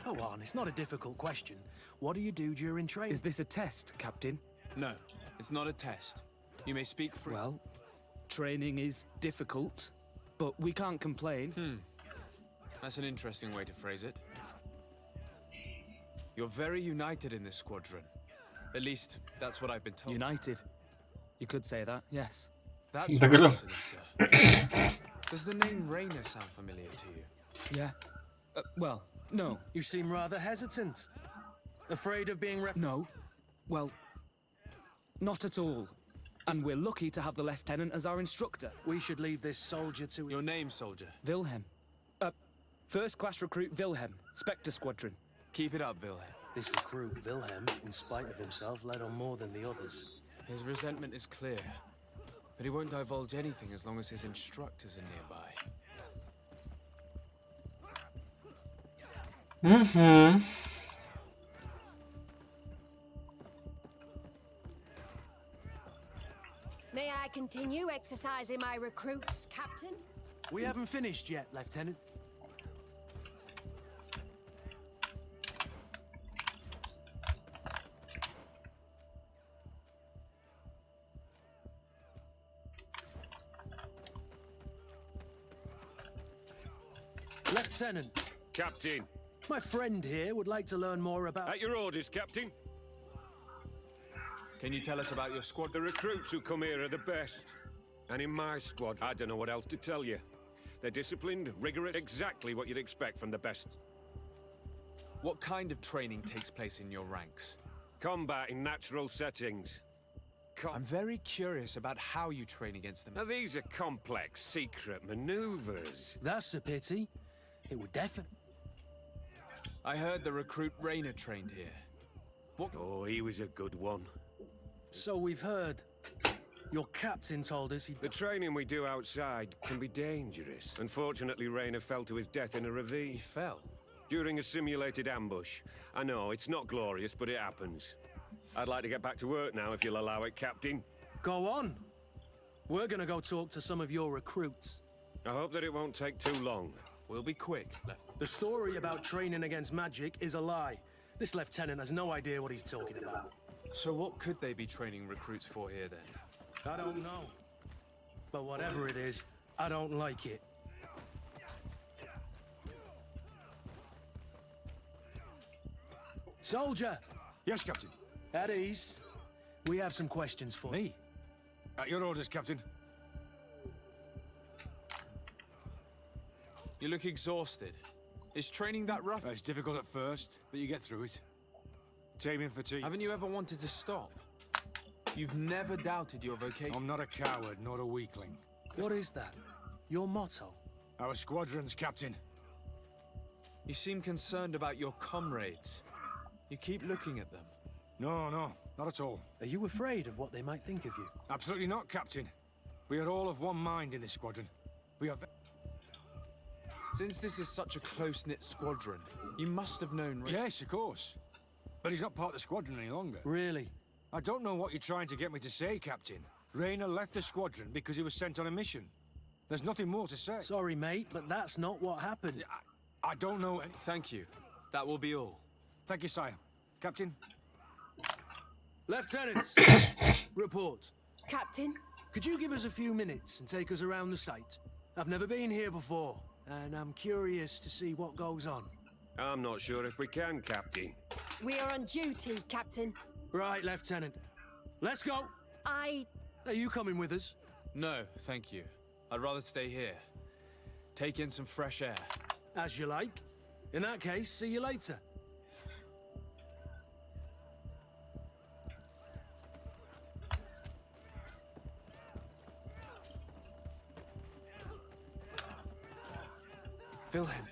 Go on, it's not a difficult question. What do you do during training? Is this a test, Captain? No, it's not a test. You may speak free. Well, training is difficult, but we can't complain. That's an interesting way to phrase it. You're very united in this squadron. At least, that's what I've been told. United? You could say that, yes. That's rather sinister. Does the name Rainer sound familiar to you? Yeah. Well, no. You seem rather hesitant. Afraid of being No. Well, not at all. And we're lucky to have the lieutenant as our instructor. We should leave this soldier to... Your name, soldier? Wilhelm. First-class recruit Wilhelm, Spectre Squadron. Keep it up, Wilhelm. This recruit, Wilhelm, in spite of himself, led on more than the others. His resentment is clear, but he won't divulge anything as long as his instructors are nearby. May I continue exercising my recruits, Captain? We haven't finished yet, Lieutenant. Lieutenant! Captain! My friend here would like to learn more about... At your orders, Captain. Can you tell us about your squad? The recruits who come here are the best. And in my squad, I don't know what else to tell you. They're disciplined, rigorous, exactly what you'd expect from the best. What kind of training takes place in your ranks? Combat in natural settings. I'm very curious about how you train against them. Now these are complex, secret maneuvers. That's a pity. It would definitely... I heard the recruit Rainer trained here. What? Oh, he was a good one. So we've heard. Your captain told us he... The training we do outside can be dangerous. Unfortunately, Rainer fell to his death in a ravine. He fell? During a simulated ambush. I know, it's not glorious, but it happens. I'd like to get back to work now, if you'll allow it, Captain. Go on. We're gonna go talk to some of your recruits. I hope that it won't take too long. We'll be quick. The story about training against magic is a lie. This lieutenant has no idea what he's talking about. So what could they be training recruits for here, then? I don't know. But whatever it is, I don't like it. Soldier! Yes, Captain. At ease. We have some questions for me. At your orders, Captain. You look exhausted. Is training that rough? It's difficult at first, but you get through it. Taming fatigue. Haven't you ever wanted to stop? You've never doubted your vocation. I'm not a coward, nor a weakling. What is that? Your motto? Our squadron's captain. You seem concerned about your comrades. You keep looking at them. No, not at all. Are you afraid of what they might think of you? Absolutely not, Captain. We are all of one mind in this squadron. We are... Since this is such a close-knit squadron, you must have known... Yes, of course. But he's not part of the squadron any longer. Really? I don't know what you're trying to get me to say, Captain. Rainer left the squadron because he was sent on a mission. There's nothing more to say. Sorry, mate, but that's not what happened. I don't know any... Thank you. That will be all. Thank you, sire. Captain? Lieutenants! Report. Captain? Could you give us a few minutes and take us around the site? I've never been here before, and I'm curious to see what goes on. I'm not sure if we can, Captain. We are on duty, Captain. Right, Lieutenant. Let's go! Are you coming with us? No, thank you. I'd rather stay here. Take in some fresh air. As you like. In that case, see you later. Wilhelm,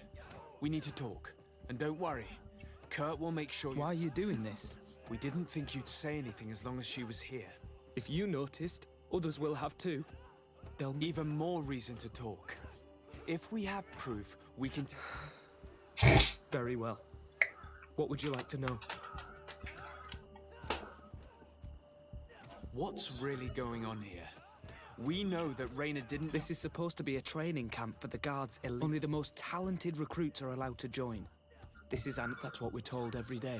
we need to talk. And don't worry, Kurt will make sure Why are you doing this? We didn't think you'd say anything as long as she was here. If you noticed, others will have too. They'll... Even more reason to talk. If we have proof, we can... Very well. What would you like to know? What's really going on here? We know that Rainer didn't... This is supposed to be a training camp for the guards' elite. Only the most talented recruits are allowed to join. That's what we're told every day.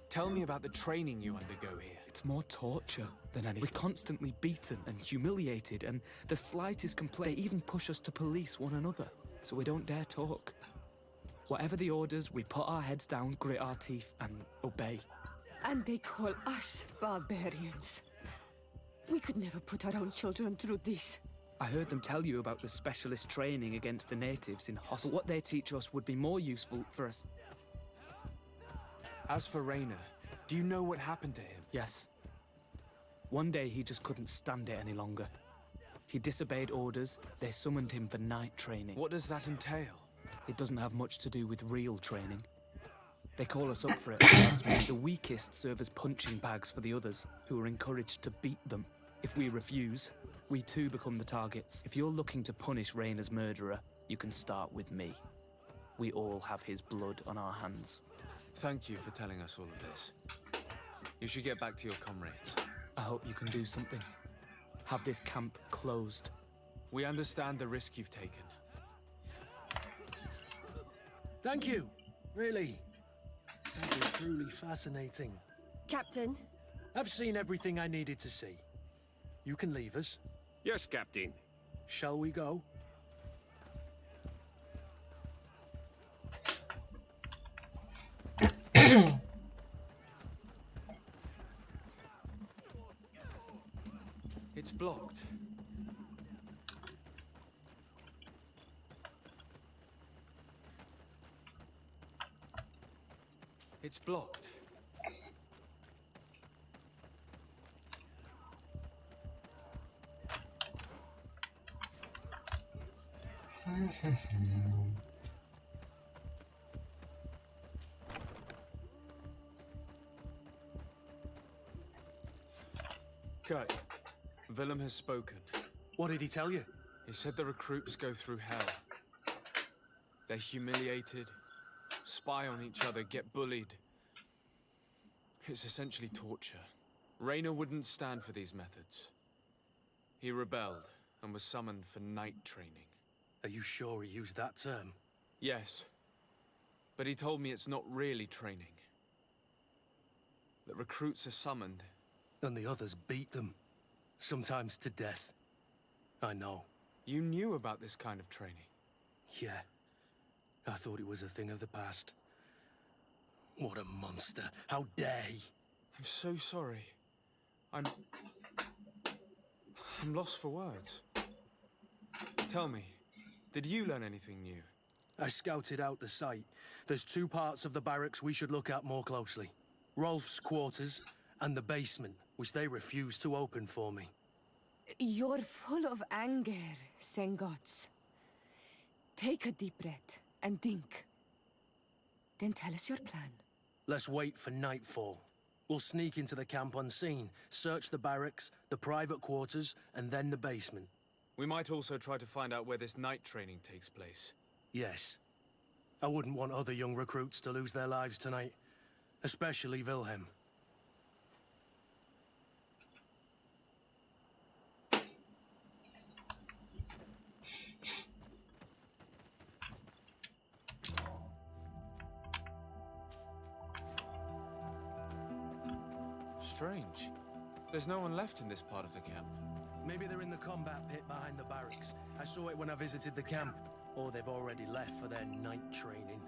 Tell me about the training you undergo here. It's more torture than anything. We're constantly beaten and humiliated, and the slightest complaint, they even push us to police one another, so we don't dare talk. Whatever the orders, we put our heads down, grit our teeth, and obey. And they call us barbarians. We could never put our own children through this. I heard them tell you about the specialist training against the natives in But what they teach us would be more useful for us. As for Rainer, do you know what happened to him? Yes. One day he just couldn't stand it any longer. He disobeyed orders. They summoned him for night training. What does that entail? It doesn't have much to do with real training. They call us up for it at the last minute. The weakest serve as punching bags for the others, who are encouraged to beat them. If we refuse, we too become the targets. If you're looking to punish Rainer's murderer, you can start with me. We all have his blood on our hands. Thank you for telling us all of this. You should get back to your comrades. I hope you can do something. Have this camp closed. We understand the risk you've taken. Thank you. Really. That was truly fascinating. Captain? I've seen everything I needed to see. You can leave us. Yes, Captain. Shall we go? It's blocked. It's blocked. Kurt, Willem has spoken. What did he tell you? He said the recruits go through hell. They're humiliated, spy on each other, get bullied. It's essentially torture. Raynor wouldn't stand for these methods. He rebelled and was summoned for night training. Are you sure he used that term? Yes, but he told me it's not really training. That recruits are summoned. And the others beat them, sometimes to death. I know. You knew about this kind of training? Yeah. I thought it was a thing of the past. What a monster. How dare he? I'm so sorry. I'm lost for words. Tell me, did you learn anything new? I scouted out the site. There's 2 parts of the barracks we should look at more closely. Rolf's quarters and the basement, which they refused to open for me. You're full of anger, Sengots. Take a deep breath and think. Then tell us your plan. Let's wait for nightfall. We'll sneak into the camp unseen, search the barracks, the private quarters, and then the basement. We might also try to find out where this night training takes place. Yes. I wouldn't want other young recruits to lose their lives tonight. Especially Wilhelm. Strange. There's no one left in this part of the camp. Maybe they're in the combat pit behind the barracks. I saw it when I visited the camp. Or they've already left for their night training.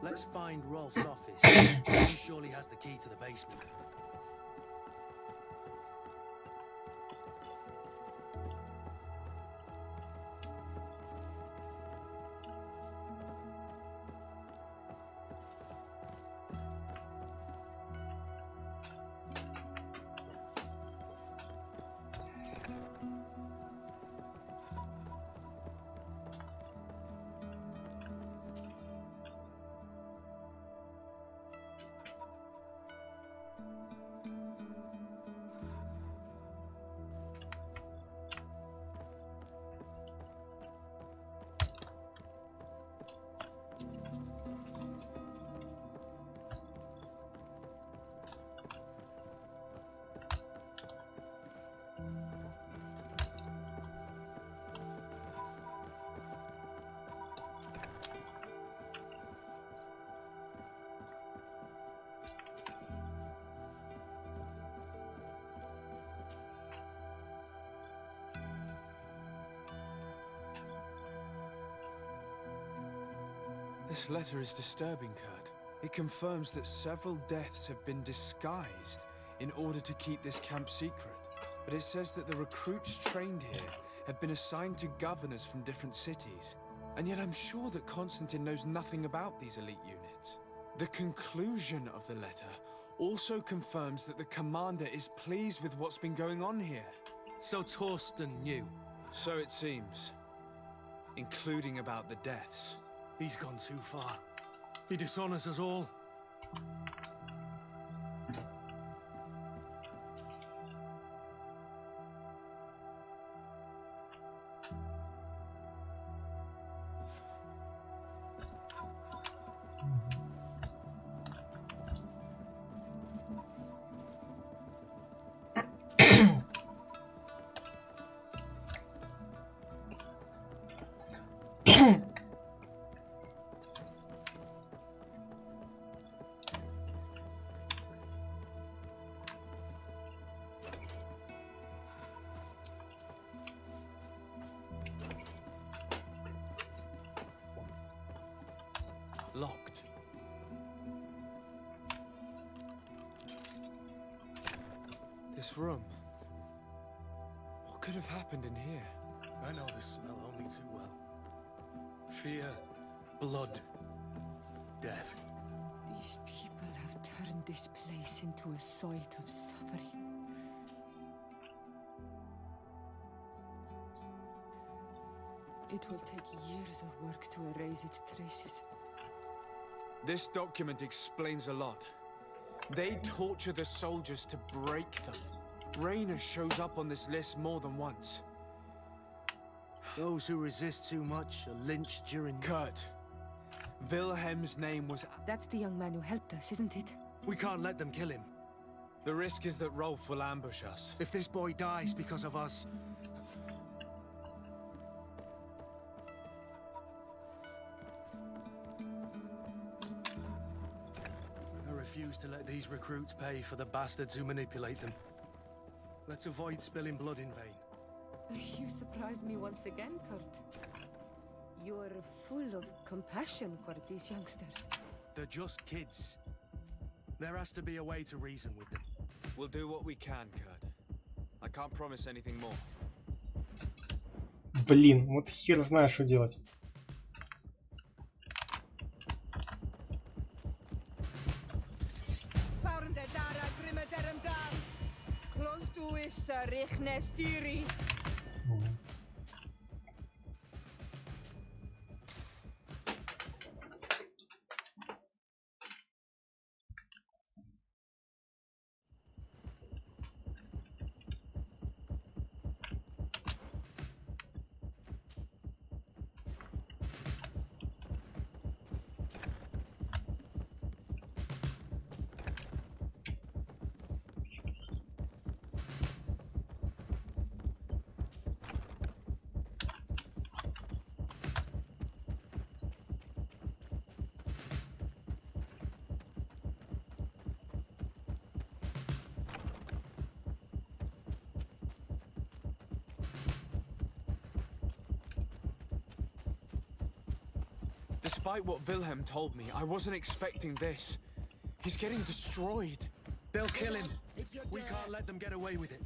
Let's find Rolf's office. He surely has the key to the basement. This letter is disturbing, Kurt. It confirms that several deaths have been disguised in order to keep this camp secret. But it says that the recruits trained here have been assigned to governors from different cities. And yet I'm sure that Constantine knows nothing about these elite units. The conclusion of the letter also confirms that the commander is pleased with what's been going on here. So Torsten knew? So it seems. Including about the deaths. He's gone too far. He dishonors us all. Locked. This room. What could have happened in here? I know this smell only too well. Fear, blood, death. These people have turned this place into a site of suffering. It will take years of work to erase its traces. This document explains a lot. They torture the soldiers to break them. Raina shows up on this list more than once. Those who resist too much are lynched during... Kurt. Wilhelm's name was... That's the young man who helped us, isn't it? We can't let them kill him. The risk is that Rolf will ambush us. If this boy dies because of us... I refuse to let these recruits pay for the bastards who manipulate them. Let's avoid spilling blood in vain. You surprise me once again, Kurt. You're full of compassion for these youngsters. They're just kids. There has to be a way to reason with them. We'll do what we can, Kurt. I can't promise anything more. Блин, вот хер знаю, что делать. Despite what Wilhelm told me, I wasn't expecting this. He's getting destroyed. They'll kill him. We can't let them get away with it.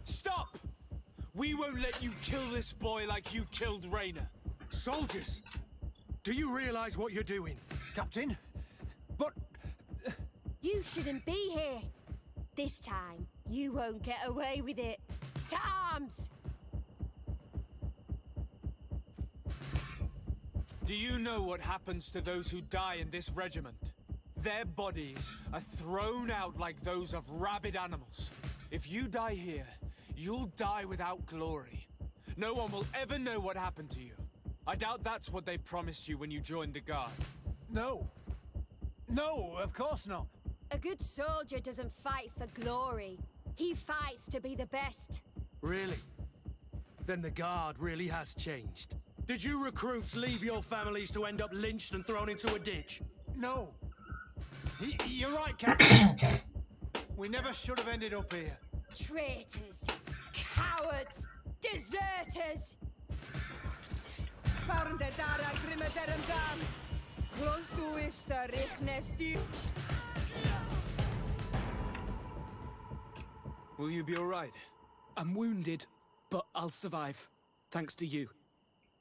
Stop! We won't let you kill this boy like you killed Raina. Soldiers! Do you realize what you're doing? Captain? But... You shouldn't be here. This time, you won't get away with it. To arms! Do you know what happens to those who die in this regiment? Their bodies are thrown out like those of rabid animals. If you die here, you'll die without glory. No one will ever know what happened to you. I doubt that's what they promised you when you joined the Guard. No. No, of course not. A good soldier doesn't fight for glory. He fights to be the best. Really? Then the Guard really has changed. Did you recruits leave your families to end up lynched and thrown into a ditch? No. You're right, Captain. We never should have ended up here. Traitors! Cowards! Deserters! Will you be all right? I'm wounded, but I'll survive. Thanks to you.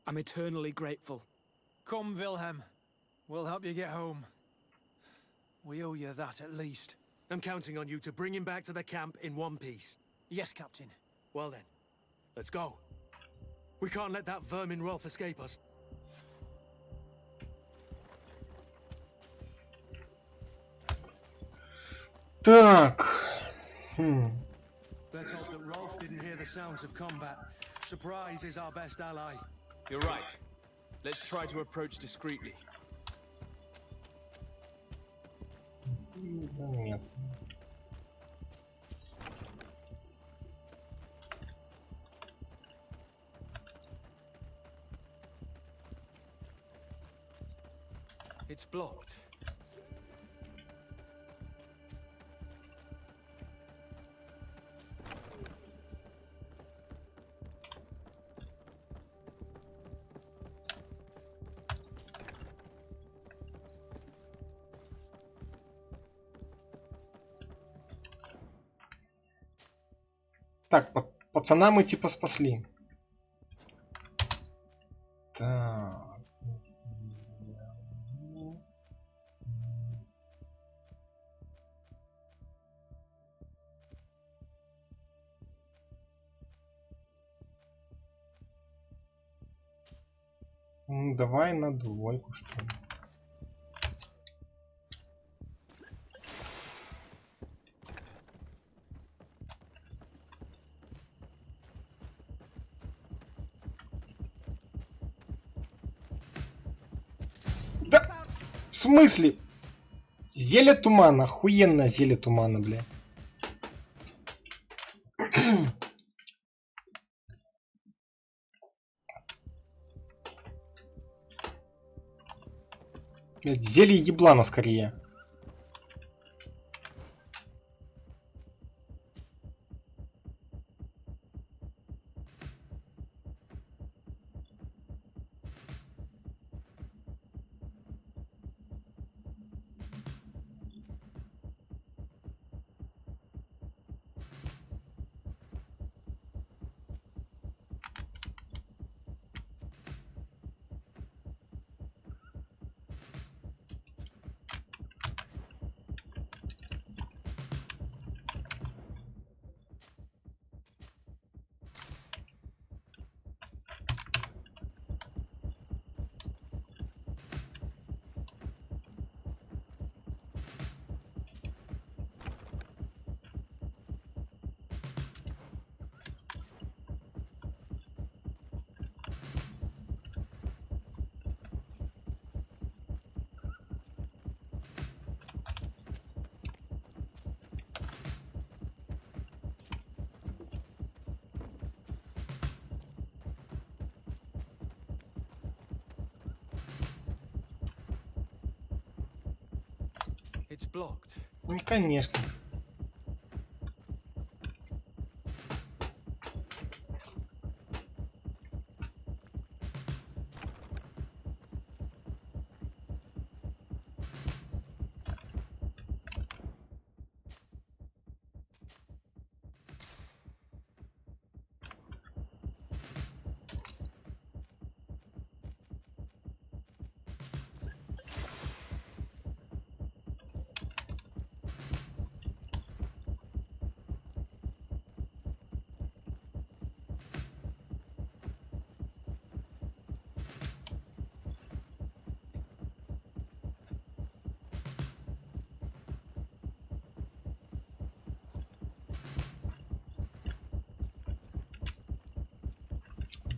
I'm eternally grateful. Come, Wilhelm. We'll help you get home. We owe you that, at least. I'm counting on you to bring him back to the camp in one piece. Yes, Captain. Well then, let's go. We can't let that vermin Rolf escape us. Так. Let's hope that Rolf didn't hear the sounds of combat. Surprise is our best ally. You're right. Let's try to approach discreetly. Незаметно. It's blocked. Так, пацана мы типа спасли. Так. Давай на двойку, что ли. Да! В смысле? Зелье тумана, охуенное зелье тумана, бля. Блядь, зелье еблана скорее. It's blocked. Ну, конечно.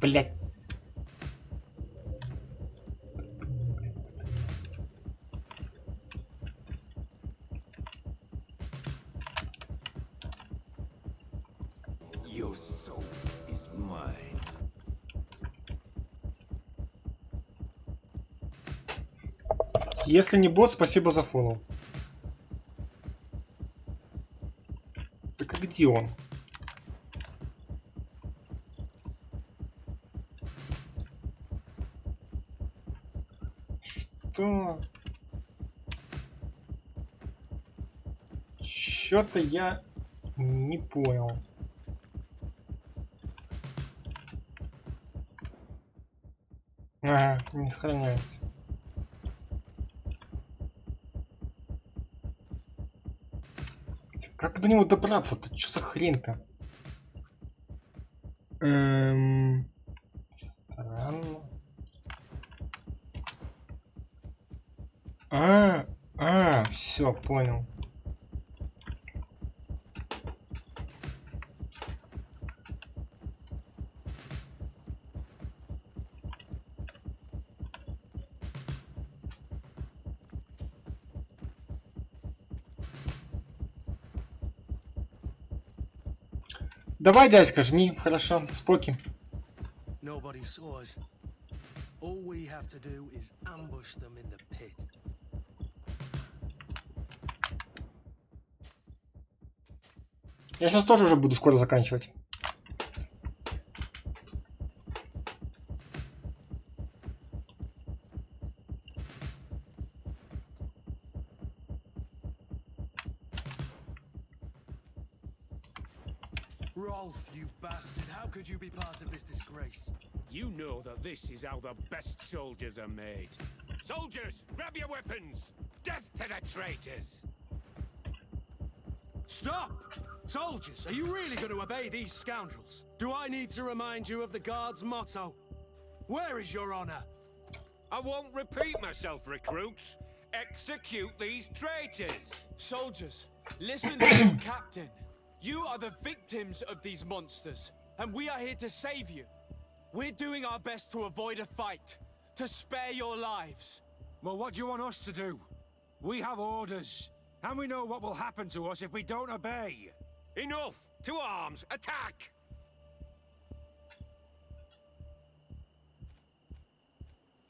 Блять. Your soul is mine. Если не бот, спасибо за фоллоу. Так а где он? Что? Чё-то я не понял. Ага, не сохраняется. Как до него добраться-то? Что за хрень-то? Странно. Все, понял. Давай, дядька, жми, хорошо, споки. Nobody saw us. All we have to do is ambush them in the pit. Я сейчас тоже уже буду скоро заканчивать. Rolf, you bastard, how could you be part of this disgrace? You know that this is how the best soldiers are made. Soldiers, grab your weapons! Death to the traitors! Stop! Soldiers, are you really going to obey these scoundrels? Do I need to remind you of the Guard's motto? Where is your honor? I won't repeat myself, recruits. Execute these traitors! Soldiers, listen to your captain. You are the victims of these monsters, and we are here to save you. We're doing our best to avoid a fight, to spare your lives. Well, what do you want us to do? We have orders, and we know what will happen to us if we don't obey. Enough! To arms! Attack!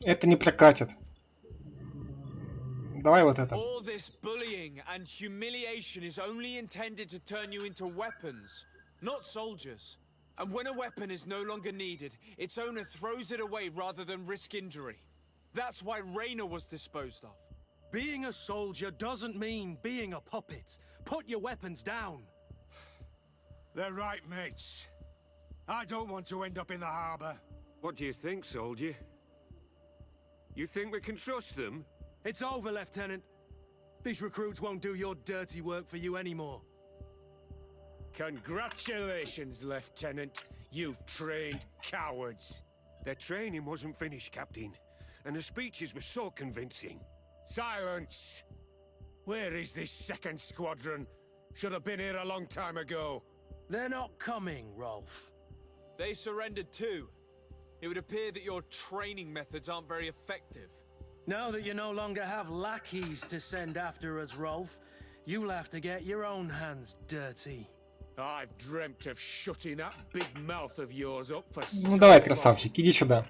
Это не прокатит. Давай вот это. All this bullying and humiliation is only intended to turn you into weapons, not soldiers. And when a weapon is no longer needed, its owner throws it away rather than risk injury. That's why Raina was disposed of. Being a soldier doesn't mean being a puppet. Put your weapons down. They're right, mates. I don't want to end up in the harbor. What do you think, soldier? You think we can trust them? It's over, Lieutenant. These recruits won't do your dirty work for you anymore. Congratulations, Lieutenant. You've trained cowards. Their training wasn't finished, Captain. And the speeches were so convincing. Silence! Where is this second squadron? Should have been here a long time ago. They're not coming, Rolf. They surrendered too. It would appear that your training methods aren't very effective. Now that you no longer have lackeys to send after us, Rolf, you'll have to get your own hands dirty. I've dreamt of shutting that big mouth of yours up for Ну давай, красавчик, иди сюда.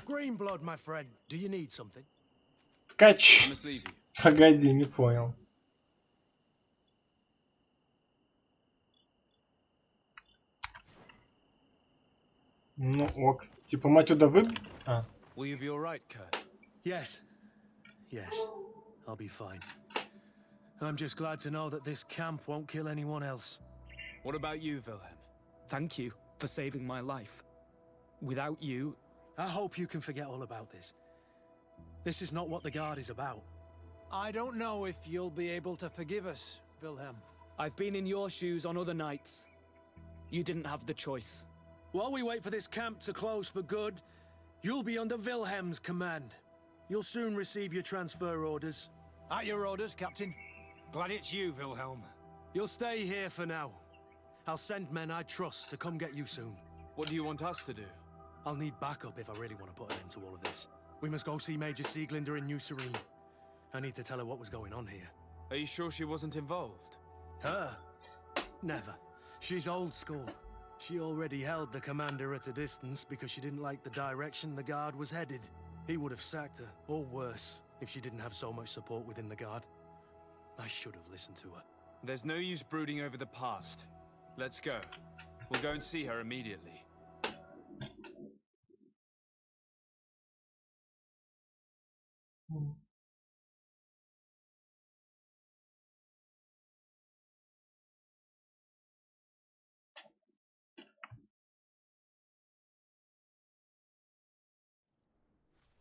Greenblood, my friend, do you need something? Ткач. Погоди, не понял. Ну ок. Типа мать туда вы... А. Will you be all right, Kurt? Yes. Yes. I'll be fine. I'm just glad to know that this camp won't kill anyone else. What about you, Wilhelm? Thank you for saving my life. Without you... I hope you can forget all about this. This is not what the Guard is about. I don't know if you'll be able to forgive us, Wilhelm. I've been in your shoes on other nights. You didn't have the choice. While we wait for this camp to close for good, you'll be under Wilhelm's command. You'll soon receive your transfer orders. At your orders, Captain. Glad it's you, Wilhelm. You'll stay here for now. I'll send men I trust to come get you soon. What do you want us to do? I'll need backup if I really want to put an end to all of this. We must go see Major Sieglinder in New Serene. I need to tell her what was going on here. Are you sure she wasn't involved? Her? Never. She's old school. She already held the commander at a distance because she didn't like the direction the Guard was headed. He would have sacked her, or worse, if she didn't have so much support within the Guard. I should have listened to her. There's no use brooding over the past. Let's go. We'll go and see her immediately.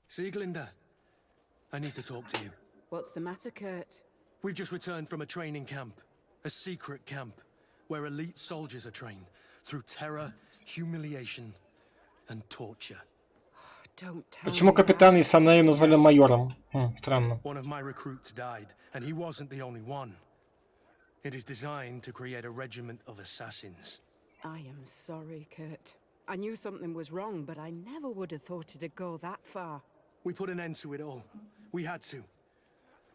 Sieglinder, I need to talk to you. What's the matter, Kurt? We've just returned from a training camp. A secret camp, where elite soldiers are trained through terror, humiliation, and torture. Don't tell Почему me капитана that. Исанею назвали майором? Странно. One of my recruits died, and he wasn't the only one. It is designed to create a regiment of assassins. I am sorry, Kurt. I knew something was wrong, but I never would have thought it'd go that far. We put an end to it all. We had to.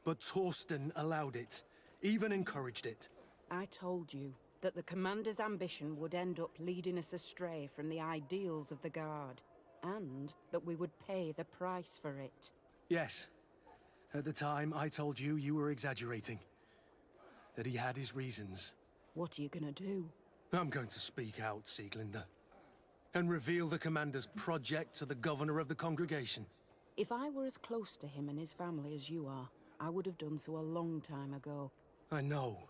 But Torsten allowed it, even encouraged it. I told you, that the commander's ambition would end up leading us astray from the ideals of the Guard, and that we would pay the price for it. Yes. At the time, I told you you were exaggerating. That he had his reasons. What are you gonna do? I'm going to speak out, Sieglinde. And reveal the commander's project to the governor of the congregation. If I were as close to him and his family as you are, I would have done so a long time ago. I know.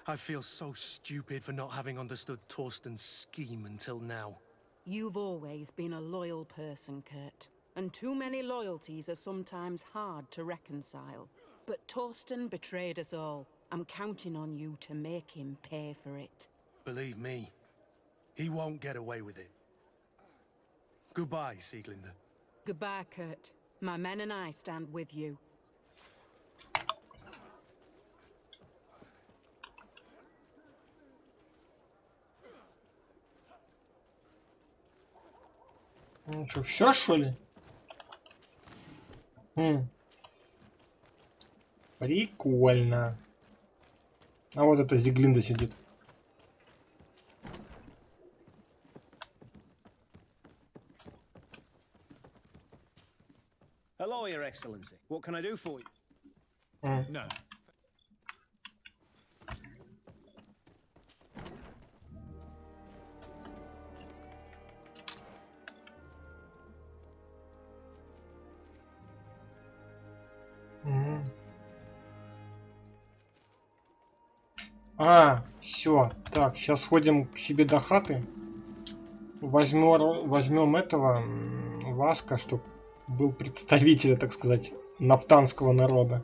I feel so stupid for not having understood Torsten's scheme until now. You've always been a loyal person, Kurt. And too many loyalties are sometimes hard to reconcile. But Torsten betrayed us all. I'm counting on you to make him pay for it. Believe me, he won't get away with it. Goodbye, Sieglinde. Goodbye, Kurt. My men and I stand with you. Ну что, все, что ли? Прикольно. А вот эта Зиглинда сидит. Hello, Your Excellency. What can I do for you? No. Все. Так, сейчас сходим к себе до хаты. Возьмем этого Васка, чтобы был представителем, так сказать, наптанского народа.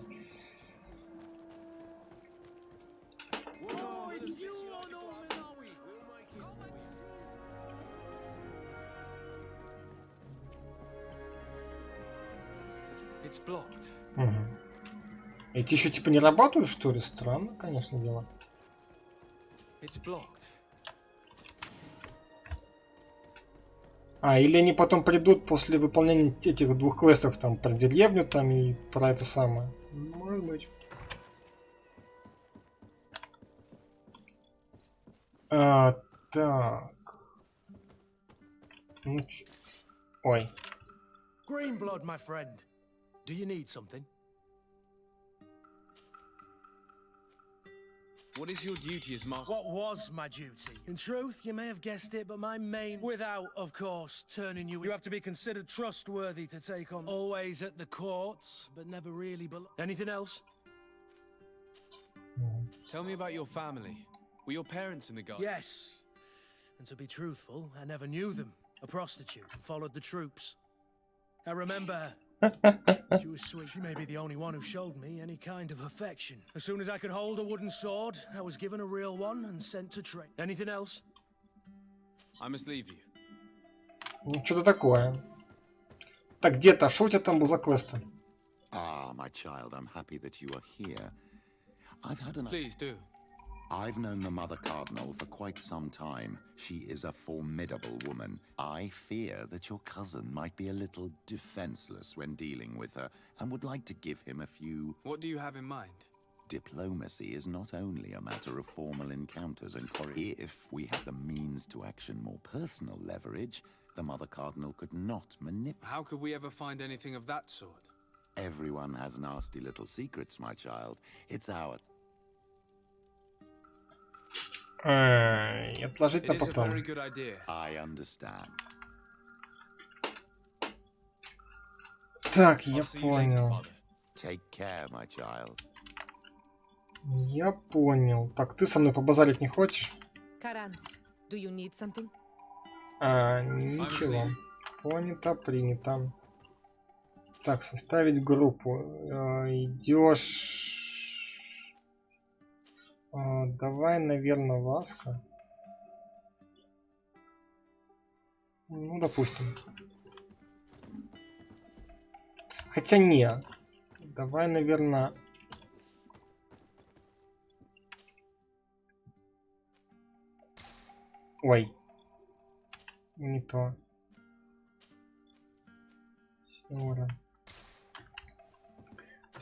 Угу. Эти еще типа не работают, что ли? Странно, конечно, дело. Или они потом придут после выполнения этих двух квестов, там, про деревню, там, и про это самое. Может быть. Так. Ой. Greenblood, my friend. Do you need something? What is your duty as master? What was my duty? In truth, you may have guessed it, but my main... Without, of course, turning you... You have to be considered trustworthy to take on. Always at the courts, but never really below. Anything else? Tell me about your family. Were your parents in the Guard? Yes. And to be truthful, I never knew them. A prostitute who followed the troops. I remember her. She was sweet. She may be the only one who showed me any kind of affection. As soon as I could hold a wooden sword, I was given a real one and sent to train. Anything else? I must leave you. Ну, что-то такое. Так, где-то, что у тебя там был за квесты? Ah, my child, I'm happy that you are here. I've had an... Please do. I've known the Mother Cardinal for quite some time. She is a formidable woman. I fear that your cousin might be a little defenseless when dealing with her, and would like to give him a few... What do you have in mind? Diplomacy is not only a matter of formal encounters and if we had the means to action more personal leverage, the Mother Cardinal could not manipulate... How could we ever find anything of that sort? Everyone has nasty little secrets, my child. It's our... Отложить на потом. I understand. Так, я понял. Take care, my child. Я понял. Так, ты со мной побазарить не хочешь? Karanz, do you need something? Ничего. Понято, принято. Так, составить группу. Идешь... Давай, наверное, Васка. Ну, допустим. Хотя не. Давай, наверное... Ой. Не то. Сёра.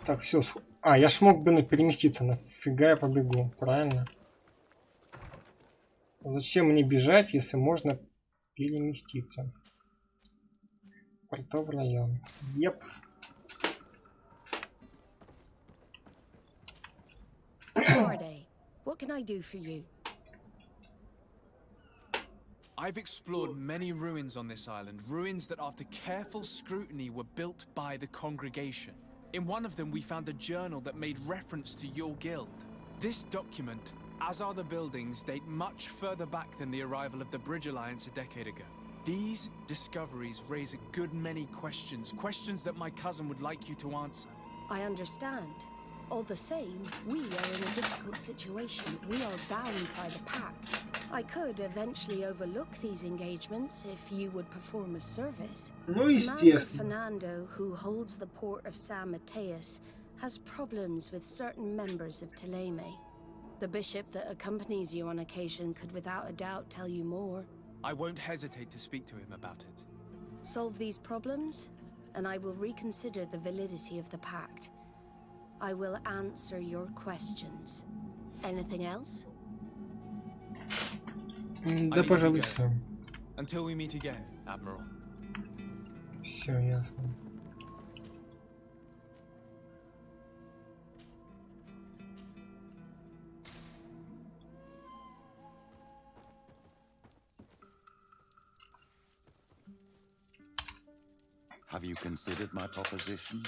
Так, все. Я ж мог бы переместиться. Нафига я побегу, правильно? Зачем мне бежать, если можно переместиться? Портовый район. Еп. Sarday, what can I do for you? I've explored many ruins on this island, ruins that after careful scrutiny were built by the congregation. In one of them we found a journal that made reference to your guild. This document, as are the buildings, date much further back than the arrival of the Bridge Alliance a decade ago. These discoveries raise a good many questions, questions that my cousin would like you to answer. I understand. All the same, we are in a difficult situation. We are bound by the pact. I could eventually overlook these engagements if you would perform a service. Ну, Commander естественно. Fernando, who holds the port of San Mateus, has problems with certain members of Teleme. The bishop that accompanies you on occasion could without a doubt tell you more. I won't hesitate to speak to him about it. Solve these problems, and I will reconsider the validity of the pact. I will answer your questions. Anything else? Да, пожалуй, все. Until we meet again, Admiral. Все ясно. Have you considered my proposition?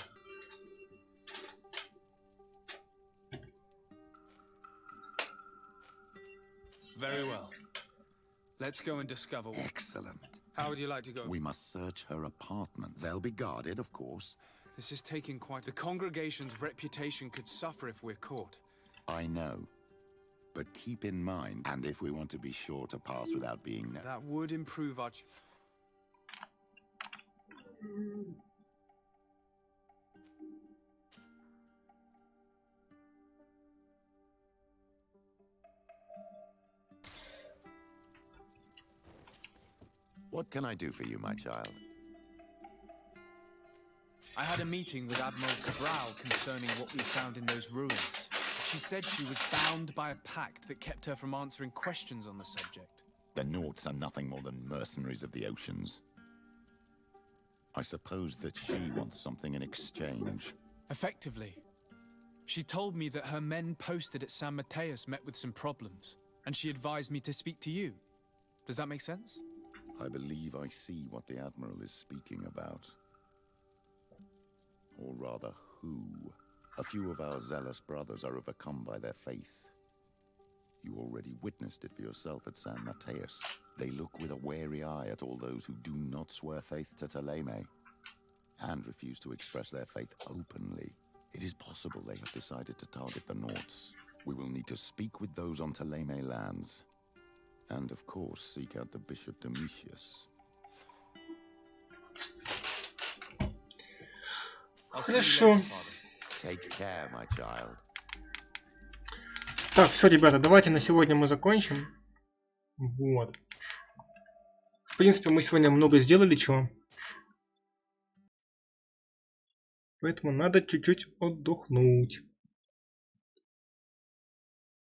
Very well. Let's go and discover. Excellent. How would you like to go? We must search her apartment. They'll be guarded, of course. This is taking quite... The congregation's reputation could suffer if we're caught. I know. But keep in mind, and if we want to be sure to pass without being known... That would improve our... What can I do for you, my child? I had a meeting with Admiral Cabral concerning what we found in those ruins. She said she was bound by a pact that kept her from answering questions on the subject. The Nauts are nothing more than mercenaries of the oceans. I suppose that she wants something in exchange. Effectively. She told me that her men posted at San Mateus met with some problems, and she advised me to speak to you. Does that make sense? I believe I see what the Admiral is speaking about. Or rather, who. A few of our zealous brothers are overcome by their faith. You already witnessed it for yourself at San Mateus. They look with a wary eye at all those who do not swear faith to Teleme, and refuse to express their faith openly. It is possible they have decided to target the Nauts. We will need to speak with those on Teleme lands. And of course, seek out the Bishop Domitius. Хорошо. Take care, my child. Так, все, ребята, давайте на сегодня мы закончим. Вот. В принципе, мы сегодня много сделали чего. Поэтому надо чуть-чуть отдохнуть.